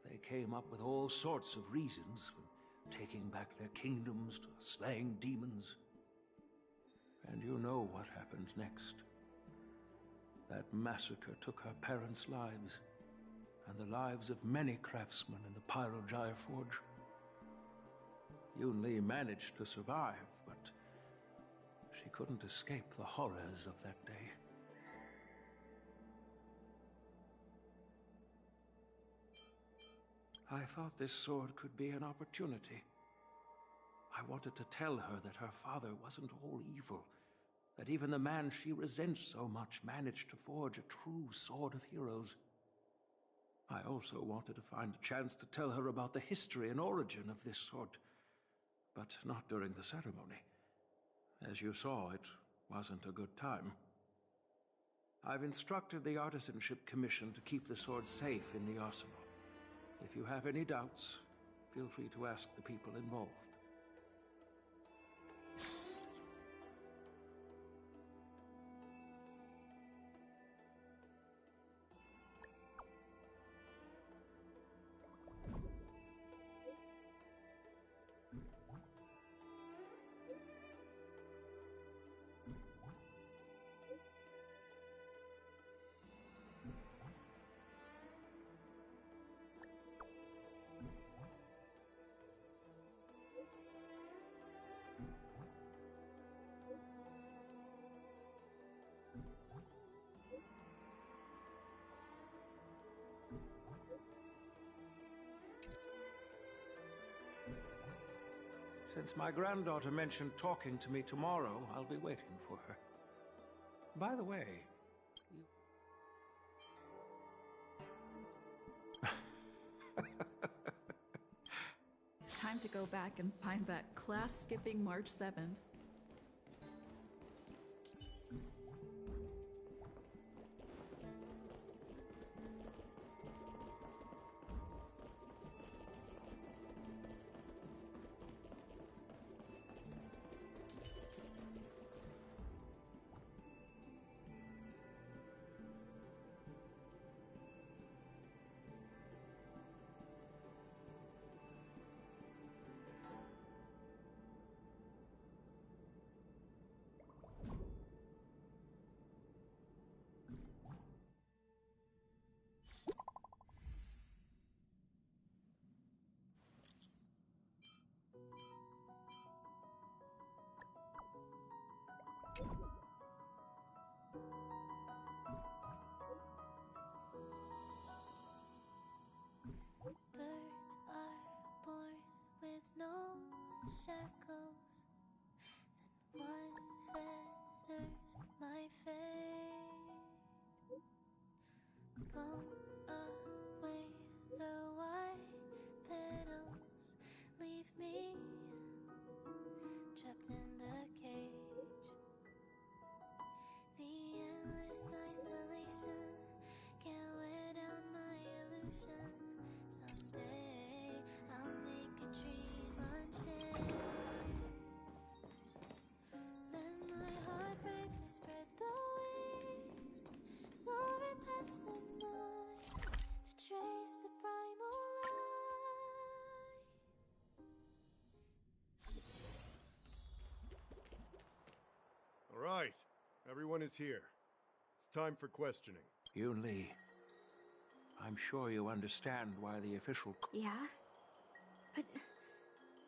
They came up with all sorts of reasons, from taking back their kingdoms to slaying demons. And you know what happened next. That massacre took her parents' lives, and the lives of many craftsmen in the Pyrogyre Forge. Yun Li managed to survive, but she couldn't escape the horrors of that day. I thought this sword could be an opportunity. I wanted to tell her that her father wasn't all evil, that even the man she resents so much managed to forge a true sword of heroes. I also wanted to find a chance to tell her about the history and origin of this sword, but not during the ceremony. As you saw, it wasn't a good time. I've instructed the Artisanship Commission to keep the sword safe in the arsenal. If you have any doubts, feel free to ask the people involved. Since my granddaughter mentioned talking to me tomorrow, I'll be waiting for her. By the way, Time to go back and find that class-skipping March 7th. Birds are born with no shackles, then one fetters my fate. Blown away, the white petals leave me trapped in the cage. The endless isolation can't wear down my illusion. Someday I'll make a dream unchained. Let my heart bravely spread the wings, soaring past the night to trace the primal light. All right, everyone is here. It's time for questioning. Yun Li, I'm sure you understand why the official... Yeah? But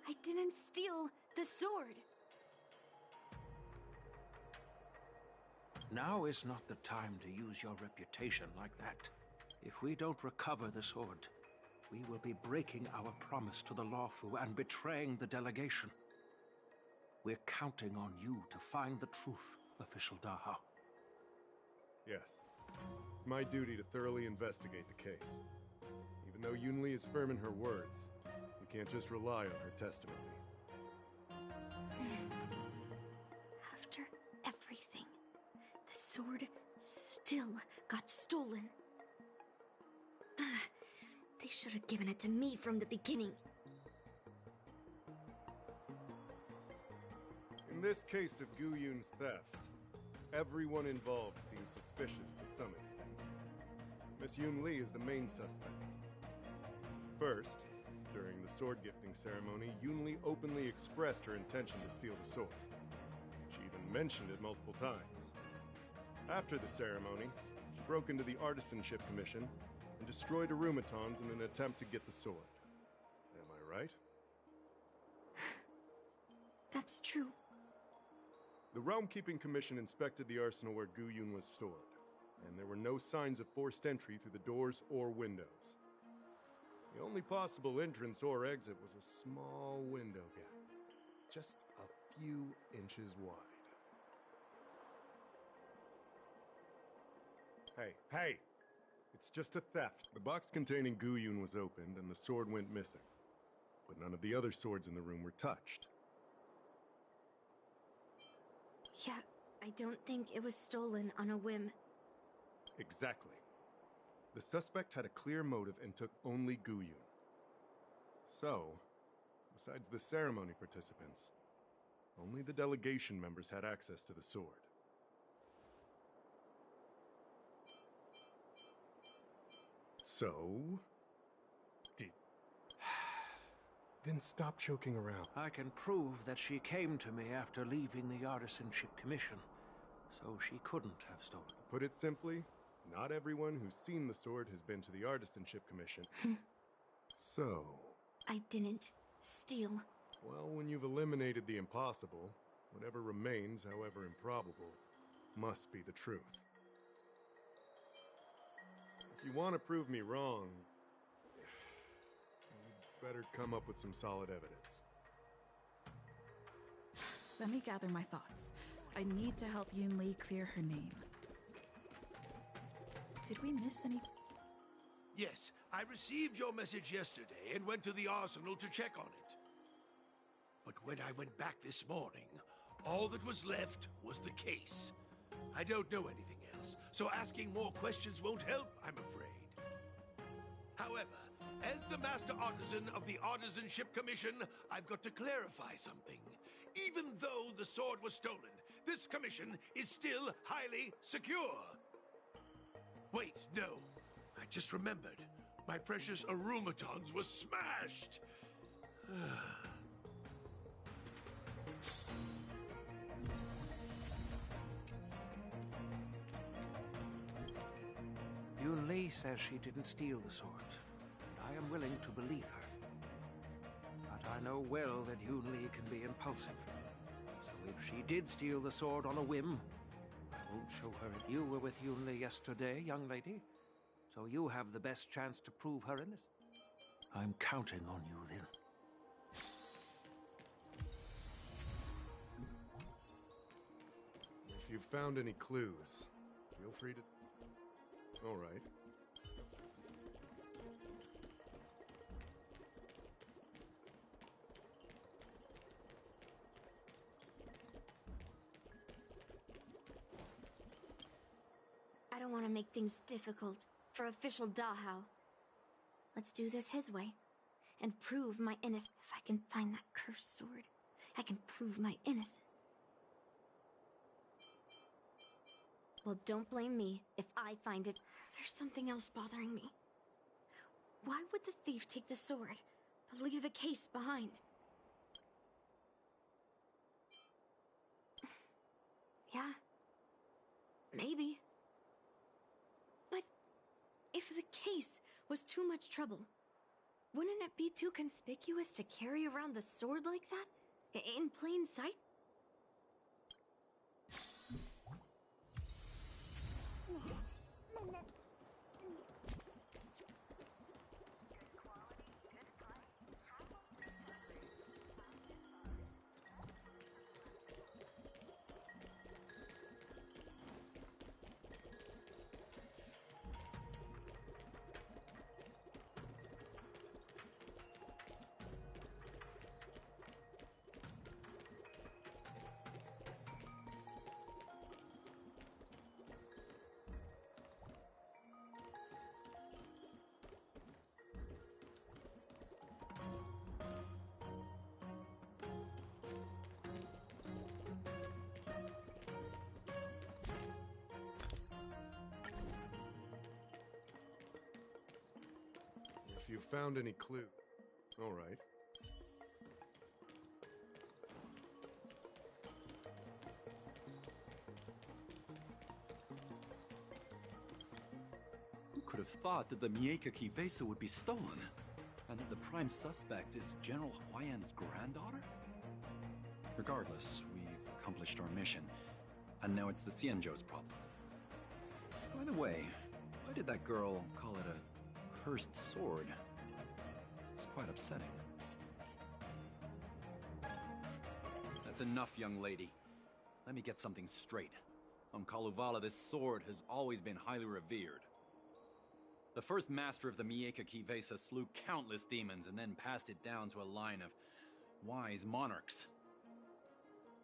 I didn't steal the sword. Now is not the time to use your reputation like that. If we don't recover the sword, we will be breaking our promise to the Lawfu and betraying the delegation. We're counting on you to find the truth, Official Dahao. Yes. It's my duty to thoroughly investigate the case. Even though Yunli is firm in her words, we can't just rely on her testimony. After everything, the sword still got stolen. They should have given it to me from the beginning. In this case of Gu Yun's theft, everyone involved seems suspicious to some extent. Miss Yunli is the main suspect. First, during the sword gifting ceremony, Yunli openly expressed her intention to steal the sword. She even mentioned it multiple times. After the ceremony, she broke into the Artisanship Commission and destroyed Arumatons in an attempt to get the sword. Am I right? That's true. The Realm Keeping Commission inspected the arsenal where Gu Yun was stored, and there were no signs of forced entry through the doors or windows. The only possible entrance or exit was a small window gap, just a few inches wide. Hey! It's just a theft. The box containing Gu Yun was opened and the sword went missing. But none of the other swords in the room were touched. Yeah, I don't think it was stolen on a whim. Exactly. The suspect had a clear motive and took only Gu Yun. So, besides the ceremony participants, only the delegation members had access to the sword. So, then stop joking around. I can prove that she came to me after leaving the Artisanship Commission, so she couldn't have stolen. To put it simply, not everyone who's seen the sword has been to the Artisanship Commission. So... I didn't steal. Well, when you've eliminated the impossible, whatever remains, however improbable, must be the truth. If you want to prove me wrong, you better come up with some solid evidence. Let me gather my thoughts. I need to help Yunli clear her name. Did we miss any? Yes, I received your message yesterday and went to the arsenal to check on it. But when I went back this morning, all that was left was the case. I don't know anything else, so asking more questions won't help, I'm afraid. However, as the Master Artisan of the Artisanship Commission, I've got to clarify something. Even though the sword was stolen, this commission is still highly secure. Wait, no. I just remembered. My precious Arumatons were smashed! Yunli says she didn't steal the sword, and I am willing to believe her. But I know well that Yunli can be impulsive. So if she did steal the sword on a whim, I won't show her that you were with Yunli yesterday, young lady. So you have the best chance to prove her innocent. I'm counting on you then. If you've found any clues, feel free to... All right. I don't want to make things difficult for Official Dahao. Let's do this his way, and prove my innocence. If I can find that cursed sword, I can prove my innocence. Well, don't blame me if I find it. There's something else bothering me. Why would the thief take the sword, but leave the case behind? Yeah, maybe. But if the case was too much trouble, wouldn't it be too conspicuous to carry around the sword like that? In plain sight? If you found any clue... All right. Who could have thought that the Mieka Kivesa would be stolen? And that the prime suspect is General Huayan's granddaughter? Regardless, we've accomplished our mission, and now it's the Xianzhou's problem. By the way, why did that girl call it a cursed sword? It's quite upsetting. That's enough, young lady. Let me get something straight. On Kalevala, this sword has always been highly revered. The first master of the Mieka Kivesa slew countless demons and then passed it down to a line of wise monarchs.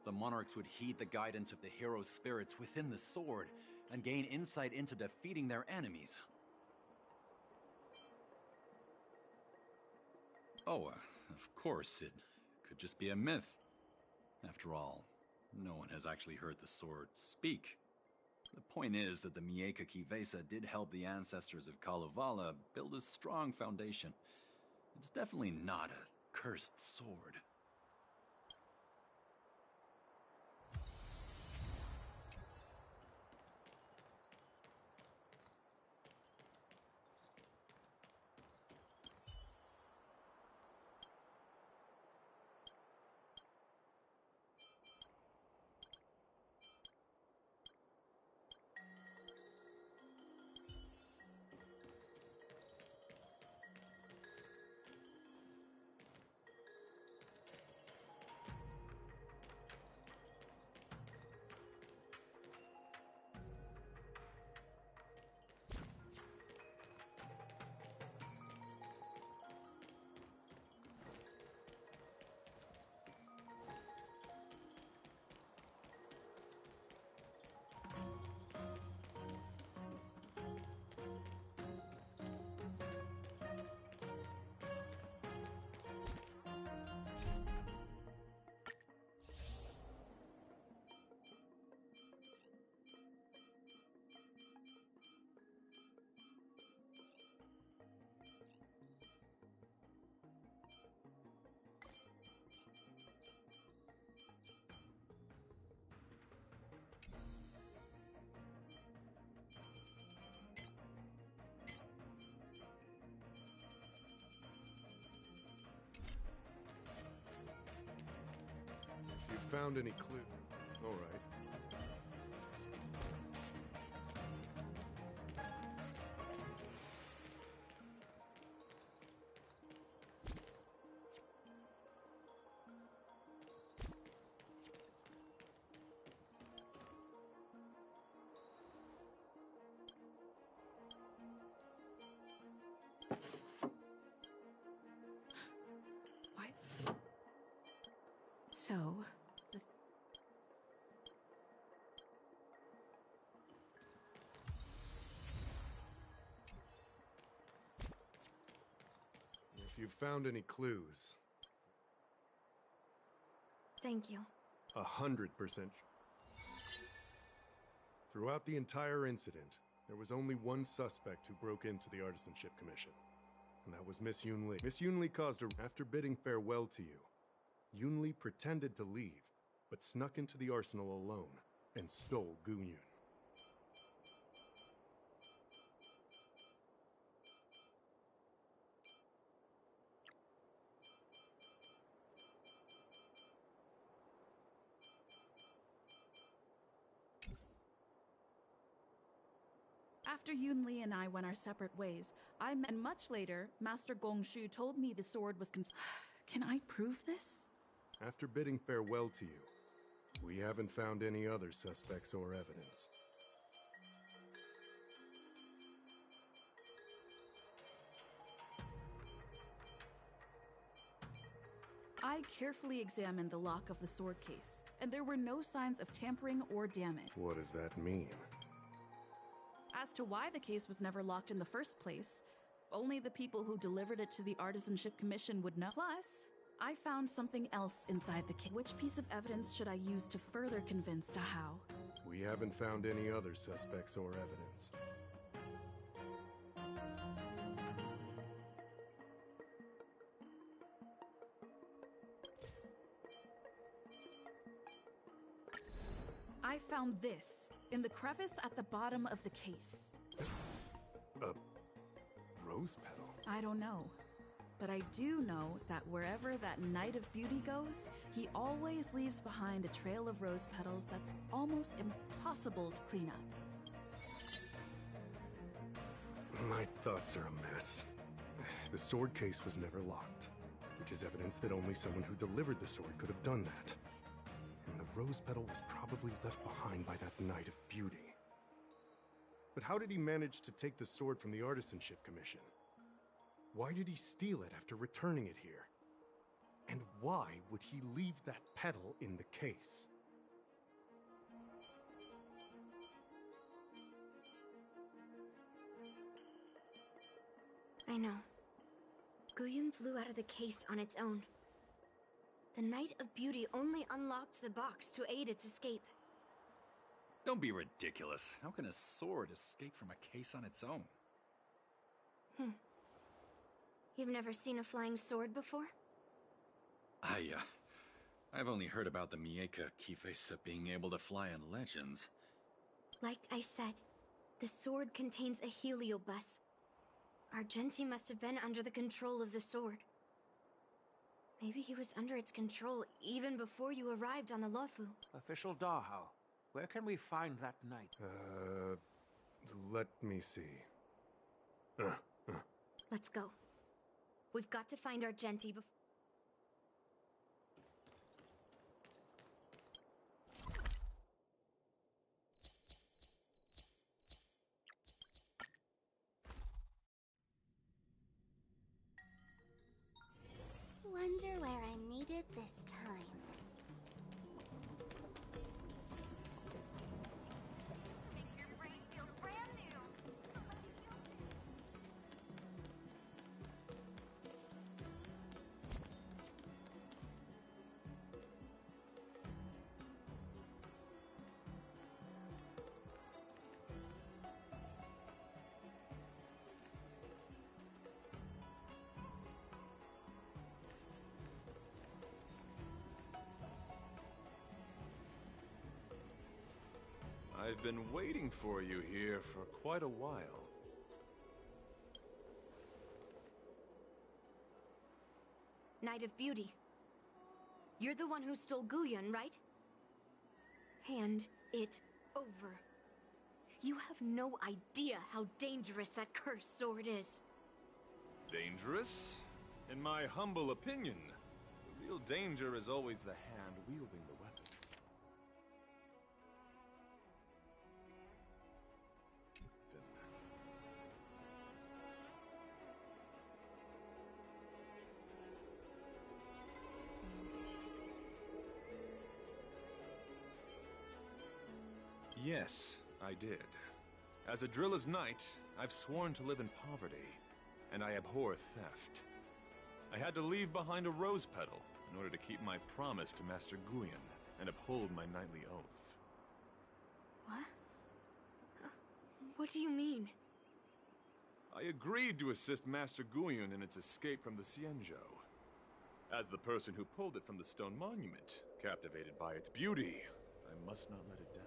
The monarchs would heed the guidance of the hero spirits within the sword and gain insight into defeating their enemies. Oh, of course, it could just be a myth. After all, no one has actually heard the sword speak. The point is that the Mieka Kivesa did help the ancestors of Kalevala build a strong foundation. It's definitely not a cursed sword. If you found any clue... All right. So, If you found any clues... Thank you. 100%. Throughout the entire incident, there was only one suspect who broke into the Artisanship Commission. And that was Miss Yunli. Miss Yunli caused a... After bidding farewell to you, Yunli pretended to leave, but snuck into the arsenal alone and stole Guyun. after Yunli and I went our separate ways, and much later, Master Gongshu told me the sword was Can I prove this? After bidding farewell to you, we haven't found any other suspects or evidence. I carefully examined the lock of the sword case, and there were no signs of tampering or damage. What does that mean? As to why the case was never locked in the first place, only the people who delivered it to the Artisanship Commission would know. Plus, I found something else inside the case. Which piece of evidence should I use to further convince Dahao? We haven't found any other suspects or evidence. I found this in the crevice at the bottom of the case. A rose petal? I don't know. But I do know that wherever that Knight of Beauty goes, he always leaves behind a trail of rose petals that's almost impossible to clean up. My thoughts are a mess. The sword case was never locked, which is evidence that only someone who delivered the sword could have done that. And the rose petal was probably left behind by that Knight of Beauty. But how did he manage to take the sword from the Artisanship Commission? Why did he steal it after returning it here? And why would he leave that petal in the case? I know. Guyun flew out of the case on its own. The Knight of Beauty only unlocked the box to aid its escape. Don't be ridiculous. How can a sword escape from a case on its own? You've never seen a flying sword before? I've only heard about the Mieka Kifesa being able to fly in legends. Like I said, the sword contains a heliobus. Argenti must have been under the control of the sword. Maybe he was under its control even before you arrived on the Lofu. Official Dahao, where can we find that knight? Let me see. Let's go. We've got to find Argenti before... Wonder where I need it this time. I've been waiting for you here for quite a while. Knight of Beauty. You're the one who stole Guyun, right? Hand it over. You have no idea how dangerous that cursed sword is. Dangerous? In my humble opinion, the real danger is always the hand wielding the weapon. Yes, I did. As a Drilla's knight, I've sworn to live in poverty, and I abhor theft. I had to leave behind a rose petal in order to keep my promise to Master Guyun and uphold my knightly oath. What? What do you mean? I agreed to assist Master Guyun in its escape from the Xianzhou. As the person who pulled it from the stone monument, captivated by its beauty, I must not let it down.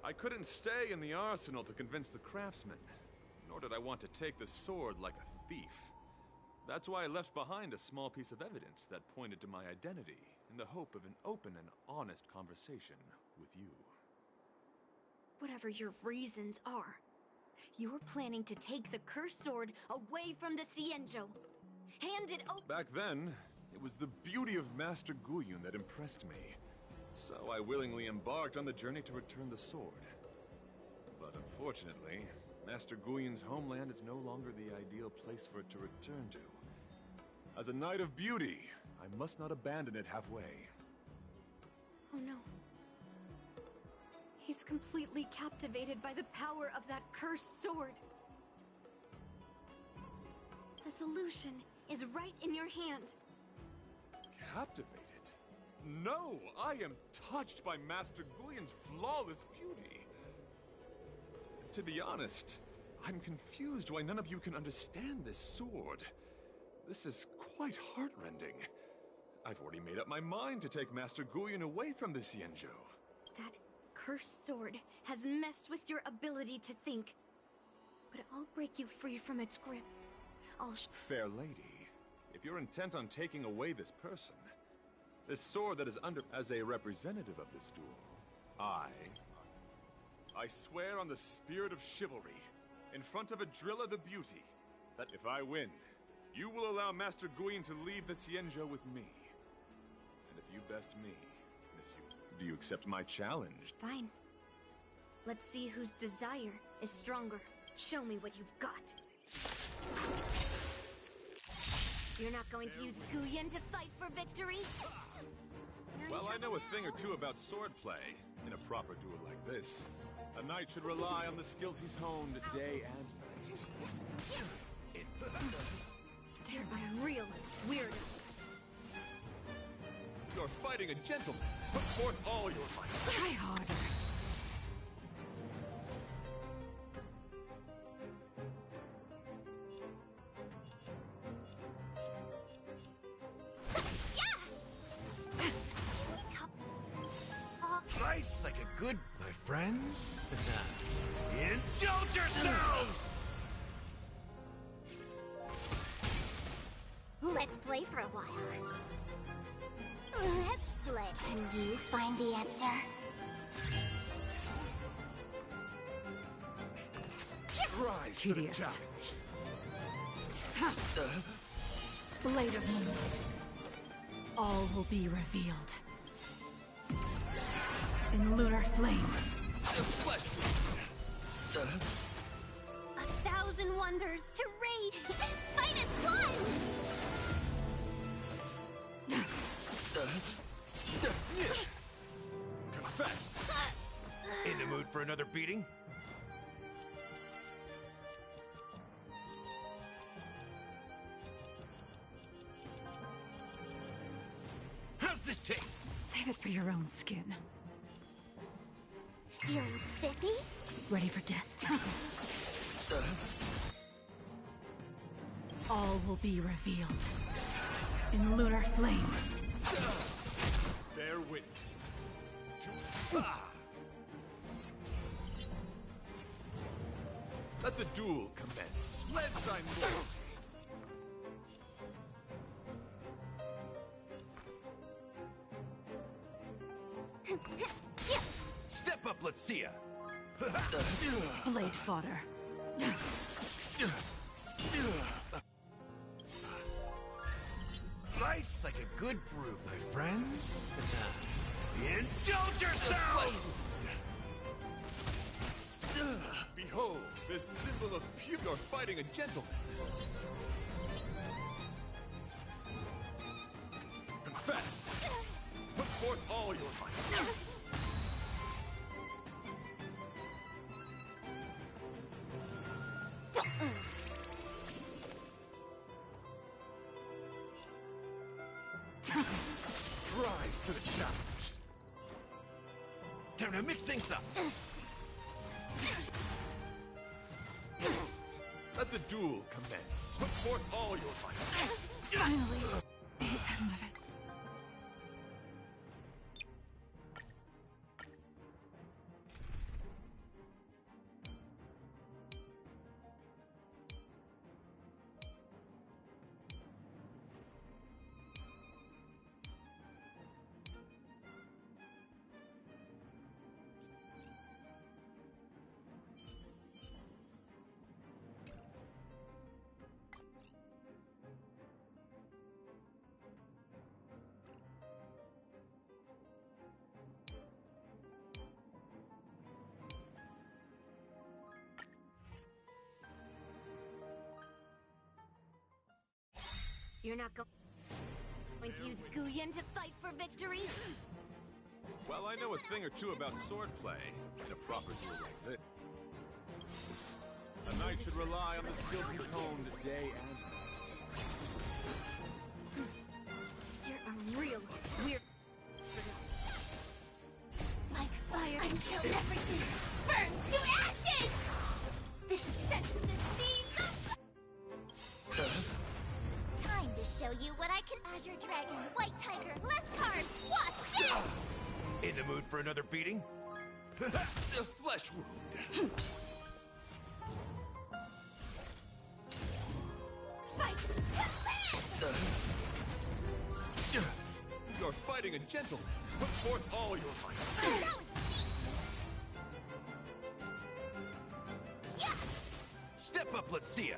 I couldn't stay in the arsenal to convince the craftsman, nor did I want to take the sword like a thief. That's why I left behind a small piece of evidence that pointed to my identity, in the hope of an open and honest conversation with you. Whatever your reasons are, you're planning to take the cursed sword away from the Xianzhou. Hand it over. Back then, it was the beauty of Master Guyun that impressed me. So I willingly embarked on the journey to return the sword. But unfortunately, Master Guyun's homeland is no longer the ideal place for it to return to. As a Knight of Beauty, I must not abandon it halfway. Oh no. He's completely captivated by the power of that cursed sword. The solution is right in your hand. Captivated? No! I am touched by Master Guyun's flawless beauty. To be honest, I'm confused why none of you can understand this sword. This is quite heartrending. I've already made up my mind to take Master Guyun away from the Xianzhou. That cursed sword has messed with your ability to think. But I'll break you free from its grip. Fair lady, if you're intent on taking away this person, this sword that is under... As a representative of this duel, I swear on the spirit of chivalry, in front of Adrilla the Beauty, that if I win, you will allow Master Guion to leave the Xianzhou with me. And if you best me, Miss Yu, do you accept my challenge? Fine. Let's see whose desire is stronger. Show me what you've got. You're not going to use Guion to fight for victory? Well, I know a thing or two about swordplay. In a proper duel like this, a knight should rely on the skills he's honed day and night. Stare by a real weirdo. You're fighting a gentleman. Put forth all your might. Try harder. Nice like a good, my friends. Indulge yourselves! Let's play for a while. Let's play. Can you find the answer? Rise to the challenge. Blade of Moonlight. All will be revealed. In lunar flame. 1,000 wonders to raid. Fight as one. Confess. In the mood for another beating? How's this taste? Save it for your own skin. Feeling spiffy? Ready for death. All will be revealed. In lunar flame. Bear witness. Let the duel commence. Let thy loyalty. Step up, let's see ya. Blade fodder. Nice like a good brew, my friends. Indulge yourselves! Behold, this symbol of pure fighting a gentleman. Confess. Put forth all your might. Rise to the challenge. Time to mix things up. Let the duel commence. Put forth all your might. Finally, the end of it. You're not going to use Guion to fight for victory? Well, I know a thing or two about swordplay. In a proper duel like this, a knight should rely on the skills he's honed day and night. You're a real weird. Like fire until everything burns to ashes! This is set in the seas of... Time to show you what I can... Azure Dragon, White Tiger, less carbs, what's this? In the mood for another beating? A flesh wound. You're fighting a gentleman. Put forth all your might. Step up, let's see ya.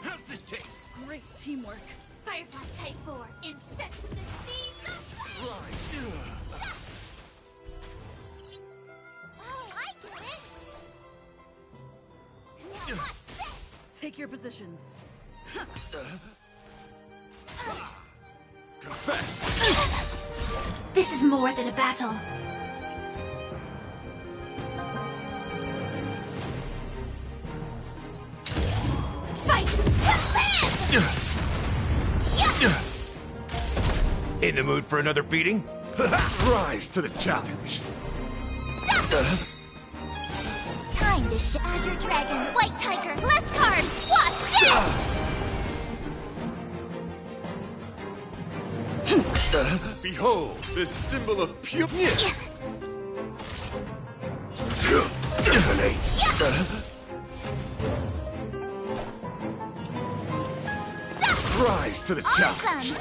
How's this taste? Great teamwork. Firefly Type 4, incense of the seas of Oh, I get it! Now watch this! Take your positions. Confess! This is more than a battle. Fight to live! In the mood for another beating? Rise to the challenge. Time to Azure Dragon, White Tiger, less cards! Watch this! Behold, this symbol of purity. Detonate. Rise to the challenge.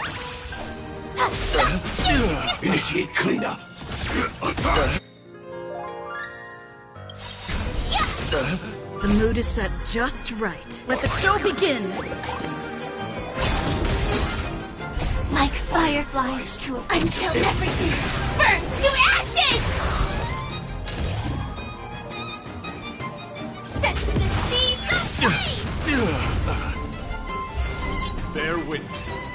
Initiate cleanup. The mood is set just right. Let the show begin! Like fireflies to a Until everything burns to ashes! Set to the seas of flame! Bear witness.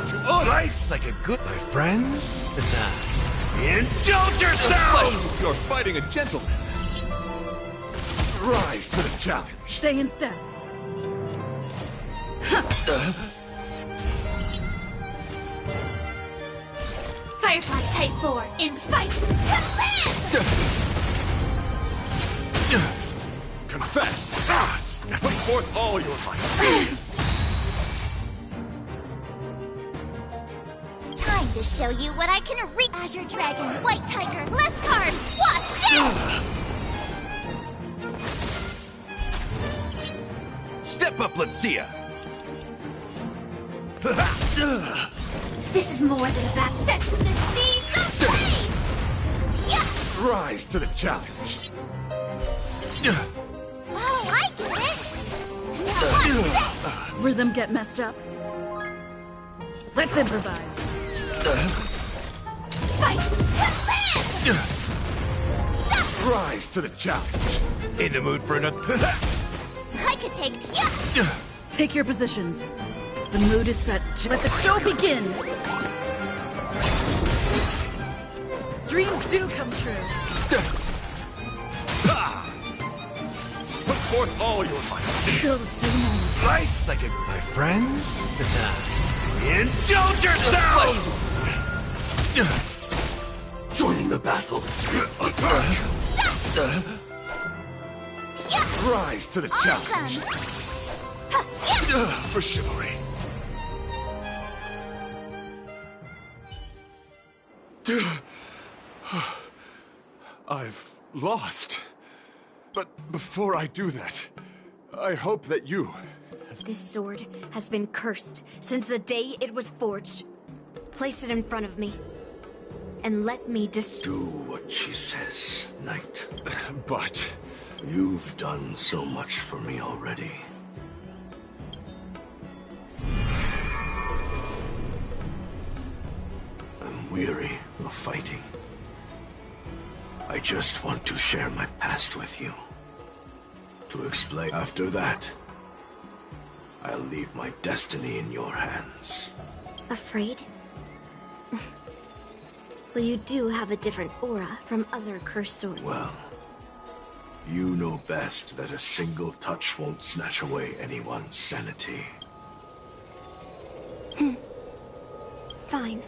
To ice like a good, my friends. Indulge yourselves! You're fighting a gentleman. Rise to the challenge. Stay in step. Firefly Type 4, in fight to live! Confess. Put forth all your might. Time to show you what I can reach. Azure Dragon, White Tiger, less cards! Watch this! Step up, let's see ya. This is more than a battle. Set to the seas of flame! Rise to the challenge. Oh, I get it! Now watch this! Rhythm get messed up. Let's improvise. Fight to live! Rise to the challenge. In the mood for another. I could take Take your positions. The mood is set. Let the show begin! Dreams do come true. Put forth all your might. Still the same moment. Ice like a my friends. Indulge yourselves! Joining the battle. Rise to the challenge. For chivalry. I've lost. But before I do that, I hope that you... This sword has been cursed since the day it was forged. Place it in front of me. And let me Do what she says, Knight. But... You've done so much for me already. I'm weary of fighting. I just want to share my past with you. To explain after that, I'll leave my destiny in your hands. Afraid? Well, you do have a different aura from other cursed swords. Well, you know best that a single touch won't snatch away anyone's sanity. Fine.